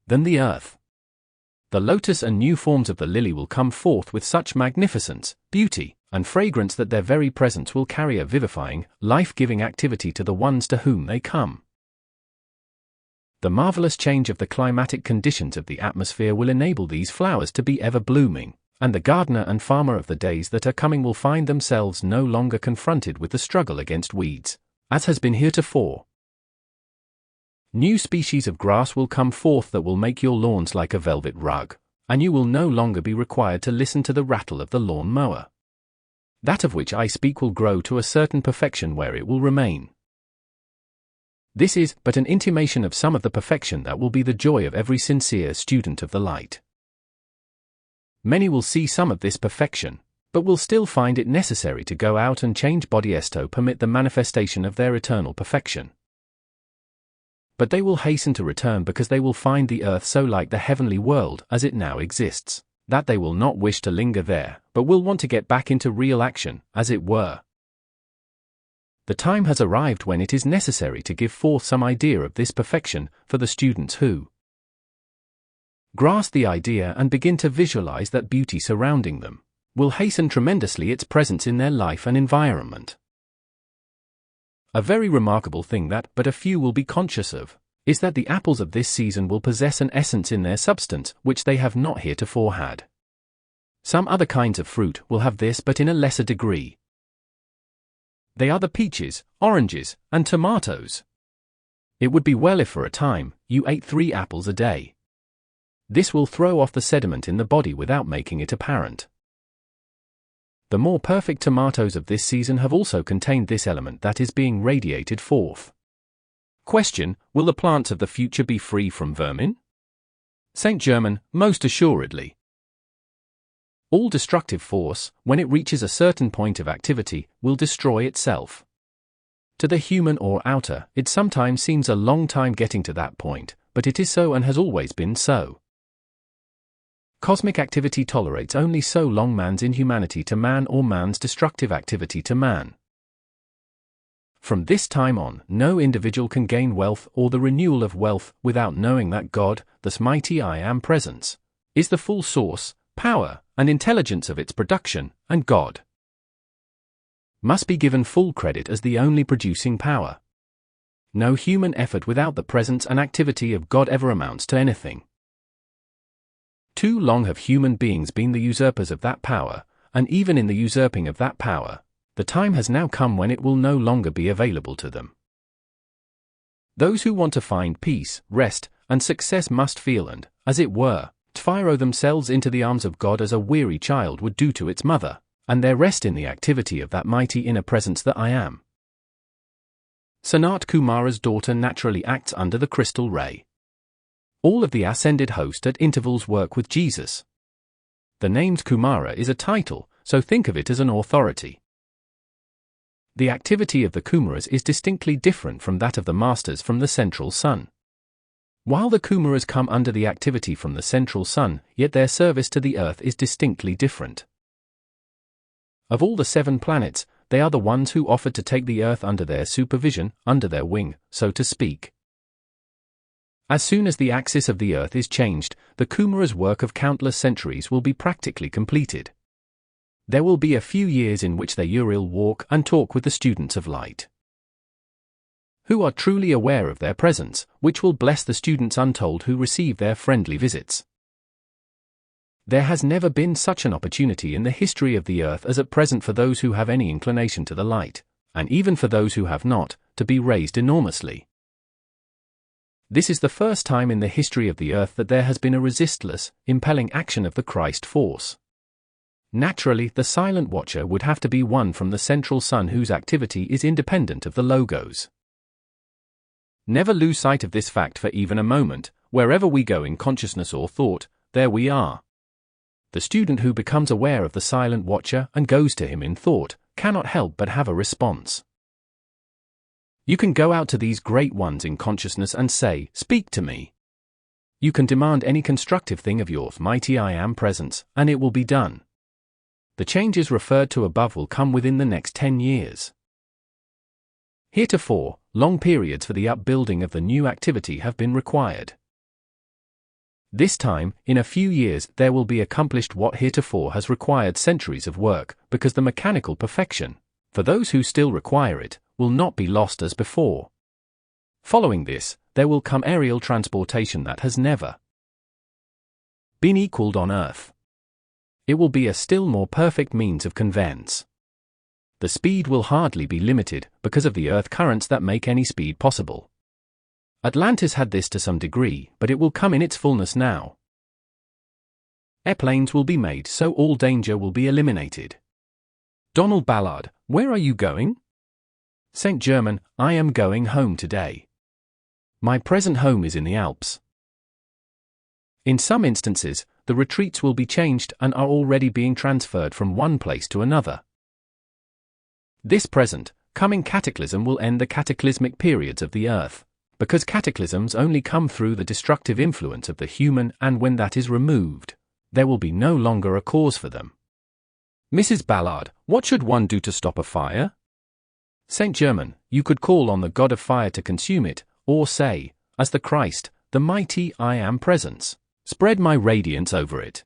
than the earth. The lotus and new forms of the lily will come forth with such magnificence, beauty, and fragrance that their very presence will carry a vivifying, life-giving activity to the ones to whom they come. The marvelous change of the climatic conditions of the atmosphere will enable these flowers to be ever blooming, and the gardener and farmer of the days that are coming will find themselves no longer confronted with the struggle against weeds, as has been heretofore. New species of grass will come forth that will make your lawns like a velvet rug, and you will no longer be required to listen to the rattle of the lawn mower. That of which I speak will grow to a certain perfection where it will remain. This is but an intimation of some of the perfection that will be the joy of every sincere student of the light. Many will see some of this perfection, but will still find it necessary to go out and change body to permit the manifestation of their eternal perfection. But they will hasten to return because they will find the earth so like the heavenly world as it now exists, that they will not wish to linger there, but will want to get back into real action, as it were. The time has arrived when it is necessary to give forth some idea of this perfection for the students who grasp the idea and begin to visualize that beauty surrounding them, will hasten tremendously its presence in their life and environment. A very remarkable thing that but a few will be conscious of is that the apples of this season will possess an essence in their substance which they have not heretofore had. Some other kinds of fruit will have this, but in a lesser degree. They are the peaches, oranges, and tomatoes. It would be well if for a time you ate 3 apples a day. This will throw off the sediment in the body without making it apparent. The more perfect tomatoes of this season have also contained this element that is being radiated forth. Question: will the plants of the future be free from vermin? St. Germain: most assuredly. All destructive force, when it reaches a certain point of activity, will destroy itself. To the human or outer, it sometimes seems a long time getting to that point, but it is so and has always been so. Cosmic activity tolerates only so long man's inhumanity to man or man's destructive activity to man. From this time on, no individual can gain wealth or the renewal of wealth without knowing that God, this mighty I Am Presence, is the full source, power, and intelligence of its production, and God must be given full credit as the only producing power. No human effort without the presence and activity of God ever amounts to anything. Too long have human beings been the usurpers of that power, and even in the usurping of that power, the time has now come when it will no longer be available to them. Those who want to find peace, rest, and success must feel and, as it were, throw themselves into the arms of God as a weary child would do to its mother, and there rest in the activity of that mighty inner presence that I am. Sanat Kumara's daughter naturally acts under the crystal ray. All of the ascended host at intervals work with Jesus. The name Kumara is a title, so think of it as an authority. The activity of the Kumaras is distinctly different from that of the masters from the central sun. While the Kumaras come under the activity from the central sun, yet their service to the earth is distinctly different. Of all the 7 planets, they are the ones who offered to take the earth under their supervision, under their wing, so to speak. As soon as the axis of the earth is changed, the Kumaras' work of countless centuries will be practically completed. There will be a few years in which they Uriel walk and talk with the students of light, who are truly aware of their presence, which will bless the students untold who receive their friendly visits. There has never been such an opportunity in the history of the earth as at present for those who have any inclination to the light, and even for those who have not, to be raised enormously. This is the first time in the history of the earth that there has been a resistless, impelling action of the Christ force. Naturally, the silent watcher would have to be one from the central sun whose activity is independent of the logos. Never lose sight of this fact for even a moment. Wherever we go in consciousness or thought, there we are. The student who becomes aware of the silent watcher and goes to him in thought cannot help but have a response. You can go out to these great ones in consciousness and say, "Speak to me." You can demand any constructive thing of your mighty I Am Presence, and it will be done. The changes referred to above will come within the next 10 years. Heretofore, long periods for the upbuilding of the new activity have been required. This time, in a few years, there will be accomplished what heretofore has required centuries of work, because the mechanical perfection, for those who still require it, will not be lost as before. Following this, there will come aerial transportation that has never been equaled on Earth. It will be a still more perfect means of conveyance. The speed will hardly be limited because of the Earth currents that make any speed possible. Atlantis had this to some degree, but it will come in its fullness now. Airplanes will be made so all danger will be eliminated. Donald Ballard, where are you going? St. Germain, I am going home today. My present home is in the Alps. In some instances, the retreats will be changed and are already being transferred from one place to another. This present, coming cataclysm will end the cataclysmic periods of the earth, because cataclysms only come through the destructive influence of the human, and when that is removed, there will be no longer a cause for them. Mrs. Ballard, what should one do to stop a fire? St. Germain, you could call on the God of fire to consume it, or say, as the Christ, the mighty I Am Presence, spread my radiance over it.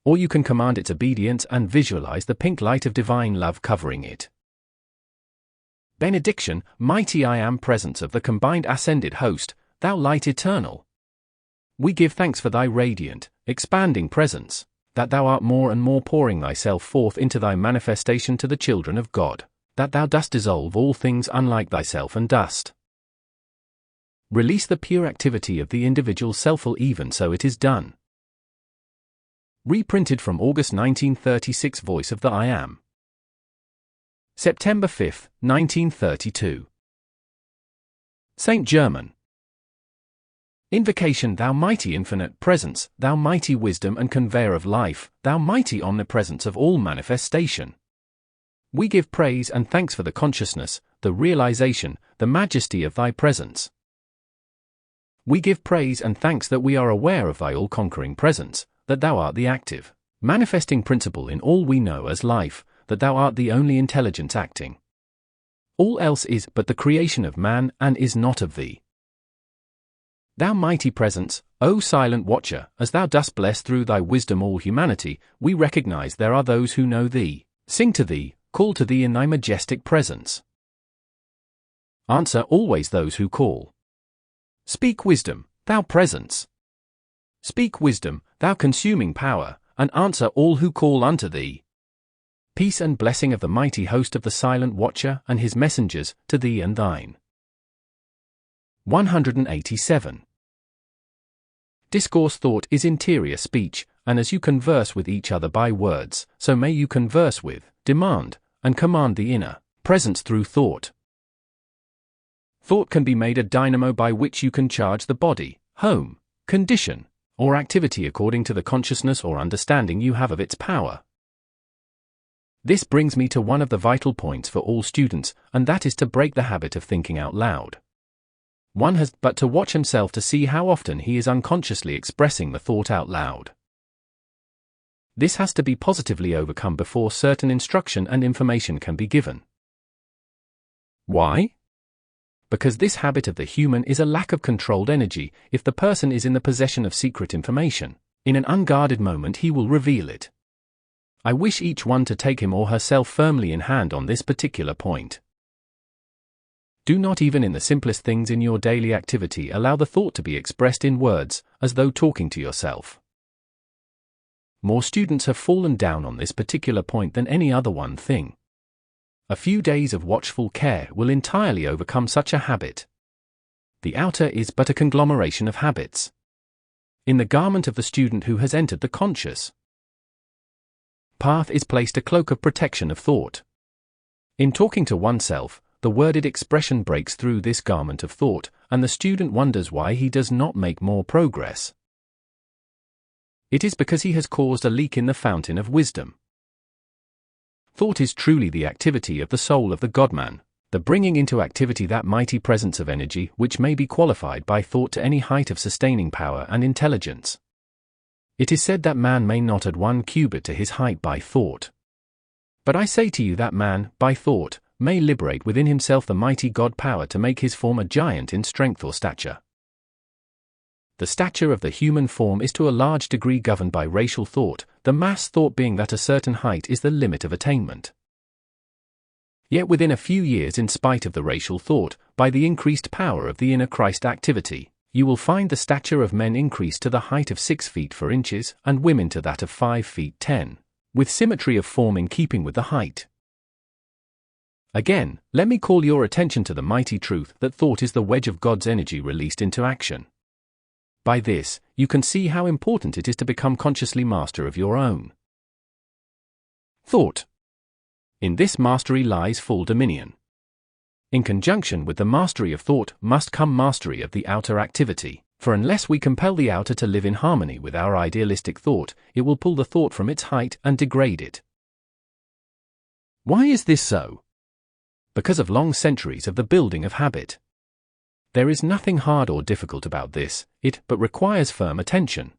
Or you can command its obedience and visualize the pink light of divine love covering it. Benediction, mighty I am presence of the combined ascended host, thou light eternal. We give thanks for thy radiant, expanding presence, that thou art more and more pouring thyself forth into thy manifestation to the children of God, that thou dost dissolve all things unlike thyself and dost release the pure activity of the individual self. Even so it is done. Reprinted from August 1936, Voice of the I Am. September 5, 1932. Saint Germain. Invocation, thou mighty infinite presence, thou mighty wisdom and conveyor of life, thou mighty omnipresence of all manifestation. We give praise and thanks for the consciousness, the realization, the majesty of thy presence. We give praise and thanks that we are aware of thy all-conquering presence, that thou art the active, manifesting principle in all we know as life, that thou art the only intelligence acting. All else is but the creation of man and is not of thee. Thou mighty presence, O silent watcher, as thou dost bless through thy wisdom all humanity, we recognize there are those who know thee, sing to thee, call to thee in thy majestic presence. Answer always those who call. Speak wisdom, thou presence. Speak wisdom, thou consuming power, and answer all who call unto thee. Peace and blessing of the mighty host of the silent watcher and his messengers, to thee and thine. 187. Discourse thought is interior speech, and as you converse with each other by words, so may you converse with, demand, and command the inner presence through thought. Thought can be made a dynamo by which you can charge the body, home, condition, or activity according to the consciousness or understanding you have of its power. This brings me to one of the vital points for all students, and that is to break the habit of thinking out loud. One has but to watch himself to see how often he is unconsciously expressing the thought out loud. This has to be positively overcome before certain instruction and information can be given. Why? Because this habit of the human is a lack of controlled energy. If the person is in the possession of secret information, in an unguarded moment he will reveal it. I wish each one to take him or herself firmly in hand on this particular point. Do not even in the simplest things in your daily activity allow the thought to be expressed in words, as though talking to yourself. More students have fallen down on this particular point than any other one thing. A few days of watchful care will entirely overcome such a habit. The outer is but a conglomeration of habits. In the garment of the student who has entered the conscious path is placed a cloak of protection of thought. In talking to oneself, the worded expression breaks through this garment of thought, and the student wonders why he does not make more progress. It is because he has caused a leak in the fountain of wisdom. Thought is truly the activity of the soul of the God-man, the bringing into activity that mighty presence of energy which may be qualified by thought to any height of sustaining power and intelligence. It is said that man may not add 1 cubit to his height by thought. But I say to you that man, by thought, may liberate within himself the mighty God power to make his form a giant in strength or stature. The stature of the human form is to a large degree governed by racial thought, the mass thought being that a certain height is the limit of attainment. Yet within a few years, in spite of the racial thought, by the increased power of the inner Christ activity, you will find the stature of men increase to the height of 6 feet 4 inches, and women to that of 5 feet 10, with symmetry of form in keeping with the height. Again, let me call your attention to the mighty truth that thought is the wedge of God's energy released into action. By this, you can see how important it is to become consciously master of your own thought. In this mastery lies full dominion. In conjunction with the mastery of thought must come mastery of the outer activity, for unless we compel the outer to live in harmony with our idealistic thought, it will pull the thought from its height and degrade it. Why is this so? Because of long centuries of the building of habit. There is nothing hard or difficult about this, it but requires firm attention.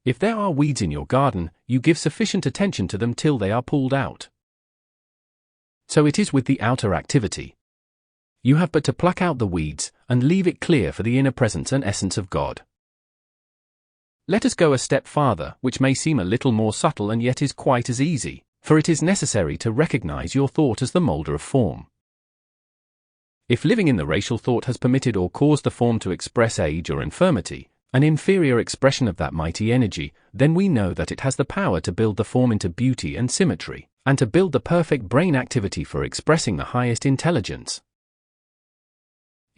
If there are weeds in your garden, you give sufficient attention to them till they are pulled out. So it is with the outer activity. You have but to pluck out the weeds, and leave it clear for the inner presence and essence of God. Let us go a step farther, which may seem a little more subtle and yet is quite as easy, for it is necessary to recognize your thought as the molder of form. If living in the racial thought has permitted or caused the form to express age or infirmity, an inferior expression of that mighty energy, then we know that it has the power to build the form into beauty and symmetry, and to build the perfect brain activity for expressing the highest intelligence.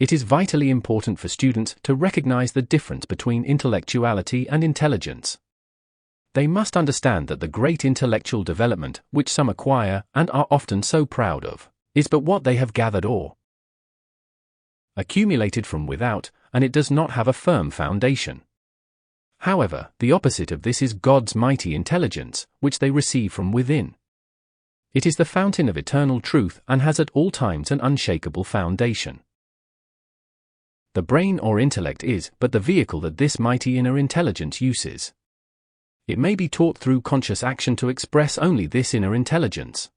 It is vitally important for students to recognize the difference between intellectuality and intelligence. They must understand that the great intellectual development, which some acquire and are often so proud of, is but what they have gathered or accumulated from without, and it does not have a firm foundation. However, the opposite of this is God's mighty intelligence, which they receive from within. It is the fountain of eternal truth and has at all times an unshakable foundation. The brain or intellect is but the vehicle that this mighty inner intelligence uses. It may be taught through conscious action to express only this inner intelligence.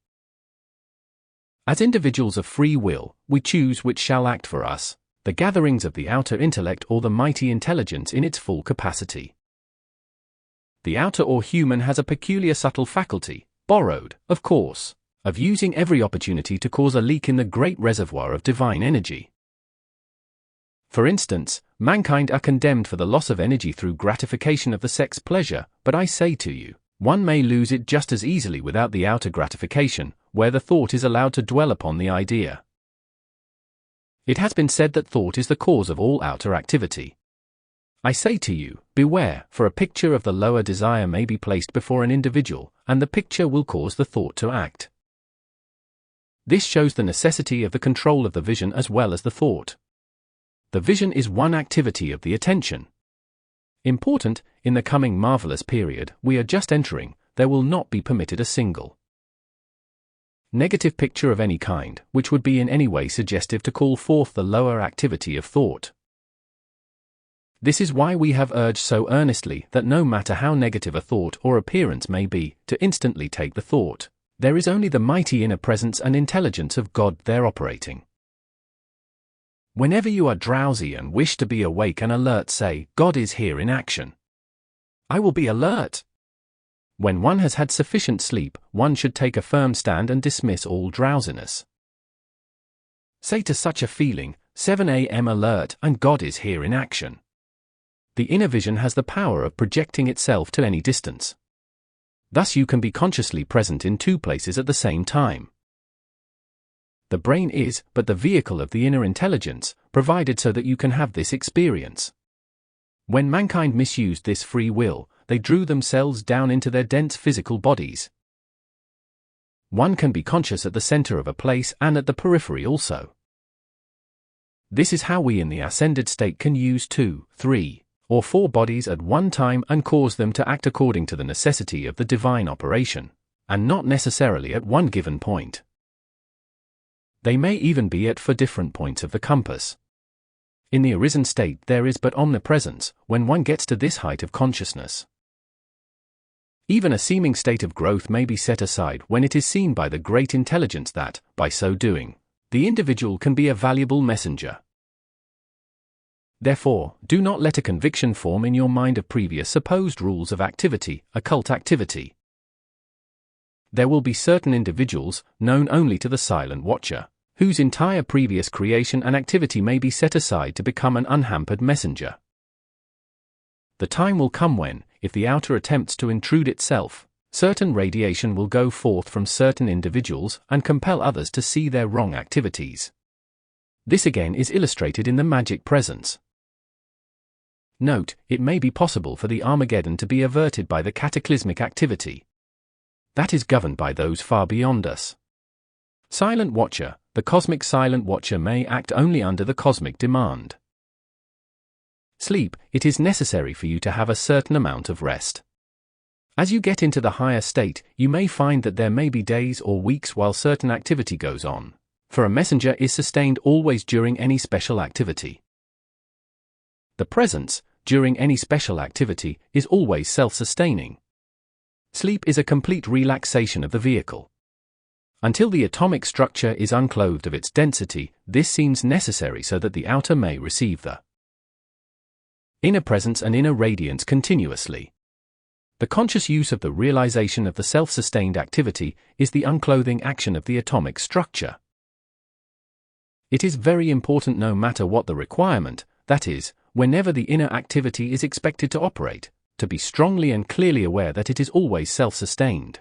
As individuals of free will, we choose which shall act for us, the gatherings of the outer intellect or the mighty intelligence in its full capacity. The outer or human has a peculiar subtle faculty, borrowed, of course, of using every opportunity to cause a leak in the great reservoir of divine energy. For instance, mankind are condemned for the loss of energy through gratification of the sex pleasure, but I say to you, one may lose it just as easily without the outer gratification, where the thought is allowed to dwell upon the idea. It has been said that thought is the cause of all outer activity. I say to you, beware, for a picture of the lower desire may be placed before an individual, and the picture will cause the thought to act. This shows the necessity of the control of the vision as well as the thought. The vision is one activity of the attention. Important, in the coming marvelous period we are just entering, there will not be permitted a single negative picture of any kind, which would be in any way suggestive to call forth the lower activity of thought. This is why we have urged so earnestly that no matter how negative a thought or appearance may be, to instantly take the thought. There is only the mighty inner presence and intelligence of God there operating. Whenever you are drowsy and wish to be awake and alert, say, God is here in action. I will be alert. When one has had sufficient sleep, one should take a firm stand and dismiss all drowsiness. Say to such a feeling, 7 a.m. alert, and God is here in action. The inner vision has the power of projecting itself to any distance. Thus you can be consciously present in two places at the same time. The brain is but the vehicle of the inner intelligence, provided so that you can have this experience. When mankind misused this free will, they drew themselves down into their dense physical bodies. One can be conscious at the center of a place and at the periphery also. This is how we in the ascended state can use 2, 3, or 4 bodies at one time and cause them to act according to the necessity of the divine operation, and not necessarily at one given point. They may even be at 4 different points of the compass. In the arisen state there is but omnipresence, when one gets to this height of consciousness. Even a seeming state of growth may be set aside when it is seen by the great intelligence that, by so doing, the individual can be a valuable messenger. Therefore, do not let a conviction form in your mind of previous supposed rules of activity, occult activity. There will be certain individuals, known only to the silent watcher, whose entire previous creation and activity may be set aside to become an unhampered messenger. The time will come when, if the outer attempts to intrude itself, certain radiation will go forth from certain individuals and compel others to see their wrong activities. This again is illustrated in the magic presence. Note, it may be possible for the Armageddon to be averted by the cataclysmic activity. That is governed by those far beyond us. Silent Watcher, the cosmic silent watcher may act only under the cosmic demand. Sleep, it is necessary for you to have a certain amount of rest. As you get into the higher state, you may find that there may be days or weeks while certain activity goes on, for a messenger is sustained always during any special activity. The presence, during any special activity, is always self-sustaining. Sleep is a complete relaxation of the vehicle. Until the atomic structure is unclothed of its density, this seems necessary so that the outer may receive the inner presence and inner radiance continuously. The conscious use of the realization of the self-sustained activity is the unclothing action of the atomic structure. It is very important, no matter what the requirement, that is, whenever the inner activity is expected to operate, to be strongly and clearly aware that it is always self-sustained.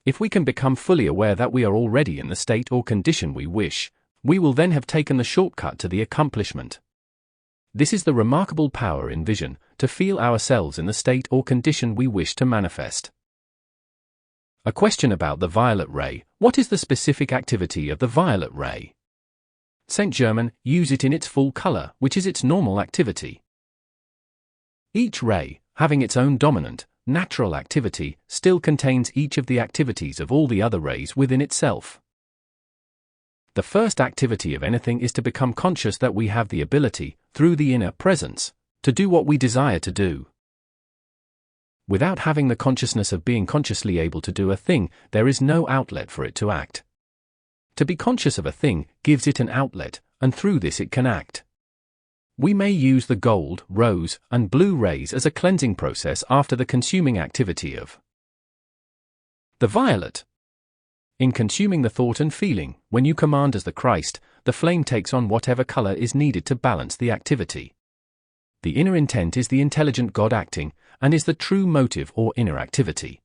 If we can become fully aware that we are already in the state or condition we wish, we will then have taken the shortcut to the accomplishment. This is the remarkable power in vision, to feel ourselves in the state or condition we wish to manifest. A question about the violet ray: what is the specific activity of the violet ray? Saint Germain, use it in its full color, which is its normal activity. Each ray, having its own dominant, natural activity, still contains each of the activities of all the other rays within itself. The first activity of anything is to become conscious that we have the ability, through the inner presence, to do what we desire to do. Without having the consciousness of being consciously able to do a thing, there is no outlet for it to act. To be conscious of a thing gives it an outlet, and through this it can act. We may use the gold, rose, and blue rays as a cleansing process after the consuming activity of the violet. In consuming the thought and feeling, when you command as the Christ, the flame takes on whatever color is needed to balance the activity. The inner intent is the intelligent God acting, and is the true motive or inner activity.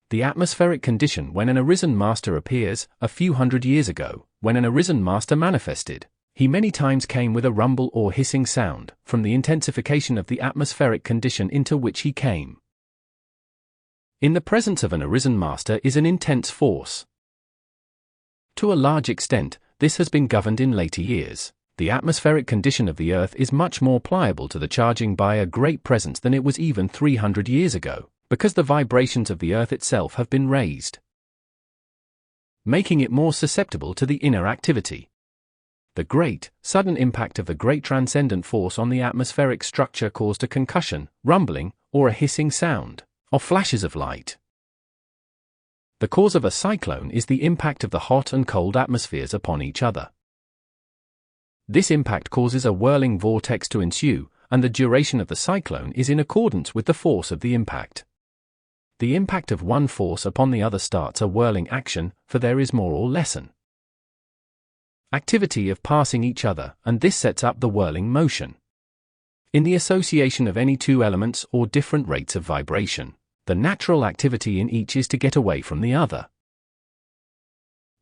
The atmospheric condition when an arisen master appears, a few hundred years ago, when an arisen master manifested, he many times came with a rumble or hissing sound, from the intensification of the atmospheric condition into which he came. In the presence of an arisen master is an intense force. To a large extent, this has been governed in later years. The atmospheric condition of the Earth is much more pliable to the charging by a great presence than it was even 300 years ago, because the vibrations of the Earth itself have been raised, making it more susceptible to the inner activity. The great, sudden impact of the great transcendent force on the atmospheric structure caused a concussion, rumbling, or a hissing sound, or flashes of light. The cause of a cyclone is the impact of the hot and cold atmospheres upon each other. This impact causes a whirling vortex to ensue, and the duration of the cyclone is in accordance with the force of the impact. The impact of one force upon the other starts a whirling action, for there is more or less an activity of passing each other, and this sets up the whirling motion. In the association of any two elements or different rates of vibration, the natural activity in each is to get away from the other.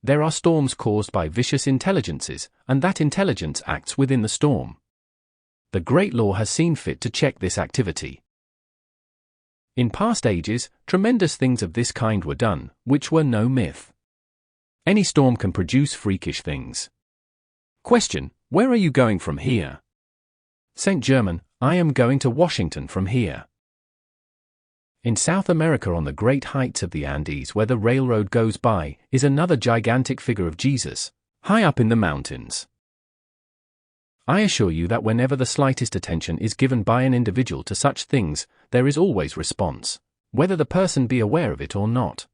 There are storms caused by vicious intelligences, and that intelligence acts within the storm. The Great Law has seen fit to check this activity. In past ages, tremendous things of this kind were done, which were no myth. Any storm can produce freakish things. Question: where are you going from here? Saint Germain: I am going to Washington from here. In South America, on the great heights of the Andes where the railroad goes by, is another gigantic figure of Jesus, high up in the mountains. I assure you that whenever the slightest attention is given by an individual to such things, there is always response, whether the person be aware of it or not.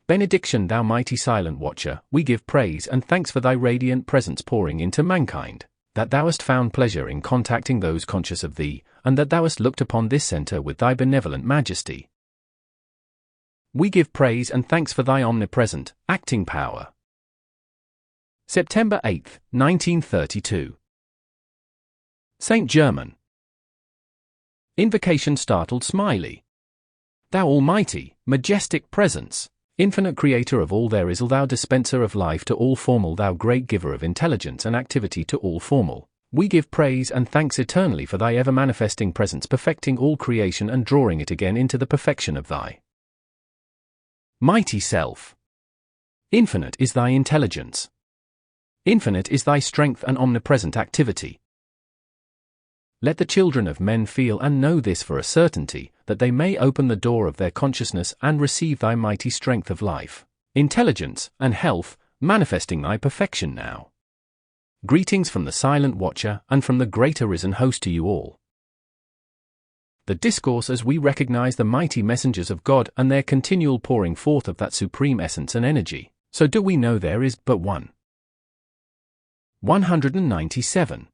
Benediction, thou mighty silent watcher, we give praise and thanks for thy radiant presence pouring into mankind, that thou hast found pleasure in contacting those conscious of thee, and that thou hast looked upon this center with thy benevolent majesty. We give praise and thanks for thy omnipresent, acting power. September 8, 1932. Saint Germain. Invocation startled Smiley. Thou almighty, majestic presence, infinite creator of all there is, thou dispenser of life to all formal, thou great giver of intelligence and activity to all formal, we give praise and thanks eternally for thy ever-manifesting presence, perfecting all creation and drawing it again into the perfection of thy mighty self. Infinite is thy intelligence. Infinite is thy strength and omnipresent activity. Let the children of men feel and know this for a certainty, that they may open the door of their consciousness and receive thy mighty strength of life, intelligence, and health, manifesting thy perfection now. Greetings from the silent watcher and from the great arisen host to you all. The discourse as we recognize the mighty messengers of God and their continual pouring forth of that supreme essence and energy, so do we know there is but one. 197.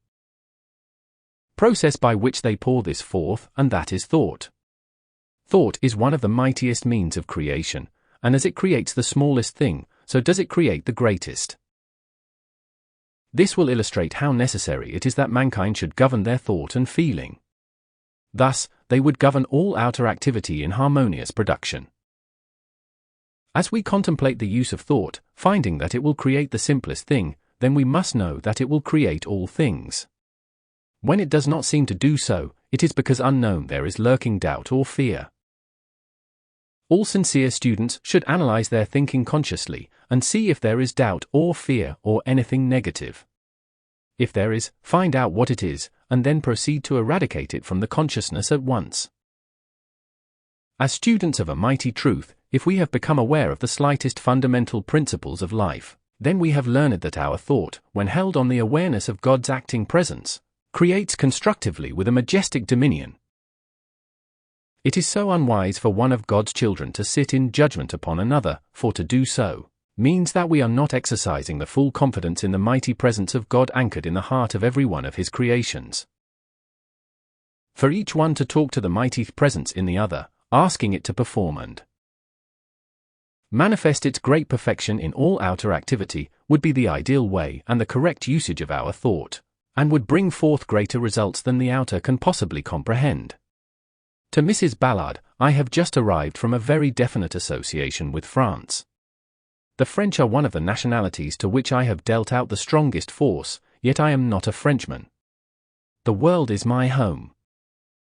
Process by which they pour this forth, and that is thought. Thought is one of the mightiest means of creation, and as it creates the smallest thing, so does it create the greatest. This will illustrate how necessary it is that mankind should govern their thought and feeling. Thus, they would govern all outer activity in harmonious production. As we contemplate the use of thought, finding that it will create the simplest thing, then we must know that it will create all things. When it does not seem to do so, it is because unknown there is lurking doubt or fear. All sincere students should analyze their thinking consciously and see if there is doubt or fear or anything negative. If there is, find out what it is, and then proceed to eradicate it from the consciousness at once. As students of a mighty truth, if we have become aware of the slightest fundamental principles of life, then we have learned that our thought, when held on the awareness of God's acting presence, creates constructively with a majestic dominion. It is so unwise for one of God's children to sit in judgment upon another, for to do so means that we are not exercising the full confidence in the mighty presence of God anchored in the heart of every one of His creations. For each one to talk to the mighty presence in the other, asking it to perform and manifest its great perfection in all outer activity, would be the ideal way and the correct usage of our thought, and would bring forth greater results than the outer can possibly comprehend. To Mrs. Ballard, I have just arrived from a very definite association with France. The French are one of the nationalities to which I have dealt out the strongest force, yet I am not a Frenchman. The world is my home.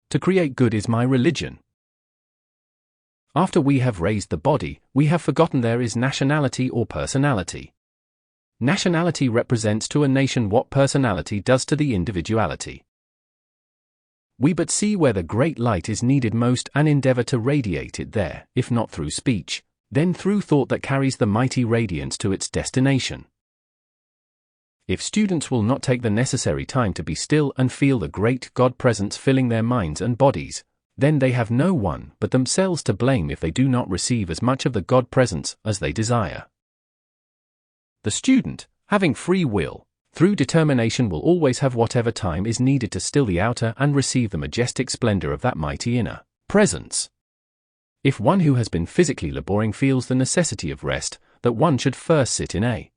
To create good is my religion. After we have raised the body, we have forgotten there is nationality or personality. Nationality represents to a nation what personality does to the individuality. We but see where the great light is needed most and endeavor to radiate it there, if not through speech, then through thought that carries the mighty radiance to its destination. If students will not take the necessary time to be still and feel the great God presence filling their minds and bodies, then they have no one but themselves to blame if they do not receive as much of the God presence as they desire. The student, having free will, through determination will always have whatever time is needed to still the outer and receive the majestic splendor of that mighty inner presence. If one who has been physically laboring feels the necessity of rest, that one should first sit in a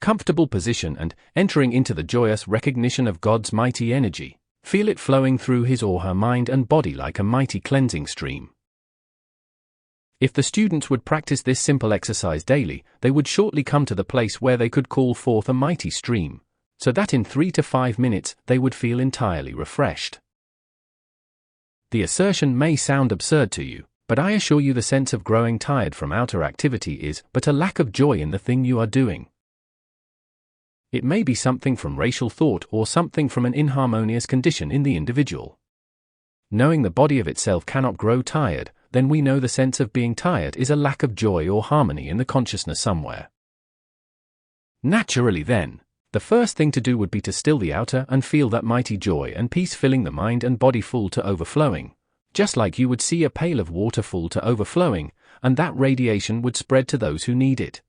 comfortable position and, entering into the joyous recognition of God's mighty energy, feel it flowing through his or her mind and body like a mighty cleansing stream. If the students would practice this simple exercise daily, they would shortly come to the place where they could call forth a mighty stream, so that in 3 to 5 minutes they would feel entirely refreshed. The assertion may sound absurd to you, but I assure you the sense of growing tired from outer activity is but a lack of joy in the thing you are doing. It may be something from racial thought or something from an inharmonious condition in the individual. Knowing the body of itself cannot grow tired, then we know the sense of being tired is a lack of joy or harmony in the consciousness somewhere. Naturally then, the first thing to do would be to still the outer and feel that mighty joy and peace filling the mind and body full to overflowing, just like you would see a pail of water full to overflowing, and that radiation would spread to those who need it.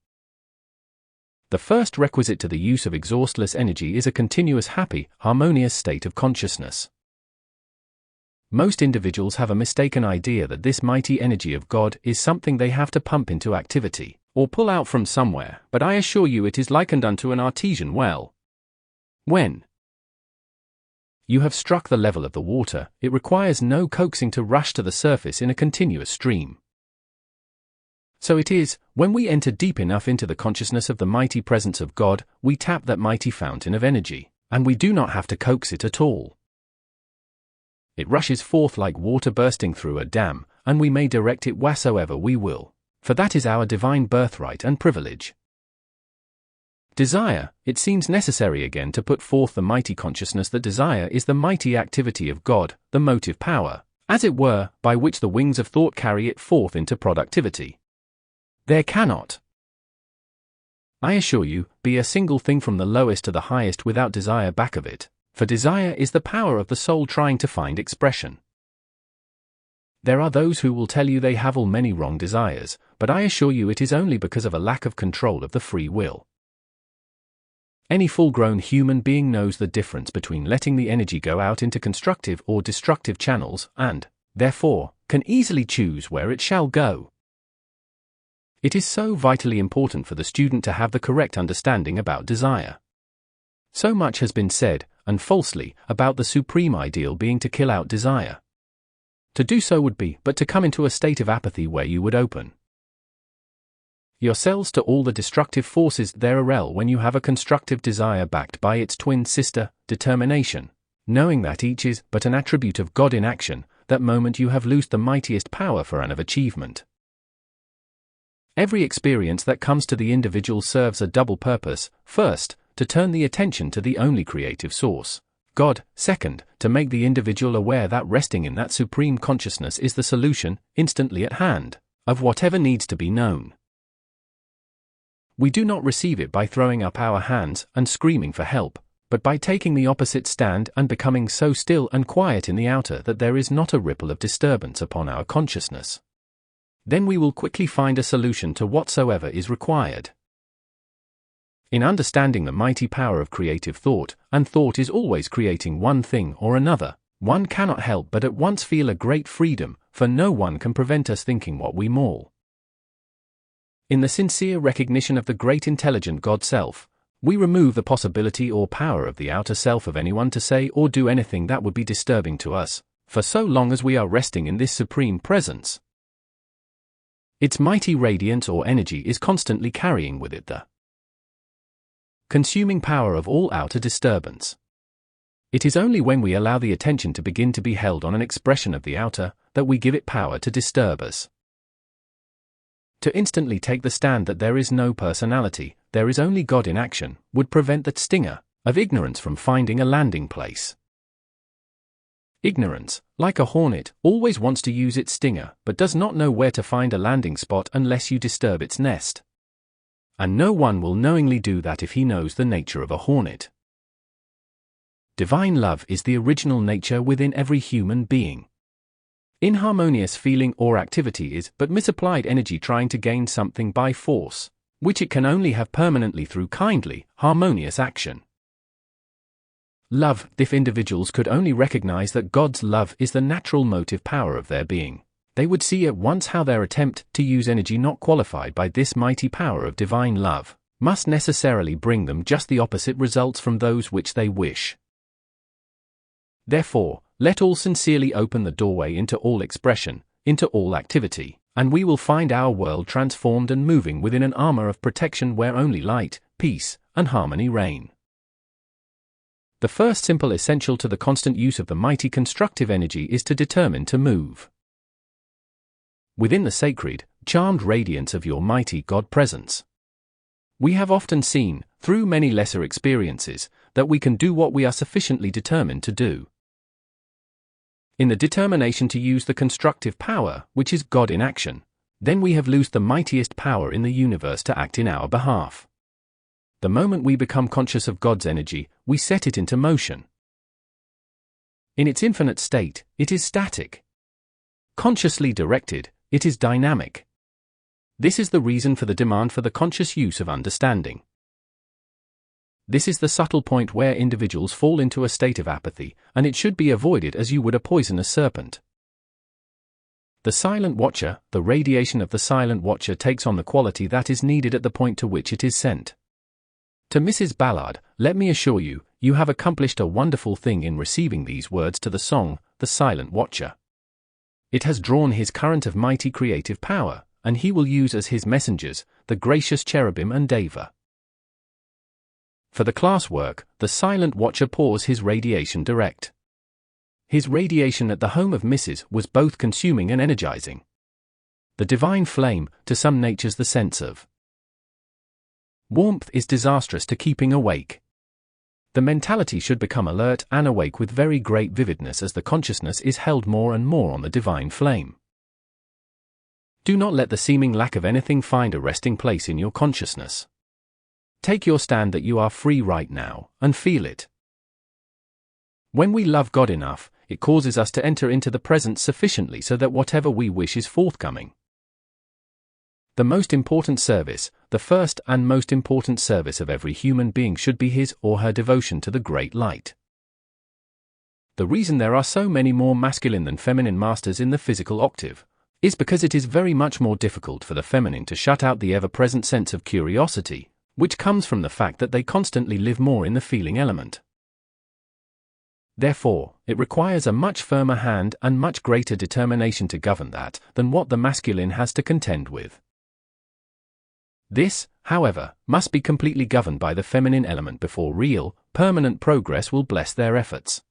The first requisite to the use of exhaustless energy is a continuous happy, harmonious state of consciousness. Most individuals have a mistaken idea that this mighty energy of God is something they have to pump into activity, or pull out from somewhere, but I assure you it is likened unto an artesian well. When you have struck the level of the water, it requires no coaxing to rush to the surface in a continuous stream. So it is, when we enter deep enough into the consciousness of the mighty presence of God, we tap that mighty fountain of energy, and we do not have to coax it at all. It rushes forth like water bursting through a dam, and we may direct it wheresoever we will, for that is our divine birthright and privilege. Desire, it seems necessary again to put forth the mighty consciousness that desire is the mighty activity of God, the motive power, as it were, by which the wings of thought carry it forth into productivity. There cannot, I assure you, be a single thing from the lowest to the highest without desire back of it, for desire is the power of the soul trying to find expression. There are those who will tell you they have all many wrong desires, but I assure you it is only because of a lack of control of the free will. Any full-grown human being knows the difference between letting the energy go out into constructive or destructive channels and, therefore, can easily choose where it shall go. It is so vitally important for the student to have the correct understanding about desire. So much has been said, and falsely, about the supreme ideal being to kill out desire. To do so would be but to come into a state of apathy where you would open yourselves to all the destructive forces thereof when you have a constructive desire backed by its twin sister, determination, knowing that each is but an attribute of God in action. That moment you have loosed the mightiest power for an of achievement. Every experience that comes to the individual serves a double purpose: first, to turn the attention to the only creative source, God; second, to make the individual aware that resting in that supreme consciousness is the solution, instantly at hand, of whatever needs to be known. We do not receive it by throwing up our hands and screaming for help, but by taking the opposite stand and becoming so still and quiet in the outer that there is not a ripple of disturbance upon our consciousness. Then we will quickly find a solution to whatsoever is required. In understanding the mighty power of creative thought, and thought is always creating one thing or another, one cannot help but at once feel a great freedom, for no one can prevent us thinking what we maul. In the sincere recognition of the great intelligent God Self, we remove the possibility or power of the outer self of anyone to say or do anything that would be disturbing to us, for so long as we are resting in this supreme presence. Its mighty radiance or energy is constantly carrying with it the consuming power of all outer disturbance. It is only when we allow the attention to begin to be held on an expression of the outer, that we give it power to disturb us. To instantly take the stand that there is no personality, there is only God in action, would prevent that stinger of ignorance from finding a landing place. Ignorance, like a hornet, always wants to use its stinger, but does not know where to find a landing spot unless you disturb its nest. And no one will knowingly do that if he knows the nature of a hornet. Divine love is the original nature within every human being. Inharmonious feeling or activity is but misapplied energy trying to gain something by force, which it can only have permanently through kindly, harmonious action. Love, if individuals could only recognize that God's love is the natural motive power of their being, they would see at once how their attempt to use energy not qualified by this mighty power of divine love must necessarily bring them just the opposite results from those which they wish. Therefore, let all sincerely open the doorway into all expression, into all activity, and we will find our world transformed and moving within an armor of protection where only light, peace, and harmony reign. The first simple essential to the constant use of the mighty constructive energy is to determine to move within the sacred, charmed radiance of your mighty God presence. We have often seen, through many lesser experiences, that we can do what we are sufficiently determined to do. In the determination to use the constructive power, which is God in action, then we have loosed the mightiest power in the universe to act in our behalf. The moment we become conscious of God's energy, we set it into motion. In its infinite state, it is static. Consciously directed, it is dynamic. This is the reason for the demand for the conscious use of understanding. This is the subtle point where individuals fall into a state of apathy, and it should be avoided as you would a poisonous serpent. The silent watcher, the radiation of the silent watcher takes on the quality that is needed at the point to which it is sent. To Mrs. Ballard, let me assure you, you have accomplished a wonderful thing in receiving these words to the song, The Silent Watcher. It has drawn his current of mighty creative power, and he will use as his messengers, the gracious cherubim and Deva. For the classwork, the silent watcher pours his radiation direct. His radiation at the home of Mrs. was both consuming and energizing. The divine flame, to some natures the sense of warmth, is disastrous to keeping awake. The mentality should become alert and awake with very great vividness as the consciousness is held more and more on the divine flame. Do not let the seeming lack of anything find a resting place in your consciousness. Take your stand that you are free right now, and feel it. When we love God enough, it causes us to enter into the present sufficiently so that whatever we wish is forthcoming. The most important service, the first and most important service of every human being should be his or her devotion to the great light. The reason there are so many more masculine than feminine masters in the physical octave is because it is very much more difficult for the feminine to shut out the ever-present sense of curiosity, which comes from the fact that they constantly live more in the feeling element. Therefore, it requires a much firmer hand and much greater determination to govern that than what the masculine has to contend with. This, however, must be completely governed by the feminine element before real, permanent progress will bless their efforts.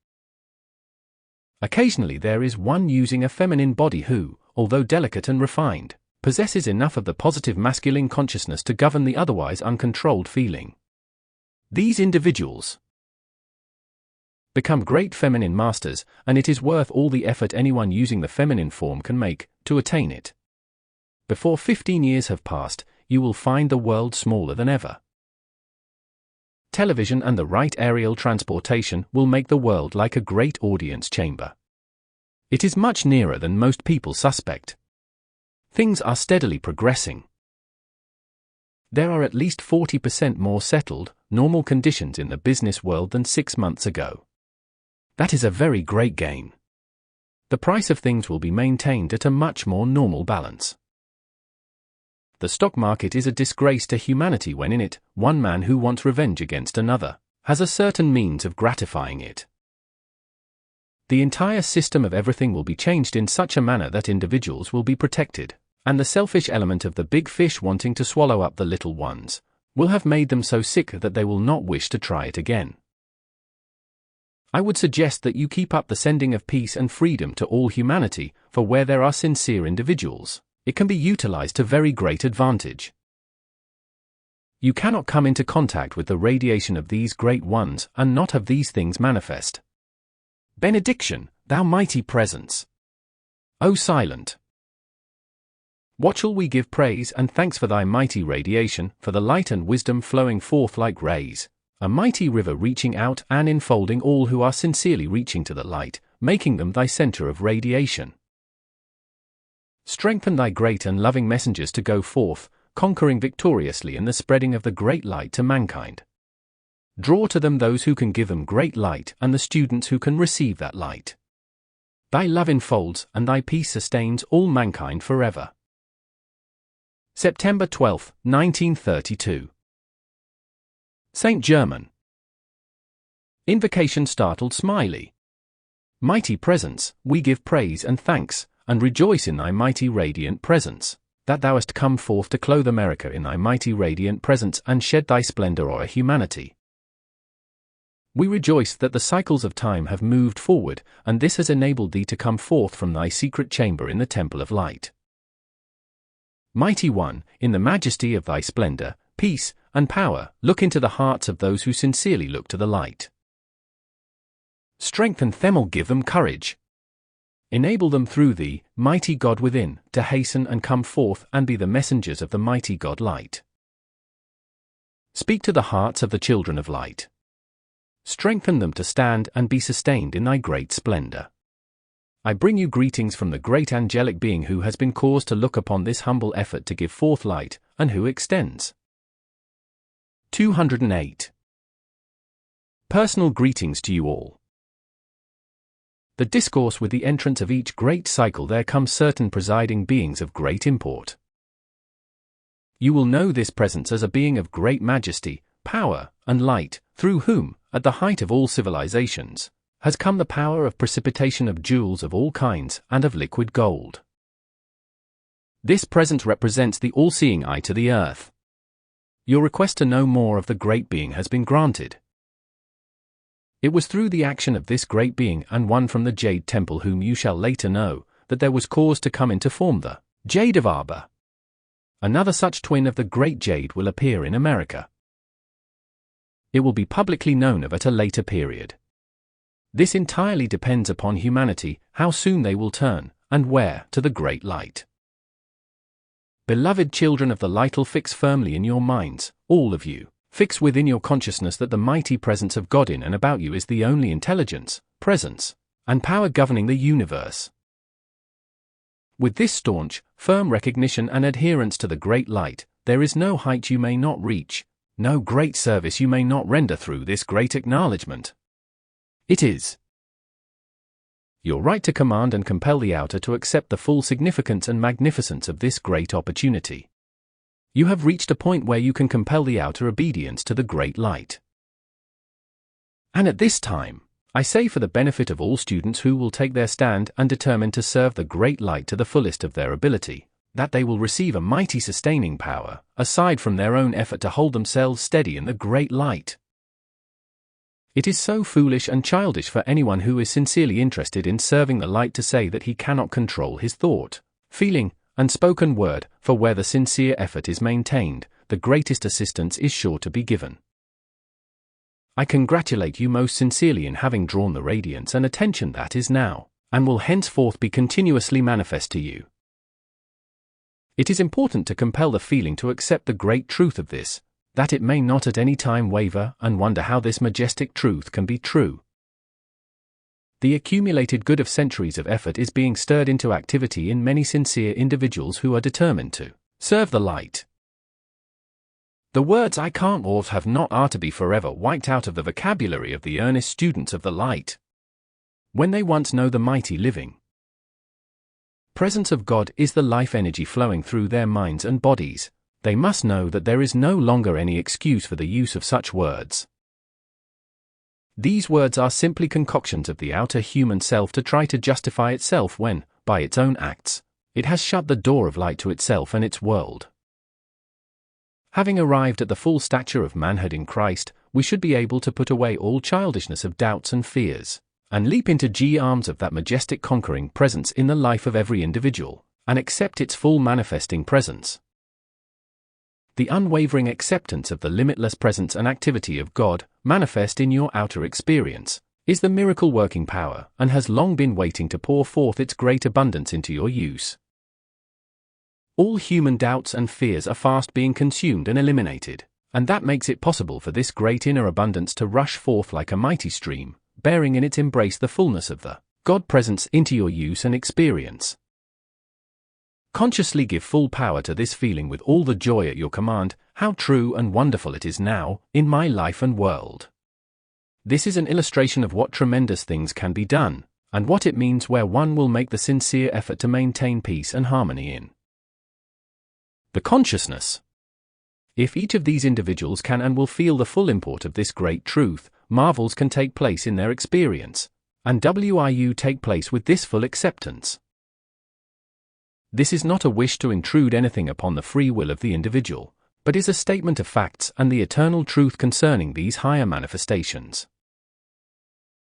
Occasionally there is one using a feminine body who, although delicate and refined, possesses enough of the positive masculine consciousness to govern the otherwise uncontrolled feeling. These individuals become great feminine masters, and it is worth all the effort anyone using the feminine form can make to attain it. Before 15 years have passed, you will find the world smaller than ever. Television and the right aerial transportation will make the world like a great audience chamber. It is much nearer than most people suspect. Things are steadily progressing. There are at least 40% more settled, normal conditions in the business world than 6 months ago. That is a very great gain. The price of things will be maintained at a much more normal balance. The stock market is a disgrace to humanity when in it, one man who wants revenge against another has a certain means of gratifying it. The entire system of everything will be changed in such a manner that individuals will be protected, and the selfish element of the big fish wanting to swallow up the little ones will have made them so sick that they will not wish to try it again. I would suggest that you keep up the sending of peace and freedom to all humanity, for where there are sincere individuals, it can be utilized to very great advantage. You cannot come into contact with the radiation of these great ones and not have these things manifest. Benediction, thou mighty presence! O silent! What shall we give praise and thanks for thy mighty radiation, for the light and wisdom flowing forth like rays, a mighty river reaching out and enfolding all who are sincerely reaching to the light, making them thy center of radiation. Strengthen thy great and loving messengers to go forth, conquering victoriously in the spreading of the great light to mankind. Draw to them those who can give them great light and the students who can receive that light. Thy love enfolds and thy peace sustains all mankind forever. September 12, 1932. Saint Germain. Invocation startled Smiley. Mighty presence, we give praise and thanks, and rejoice in thy mighty radiant presence, that thou hast come forth to clothe America in thy mighty radiant presence and shed thy splendor o'er humanity. We rejoice that the cycles of time have moved forward, and this has enabled thee to come forth from thy secret chamber in the temple of light. Mighty One, in the majesty of thy splendor, peace, and power, look into the hearts of those who sincerely look to the light. Strengthen them or give them courage. Enable them through thee, mighty God within, to hasten and come forth and be the messengers of the mighty God light. Speak to the hearts of the children of light. Strengthen them to stand and be sustained in thy great splendor. I bring you greetings from the great angelic being who has been caused to look upon this humble effort to give forth light, and who extends. 208. Personal greetings to you all. The discourse with the entrance of each great cycle there come certain presiding beings of great import. You will know this presence as a being of great majesty, power, and light, through whom, at the height of all civilizations, has come the power of precipitation of jewels of all kinds and of liquid gold. This presence represents the all-seeing eye to the earth. Your request to know more of the great being has been granted. It was through the action of this great being and one from the Jade Temple whom you shall later know, that there was cause to come into form the Jade of Arbor. Another such twin of the great Jade will appear in America. It will be publicly known of at a later period. This entirely depends upon humanity, how soon they will turn, and where, to the great light. Beloved children of the light'll fix firmly in your minds, all of you. Fix within your consciousness that the mighty presence of God in and about you is the only intelligence, presence, and power governing the universe. With this staunch, firm recognition and adherence to the great light, there is no height you may not reach, no great service you may not render through this great acknowledgement. It is your right to command and compel the outer to accept the full significance and magnificence of this great opportunity. You have reached a point where you can compel the outer obedience to the great light. And at this time, I say for the benefit of all students who will take their stand and determine to serve the great light to the fullest of their ability, that they will receive a mighty sustaining power, aside from their own effort to hold themselves steady in the great light. It is so foolish and childish for anyone who is sincerely interested in serving the light to say that he cannot control his thought, feeling, and spoken word, for where the sincere effort is maintained, the greatest assistance is sure to be given. I congratulate you most sincerely in having drawn the radiance and attention that is now, and will henceforth be continuously manifest to you. It is important to compel the feeling to accept the great truth of this, that it may not at any time waver and wonder how this majestic truth can be true. The accumulated good of centuries of effort is being stirred into activity in many sincere individuals who are determined to serve the light. The words "I can't" or "have not" are to be forever wiped out of the vocabulary of the earnest students of the light. When they once know the mighty living presence of God is the life energy flowing through their minds and bodies, they must know that there is no longer any excuse for the use of such words. These words are simply concoctions of the outer human self to try to justify itself when, by its own acts, it has shut the door of light to itself and its world. Having arrived at the full stature of manhood in Christ, we should be able to put away all childishness of doubts and fears, and leap into the arms of that majestic conquering presence in the life of every individual, and accept its full manifesting presence. The unwavering acceptance of the limitless presence and activity of God, manifest in your outer experience, is the miracle-working power, and has long been waiting to pour forth its great abundance into your use. All human doubts and fears are fast being consumed and eliminated, and that makes it possible for this great inner abundance to rush forth like a mighty stream, bearing in its embrace the fullness of the God presence into your use and experience. Consciously give full power to this feeling with all the joy at your command. How true and wonderful it is now, in my life and world. This is an illustration of what tremendous things can be done, and what it means where one will make the sincere effort to maintain peace and harmony in the consciousness. If each of these individuals can and will feel the full import of this great truth, marvels can take place in their experience, and will take place with this full acceptance. This is not a wish to intrude anything upon the free will of the individual, but is a statement of facts and the eternal truth concerning these higher manifestations.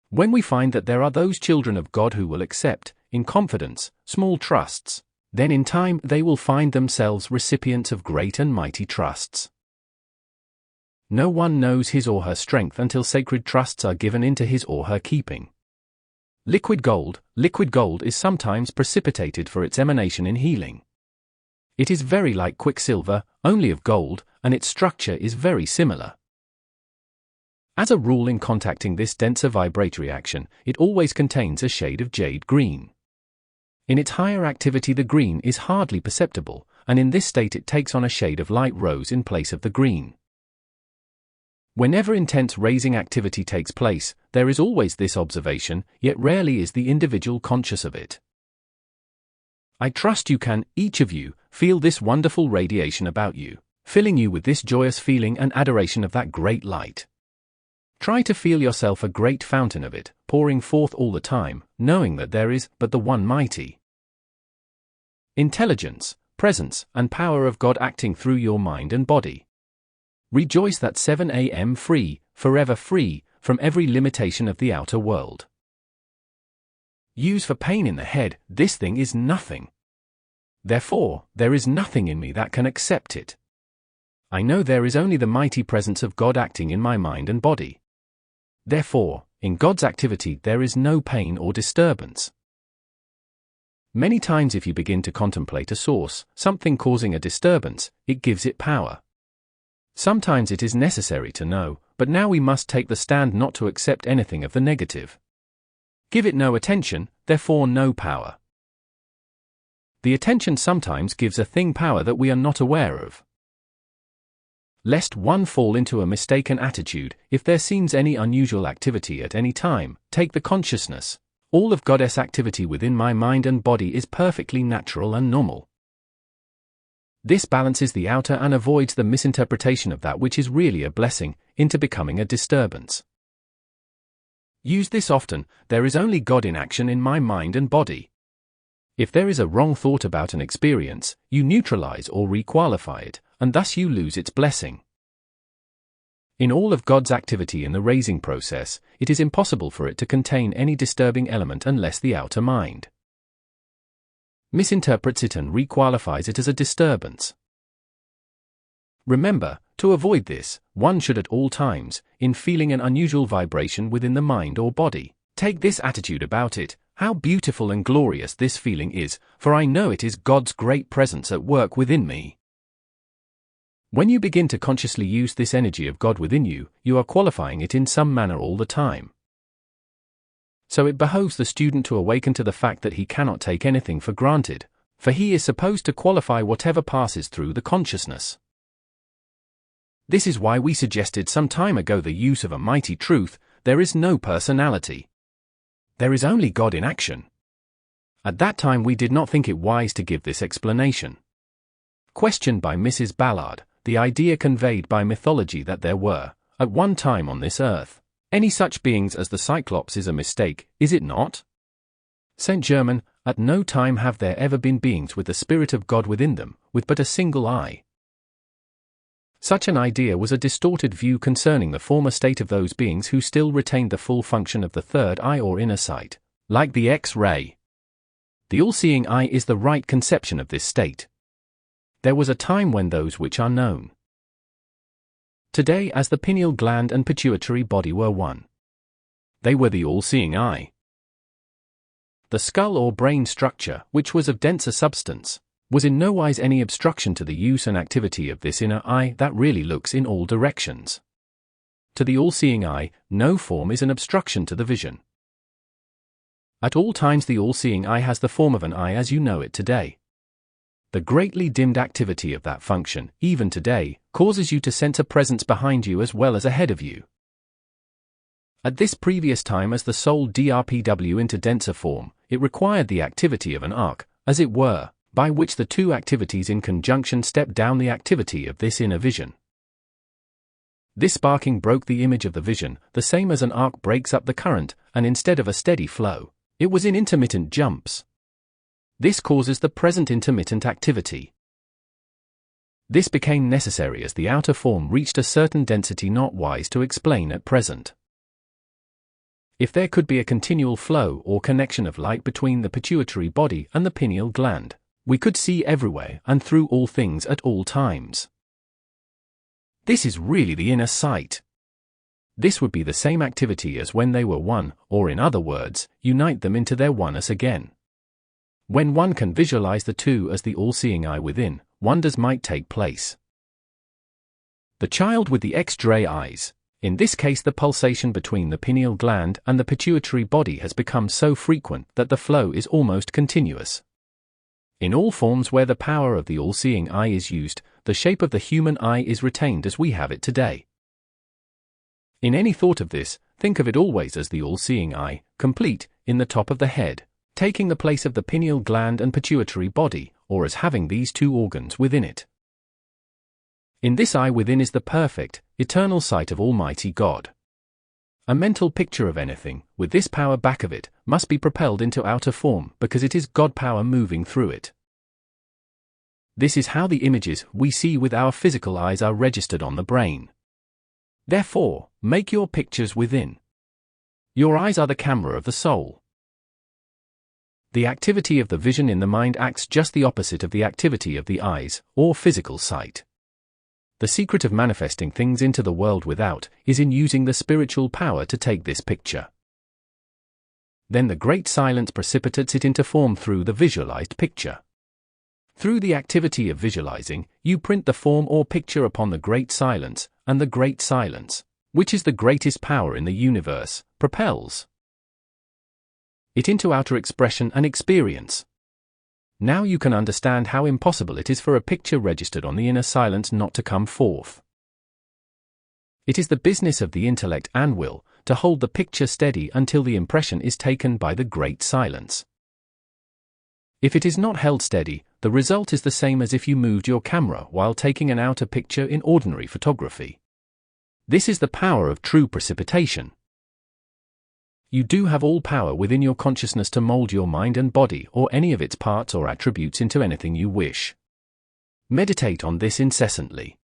When we find that there are those children of God who will accept, in confidence, small trusts, then in time they will find themselves recipients of great and mighty trusts. No one knows his or her strength until sacred trusts are given into his or her keeping. Liquid gold is sometimes precipitated for its emanation in healing. It is very like quicksilver, only of gold, and its structure is very similar. As a rule, in contacting this denser vibratory action, it always contains a shade of jade green. In its higher activity the green is hardly perceptible, and in this state it takes on a shade of light rose in place of the green. Whenever intense raising activity takes place, there is always this observation, yet rarely is the individual conscious of it. I trust you can, each of you, feel this wonderful radiation about you, filling you with this joyous feeling and adoration of that great light. Try to feel yourself a great fountain of it, pouring forth all the time, knowing that there is but the one mighty intelligence, presence, and power of God acting through your mind and body. Rejoice that 7 a.m. free, forever free, from every limitation of the outer world. Use for pain in the head, this thing is nothing. Therefore, there is nothing in me that can accept it. I know there is only the mighty presence of God acting in my mind and body. Therefore, in God's activity there is no pain or disturbance. Many times if you begin to contemplate a source, something causing a disturbance, it gives it power. Sometimes it is necessary to know, but now we must take the stand not to accept anything of the negative. Give it no attention, therefore no power. The attention sometimes gives a thing power that we are not aware of. Lest one fall into a mistaken attitude, if there seems any unusual activity at any time, take the consciousness, All of God's activity within my mind and body is perfectly natural and normal. This balances the outer and avoids the misinterpretation of that which is really a blessing into becoming a disturbance. Use this often. There is only God in action in my mind and body. If there is a wrong thought about an experience, you neutralize or requalify it, and thus you lose its blessing. In all of God's activity in the raising process, it is impossible for it to contain any disturbing element unless the outer mind misinterprets it and requalifies it as a disturbance. Remember, to avoid this, one should at all times, in feeling an unusual vibration within the mind or body, take this attitude about it: how beautiful and glorious this feeling is, for I know it is God's great presence at work within me. When you begin to consciously use this energy of God within you, you are qualifying it in some manner all the time. So it behoves the student to awaken to the fact that he cannot take anything for granted, for he is supposed to qualify whatever passes through the consciousness. This is why we suggested some time ago the use of a mighty truth: there is no personality. There is only God in action. At that time we did not think it wise to give this explanation. Questioned by Mrs. Ballard, the idea conveyed by mythology that there were, at one time on this earth, any such beings as the Cyclops is a mistake, is it not? St. Germain, at no time have there ever been beings with the Spirit of God within them, with but a single eye. Such an idea was a distorted view concerning the former state of those beings who still retained the full function of the third eye or inner sight, like the X-ray. The all-seeing eye is the right conception of this state. There was a time when those which are known today as the pineal gland and pituitary body were one. They were the all-seeing eye. The skull or brain structure, which was of denser substance, was in no wise any obstruction to the use and activity of this inner eye that really looks in all directions. To the all-seeing eye, no form is an obstruction to the vision. At all times the all-seeing eye has the form of an eye as you know it today. The greatly dimmed activity of that function, even today, causes you to sense a presence behind you as well as ahead of you. At this previous time as the soul DRPW into denser form, it required the activity of an arc, as it were, by which the two activities in conjunction step down the activity of this inner vision. This sparking broke the image of the vision, the same as an arc breaks up the current, and instead of a steady flow, it was in intermittent jumps. This causes the present intermittent activity. This became necessary as the outer form reached a certain density not wise to explain at present. If there could be a continual flow or connection of light between the pituitary body and the pineal gland, we could see everywhere and through all things at all times. This is really the inner sight. This would be the same activity as when they were one, or in other words, unite them into their oneness again. When one can visualize the two as the all-seeing eye within, wonders might take place. The child with the X-ray eyes, in this case the pulsation between the pineal gland and the pituitary body has become so frequent that the flow is almost continuous. In all forms where the power of the all-seeing eye is used, the shape of the human eye is retained as we have it today. In any thought of this, think of it always as the all-seeing eye, complete, in the top of the head, taking the place of the pineal gland and pituitary body, or as having these two organs within it. In this eye within is the perfect, eternal sight of Almighty God. A mental picture of anything, with this power back of it, must be propelled into outer form because it is God power moving through it. This is how the images we see with our physical eyes are registered on the brain. Therefore, make your pictures within. Your eyes are the camera of the soul. The activity of the vision in the mind acts just the opposite of the activity of the eyes, or physical sight. The secret of manifesting things into the world without is in using the spiritual power to take this picture. Then the great silence precipitates it into form through the visualized picture. Through the activity of visualizing, you print the form or picture upon the great silence, and the great silence, which is the greatest power in the universe, propels it into outer expression and experience. Now you can understand how impossible it is for a picture registered on the inner silence not to come forth. It is the business of the intellect and will to hold the picture steady until the impression is taken by the great silence. If it is not held steady, the result is the same as if you moved your camera while taking an outer picture in ordinary photography. This is the power of true precipitation. You do have all power within your consciousness to mold your mind and body or any of its parts or attributes into anything you wish. Meditate on this incessantly.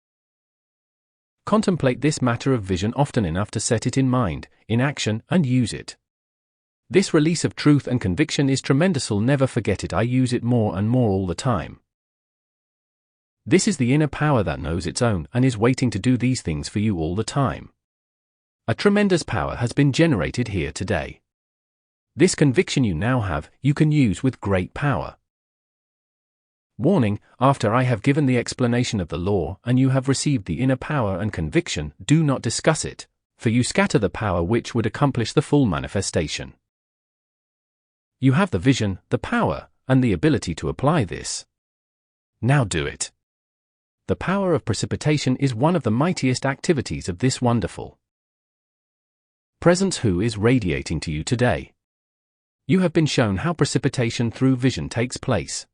Contemplate this matter of vision often enough to set it in mind, in action, and use it. This release of truth and conviction is tremendous. I'll never forget it. I use it more and more all the time. This is the inner power that knows its own and is waiting to do these things for you all the time. A tremendous power has been generated here today. This conviction you now have, you can use with great power. Warning: after I have given the explanation of the law and you have received the inner power and conviction, do not discuss it, for you scatter the power which would accomplish the full manifestation. You have the vision, the power, and the ability to apply this. Now do it. The power of precipitation is one of the mightiest activities of this wonderful presence who is radiating to you today. You have been shown how precipitation through vision takes place.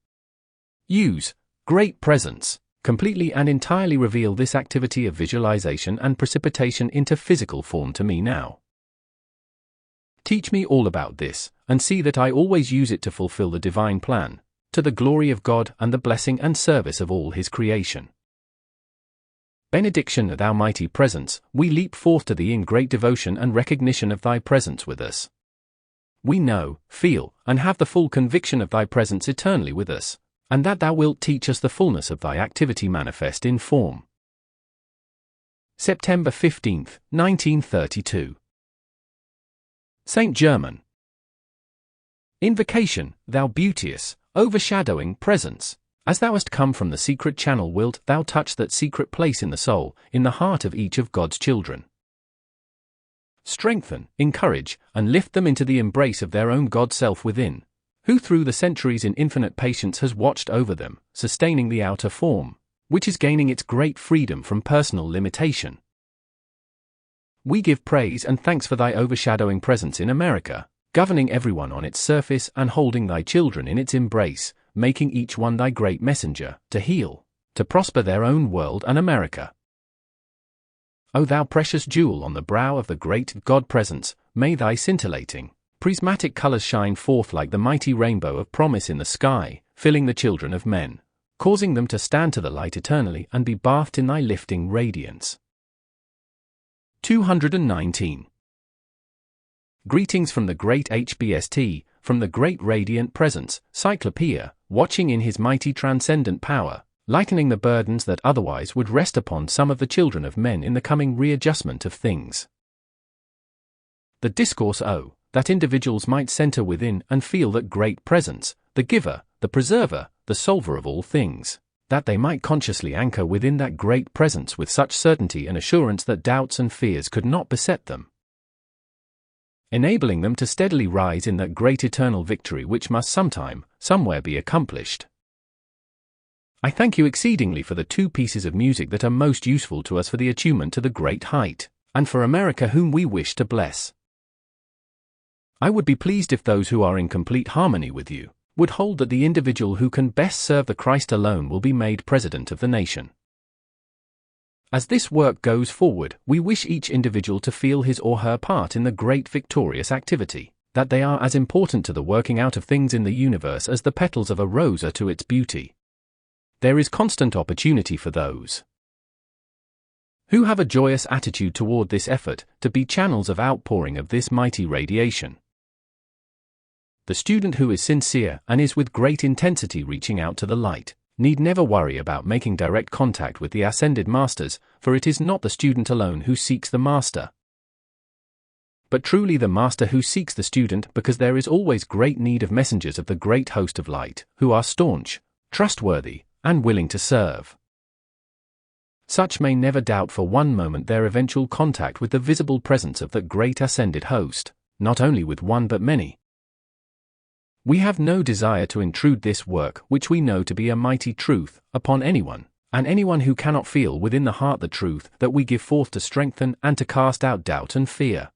Use great presence, completely and entirely reveal this activity of visualization and precipitation into physical form to me now. Teach me all about this, and see that I always use it to fulfill the divine plan, to the glory of God and the blessing and service of all His creation. Benediction, thou mighty presence, we leap forth to thee in great devotion and recognition of thy presence with us. We know, feel, and have the full conviction of thy presence eternally with us, and that thou wilt teach us the fullness of thy activity manifest in form. September 15, 1932. Saint Germain. Invocation, thou beauteous, overshadowing presence, as thou hast come from the secret channel, wilt thou touch that secret place in the soul, in the heart of each of God's children. Strengthen, encourage, and lift them into the embrace of their own God-self within, who through the centuries in infinite patience has watched over them, sustaining the outer form, which is gaining its great freedom from personal limitation. We give praise and thanks for thy overshadowing presence in America, governing everyone on its surface and holding thy children in its embrace, making each one thy great messenger, to heal, to prosper their own world and America. O thou precious jewel on the brow of the great God presence, may thy scintillating, prismatic colors shine forth like the mighty rainbow of promise in the sky, filling the children of men, causing them to stand to the light eternally and be bathed in thy lifting radiance. 219. Greetings from the great HBST, from the great radiant presence, Cyclopeia, watching in his mighty transcendent power, lightening the burdens that otherwise would rest upon some of the children of men in the coming readjustment of things. The discourse that individuals might center within and feel that great presence, the giver, the preserver, the solver of all things, that they might consciously anchor within that great presence with such certainty and assurance that doubts and fears could not beset them, enabling them to steadily rise in that great eternal victory which must sometime, somewhere be accomplished. I thank you exceedingly for the two pieces of music that are most useful to us for the attunement to the great height, and for America whom we wish to bless. I would be pleased if those who are in complete harmony with you would hold that the individual who can best serve the Christ alone will be made president of the nation. As this work goes forward, we wish each individual to feel his or her part in the great victorious activity, that they are as important to the working out of things in the universe as the petals of a rose are to its beauty. There is constant opportunity for those who have a joyous attitude toward this effort to be channels of outpouring of this mighty radiation. The student who is sincere and is with great intensity reaching out to the light need never worry about making direct contact with the ascended masters, for it is not the student alone who seeks the master, but truly the master who seeks the student, because there is always great need of messengers of the great host of light, who are staunch, trustworthy, and willing to serve. Such may never doubt for one moment their eventual contact with the visible presence of that great ascended host, not only with one but many. We have no desire to intrude this work, which we know to be a mighty truth, upon anyone, and anyone who cannot feel within the heart the truth that we give forth to strengthen and to cast out doubt and fear.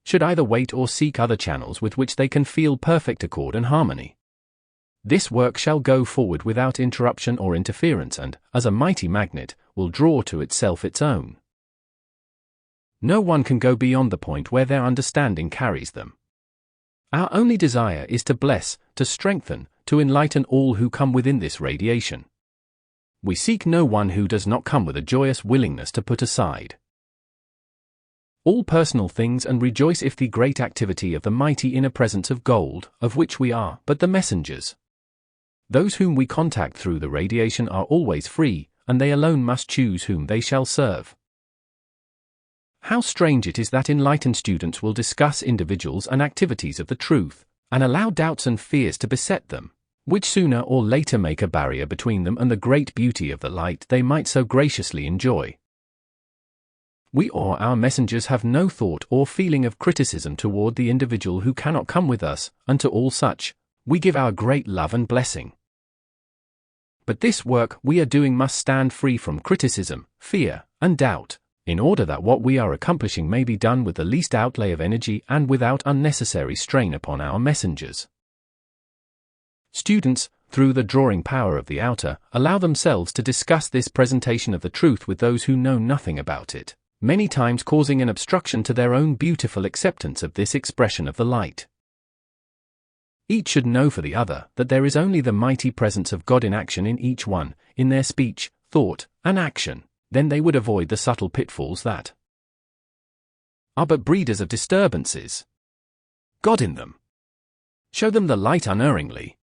should either wait or seek other channels with which they can feel perfect accord and harmony. This work shall go forward without interruption or interference and, as a mighty magnet, will draw to itself its own. No one can go beyond the point where their understanding carries them. Our only desire is to bless, to strengthen, to enlighten all who come within this radiation. We seek no one who does not come with a joyous willingness to put aside all personal things and rejoice if the great activity of the mighty inner presence of gold, of which we are but the messengers. Those whom we contact through the radiation are always free, and they alone must choose whom they shall serve. How strange it is that enlightened students will discuss individuals and activities of the truth, and allow doubts and fears to beset them, which sooner or later make a barrier between them and the great beauty of the light they might so graciously enjoy. We or our messengers have no thought or feeling of criticism toward the individual who cannot come with us, and to all such, we give our great love and blessing. But this work we are doing must stand free from criticism, fear, and doubt, in order that what we are accomplishing may be done with the least outlay of energy and without unnecessary strain upon our messengers. Students, through the drawing power of the outer, allow themselves to discuss this presentation of the truth with those who know nothing about it, many times causing an obstruction to their own beautiful acceptance of this expression of the light. Each should know for the other that there is only the mighty presence of God in action in each one, in their speech, thought, and action. Then they would avoid the subtle pitfalls that are but breeders of disturbances. God in them. Show them the light unerringly.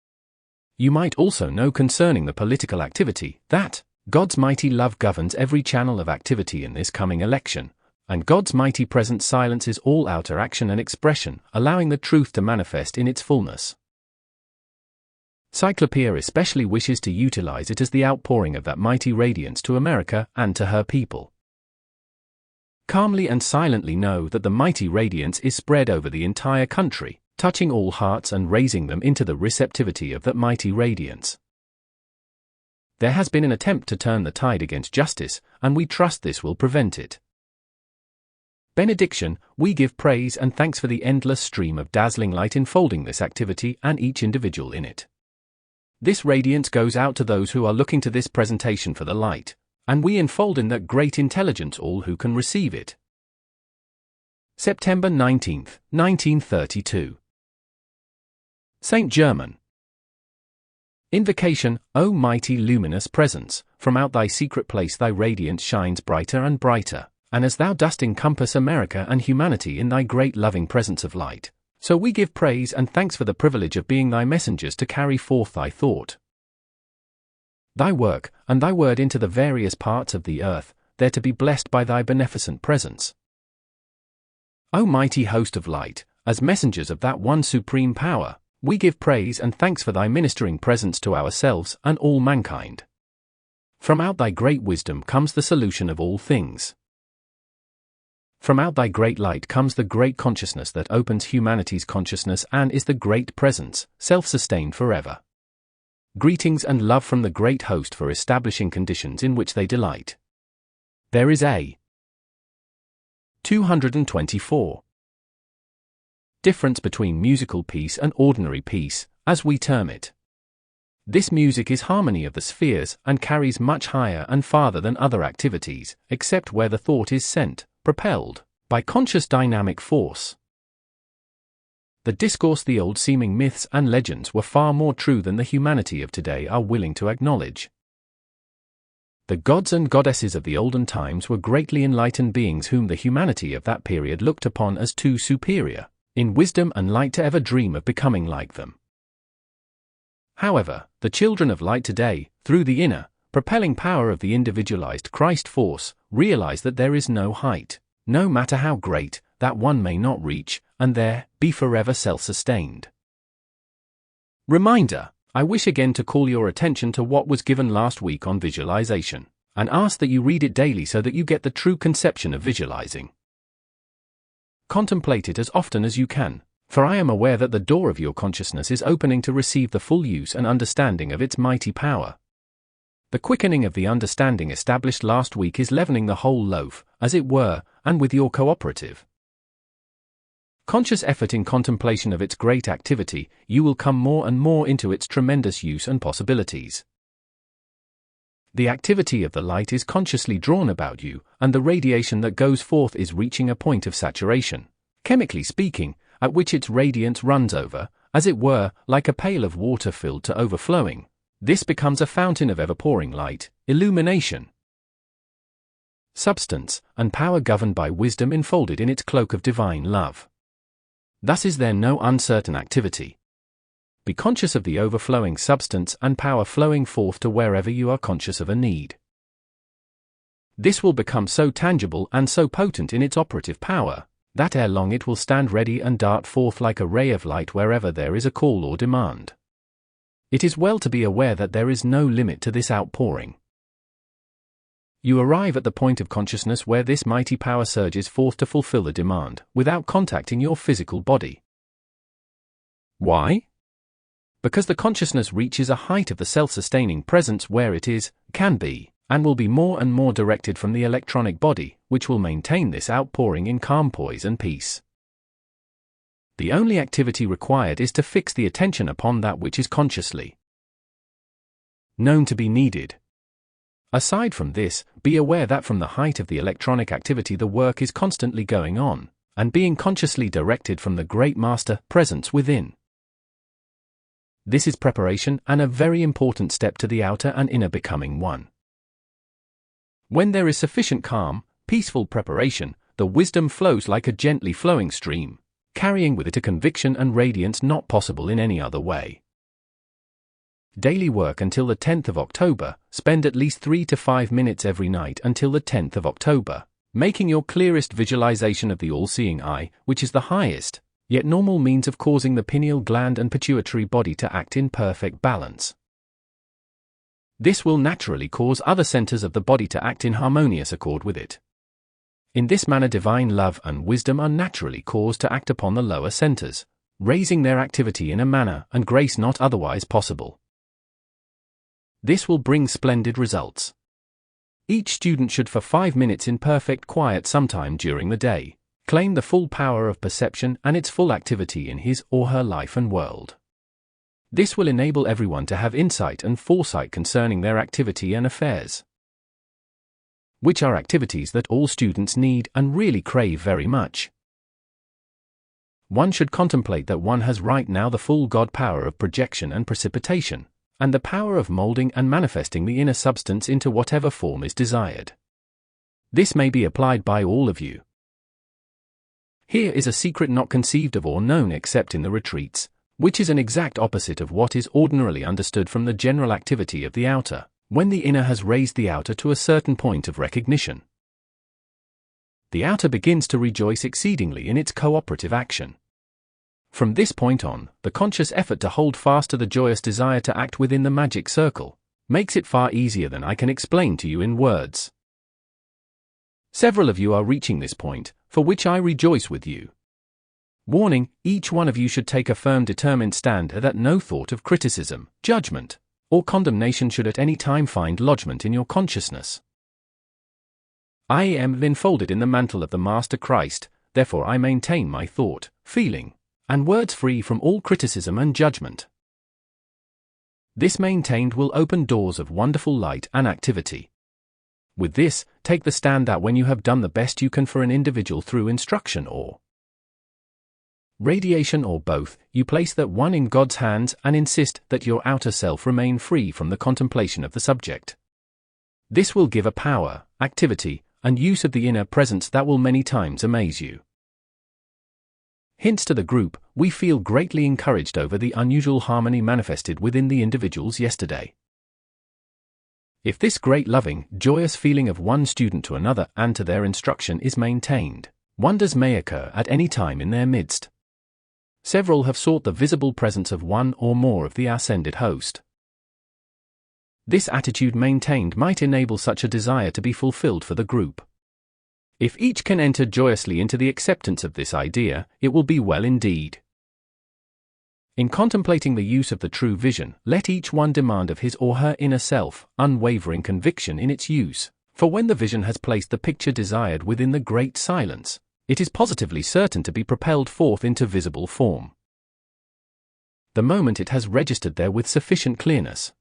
You might also know concerning the political activity that God's mighty love governs every channel of activity in this coming election, and God's mighty presence silences all outer action and expression, allowing the truth to manifest in its fullness. Cyclopeia especially wishes to utilize it as the outpouring of that mighty radiance to America and to her people. Calmly and silently know that the mighty radiance is spread over the entire country, touching all hearts and raising them into the receptivity of that mighty radiance. There has been an attempt to turn the tide against justice, and we trust this will prevent it. Benediction, we give praise and thanks for the endless stream of dazzling light enfolding this activity and each individual in it. This radiance goes out to those who are looking to this presentation for the light, and we enfold in that great intelligence all who can receive it. September 19, 1932. Saint Germain. Invocation, O mighty luminous presence, from out thy secret place thy radiance shines brighter and brighter, and as thou dost encompass America and humanity in thy great loving presence of light, so we give praise and thanks for the privilege of being thy messengers to carry forth thy thought, thy work, and thy word into the various parts of the earth, there to be blessed by thy beneficent presence. O mighty host of light, as messengers of that one supreme power, we give praise and thanks for thy ministering presence to ourselves and all mankind. From out thy great wisdom comes the solution of all things. From out thy great light comes the great consciousness that opens humanity's consciousness and is the great presence, self-sustained forever. Greetings and love from the great host for establishing conditions in which they delight. There is a 224. Difference between musical peace and ordinary peace, as we term it. This music is harmony of the spheres and carries much higher and farther than other activities, except where the thought is sent, propelled, by conscious dynamic force. The discourse, the old seeming myths and legends were far more true than the humanity of today are willing to acknowledge. The gods and goddesses of the olden times were greatly enlightened beings whom the humanity of that period looked upon as too superior in wisdom and light to ever dream of becoming like them. However, the children of light today, through the inner, propelling power of the individualized Christ force, realize that there is no height, no matter how great, that one may not reach, and there, be forever self-sustained. Reminder, I wish again to call your attention to what was given last week on visualization, and ask that you read it daily so that you get the true conception of visualizing. Contemplate it as often as you can, for I am aware that the door of your consciousness is opening to receive the full use and understanding of its mighty power. The quickening of the understanding established last week is leavening the whole loaf, as it were, and with your cooperative conscious effort in contemplation of its great activity, you will come more and more into its tremendous use and possibilities. The activity of the light is consciously drawn about you, and the radiation that goes forth is reaching a point of saturation, chemically speaking, at which its radiance runs over, as it were, like a pail of water filled to overflowing. This becomes a fountain of ever-pouring light, illumination, substance, and power governed by wisdom enfolded in its cloak of divine love. Thus is there no uncertain activity. Be conscious of the overflowing substance and power flowing forth to wherever you are conscious of a need. This will become so tangible and so potent in its operative power, that ere long it will stand ready and dart forth like a ray of light wherever there is a call or demand. It is well to be aware that there is no limit to this outpouring. You arrive at the point of consciousness where this mighty power surges forth to fulfill the demand, without contacting your physical body. Why? Because the consciousness reaches a height of the self-sustaining presence where it is, can be, and will be more and more directed from the electronic body, which will maintain this outpouring in calm poise and peace. The only activity required is to fix the attention upon that which is consciously known to be needed. Aside from this, be aware that from the height of the electronic activity the work is constantly going on, and being consciously directed from the Great Master Presence within. This is preparation and a very important step to the outer and inner becoming one. When there is sufficient calm, peaceful preparation, the wisdom flows like a gently flowing stream, carrying with it a conviction and radiance not possible in any other way. Daily work until the 10th of October, spend at least 3 to 5 minutes every night until the 10th of October, making your clearest visualization of the all-seeing eye, which is the highest, yet normal means of causing the pineal gland and pituitary body to act in perfect balance. This will naturally cause other centers of the body to act in harmonious accord with it. In this manner divine love and wisdom are naturally caused to act upon the lower centers, raising their activity in a manner and grace not otherwise possible. This will bring splendid results. Each student should for 5 minutes in perfect quiet sometime during the day, claim the full power of perception and its full activity in his or her life and world. This will enable everyone to have insight and foresight concerning their activity and affairs, which are activities that all students need and really crave very much. One should contemplate that one has right now the full God power of projection and precipitation, and the power of molding and manifesting the inner substance into whatever form is desired. This may be applied by all of you. Here is a secret not conceived of or known except in the retreats, which is an exact opposite of what is ordinarily understood from the general activity of the outer, when the inner has raised the outer to a certain point of recognition. The outer begins to rejoice exceedingly in its cooperative action. From this point on, the conscious effort to hold fast to the joyous desire to act within the magic circle makes it far easier than I can explain to you in words. Several of you are reaching this point, for which I rejoice with you. Warning, each one of you should take a firm determined stand that no thought of criticism, judgment, or condemnation should at any time find lodgment in your consciousness. I am enfolded in the mantle of the Master Christ, therefore I maintain my thought, feeling, and words free from all criticism and judgment. This maintained will open doors of wonderful light and activity. With this, take the stand that when you have done the best you can for an individual through instruction or radiation or both, you place that one in God's hands and insist that your outer self remain free from the contemplation of the subject. This will give a power, activity, and use of the inner presence that will many times amaze you. Hints to the group, we feel greatly encouraged over the unusual harmony manifested within the individuals yesterday. If this great loving, joyous feeling of one student to another and to their instruction is maintained, wonders may occur at any time in their midst. Several have sought the visible presence of one or more of the ascended host. This attitude maintained might enable such a desire to be fulfilled for the group. If each can enter joyously into the acceptance of this idea, it will be well indeed. In contemplating the use of the true vision, let each one demand of his or her inner self unwavering conviction in its use, for when the vision has placed the picture desired within the great silence, It is positively certain to be propelled forth into visible form the moment it has registered there with sufficient clearness.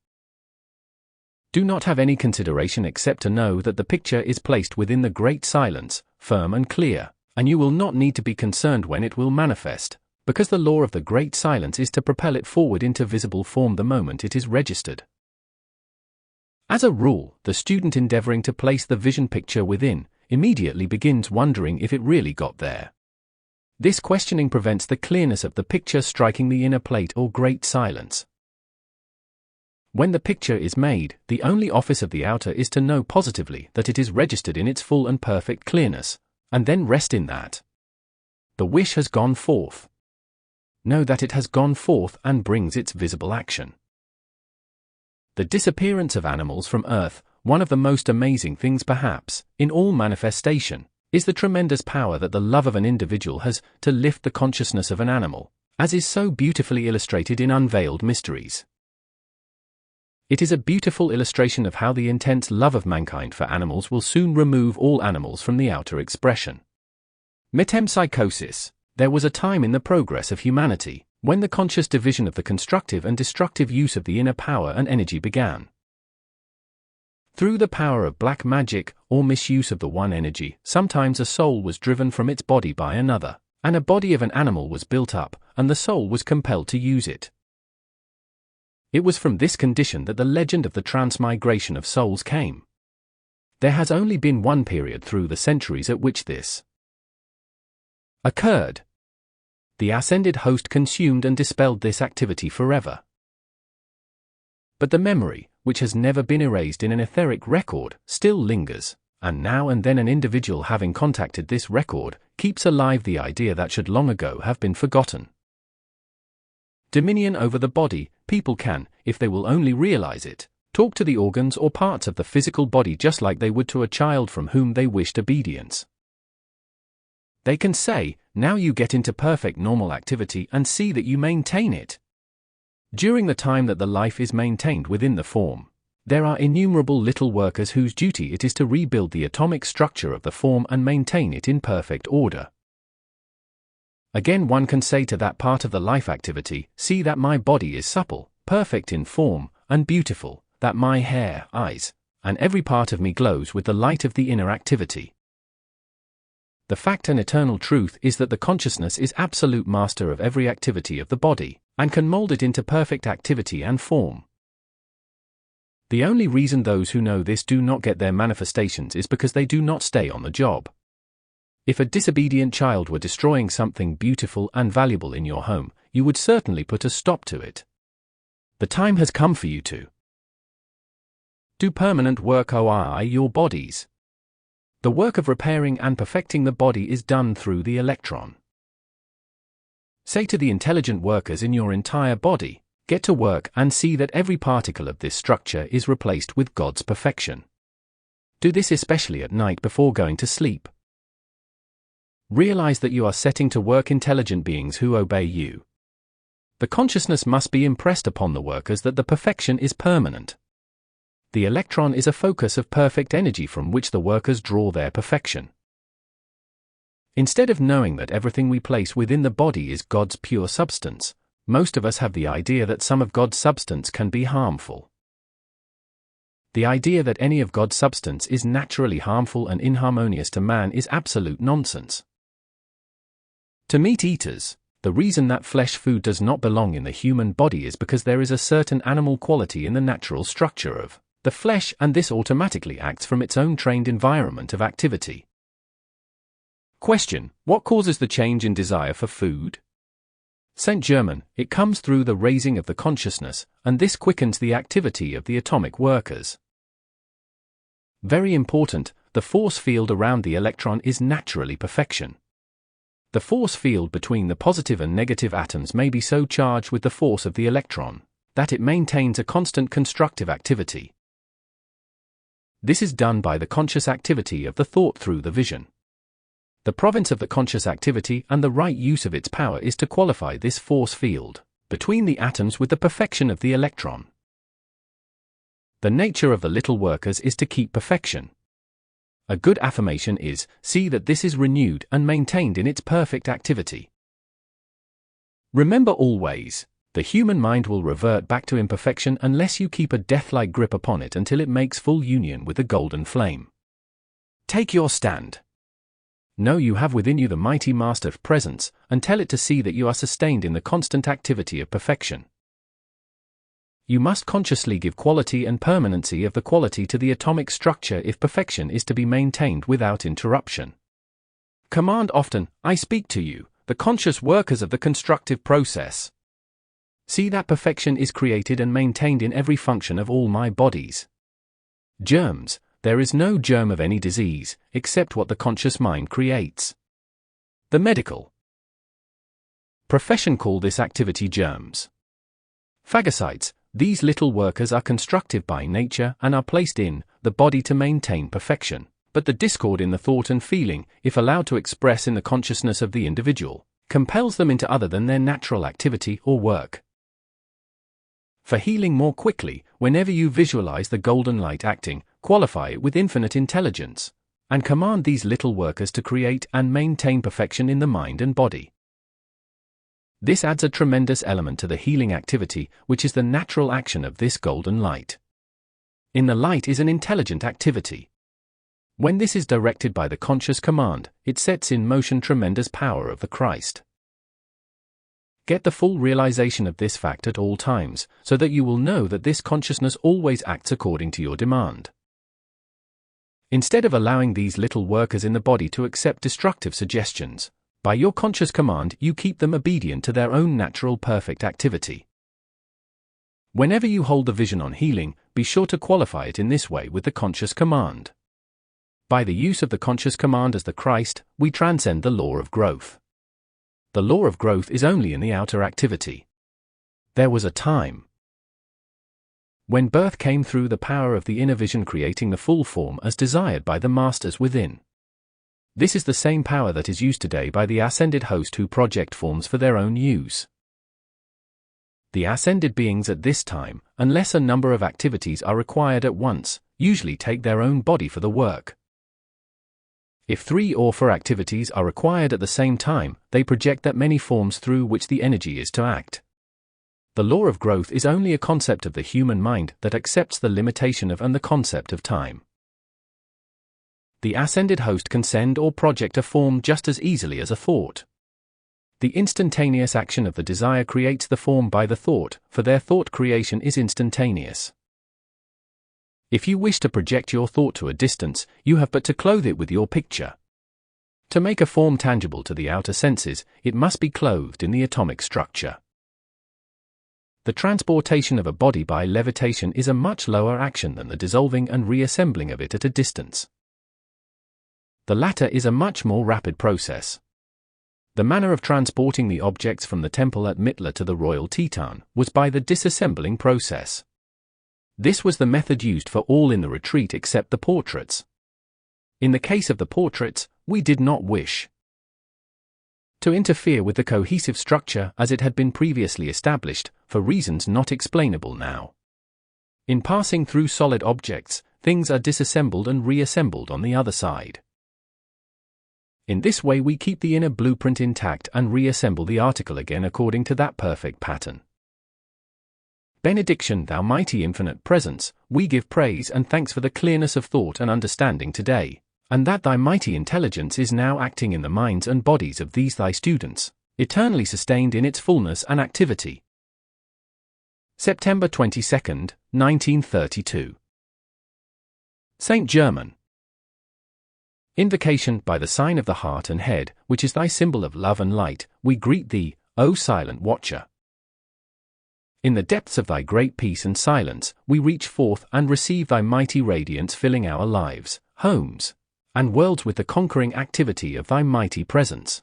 Do not have any consideration except to know that the picture is placed within the great silence, firm and clear, and you will not need to be concerned when it will manifest, because the law of the great silence is to propel it forward into visible form the moment it is registered. As a rule, the student endeavoring to place the vision picture within immediately begins wondering if it really got there. This questioning prevents the clearness of the picture striking the inner plate or great silence. When the picture is made, the only office of the outer is to know positively that it is registered in its full and perfect clearness, and then rest in that. The wish has gone forth. Know that it has gone forth and brings its visible action. The disappearance of animals from Earth, one of the most amazing things perhaps, in all manifestation, is the tremendous power that the love of an individual has to lift the consciousness of an animal, as is so beautifully illustrated in Unveiled Mysteries. It is a beautiful illustration of how the intense love of mankind for animals will soon remove all animals from the outer expression. Metempsychosis. There was a time in the progress of humanity when the conscious division of the constructive and destructive use of the inner power and energy began. Through the power of black magic, or misuse of the one energy, sometimes a soul was driven from its body by another, and a body of an animal was built up, and the soul was compelled to use it. It was from this condition that the legend of the transmigration of souls came. There has only been one period through the centuries at which this occurred. The ascended host consumed and dispelled this activity forever. But the memory, which has never been erased in an etheric record, still lingers, and now and then an individual having contacted this record, keeps alive the idea that should long ago have been forgotten. Dominion over the body, people can, if they will only realize it, talk to the organs or parts of the physical body just like they would to a child from whom they wished obedience. They can say, now you get into perfect normal activity and see that you maintain it. During the time that the life is maintained within the form, there are innumerable little workers whose duty it is to rebuild the atomic structure of the form and maintain it in perfect order. Again, one can say to that part of the life activity, see that my body is supple, perfect in form, and beautiful, that my hair, eyes, and every part of me glows with the light of the inner activity. The fact and eternal truth is that the consciousness is absolute master of every activity of the body, and can mold it into perfect activity and form. The only reason those who know this do not get their manifestations is because they do not stay on the job. If a disobedient child were destroying something beautiful and valuable in your home, you would certainly put a stop to it. The time has come for you to do permanent work on your bodies. The work of repairing and perfecting the body is done through the electron. Say to the intelligent workers in your entire body, get to work and see that every particle of this structure is replaced with God's perfection. Do this especially at night before going to sleep. Realize that you are setting to work intelligent beings who obey you. The consciousness must be impressed upon the workers that the perfection is permanent. The electron is a focus of perfect energy from which the workers draw their perfection. Instead of knowing that everything we place within the body is God's pure substance, most of us have the idea that some of God's substance can be harmful. The idea that any of God's substance is naturally harmful and inharmonious to man is absolute nonsense. To meat eaters, the reason that flesh food does not belong in the human body is because there is a certain animal quality in the natural structure of the flesh, and this automatically acts from its own trained environment of activity. Question: what causes the change in desire for food? Saint Germain: it comes through the raising of the consciousness, and this quickens the activity of the atomic workers. Very important, the force field around the electron is naturally perfection. The force field between the positive and negative atoms may be so charged with the force of the electron that it maintains a constant constructive activity. This is done by the conscious activity of the thought through the vision. The province of the conscious activity and the right use of its power is to qualify this force field between the atoms with the perfection of the electron. The nature of the little workers is to keep perfection. A good affirmation is, see that this is renewed and maintained in its perfect activity. Remember always, the human mind will revert back to imperfection unless you keep a death-like grip upon it until it makes full union with the golden flame. Take your stand. Know you have within you the mighty Master presence, and tell it to see that you are sustained in the constant activity of perfection. You must consciously give quality and permanency of the quality to the atomic structure if perfection is to be maintained without interruption. Command often, I speak to you, the conscious workers of the constructive process. See that perfection is created and maintained in every function of all my bodies. Germs, there is no germ of any disease, except what the conscious mind creates. The medical profession call this activity germs. Phagocytes, these little workers are constructive by nature and are placed in the body to maintain perfection, but the discord in the thought and feeling, if allowed to express in the consciousness of the individual, compels them into other than their natural activity or work. For healing more quickly, whenever you visualize the golden light acting, qualify it with infinite intelligence, and command these little workers to create and maintain perfection in the mind and body. This adds a tremendous element to the healing activity, which is the natural action of this golden light. In the light is an intelligent activity. When this is directed by the conscious command, it sets in motion tremendous power of the Christ. Get the full realization of this fact at all times, so that you will know that this consciousness always acts according to your demand. Instead of allowing these little workers in the body to accept destructive suggestions, by your conscious command you keep them obedient to their own natural perfect activity. Whenever you hold the vision on healing, be sure to qualify it in this way with the conscious command. By the use of the conscious command as the Christ, we transcend the law of growth. The law of growth is only in the outer activity. There was a time when birth came through the power of the inner vision creating the full form as desired by the masters within. This is the same power that is used today by the ascended host who project forms for their own use. The ascended beings at this time, unless a number of activities are required at once, usually take their own body for the work. If 3 or 4 activities are required at the same time, they project that many forms through which the energy is to act. The law of growth is only a concept of the human mind that accepts the limitation of and the concept of time. The ascended host can send or project a form just as easily as a thought. The instantaneous action of the desire creates the form by the thought, for their thought creation is instantaneous. If you wish to project your thought to a distance, you have but to clothe it with your picture. To make a form tangible to the outer senses, it must be clothed in the atomic structure. The transportation of a body by levitation is a much lower action than the dissolving and reassembling of it at a distance. The latter is a much more rapid process. The manner of transporting the objects from the temple at Mitla to the royal Teton was by the disassembling process. This was the method used for all in the retreat except the portraits. In the case of the portraits, we did not wish to interfere with the cohesive structure as it had been previously established, for reasons not explainable now. In passing through solid objects, things are disassembled and reassembled on the other side. In this way we keep the inner blueprint intact and reassemble the article again according to that perfect pattern. Benediction, thou mighty infinite presence, we give praise and thanks for the clearness of thought and understanding today, and that thy mighty intelligence is now acting in the minds and bodies of these thy students, eternally sustained in its fullness and activity. September 22, 1932. Saint Germain. Invocation. By the sign of the heart and head, which is thy symbol of love and light, we greet thee, O silent watcher. In the depths of thy great peace and silence, we reach forth and receive thy mighty radiance filling our lives, homes, and worlds with the conquering activity of thy mighty presence.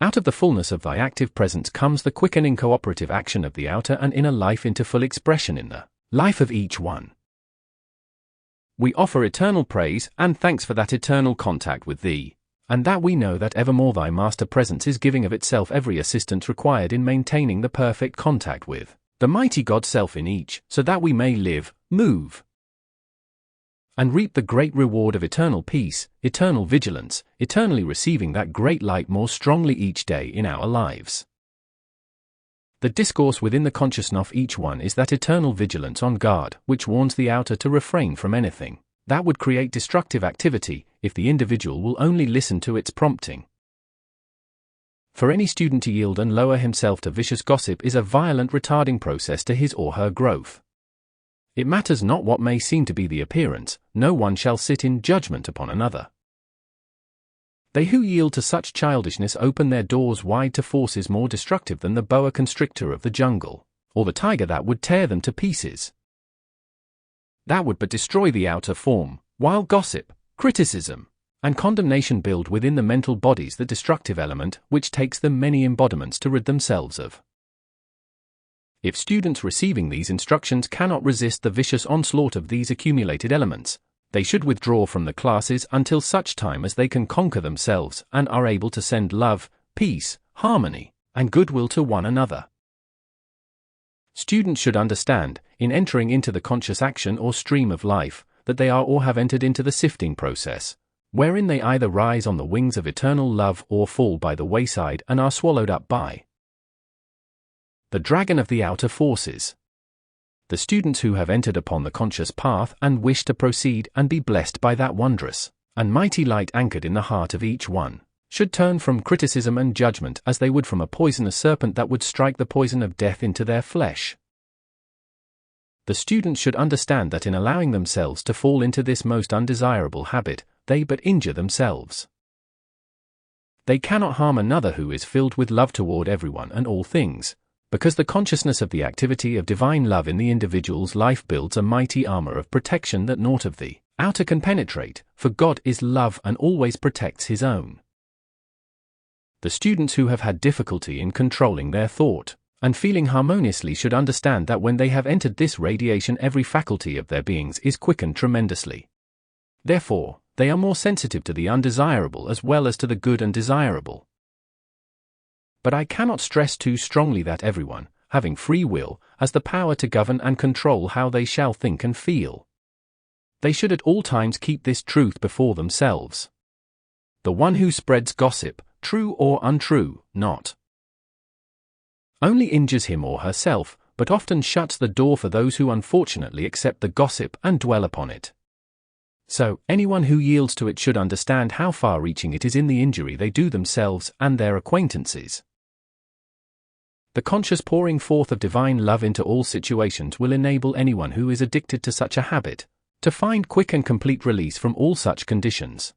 Out of the fullness of thy active presence comes the quickening cooperative action of the outer and inner life into full expression in the life of each one. We offer eternal praise and thanks for that eternal contact with thee, and that we know that evermore thy master presence is giving of itself every assistance required in maintaining the perfect contact with the mighty God self in each, so that we may live, move, and reap the great reward of eternal peace, eternal vigilance, eternally receiving that great light more strongly each day in our lives. The discourse within the consciousness of each one is that eternal vigilance on guard, which warns the outer to refrain from anything that would create destructive activity, if the individual will only listen to its prompting. For any student to yield and lower himself to vicious gossip is a violent retarding process to his or her growth. It matters not what may seem to be the appearance, no one shall sit in judgment upon another. They who yield to such childishness open their doors wide to forces more destructive than the boa constrictor of the jungle, or the tiger that would tear them to pieces. That would but destroy the outer form, while gossip, criticism, and condemnation build within the mental bodies the destructive element which takes them many embodiments to rid themselves of. If students receiving these instructions cannot resist the vicious onslaught of these accumulated elements, they should withdraw from the classes until such time as they can conquer themselves and are able to send love, peace, harmony, and goodwill to one another. Students should understand, in entering into the conscious action or stream of life, that they are or have entered into the sifting process, wherein they either rise on the wings of eternal love or fall by the wayside and are swallowed up by the dragon of the outer forces. The students who have entered upon the conscious path and wish to proceed and be blessed by that wondrous and mighty light anchored in the heart of each one, should turn from criticism and judgment as they would from a poisonous serpent that would strike the poison of death into their flesh. The students should understand that in allowing themselves to fall into this most undesirable habit, they but injure themselves. They cannot harm another who is filled with love toward everyone and all things, because the consciousness of the activity of divine love in the individual's life builds a mighty armor of protection that naught of the outer can penetrate, for God is love and always protects his own. The students who have had difficulty in controlling their thought and feeling harmoniously should understand that when they have entered this radiation every faculty of their beings is quickened tremendously. Therefore, they are more sensitive to the undesirable as well as to the good and desirable. But I cannot stress too strongly that everyone, having free will, has the power to govern and control how they shall think and feel. They should at all times keep this truth before themselves. The one who spreads gossip, true or untrue, not only injures him or herself, but often shuts the door for those who unfortunately accept the gossip and dwell upon it. So, anyone who yields to it should understand how far-reaching it is in the injury they do themselves and their acquaintances. The conscious pouring forth of divine love into all situations will enable anyone who is addicted to such a habit to find quick and complete release from all such conditions.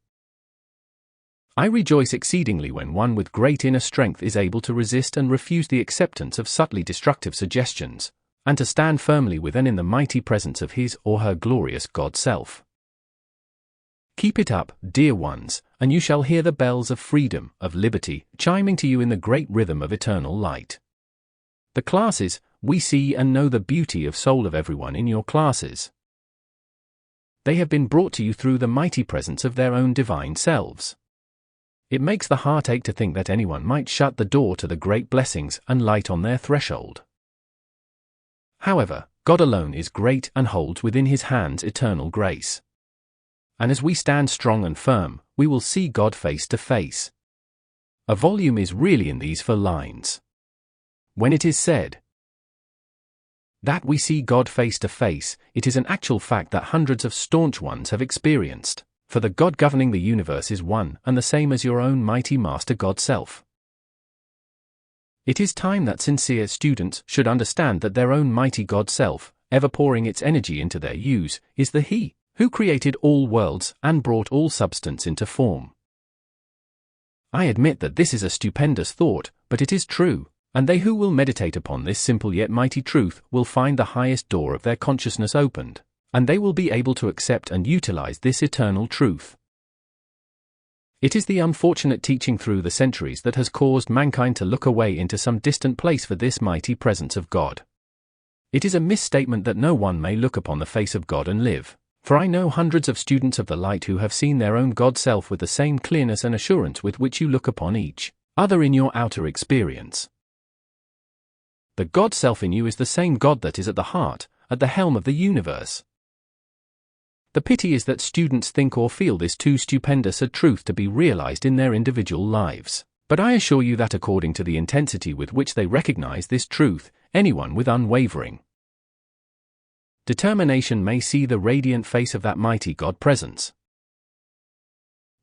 I rejoice exceedingly when one with great inner strength is able to resist and refuse the acceptance of subtly destructive suggestions, and to stand firmly within in the mighty presence of his or her glorious God Self. Keep it up, dear ones, and you shall hear the bells of freedom, of liberty, chiming to you in the great rhythm of eternal light. The classes, we see and know the beauty of soul of everyone in your classes. They have been brought to you through the mighty presence of their own divine selves. It makes the heart ache to think that anyone might shut the door to the great blessings and light on their threshold. However, God alone is great and holds within his hands eternal grace. And as we stand strong and firm, we will see God face to face. A volume is really in these 4 lines. When it is said that we see God face to face, it is an actual fact that hundreds of staunch ones have experienced, for the God governing the universe is one and the same as your own mighty Master God Self. It is time that sincere students should understand that their own mighty God Self, ever pouring its energy into their use, is the He who created all worlds and brought all substance into form. I admit that this is a stupendous thought, but it is true, and they who will meditate upon this simple yet mighty truth will find the highest door of their consciousness opened, and they will be able to accept and utilize this eternal truth. It is the unfortunate teaching through the centuries that has caused mankind to look away into some distant place for this mighty presence of God. It is a misstatement that no one may look upon the face of God and live, for I know hundreds of students of the light who have seen their own God Self with the same clearness and assurance with which you look upon each other in your outer experience. The God Self in you is the same God that is at the heart, at the helm of the universe. The pity is that students think or feel this too stupendous a truth to be realized in their individual lives. But I assure you that according to the intensity with which they recognize this truth, anyone with unwavering determination may see the radiant face of that mighty God presence.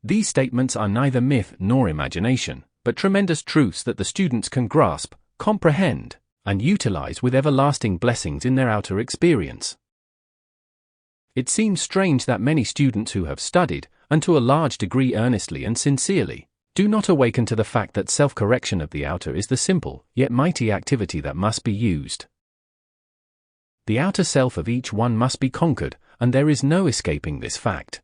These statements are neither myth nor imagination, but tremendous truths that the students can grasp, comprehend, and utilize with everlasting blessings in their outer experience. It seems strange that many students who have studied, and to a large degree earnestly and sincerely, do not awaken to the fact that self-correction of the outer is the simple, yet mighty activity that must be used. The outer self of each one must be conquered, and there is no escaping this fact.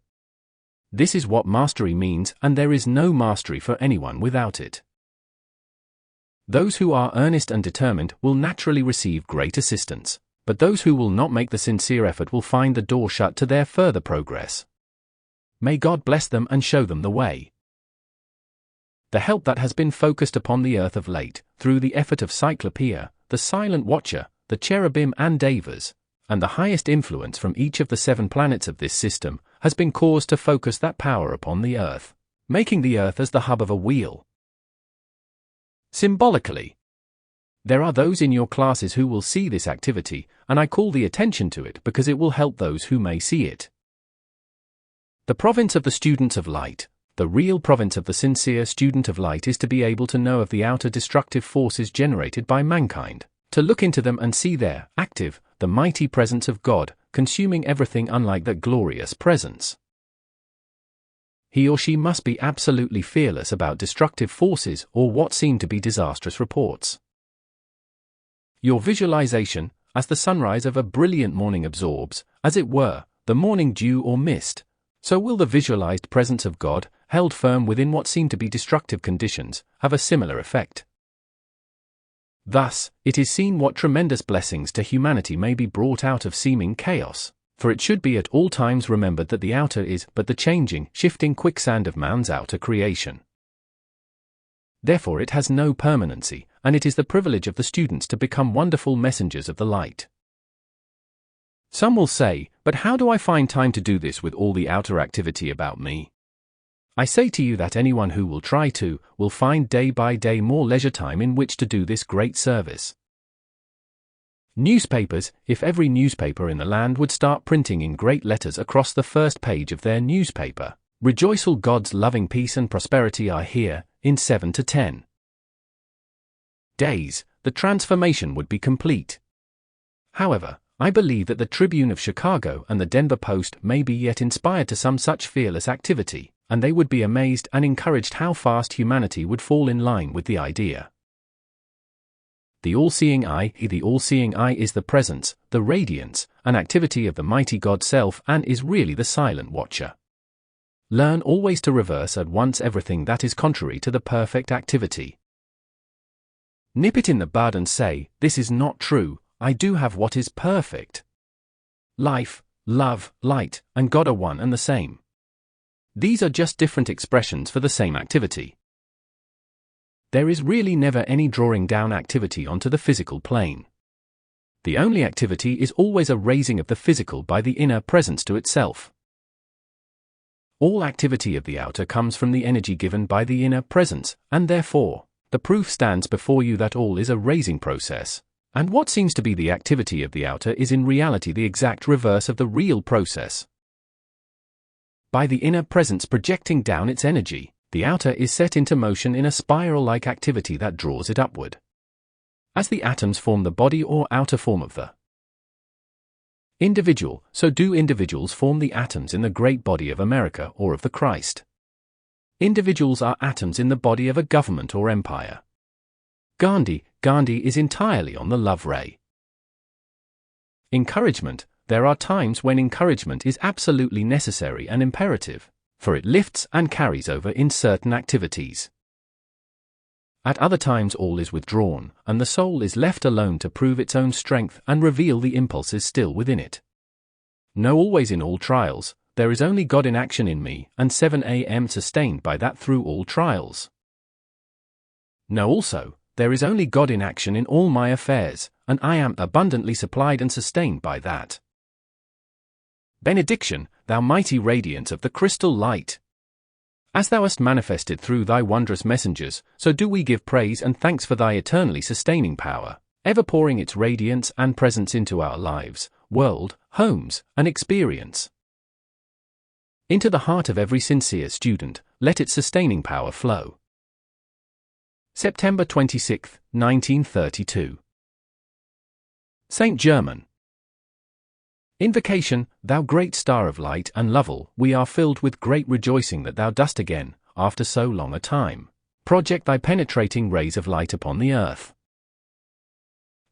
This is what mastery means, and there is no mastery for anyone without it. Those who are earnest and determined will naturally receive great assistance, but those who will not make the sincere effort will find the door shut to their further progress. May God bless them and show them the way. The help that has been focused upon the earth of late, through the effort of Cyclopeia, the Silent Watcher, the Cherubim and Devas, and the highest influence from each of the 7 planets of this system, has been caused to focus that power upon the earth, making the earth as the hub of a wheel. Symbolically, there are those in your classes who will see this activity, and I call the attention to it because it will help those who may see it. The province of the students of light, the real province of the sincere student of light, is to be able to know of the outer destructive forces generated by mankind, to look into them and see there, active, the mighty presence of God, consuming everything unlike that glorious presence. He or she must be absolutely fearless about destructive forces or what seem to be disastrous reports. Your visualization, as the sunrise of a brilliant morning absorbs, as it were, the morning dew or mist, so will the visualized presence of God, held firm within what seem to be destructive conditions, have a similar effect. Thus, it is seen what tremendous blessings to humanity may be brought out of seeming chaos, for it should be at all times remembered that the outer is but the changing, shifting quicksand of man's outer creation. Therefore it has no permanency, and it is the privilege of the students to become wonderful messengers of the light. Some will say, but how do I find time to do this with all the outer activity about me? I say to you that anyone who will try to, will find day by day more leisure time in which to do this great service. Newspapers, if every newspaper in the land would start printing in great letters across the first page of their newspaper, "Rejoice, all God's loving peace and prosperity are here," in 7 to 10 days, the transformation would be complete. However, I believe that the Tribune of Chicago and the Denver Post may be yet inspired to some such fearless activity, and they would be amazed and encouraged how fast humanity would fall in line with the idea. The all-seeing eye is the presence, the radiance, and activity of the mighty God Self, and is really the silent watcher. Learn always to reverse at once everything that is contrary to the perfect activity. Nip it in the bud and say, "This is not true, I do have what is perfect." Life, love, light, and God are one and the same. These are just different expressions for the same activity. There is really never any drawing down activity onto the physical plane. The only activity is always a raising of the physical by the inner presence to itself. All activity of the outer comes from the energy given by the inner presence, and therefore, the proof stands before you that all is a raising process, and what seems to be the activity of the outer is in reality the exact reverse of the real process. By the inner presence projecting down its energy, the outer is set into motion in a spiral-like activity that draws it upward. As the atoms form the body or outer form of the individual, so do individuals form the atoms in the great body of America or of the Christ. Individuals are atoms in the body of a government or empire. Gandhi is entirely on the love ray. Encouragement. There are times when encouragement is absolutely necessary and imperative, for it lifts and carries over in certain activities. At other times all is withdrawn, and the soul is left alone to prove its own strength and reveal the impulses still within it. Know always in all trials, there is only God in action in me, and 7 a.m. sustained by that through all trials. Know also, there is only God in action in all my affairs, and I am abundantly supplied and sustained by that. Benediction. thou mighty radiance of the crystal light. As thou hast manifested through thy wondrous messengers, so do we give praise and thanks for thy eternally sustaining power, ever pouring its radiance and presence into our lives, world, homes, and experience. Into the heart of every sincere student, let its sustaining power flow. September 26, 1932. Saint Germain. Invocation, thou great star of light and Lovel, we are filled with great rejoicing that thou dost again, after so long a time, project thy penetrating rays of light upon the earth.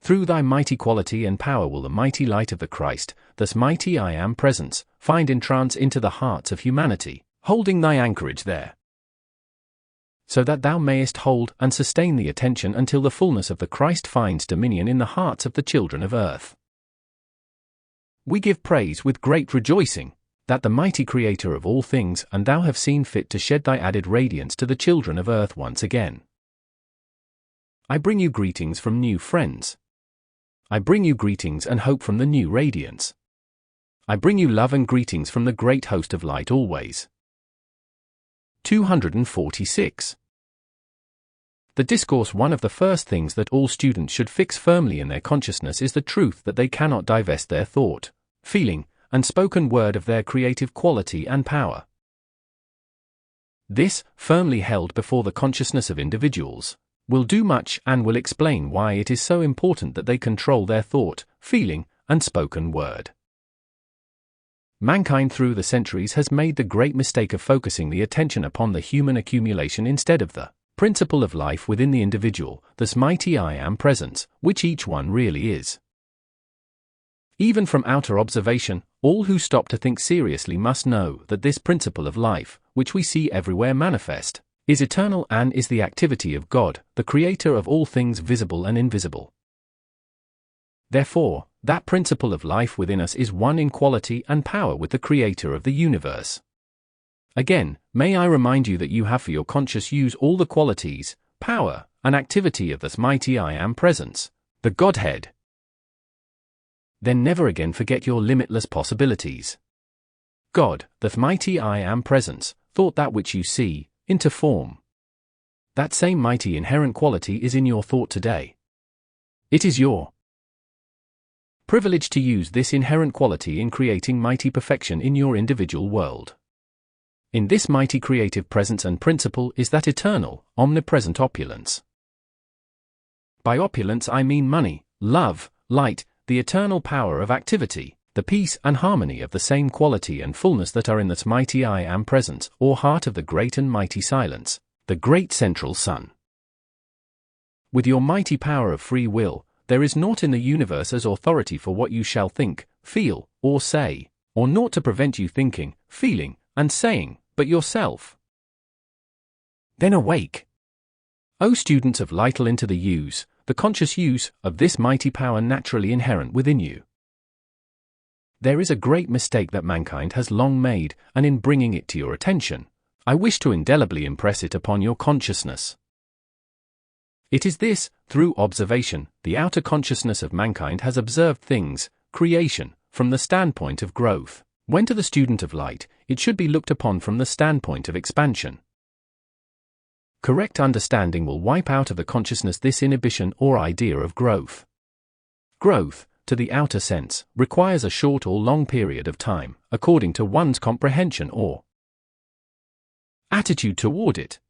Through thy mighty quality and power will the mighty light of the Christ, thus mighty I Am presence, find entrance into the hearts of humanity, holding thy anchorage there, so that thou mayest hold and sustain the attention until the fullness of the Christ finds dominion in the hearts of the children of earth. We give praise with great rejoicing, that the mighty Creator of all things and thou have seen fit to shed thy added radiance to the children of earth once again. I bring you greetings from new friends. I bring you greetings and hope from the new radiance. I bring you love and greetings from the great host of light always. 246. The discourse. One of the first things that all students should fix firmly in their consciousness is the truth that they cannot divest their thought, feeling, and spoken word of their creative quality and power. This, firmly held before the consciousness of individuals, will do much and will explain why it is so important that they control their thought, feeling, and spoken word. Mankind through the centuries has made the great mistake of focusing the attention upon the human accumulation instead of the principle of life within the individual, this mighty I Am presence, which each one really is. Even from outer observation, all who stop to think seriously must know that this principle of life, which we see everywhere manifest, is eternal and is the activity of God, the Creator of all things visible and invisible. Therefore, that principle of life within us is one in quality and power with the Creator of the universe. Again, may I remind you that you have for your conscious use all the qualities, power, and activity of this mighty I Am presence, the Godhead. Then never again forget your limitless possibilities. God, the mighty I Am presence, thought that which you see, into form. That same mighty inherent quality is in your thought today. It is your privilege to use this inherent quality in creating mighty perfection in your individual world. In this mighty creative presence and principle is that eternal, omnipresent opulence. By opulence I mean money, love, light, the eternal power of activity, the peace and harmony of the same quality and fullness that are in that mighty I Am presence, or heart of the great and mighty silence, the great central sun. With your mighty power of free will, there is naught in the universe as authority for what you shall think, feel, or say, or naught to prevent you thinking, feeling, and saying, but yourself. Then awake, O students of light, into the use, the conscious use, of this mighty power naturally inherent within you. There is a great mistake that mankind has long made, and in bringing it to your attention, I wish to indelibly impress it upon your consciousness. It is this: through observation, the outer consciousness of mankind has observed things, creation, from the standpoint of growth, when to the student of light, it should be looked upon from the standpoint of expansion. Correct understanding will wipe out of the consciousness this inhibition or idea of growth. Growth, to the outer sense, requires a short or long period of time, according to one's comprehension or attitude toward it.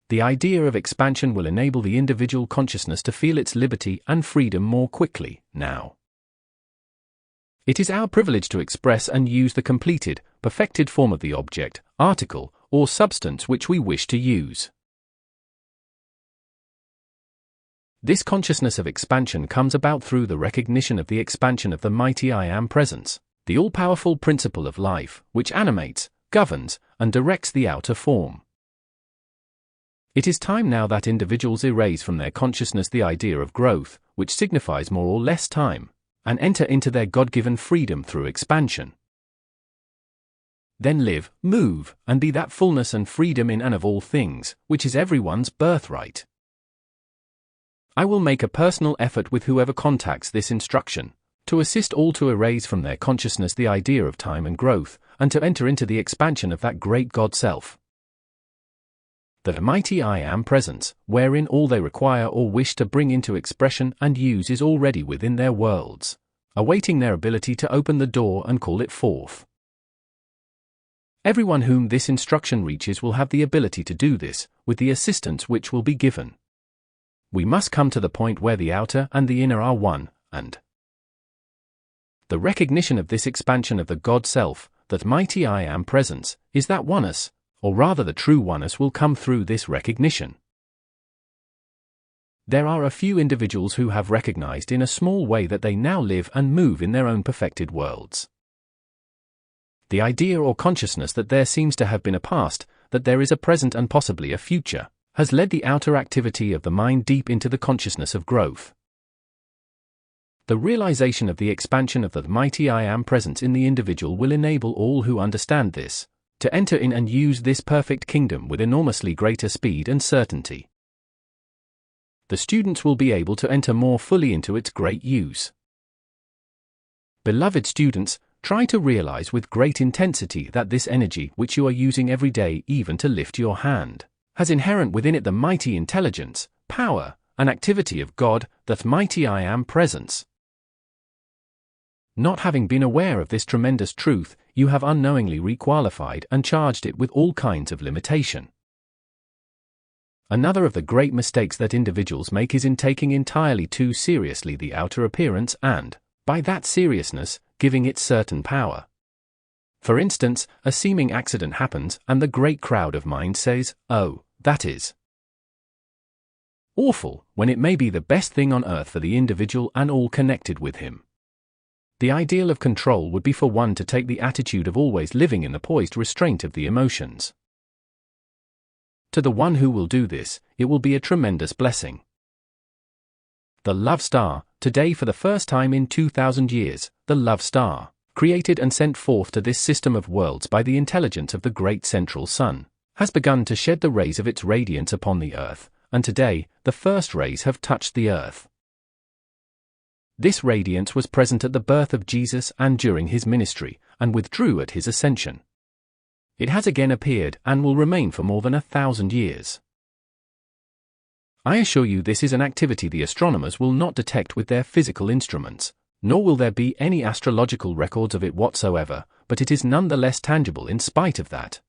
The idea of expansion will enable the individual consciousness to feel its liberty and freedom more quickly, now. It is our privilege to express and use the completed, perfected form of the object, article, or substance which we wish to use. This consciousness of expansion comes about through the recognition of the expansion of the mighty I Am presence, the all-powerful principle of life, which animates, governs, and directs the outer form. It is time now that individuals erase from their consciousness the idea of growth, which signifies more or less time, and enter into their God-given freedom through expansion. Then live, move, and be that fullness and freedom in and of all things, which is everyone's birthright. I will make a personal effort with whoever contacts this instruction, to assist all to erase from their consciousness the idea of time and growth, and to enter into the expansion of that great God Self. The mighty I Am presence, wherein all they require or wish to bring into expression and use is already within their worlds, awaiting their ability to open the door and call it forth. Everyone whom this instruction reaches will have the ability to do this, with the assistance which will be given. We must come to the point where the outer and the inner are one, and the recognition of this expansion of the God Self, that mighty I Am presence, is that oneness, or rather the true oneness will come through this recognition. There are a few individuals who have recognized in a small way that they now live and move in their own perfected worlds. The idea or consciousness that there seems to have been a past, that there is a present and possibly a future, has led the outer activity of the mind deep into the consciousness of growth. The realization of the expansion of the mighty I Am presence in the individual will enable all who understand this to enter in and use this perfect kingdom with enormously greater speed and certainty. The students will be able to enter more fully into its great use. Beloved students, try to realize with great intensity that this energy which you are using every day, even to lift your hand, has inherent within it the mighty intelligence, power, and activity of God, that mighty I Am presence. Not having been aware of this tremendous truth, you have unknowingly requalified and charged it with all kinds of limitation. Another of the great mistakes that individuals make is in taking entirely too seriously the outer appearance and, by that seriousness, giving it certain power. For instance, a seeming accident happens and the great crowd of mind says, "Oh, that is awful," when it may be the best thing on earth for the individual and all connected with him. The ideal of control would be for one to take the attitude of always living in the poised restraint of the emotions. To the one who will do this, it will be a tremendous blessing. The love star, today for the first time in 2000 years, the love star, created and sent forth to this system of worlds by the intelligence of the great central sun, has begun to shed the rays of its radiance upon the earth, and today, the first rays have touched the earth. This radiance was present at the birth of Jesus and during his ministry, and withdrew at his ascension. It has again appeared and will remain for more than 1,000 years. I assure you this is an activity the astronomers will not detect with their physical instruments, nor will there be any astrological records of it whatsoever, but it is none the less tangible in spite of that.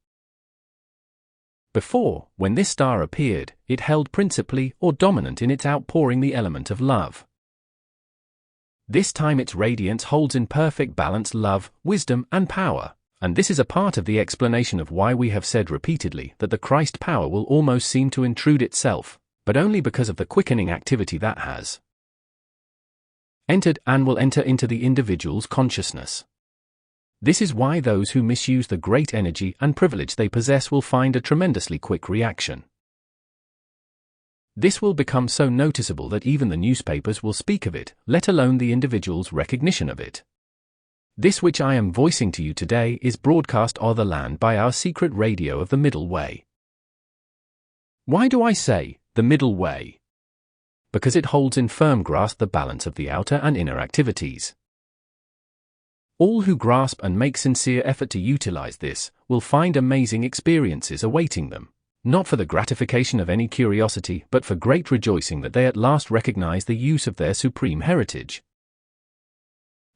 Before, when this star appeared, it held principally or dominant in its outpouring the element of love. This time its radiance holds in perfect balance love, wisdom, and power, and this is a part of the explanation of why we have said repeatedly that the Christ power will almost seem to intrude itself, but only because of the quickening activity that has entered and will enter into the individual's consciousness. This is why those who misuse the great energy and privilege they possess will find a tremendously quick reaction. This will become so noticeable that even the newspapers will speak of it, let alone the individual's recognition of it. This which I am voicing to you today is broadcast o'er the land by our secret radio of the Middle Way. Why do I say, the Middle Way? Because it holds in firm grasp the balance of the outer and inner activities. All who grasp and make sincere effort to utilize this, will find amazing experiences awaiting them. Not for the gratification of any curiosity, but for great rejoicing that they at last recognize the use of their supreme heritage.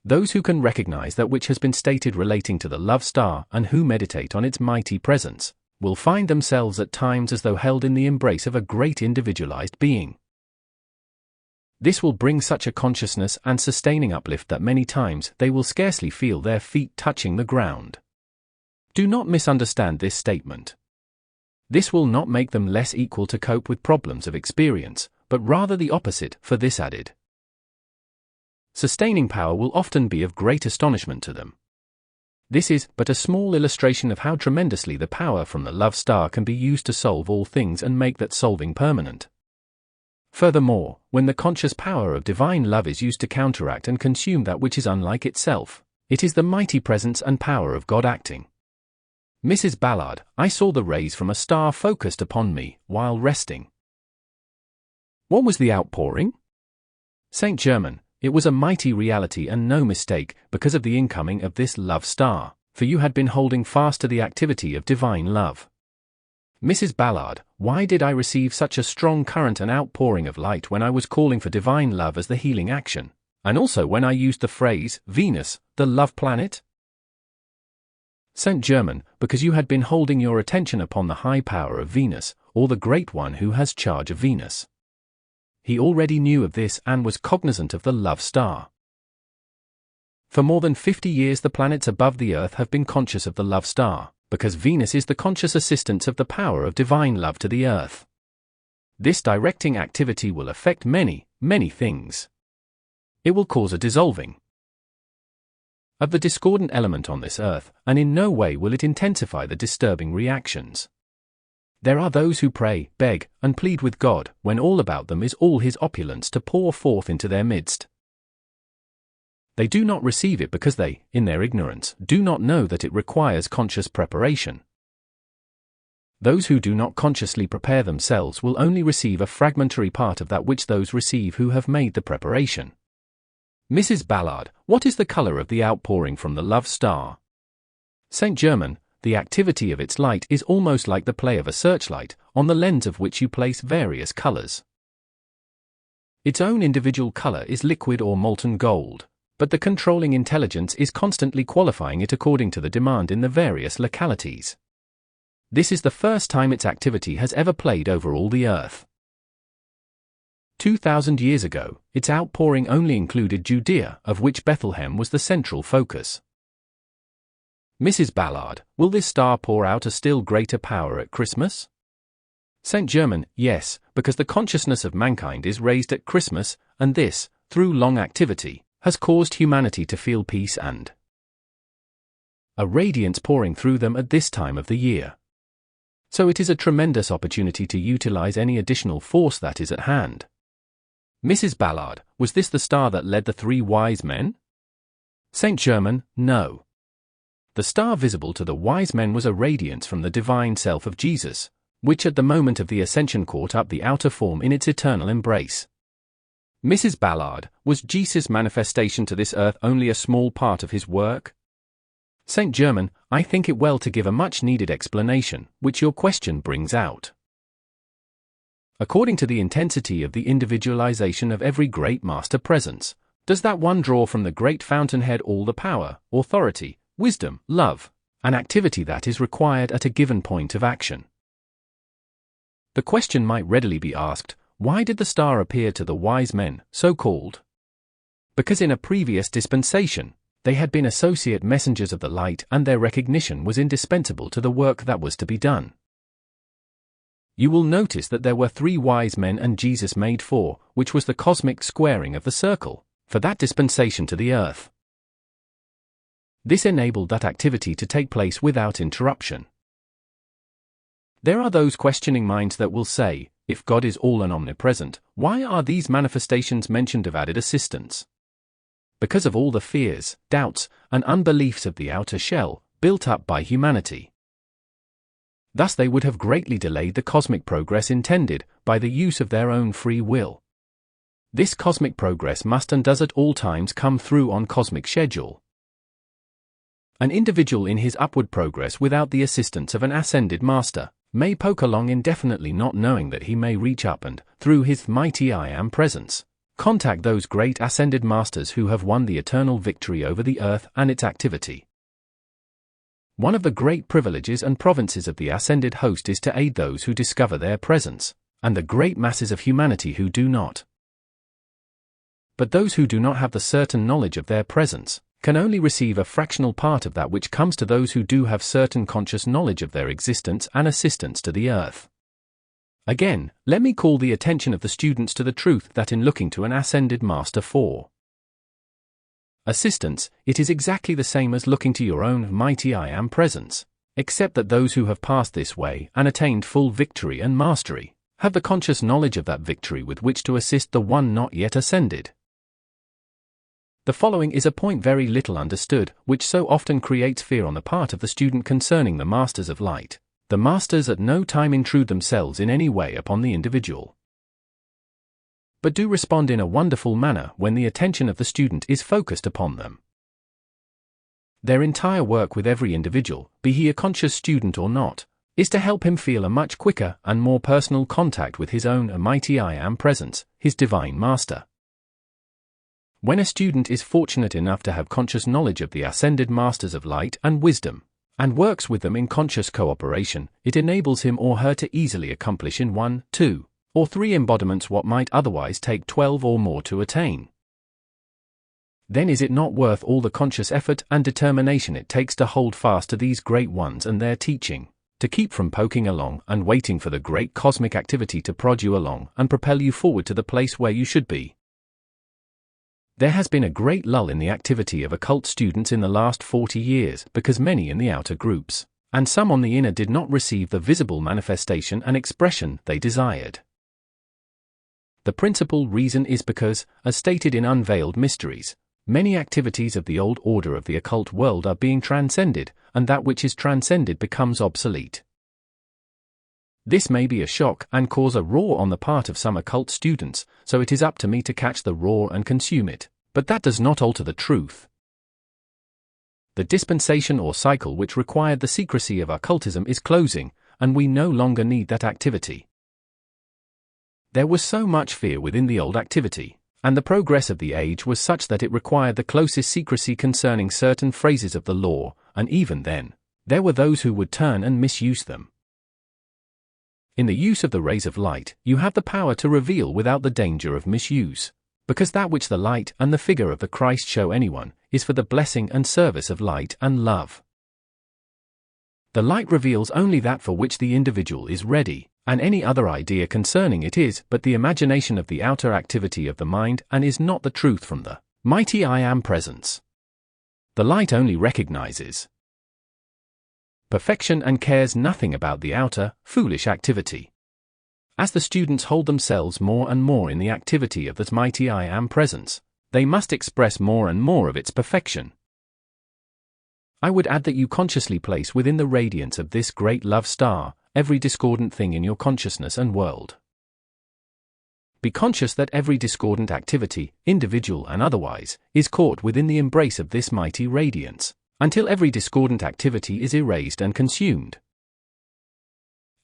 Those who can recognize that which has been stated relating to the love star and who meditate on its mighty presence, will find themselves at times as though held in the embrace of a great individualized being. This will bring such a consciousness and sustaining uplift that many times they will scarcely feel their feet touching the ground. Do not misunderstand this statement. This will not make them less equal to cope with problems of experience, but rather the opposite, for this added sustaining power will often be of great astonishment to them. This is but a small illustration of how tremendously the power from the love star can be used to solve all things and make that solving permanent. Furthermore, when the conscious power of divine love is used to counteract and consume that which is unlike itself, it is the mighty presence and power of God acting. Mrs. Ballard, I saw the rays from a star focused upon me while resting. What was the outpouring? Saint Germain, it was a mighty reality and no mistake because of the incoming of this love star, for you had been holding fast to the activity of divine love. Mrs. Ballard, why did I receive such a strong current and outpouring of light when I was calling for divine love as the healing action, and also when I used the phrase, Venus, the love planet? St. Germain, because you had been holding your attention upon the high power of Venus, or the Great One who has charge of Venus. He already knew of this and was cognizant of the love star. For more than 50 years the planets above the Earth have been conscious of the love star, because Venus is the conscious assistance of the power of divine love to the Earth. This directing activity will affect many, many things. It will cause a dissolving of the discordant element on this Earth, and in no way will it intensify the disturbing reactions. There are those who pray, beg, and plead with God, when all about them is all His opulence to pour forth into their midst. They do not receive it because they, in their ignorance, do not know that it requires conscious preparation. Those who do not consciously prepare themselves will only receive a fragmentary part of that which those receive who have made the preparation. Mrs. Ballard, what is the color of the outpouring from the love star? St. Germain, the activity of its light is almost like the play of a searchlight, on the lens of which you place various colors. Its own individual color is liquid or molten gold, but the controlling intelligence is constantly qualifying it according to the demand in the various localities. This is the first time its activity has ever played over all the Earth. 2,000 years ago, its outpouring only included Judea, of which Bethlehem was the central focus. Mrs. Ballard, will this star pour out a still greater power at Christmas? St. Germain, yes, because the consciousness of mankind is raised at Christmas, and this, through long activity, has caused humanity to feel peace and a radiance pouring through them at this time of the year. So it is a tremendous opportunity to utilize any additional force that is at hand. Mrs. Ballard, was this the star that led the 3 wise men? St. Germain, no. The star visible to the wise men was a radiance from the divine self of Jesus, which at the moment of the ascension caught up the outer form in its eternal embrace. Mrs. Ballard, was Jesus' manifestation to this earth only a small part of his work? St. Germain, I think it well to give a much-needed explanation, which your question brings out. According to the intensity of the individualization of every great master presence, does that one draw from the great fountainhead all the power, authority, wisdom, love, and activity that is required at a given point of action? The question might readily be asked, why did the star appear to the wise men, so called? Because in a previous dispensation, they had been associate messengers of the light and their recognition was indispensable to the work that was to be done. You will notice that there were 3 wise men and Jesus made 4, which was the cosmic squaring of the circle, for that dispensation to the earth. This enabled that activity to take place without interruption. There are those questioning minds that will say, if God is all and omnipresent, why are these manifestations mentioned of added assistance? Because of all the fears, doubts, and unbeliefs of the outer shell, built up by humanity. Thus they would have greatly delayed the cosmic progress intended, by the use of their own free will. This cosmic progress must and does at all times come through on cosmic schedule. An individual in his upward progress without the assistance of an ascended master, may poke along indefinitely not knowing that he may reach up and, through his mighty I Am presence, contact those great ascended masters who have won the eternal victory over the earth and its activity. One of the great privileges and provinces of the ascended host is to aid those who discover their presence, and the great masses of humanity who do not. But those who do not have the certain knowledge of their presence, can only receive a fractional part of that which comes to those who do have certain conscious knowledge of their existence and assistance to the earth. Again, let me call the attention of the students to the truth that in looking to an ascended master for assistance, it is exactly the same as looking to your own mighty I Am presence, except that those who have passed this way and attained full victory and mastery, have the conscious knowledge of that victory with which to assist the one not yet ascended. The following is a point very little understood, which so often creates fear on the part of the student concerning the masters of light. The masters at no time intrude themselves in any way upon the individual, but do respond in a wonderful manner when the attention of the student is focused upon them. Their entire work with every individual, be he a conscious student or not, is to help him feel a much quicker and more personal contact with his own mighty I Am presence, his divine master. When a student is fortunate enough to have conscious knowledge of the ascended masters of light and wisdom, and works with them in conscious cooperation, it enables him or her to easily accomplish in 1, 2, or 3 embodiments what might otherwise take 12 or more to attain. Then is it not worth all the conscious effort and determination it takes to hold fast to these great ones and their teaching, to keep from poking along and waiting for the great cosmic activity to prod you along and propel you forward to the place where you should be? There has been a great lull in the activity of occult students in the last 40 years because many in the outer groups, and some on the inner, did not receive the visible manifestation and expression they desired. The principal reason is because, as stated in Unveiled Mysteries, many activities of the old order of the occult world are being transcended, and that which is transcended becomes obsolete. This may be a shock and cause a roar on the part of some occult students, so it is up to me to catch the roar and consume it, but that does not alter the truth. The dispensation or cycle which required the secrecy of occultism is closing, and we no longer need that activity. There was so much fear within the old activity, and the progress of the age was such that it required the closest secrecy concerning certain phrases of the law, and even then, there were those who would turn and misuse them. In the use of the rays of light, you have the power to reveal without the danger of misuse, because that which the light and the figure of the Christ show anyone, is for the blessing and service of light and love. The light reveals only that for which the individual is ready, and any other idea concerning it is but the imagination of the outer activity of the mind and is not the truth from the mighty I Am presence. The light only recognizes perfection and cares nothing about the outer, foolish activity. As the students hold themselves more and more in the activity of that mighty I Am presence, they must express more and more of its perfection. I would add that you consciously place within the radiance of this great love star every discordant thing in your consciousness and world. Be conscious that every discordant activity, individual and otherwise, is caught within the embrace of this mighty radiance, until every discordant activity is erased and consumed.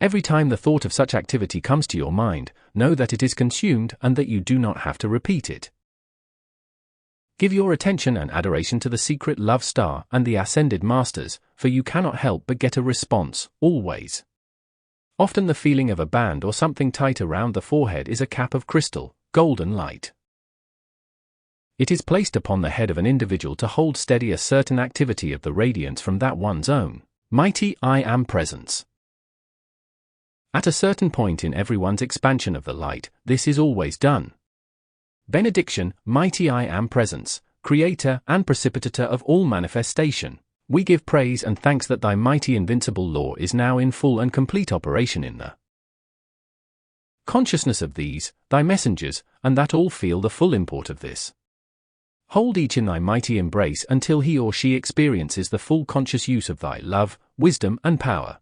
Every time the thought of such activity comes to your mind, know that it is consumed and that you do not have to repeat it. Give your attention and adoration to the secret love star and the ascended masters, for you cannot help but get a response, always. Often the feeling of a band or something tight around the forehead is a cap of crystal, golden light. It is placed upon the head of an individual to hold steady a certain activity of the radiance from that one's own mighty I Am presence. At a certain point in everyone's expansion of the light, this is always done. Benediction, mighty I Am presence, creator and precipitator of all manifestation, we give praise and thanks that thy mighty invincible law is now in full and complete operation in the consciousness of these, thy messengers, and that all feel the full import of this. Hold each in thy mighty embrace until he or she experiences the full conscious use of thy love, wisdom and power.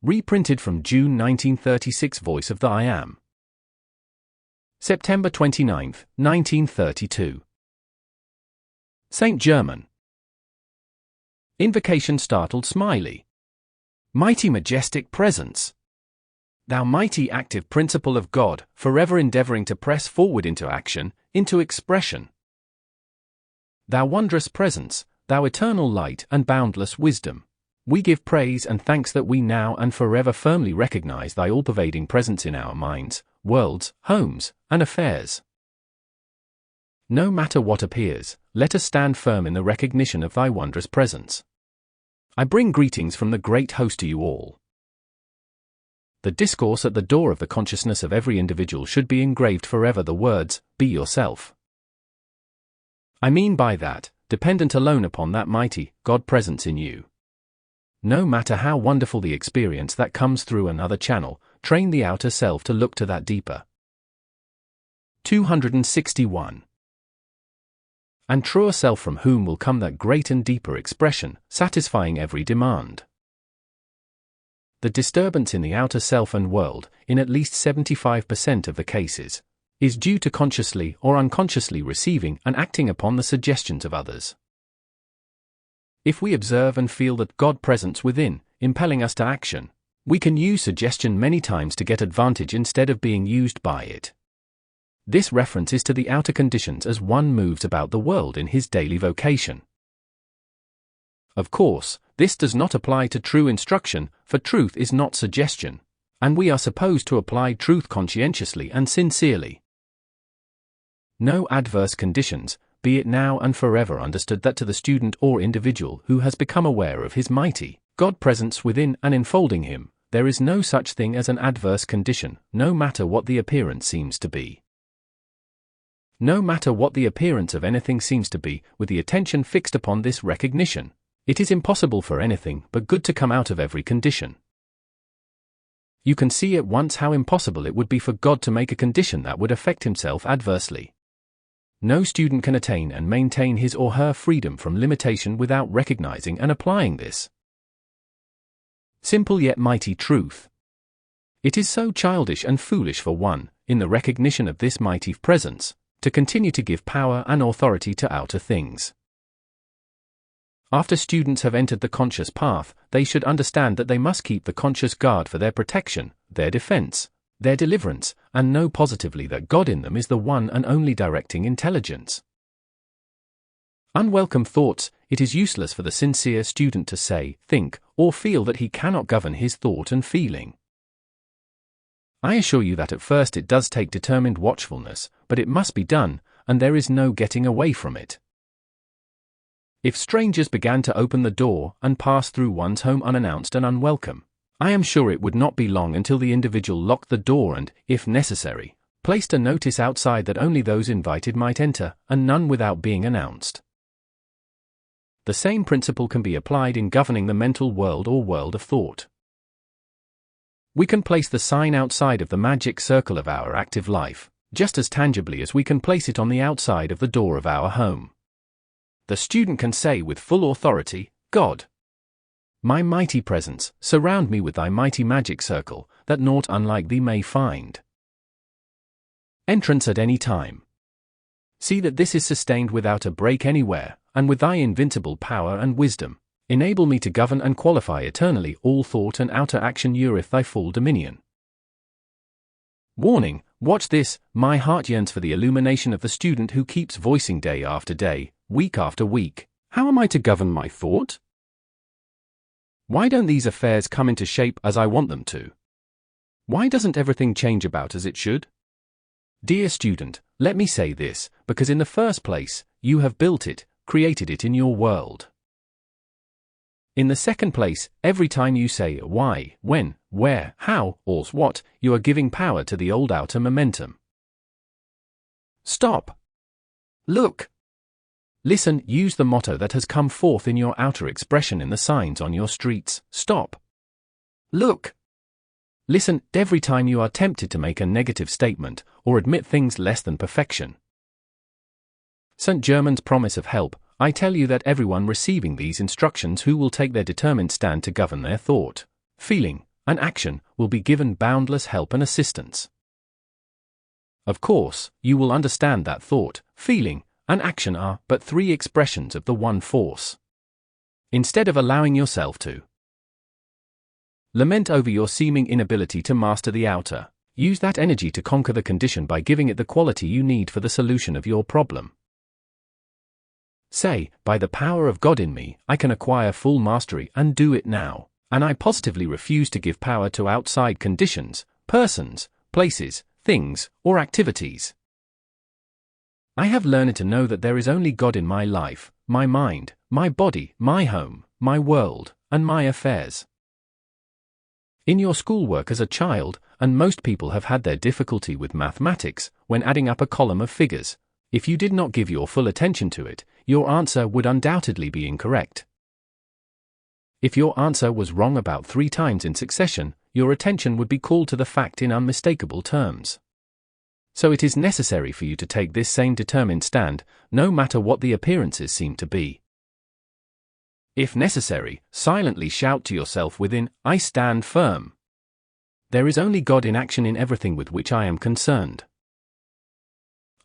Reprinted from June 1936 Voice of the I Am. September 29, 1932. Saint Germain. Invocation startled Smiley. Mighty majestic presence. Thou mighty active principle of God, forever endeavoring to press forward into action, into expression. Thou wondrous presence, thou eternal light and boundless wisdom. We give praise and thanks that we now and forever firmly recognize thy all-pervading presence in our minds, worlds, homes, and affairs. No matter what appears, let us stand firm in the recognition of thy wondrous presence. I bring greetings from the great host to you all. The discourse at the door of the consciousness of every individual should be engraved forever the words, be yourself. I mean by that, dependent alone upon that mighty God presence in you. No matter how wonderful the experience that comes through another channel, train the outer self to look to that deeper. 261. And truer self from whom will come that great and deeper expression, satisfying every demand. The disturbance in the outer self and world, in at least 75% of the cases, is due to consciously or unconsciously receiving and acting upon the suggestions of others. If we observe and feel that God presence within, impelling us to action, we can use suggestion many times to get advantage instead of being used by it. This reference is to the outer conditions as one moves about the world in his daily vocation. Of course, this does not apply to true instruction, for truth is not suggestion, and we are supposed to apply truth conscientiously and sincerely. No adverse conditions, be it now and forever understood that to the student or individual who has become aware of his mighty God presence within and enfolding him, there is no such thing as an adverse condition, no matter what the appearance seems to be. No matter what the appearance of anything seems to be, with the attention fixed upon this recognition, it is impossible for anything but good to come out of every condition. You can see at once how impossible it would be for God to make a condition that would affect himself adversely. No student can attain and maintain his or her freedom from limitation without recognizing and applying this simple yet mighty truth. It is so childish and foolish for one, in the recognition of this mighty presence, to continue to give power and authority to outer things. After students have entered the conscious path, they should understand that they must keep the conscious guard for their protection, their defense, their deliverance, and know positively that God in them is the one and only directing intelligence. Unwelcome thoughts, it is useless for the sincere student to say, think, or feel that he cannot govern his thought and feeling. I assure you that at first it does take determined watchfulness, but it must be done, and there is no getting away from it. If strangers began to open the door and pass through one's home unannounced and unwelcome, I am sure it would not be long until the individual locked the door and, if necessary, placed a notice outside that only those invited might enter, and none without being announced. The same principle can be applied in governing the mental world or world of thought. We can place the sign outside of the magic circle of our active life, just as tangibly as we can place it on the outside of the door of our home. The student can say with full authority, God, my mighty presence, surround me with thy mighty magic circle, that naught unlike thee may find entrance at any time. See that this is sustained without a break anywhere, and with thy invincible power and wisdom, enable me to govern and qualify eternally all thought and outer action ureth thy full dominion. Warning, watch this, my heart yearns for the illumination of the student who keeps voicing day after day, week after week, how am I to govern my thought? Why don't these affairs come into shape as I want them to? Why doesn't everything change about as it should? Dear student, let me say this, because in the first place, you have built it, created it in your world. In the second place, every time you say why, when, where, how, or what, you are giving power to the old outer momentum. Stop. Look. Listen, use the motto that has come forth in your outer expression in the signs on your streets. Stop. Look. Listen, every time you are tempted to make a negative statement, or admit things less than perfection. St. Germain's promise of help, I tell you that everyone receiving these instructions who will take their determined stand to govern their thought, feeling, and action, will be given boundless help and assistance. Of course, you will understand that thought, feeling, and action are but three expressions of the one force. Instead of allowing yourself to lament over your seeming inability to master the outer, use that energy to conquer the condition by giving it the quality you need for the solution of your problem. Say, by the power of God in me, I can acquire full mastery and do it now, and I positively refuse to give power to outside conditions, persons, places, things, or activities. I have learned to know that there is only God in my life, my mind, my body, my home, my world, and my affairs. In your schoolwork as a child, and most people have had their difficulty with mathematics, when adding up a column of figures, if you did not give your full attention to it, your answer would undoubtedly be incorrect. If your answer was wrong about 3 times in succession, your attention would be called to the fact in unmistakable terms. So it is necessary for you to take this same determined stand, no matter what the appearances seem to be. If necessary, silently shout to yourself within, I stand firm. There is only God in action in everything with which I am concerned.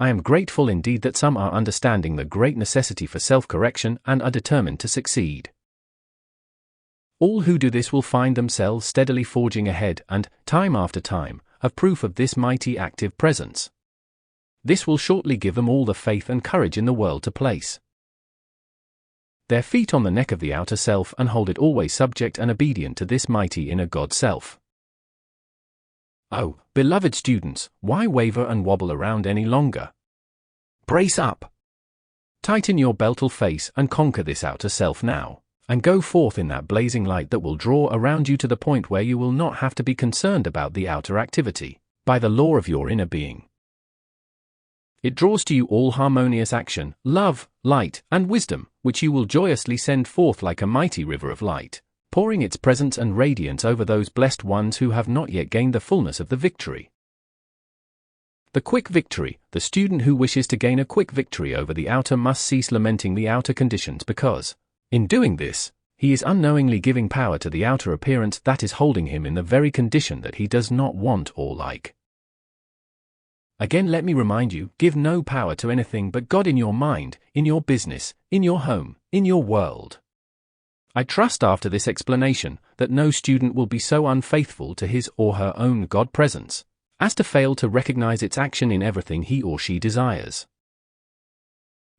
I am grateful indeed that some are understanding the great necessity for self-correction and are determined to succeed. All who do this will find themselves steadily forging ahead and, time after time, have proof of this mighty active presence. This will shortly give them all the faith and courage in the world to place their feet on the neck of the outer self and hold it always subject and obedient to this mighty inner God self. Oh, beloved students, why waver and wobble around any longer? Brace up! Tighten your beltle face and conquer this outer self now, and go forth in that blazing light that will draw around you to the point where you will not have to be concerned about the outer activity, by the law of your inner being. It draws to you all harmonious action, love, light, and wisdom, which you will joyously send forth like a mighty river of light, pouring its presence and radiance over those blessed ones who have not yet gained the fullness of the victory. The quick victory. The student who wishes to gain a quick victory over the outer must cease lamenting the outer conditions because, in doing this, he is unknowingly giving power to the outer appearance that is holding him in the very condition that he does not want or like. Again, let me remind you, give no power to anything but God in your mind, in your business, in your home, in your world. I trust after this explanation that no student will be so unfaithful to his or her own God presence as to fail to recognize its action in everything he or she desires.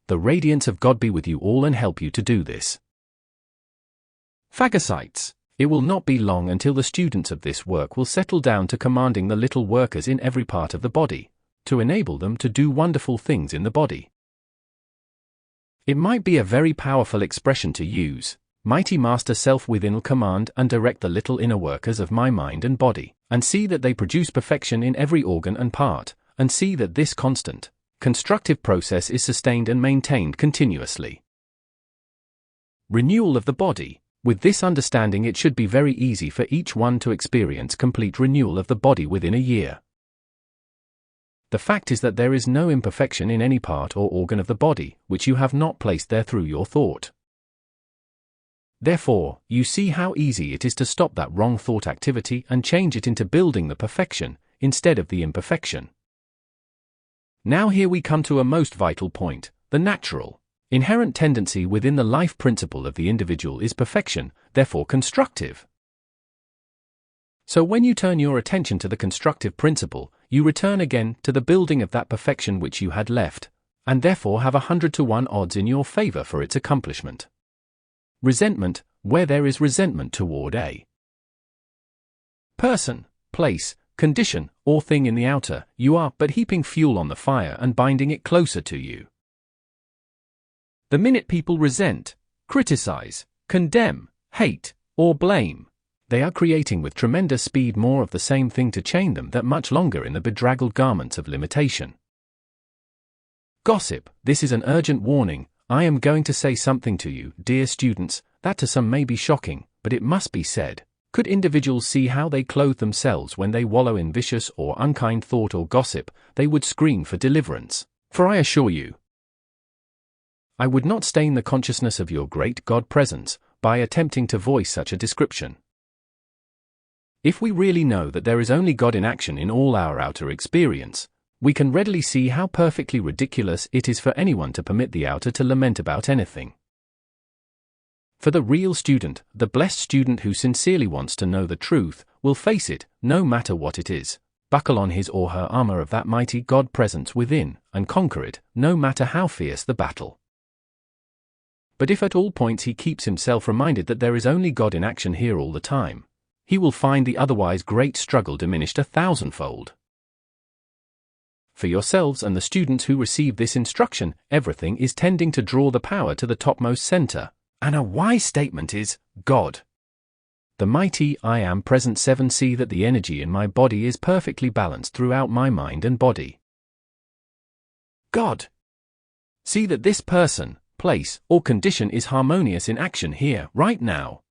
The radiance of God be with you all and help you to do this. Phagocytes. It will not be long until the students of this work will settle down to commanding the little workers in every part of the body, to enable them to do wonderful things in the body. It might be a very powerful expression to use. Mighty Master Self within will command and direct the little inner workers of my mind and body, and see that they produce perfection in every organ and part, and see that this constant, constructive process is sustained and maintained continuously. Renewal of the body. With this understanding, it should be very easy for each one to experience complete renewal of the body within a year. The fact is that there is no imperfection in any part or organ of the body which you have not placed there through your thought. Therefore, you see how easy it is to stop that wrong thought activity and change it into building the perfection, instead of the imperfection. Now here we come to a most vital point. The natural, inherent tendency within the life principle of the individual is perfection, therefore constructive. So when you turn your attention to the constructive principle, you return again to the building of that perfection which you had left, and therefore have 100-to-1 odds in your favor for its accomplishment. Resentment, where there is resentment toward a person, place, condition, or thing in the outer, you are but heaping fuel on the fire and binding it closer to you. The minute people resent, criticize, condemn, hate, or blame, they are creating with tremendous speed more of the same thing to chain them that much longer in the bedraggled garments of limitation. Gossip. This is an urgent warning. I am going to say something to you, dear students, that to some may be shocking, but it must be said. Could individuals see how they clothe themselves when they wallow in vicious or unkind thought or gossip, they would scream for deliverance. For I assure you, I would not stain the consciousness of your great God presence by attempting to voice such a description. If we really know that there is only God in action in all our outer experience, we can readily see how perfectly ridiculous it is for anyone to permit the outer to lament about anything. For the real student, the blessed student who sincerely wants to know the truth, will face it, no matter what it is, buckle on his or her armor of that mighty God presence within, and conquer it, no matter how fierce the battle. But if at all points he keeps himself reminded that there is only God in action here all the time, he will find the otherwise great struggle diminished 1,000-fold. For yourselves and the students who receive this instruction, everything is tending to draw the power to the topmost center, and a wise statement is, God. The mighty I Am present 7. See that the energy in my body is perfectly balanced throughout my mind and body. God. See that this person, place, or condition is harmonious in action here, right now.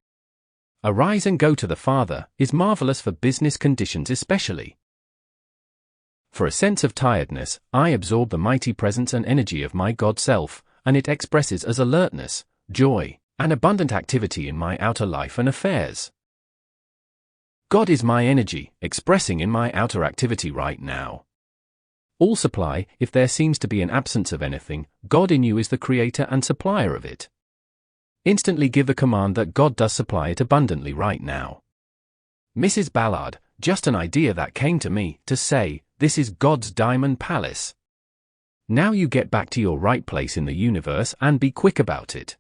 Arise and go to the Father is marvelous for business conditions especially. For a sense of tiredness, I absorb the mighty presence and energy of my God self, and it expresses as alertness, joy, and abundant activity in my outer life and affairs. God is my energy, expressing in my outer activity right now. All supply, if there seems to be an absence of anything, God in you is the creator and supplier of it. Instantly give the command that God does supply it abundantly right now. Mrs. Ballard, just an idea that came to me, to say, this is God's diamond palace. Now you get back to your right place in the universe and be quick about it.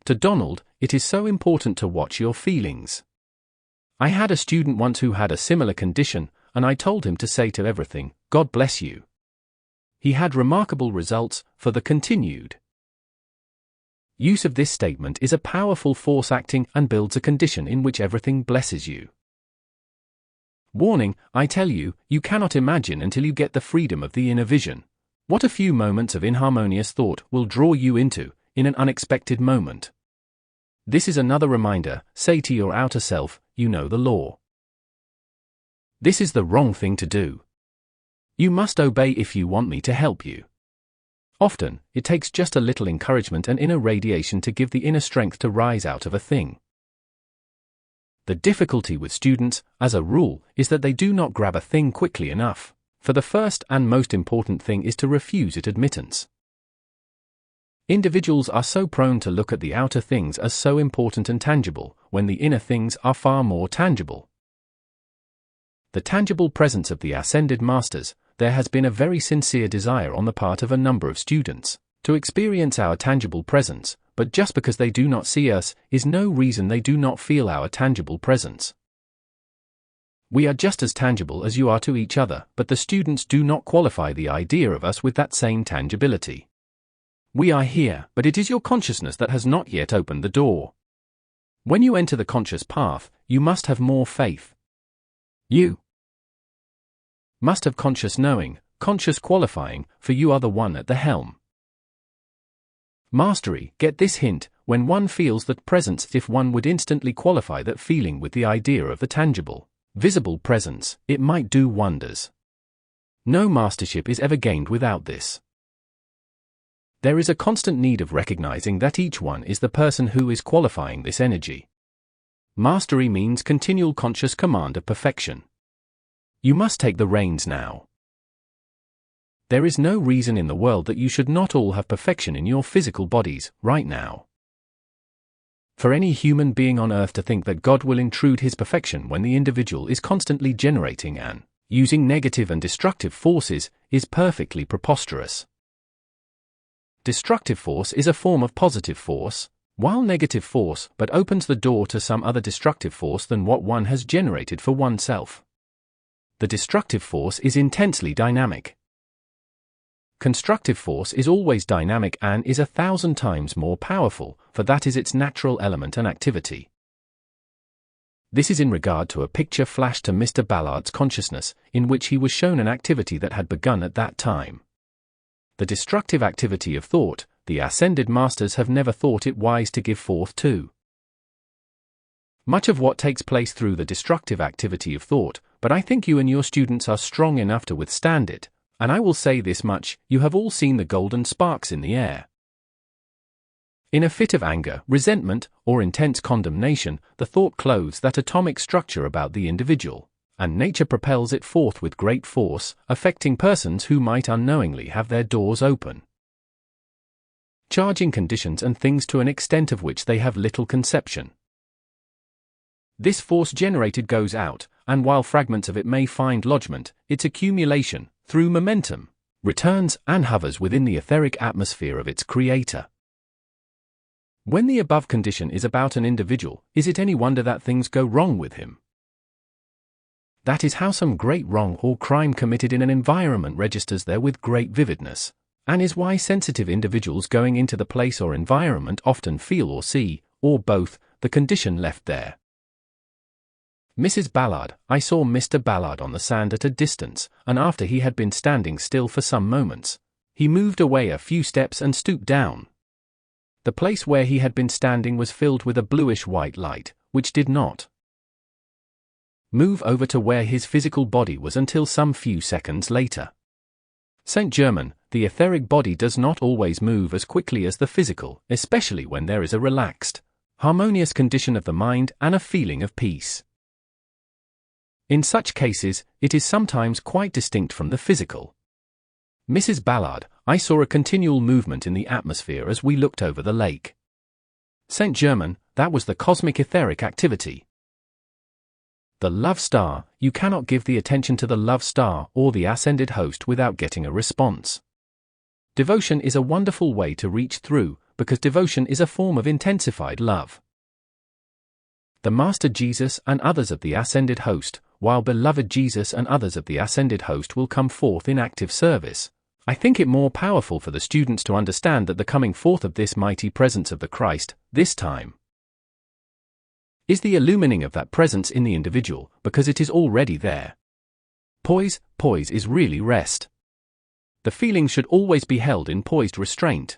To Donald, it is so important to watch your feelings. I had a student once who had a similar condition, and I told him to say to everything, God bless you. He had remarkable results, for the continued use of this statement is a powerful force acting and builds a condition in which everything blesses you. Warning, I tell you, you cannot imagine until you get the freedom of the inner vision what a few moments of inharmonious thought will draw you into, in an unexpected moment. This is another reminder, say to your outer self, you know the law. This is the wrong thing to do. You must obey if you want me to help you. Often, it takes just a little encouragement and inner radiation to give the inner strength to rise out of a thing. The difficulty with students, as a rule, is that they do not grab a thing quickly enough, for the first and most important thing is to refuse it admittance. Individuals are so prone to look at the outer things as so important and tangible, when the inner things are far more tangible. The tangible presence of the ascended masters, there has been a very sincere desire on the part of a number of students to experience our tangible presence, but just because they do not see us is no reason they do not feel our tangible presence. We are just as tangible as you are to each other, but the students do not qualify the idea of us with that same tangibility. We are here, but it is your consciousness that has not yet opened the door. When you enter the conscious path, you must have more faith. You must have conscious knowing, conscious qualifying, for you are the one at the helm. Mastery, get this hint, when one feels that presence, if one would instantly qualify that feeling with the idea of the tangible, visible presence, it might do wonders. No mastership is ever gained without this. There is a constant need of recognizing that each one is the person who is qualifying this energy. Mastery means continual conscious command of perfection. You must take the reins now. There is no reason in the world that you should not all have perfection in your physical bodies, right now. For any human being on earth to think that God will intrude his perfection when the individual is constantly generating and using negative and destructive forces is perfectly preposterous. Destructive force is a form of positive force, while negative force but opens the door to some other destructive force than what one has generated for oneself. The destructive force is intensely dynamic. Constructive force is always dynamic and is 1,000 times more powerful, for that is its natural element and activity. This is in regard to a picture flashed to Mr. Ballard's consciousness, in which he was shown an activity that had begun at that time. The destructive activity of thought, the ascended masters have never thought it wise to give forth to. Much of what takes place through the destructive activity of thought, but I think you and your students are strong enough to withstand it, and I will say this much, you have all seen the golden sparks in the air. In a fit of anger, resentment, or intense condemnation, the thought clothes that atomic structure about the individual, and nature propels it forth with great force, affecting persons who might unknowingly have their doors open, charging conditions and things to an extent of which they have little conception. This force generated goes out, and while fragments of it may find lodgment, its accumulation, through momentum, returns and hovers within the etheric atmosphere of its creator. When the above condition is about an individual, is it any wonder that things go wrong with him? That is how some great wrong or crime committed in an environment registers there with great vividness, and is why sensitive individuals going into the place or environment often feel or see, or both, the condition left there. Mrs. Ballard, I saw Mr. Ballard on the sand at a distance, and after he had been standing still for some moments, he moved away a few steps and stooped down. The place where he had been standing was filled with a bluish-white light, which did not move over to where his physical body was until some few seconds later. St. Germain, the etheric body does not always move as quickly as the physical, especially when there is a relaxed, harmonious condition of the mind and a feeling of peace. In such cases, it is sometimes quite distinct from the physical. Mrs. Ballard, I saw a continual movement in the atmosphere as we looked over the lake. St. Germain, that was the cosmic etheric activity. The love star, you cannot give the attention to the love star or the ascended host without getting a response. Devotion is a wonderful way to reach through, because devotion is a form of intensified love. The Master Jesus and others of the ascended host, while beloved Jesus and others of the ascended host will come forth in active service, I think it more powerful for the students to understand that the coming forth of this mighty presence of the Christ, this time, is the illumining of that presence in the individual, because it is already there. Poise is really rest. The feelings should always be held in poised restraint.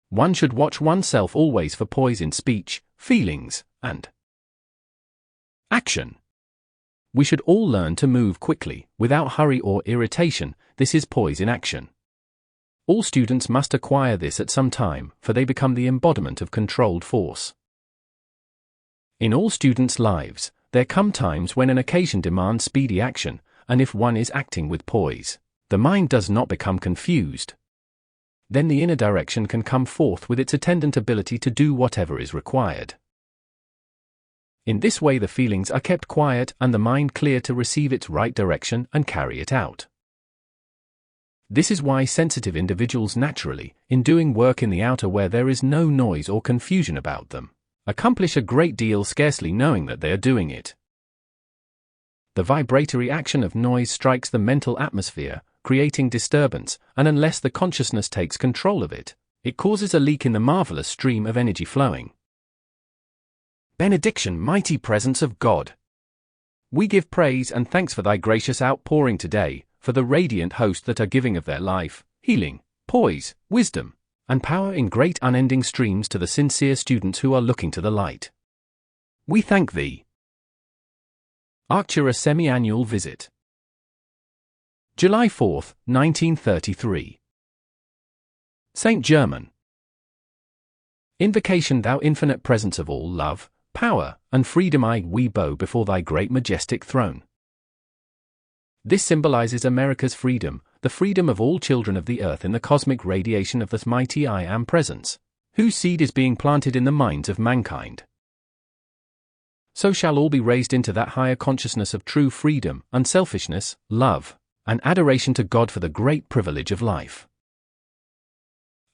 One should watch oneself always for poise in speech, feelings, and action. We should all learn to move quickly, without hurry or irritation. This is poise in action. All students must acquire this at some time, for they become the embodiment of controlled force. In all students' lives, there come times when an occasion demands speedy action, and if one is acting with poise, the mind does not become confused. Then the inner direction can come forth with its attendant ability to do whatever is required. In this way the feelings are kept quiet and the mind clear to receive its right direction and carry it out. This is why sensitive individuals naturally, in doing work in the outer where there is no noise or confusion about them, accomplish a great deal scarcely knowing that they are doing it. The vibratory action of noise strikes the mental atmosphere, creating disturbance, and unless the consciousness takes control of it, it causes a leak in the marvelous stream of energy flowing. Benediction, mighty presence of God! We give praise and thanks for thy gracious outpouring today, for the radiant host that are giving of their life, healing, poise, wisdom, and power in great unending streams to the sincere students who are looking to the light. We thank thee. Arctura Semi-Annual Visit. July 4, 1933. St. Germain. Invocation, thou infinite presence of all love, power, and freedom, we bow before thy great majestic throne. This symbolizes America's freedom, the freedom of all children of the earth in the cosmic radiation of this mighty I Am presence, whose seed is being planted in the minds of mankind. So shall all be raised into that higher consciousness of true freedom, unselfishness, love, and adoration to God for the great privilege of life.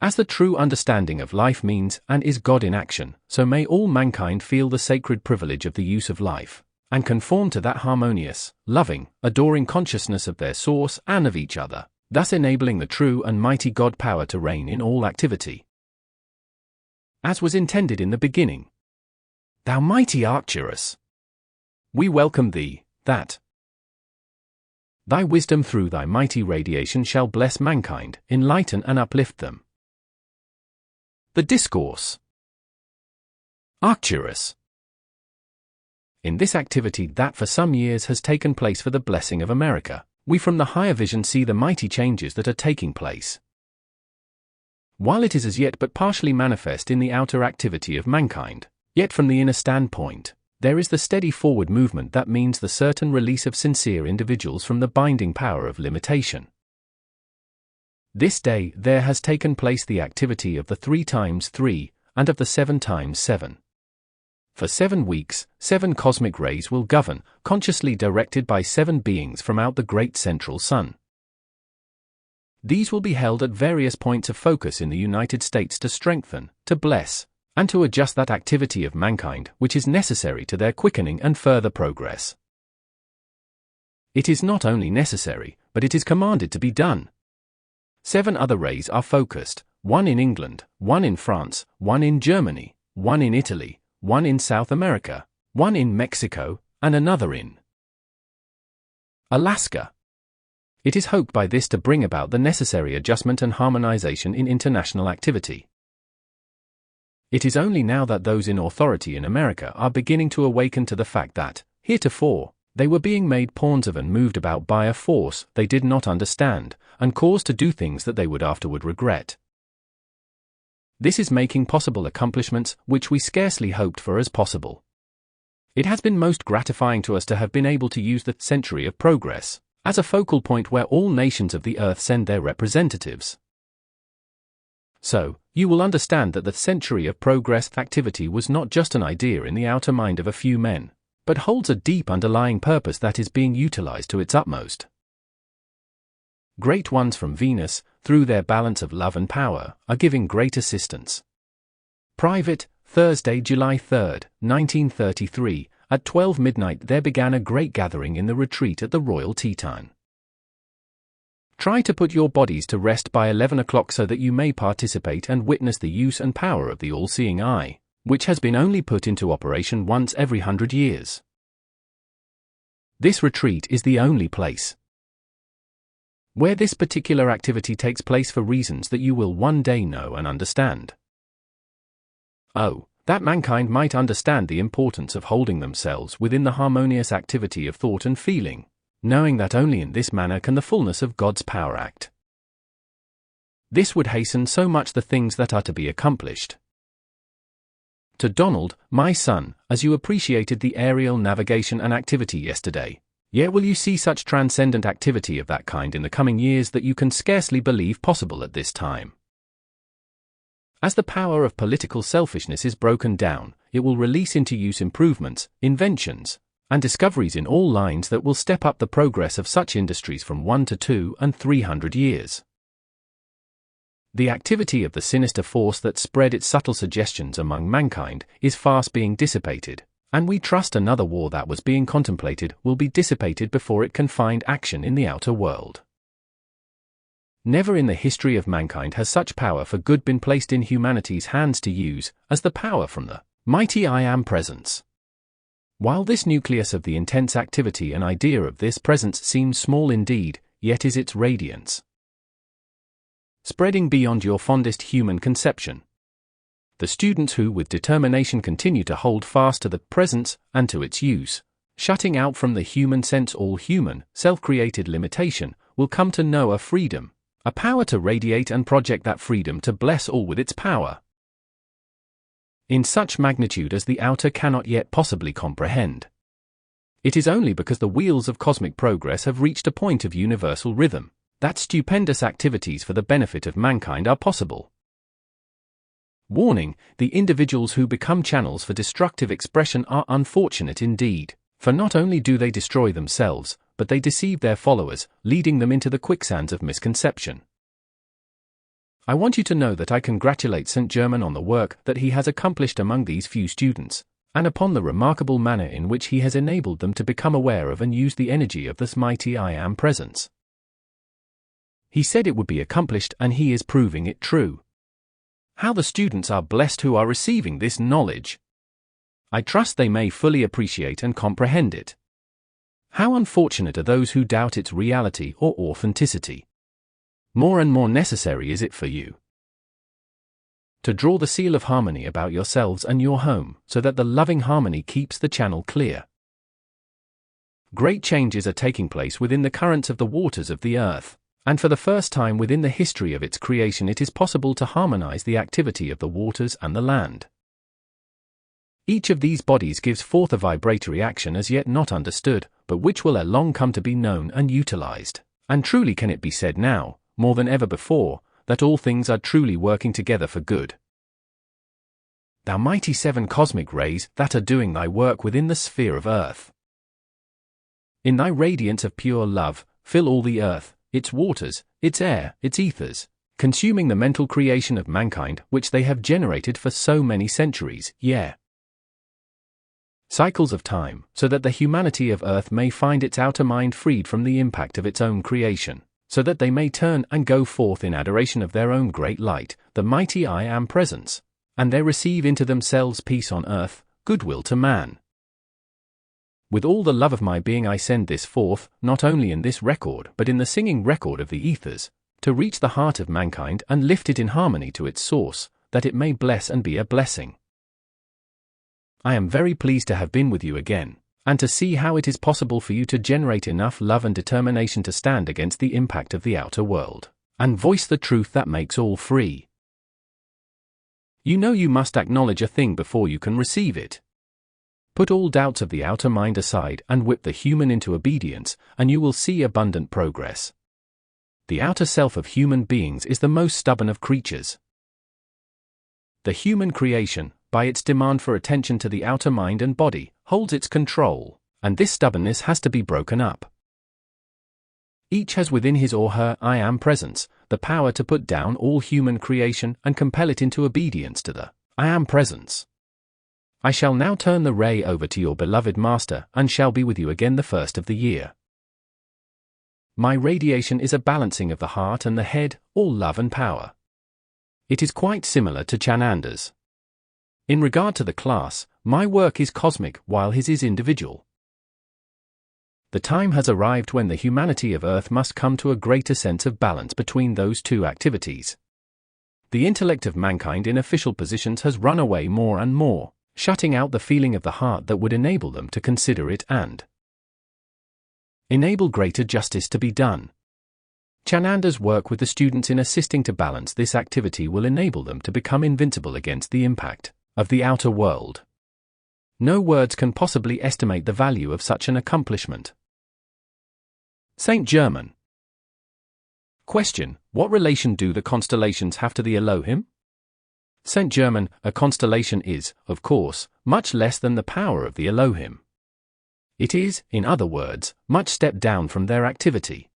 As the true understanding of life means and is God in action, so may all mankind feel the sacred privilege of the use of life, and conform to that harmonious, loving, adoring consciousness of their source and of each other, thus enabling the true and mighty God power to reign in all activity. As was intended in the beginning. Thou mighty Arcturus! We welcome thee, that thy wisdom through thy mighty radiation shall bless mankind, enlighten and uplift them. The Discourse. Arcturus. In this activity that for some years has taken place for the blessing of America, we from the higher vision see the mighty changes that are taking place. While it is as yet but partially manifest in the outer activity of mankind, yet from the inner standpoint, there is the steady forward movement that means the certain release of sincere individuals from the binding power of limitation. This day there has taken place the activity of the 3x3, and of the 7x7. For 7 weeks, 7 cosmic rays will govern, consciously directed by 7 beings from out the great central sun. These will be held at various points of focus in the United States to strengthen, to bless, and to adjust that activity of mankind which is necessary to their quickening and further progress. It is not only necessary, but it is commanded to be done. 7 other rays are focused, 1 in England, 1 in France, 1 in Germany, 1 in Italy, 1 in South America, 1 in Mexico, and another in Alaska. It is hoped by this to bring about the necessary adjustment and harmonization in international activity. It is only now that those in authority in America are beginning to awaken to the fact that, heretofore, They were being made pawns of and moved about by a force they did not understand, and caused to do things that they would afterward regret. This is making possible accomplishments which we scarcely hoped for as possible. It has been most gratifying to us to have been able to use the century of progress as a focal point where all nations of the earth send their representatives. So, you will understand that the century of progress activity was not just an idea in the outer mind of a few men, but holds a deep underlying purpose that is being utilized to its utmost. Great ones from Venus, through their balance of love and power, are giving great assistance. Private, Thursday, July 3, 1933, at 12 midnight there began a great gathering in the retreat at the Royal Teton. Try to put your bodies to rest by 11 o'clock so that you may participate and witness the use and power of the all-seeing eye, which has been only put into operation once every 100 years. This retreat is the only place where this particular activity takes place for reasons that you will one day know and understand. Oh, that mankind might understand the importance of holding themselves within the harmonious activity of thought and feeling, knowing that only in this manner can the fullness of God's power act. This would hasten so much the things that are to be accomplished. To Donald, my son, as you appreciated the aerial navigation and activity yesterday, yet will you see such transcendent activity of that kind in the coming years that you can scarcely believe possible at this time. As the power of political selfishness is broken down, it will release into use improvements, inventions, and discoveries in all lines that will step up the progress of such industries from 1 to 2 and 300 years. The activity of the sinister force that spread its subtle suggestions among mankind is fast being dissipated, and we trust another war that was being contemplated will be dissipated before it can find action in the outer world. Never in the history of mankind has such power for good been placed in humanity's hands to use as the power from the mighty I Am Presence. While this nucleus of the intense activity and idea of this presence seems small indeed, yet is its radiance spreading beyond your fondest human conception. The students who with determination continue to hold fast to the presence and to its use, shutting out from the human sense all human, self-created limitation, will come to know a freedom, a power to radiate and project that freedom to bless all with its power, in such magnitude as the outer cannot yet possibly comprehend. It is only because the wheels of cosmic progress have reached a point of universal rhythm that stupendous activities for the benefit of mankind are possible. Warning: the individuals who become channels for destructive expression are unfortunate indeed, for not only do they destroy themselves, but they deceive their followers, leading them into the quicksands of misconception. I want you to know that I congratulate St. Germain on the work that he has accomplished among these few students, and upon the remarkable manner in which he has enabled them to become aware of and use the energy of this mighty I Am Presence. He said it would be accomplished, and he is proving it true. How the students are blessed who are receiving this knowledge! I trust they may fully appreciate and comprehend it. How unfortunate are those who doubt its reality or authenticity! More and more necessary is it for you to draw the seal of harmony about yourselves and your home, so that the loving harmony keeps the channel clear. Great changes are taking place within the currents of the waters of the earth, and for the first time within the history of its creation it is possible to harmonize the activity of the waters and the land. Each of these bodies gives forth a vibratory action as yet not understood, but which will ere long come to be known and utilized. And truly can it be said now, more than ever before, that all things are truly working together for good. Thou mighty 7 cosmic rays that are doing thy work within the sphere of earth. In thy radiance of pure love, fill all the earth, its waters, its air, its ethers, consuming the mental creation of mankind which they have generated for so many centuries, cycles of time, so that the humanity of earth may find its outer mind freed from the impact of its own creation, so that they may turn and go forth in adoration of their own great light, the mighty I Am Presence, and they receive into themselves peace on earth, goodwill to man. With all the love of my being I send this forth, not only in this record but in the singing record of the ethers, to reach the heart of mankind and lift it in harmony to its source, that it may bless and be a blessing. I am very pleased to have been with you again, and to see how it is possible for you to generate enough love and determination to stand against the impact of the outer world, and voice the truth that makes all free. You know you must acknowledge a thing before you can receive it. Put all doubts of the outer mind aside and whip the human into obedience, and you will see abundant progress. The outer self of human beings is the most stubborn of creatures. The human creation, by its demand for attention to the outer mind and body, holds its control, and this stubbornness has to be broken up. Each has within his or her I Am presence the power to put down all human creation and compel it into obedience to the I Am presence. I shall now turn the ray over to your beloved Master and shall be with you again the first of the year. My radiation is a balancing of the heart and the head, all love and power. It is quite similar to Chananda's. In regard to the class, my work is cosmic while his is individual. The time has arrived when the humanity of Earth must come to a greater sense of balance between those two activities. The intellect of mankind in official positions has run away more and more, shutting out the feeling of the heart that would enable them to consider it and enable greater justice to be done. Chananda's work with the students in assisting to balance this activity will enable them to become invincible against the impact of the outer world. No words can possibly estimate the value of such an accomplishment. Saint Germain. Question: what relation do the constellations have to the Elohim? Saint Germain, a constellation is, of course, much less than the power of the Elohim. It is, in other words, much stepped down from their activity.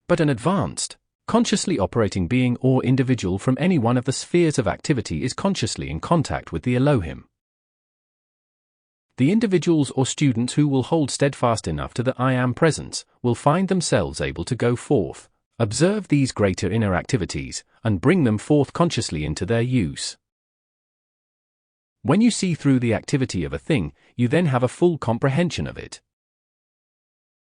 But an advanced, consciously operating being or individual from any one of the spheres of activity is consciously in contact with the Elohim. The individuals or students who will hold steadfast enough to the I Am presence will find themselves able to go forth, observe these greater inner activities, and bring them forth consciously into their use. When you see through the activity of a thing, you then have a full comprehension of it.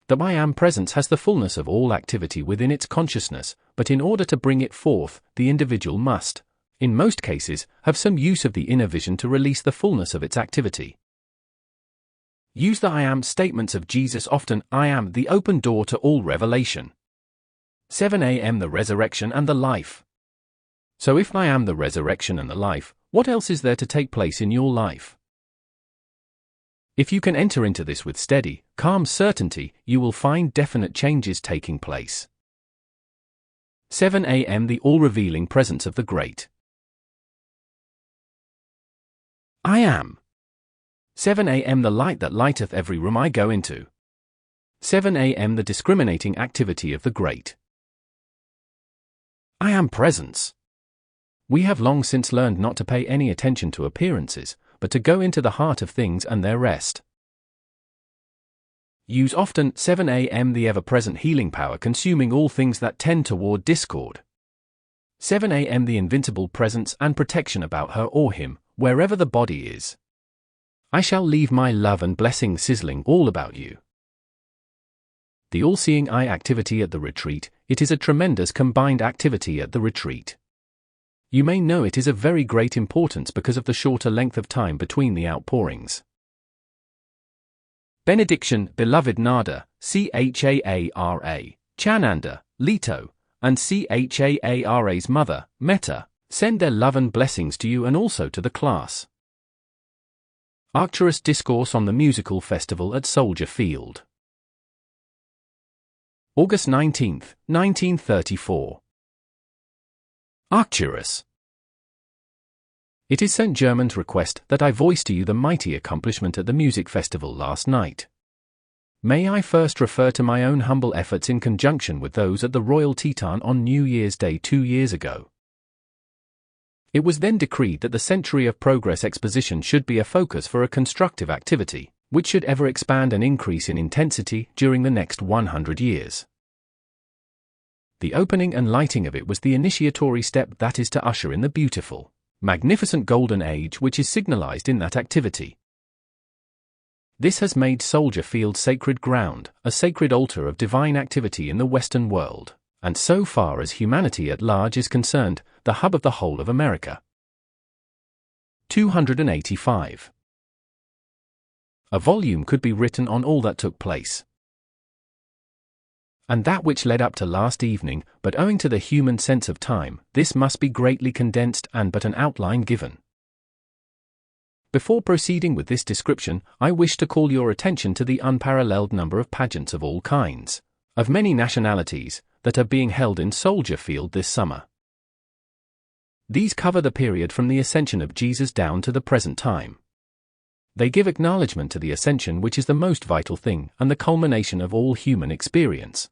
The I Am presence has the fullness of all activity within its consciousness, but in order to bring it forth, the individual must, in most cases, have some use of the inner vision to release the fullness of its activity. Use the I Am statements of Jesus often. I am the open door to all revelation. 7 a.m. the resurrection and the life. So if I am the resurrection and the life, what else is there to take place in your life? If you can enter into this with steady, calm certainty, you will find definite changes taking place. 7 a.m. the all-revealing presence of the Great I Am. 7 a.m. the light that lighteth every room I go into. 7 a.m. the discriminating activity of the Great I Am presence. We have long since learned not to pay any attention to appearances, but to go into the heart of things and their rest. Use often 7 a.m. the ever-present healing power consuming all things that tend toward discord. 7 a.m. the invincible presence and protection about her or him, wherever the body is. I shall leave my love and blessing sizzling all about you. The all-seeing eye activity at the retreat, it is a tremendous combined activity at the retreat. You may know it is of very great importance because of the shorter length of time between the outpourings. Benediction, beloved Nada, Chhaara, Chananda, Leto, and Chhaara's mother, Metta, send their love and blessings to you and also to the class. Arcturus Discourse on the Musical Festival at Soldier Field. August 19, 1934. Arcturus. It is St. Germain's request that I voice to you the mighty accomplishment at the music festival last night. May I first refer to my own humble efforts in conjunction with those at the Royal Teton on New Year's Day 2 years ago. It was then decreed that the Century of Progress exposition should be a focus for a constructive activity, which should ever expand and increase in intensity during the next 100 years. The opening and lighting of it was the initiatory step that is to usher in the beautiful, magnificent golden age which is signalized in that activity. This has made Soldier Field sacred ground, a sacred altar of divine activity in the Western world, and so far as humanity at large is concerned, the hub of the whole of America. 285. A volume could be written on all that took place, and that which led up to last evening, but owing to the human sense of time, this must be greatly condensed and but an outline given. Before proceeding with this description, I wish to call your attention to the unparalleled number of pageants of all kinds, of many nationalities, that are being held in Soldier Field this summer. These cover the period from the ascension of Jesus down to the present time. They give acknowledgement to the ascension, which is the most vital thing and the culmination of all human experience.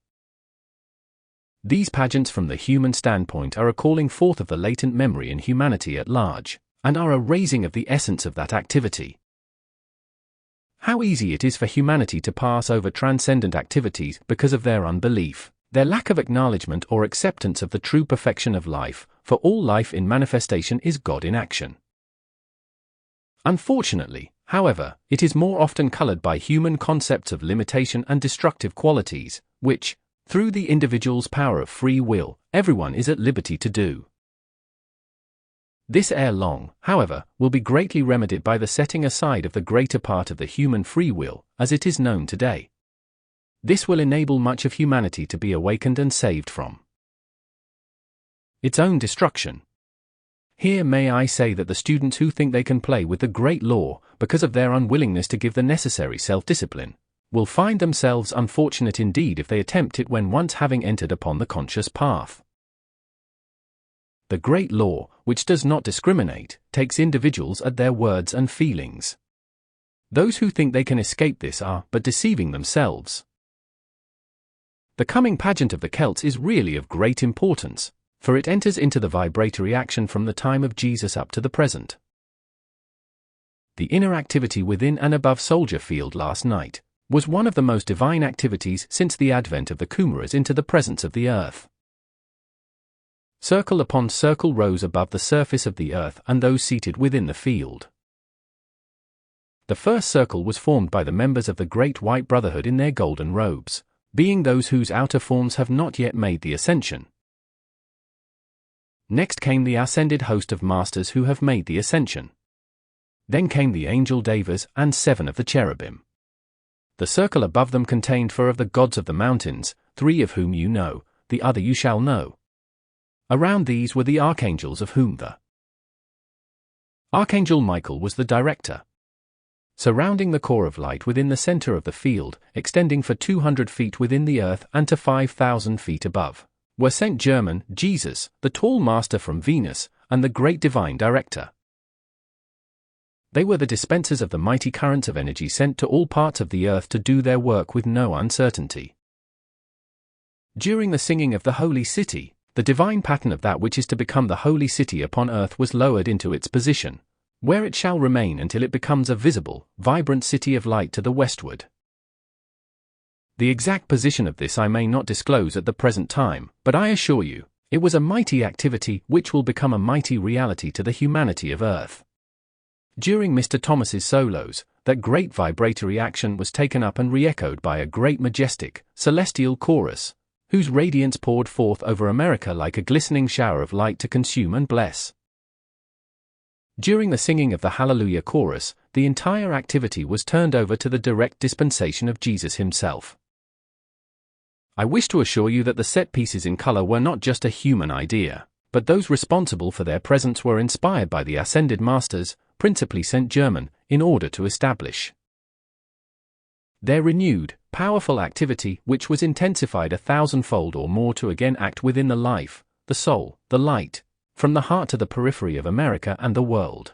These pageants from the human standpoint are a calling forth of the latent memory in humanity at large, and are a raising of the essence of that activity. How easy it is for humanity to pass over transcendent activities because of their unbelief, their lack of acknowledgement or acceptance of the true perfection of life, for all life in manifestation is God in action. Unfortunately, however, it is more often colored by human concepts of limitation and destructive qualities, which, through the individual's power of free will, everyone is at liberty to do. This ere long, however, will be greatly remedied by the setting aside of the greater part of the human free will, as it is known today. This will enable much of humanity to be awakened and saved from its own destruction. Here may I say that the students who think they can play with the great law, because of their unwillingness to give the necessary self-discipline, will find themselves unfortunate indeed if they attempt it when once having entered upon the conscious path. The great law, which does not discriminate, takes individuals at their words and feelings. Those who think they can escape this are but deceiving themselves. The coming pageant of the Celts is really of great importance, for it enters into the vibratory action from the time of Jesus up to the present. The inner activity within and above Soldier Field last night was one of the most divine activities since the advent of the Kumaras into the presence of the earth. Circle upon circle rose above the surface of the earth and those seated within the field. The first circle was formed by the members of the Great White Brotherhood in their golden robes, being those whose outer forms have not yet made the ascension. Next came the ascended host of masters who have made the ascension. Then came the angel Devas and 7 of the cherubim. The circle above them contained 4 of the gods of the mountains, 3 of whom you know, the other you shall know. Around these were the archangels, of whom the Archangel Michael was the director. Surrounding the core of light within the center of the field, extending for 200 feet within the earth and to 5,000 feet above, were Saint Germain, Jesus, the tall master from Venus, and the great divine director. They were the dispensers of the mighty currents of energy sent to all parts of the earth to do their work with no uncertainty. During the singing of the holy city, the divine pattern of that which is to become the holy city upon earth was lowered into its position, where it shall remain until it becomes a visible, vibrant city of light to the westward. The exact position of this I may not disclose at the present time, but I assure you, it was a mighty activity which will become a mighty reality to the humanity of earth. During Mr. Thomas's solos, that great vibratory action was taken up and re-echoed by a great majestic, celestial chorus, whose radiance poured forth over America like a glistening shower of light to consume and bless. During the singing of the Hallelujah chorus, the entire activity was turned over to the direct dispensation of Jesus himself. I wish to assure you that the set pieces in color were not just a human idea, but those responsible for their presence were inspired by the ascended masters, principally Saint Germain, in order to establish their renewed, powerful activity, which was intensified 1,000-fold or more to again act within the life, the soul, the light, from the heart to the periphery of America and the world.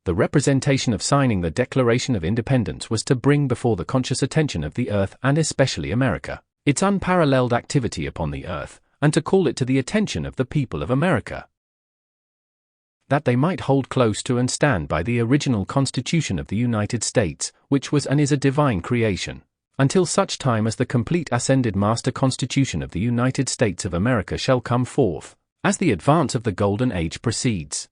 The representation of signing the Declaration of Independence was to bring before the conscious attention of the earth and especially America, its unparalleled activity upon the earth, and to call it to the attention of the people of America, that they might hold close to and stand by the original Constitution of the United States, which was and is a divine creation, until such time as the complete ascended Master Constitution of the United States of America shall come forth, as the advance of the Golden Age proceeds.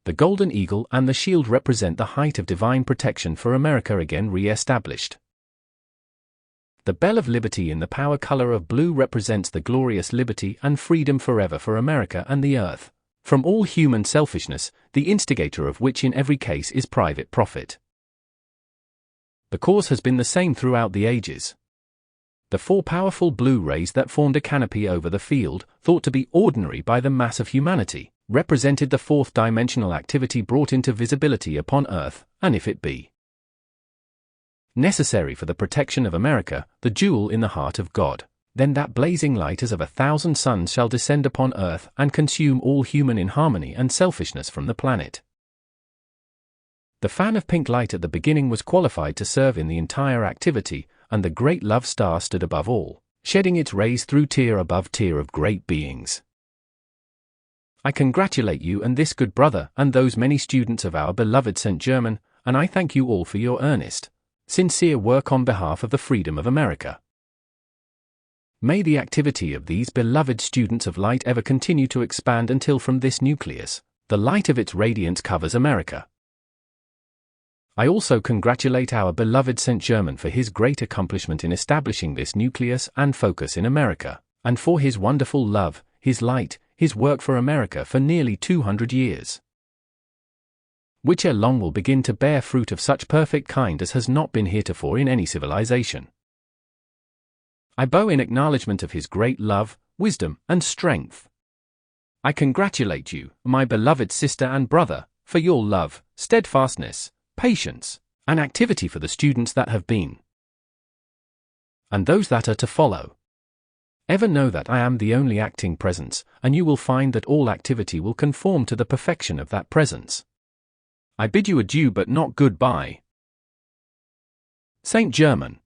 The Golden Eagle and the Shield represent the height of divine protection for America again re-established. The Bell of Liberty in the power color of blue represents the glorious liberty and freedom forever for America and the earth, from all human selfishness, the instigator of which in every case is private profit. The cause has been the same throughout the ages. The 4 powerful blue rays that formed a canopy over the field, thought to be ordinary by the mass of humanity, represented the 4th dimensional activity brought into visibility upon Earth, and if it be necessary for the protection of America, the jewel in the heart of God, then that blazing light as of 1,000 suns shall descend upon Earth and consume all human inharmony and selfishness from the planet. The fan of pink light at the beginning was qualified to serve in the entire activity, and the great love star stood above all, shedding its rays through tier above tier of great beings. I congratulate you and this good brother and those many students of our beloved St. Germain, and I thank you all for your earnest, sincere work on behalf of the freedom of America. May the activity of these beloved students of light ever continue to expand until from this nucleus, the light of its radiance covers America. I also congratulate our beloved St. Germain for his great accomplishment in establishing this nucleus and focus in America, and for his wonderful love, his light, his work for America for nearly 200 years, which ere long will begin to bear fruit of such perfect kind as has not been heretofore in any civilization. I bow in acknowledgement of his great love, wisdom, and strength. I congratulate you, my beloved sister and brother, for your love, steadfastness, patience, and activity for the students that have been, and those that are to follow. Ever know that I am the only acting presence, and you will find that all activity will conform to the perfection of that presence. I bid you adieu but not goodbye. St. Germain.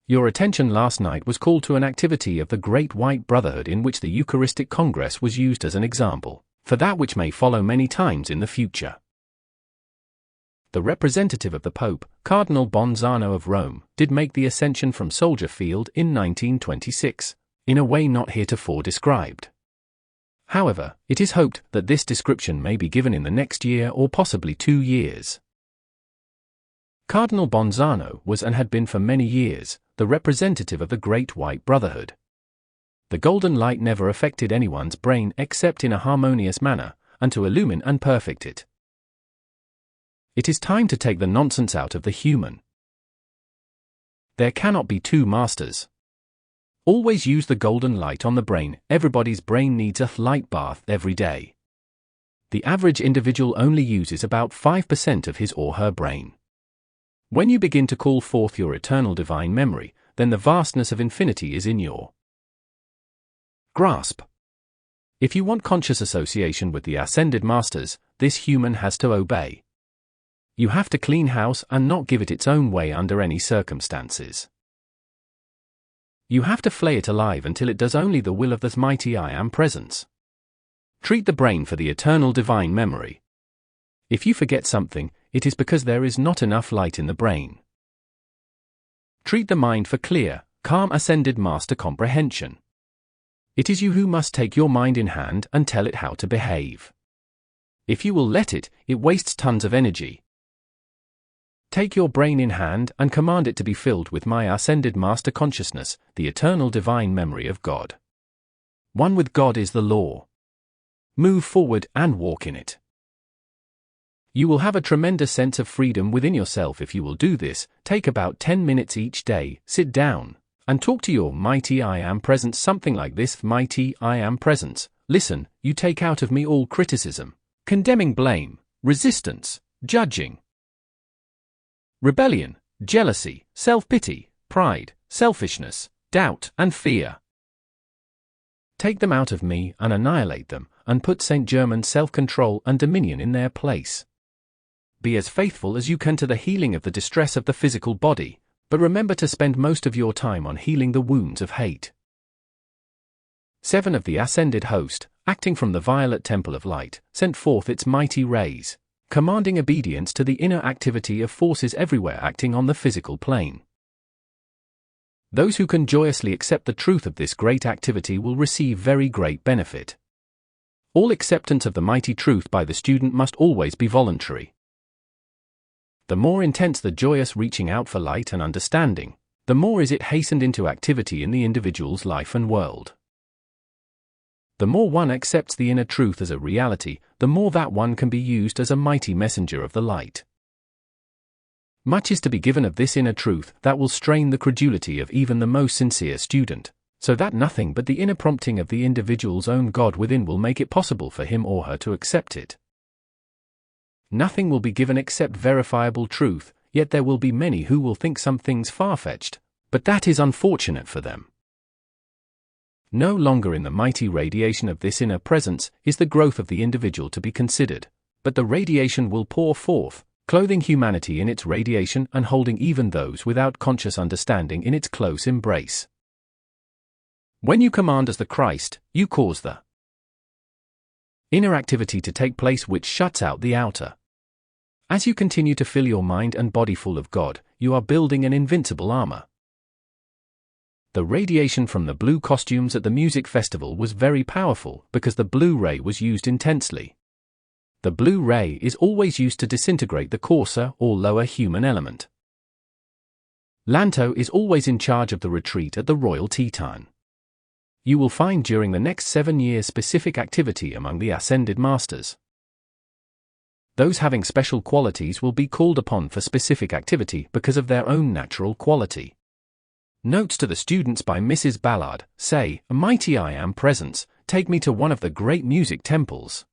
Your attention last night was called to an activity of the Great White Brotherhood in which the Eucharistic Congress was used as an example, for that which may follow many times in the future. The representative of the Pope, Cardinal Bonzano of Rome, did make the ascension from Soldier Field in 1926, in a way not heretofore described. However, it is hoped that this description may be given in the next year or possibly 2 years. Cardinal Bonzano was and had been for many years the representative of the Great White Brotherhood. The golden light never affected anyone's brain except in a harmonious manner, and to illumine and perfect it. It is time to take the nonsense out of the human. There cannot be 2 masters. Always use the golden light on the brain. Everybody's brain needs a light bath every day. The average individual only uses about 5% of his or her brain. When you begin to call forth your eternal divine memory, then the vastness of infinity is in your grasp. If you want conscious association with the ascended masters, this human has to obey. You have to clean house and not give it its own way under any circumstances. You have to flay it alive until it does only the will of the mighty I Am Presence. Treat the brain for the eternal divine memory. If you forget something, it is because there is not enough light in the brain. Treat the mind for clear, calm ascended master comprehension. It is you who must take your mind in hand and tell it how to behave. If you will let it, it wastes tons of energy. Take your brain in hand and command it to be filled with my ascended master consciousness, the eternal divine memory of God. One with God is the law. Move forward and walk in it. You will have a tremendous sense of freedom within yourself if you will do this. Take about 10 minutes each day, sit down, and talk to your mighty I Am Presence something like this. Mighty I Am Presence, listen, you take out of me all criticism, condemning, blame, resistance, judging, rebellion, jealousy, self-pity, pride, selfishness, doubt, and fear. Take them out of me and annihilate them, and put St. Germain's self-control and dominion in their place. Be as faithful as you can to the healing of the distress of the physical body, but remember to spend most of your time on healing the wounds of hate. 7 of the ascended host, acting from the violet temple of light, sent forth its mighty rays, commanding obedience to the inner activity of forces everywhere acting on the physical plane. Those who can joyously accept the truth of this great activity will receive very great benefit. All acceptance of the mighty truth by the student must always be voluntary. The more intense the joyous reaching out for light and understanding, the more is it hastened into activity in the individual's life and world. The more one accepts the inner truth as a reality, the more that one can be used as a mighty messenger of the light. Much is to be given of this inner truth that will strain the credulity of even the most sincere student, so that nothing but the inner prompting of the individual's own God within will make it possible for him or her to accept it. Nothing will be given except verifiable truth, yet there will be many who will think some things far-fetched, but that is unfortunate for them. No longer in the mighty radiation of this inner presence is the growth of the individual to be considered, but the radiation will pour forth, clothing humanity in its radiation and holding even those without conscious understanding in its close embrace. When you command as the Christ, you cause the inner activity to take place which shuts out the outer. As you continue to fill your mind and body full of God, you are building an invincible armor. The radiation from the blue costumes at the music festival was very powerful because the blue ray was used intensely. The blue ray is always used to disintegrate the coarser or lower human element. Lanto is always in charge of the retreat at the Royal Teton. You will find during the next 7 years specific activity among the Ascended Masters. Those having special qualities will be called upon for specific activity because of their own natural quality. Notes to the students by Mrs. Ballard say, "Mighty I Am Presence, take me to one of the great music temples.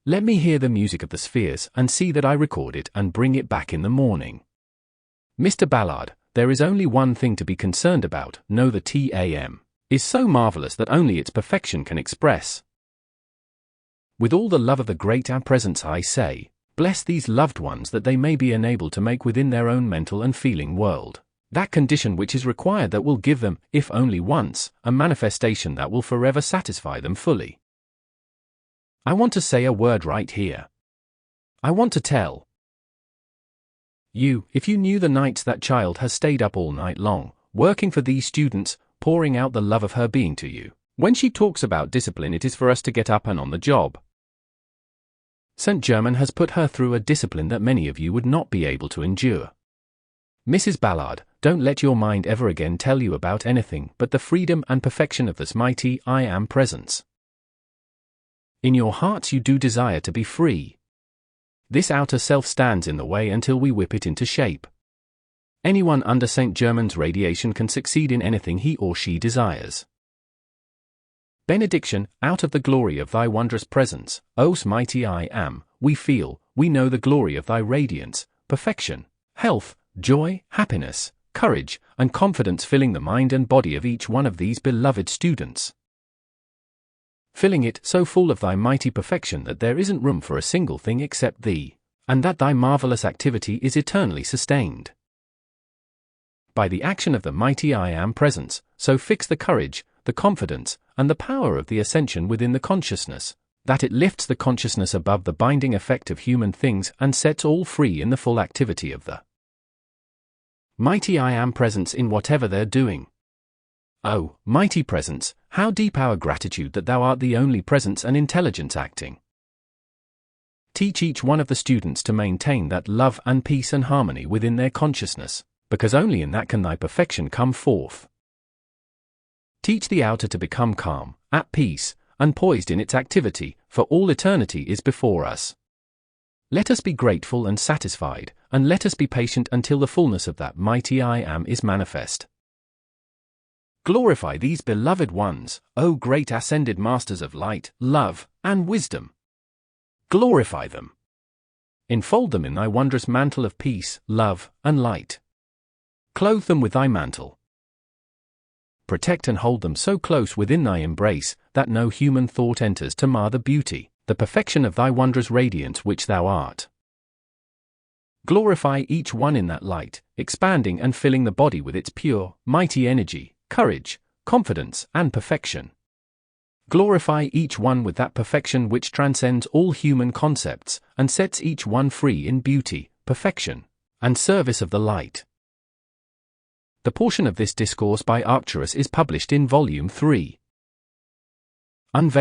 Let me hear the music of the spheres and see that I record it and bring it back in the morning." Mr. Ballard, there is only one thing to be concerned about, know the TAM is so marvelous that only its perfection can express. With all the love of the great Am Presence I say, bless these loved ones that they may be enabled to make within their own mental and feeling world that condition which is required that will give them, if only once, a manifestation that will forever satisfy them fully. I want to say a word right here. I want to tell you, if you knew the nights that child has stayed up all night long, working for these students, pouring out the love of her being to you. When she talks about discipline, it is for us to get up and on the job. St. Germain has put her through a discipline that many of you would not be able to endure. Mrs. Ballard, don't let your mind ever again tell you about anything but the freedom and perfection of this mighty I Am Presence. In your hearts you do desire to be free. This outer self stands in the way until we whip it into shape. Anyone under St. Germain's radiation can succeed in anything he or she desires. Benediction, out of the glory of thy wondrous presence, O mighty I Am, we feel, we know the glory of thy radiance, perfection, health, joy, happiness, courage, and confidence filling the mind and body of each one of these beloved students. Filling it so full of thy mighty perfection that there isn't room for a single thing except thee, and that thy marvelous activity is eternally sustained. By the action of the mighty I Am Presence, so fix the courage, the confidence, and the power of the ascension within the consciousness, that it lifts the consciousness above the binding effect of human things and sets all free in the full activity of the mighty I Am Presence in whatever they're doing. Oh, mighty Presence, how deep our gratitude that thou art the only presence and intelligence acting. Teach each one of the students to maintain that love and peace and harmony within their consciousness, because only in that can thy perfection come forth. Teach the outer to become calm, at peace, and poised in its activity, for all eternity is before us. Let us be grateful and satisfied, and let us be patient until the fullness of that mighty I Am is manifest. Glorify these beloved ones, O great ascended masters of light, love, and wisdom. Glorify them. Enfold them in thy wondrous mantle of peace, love, and light. Clothe them with thy mantle. Protect and hold them so close within thy embrace that no human thought enters to mar the beauty, the perfection of thy wondrous radiance which thou art. Glorify each one in that light, expanding and filling the body with its pure, mighty energy, courage, confidence, and perfection. Glorify each one with that perfection which transcends all human concepts and sets each one free in beauty, perfection, and service of the light. The portion of this discourse by Arcturus is published in Volume 3.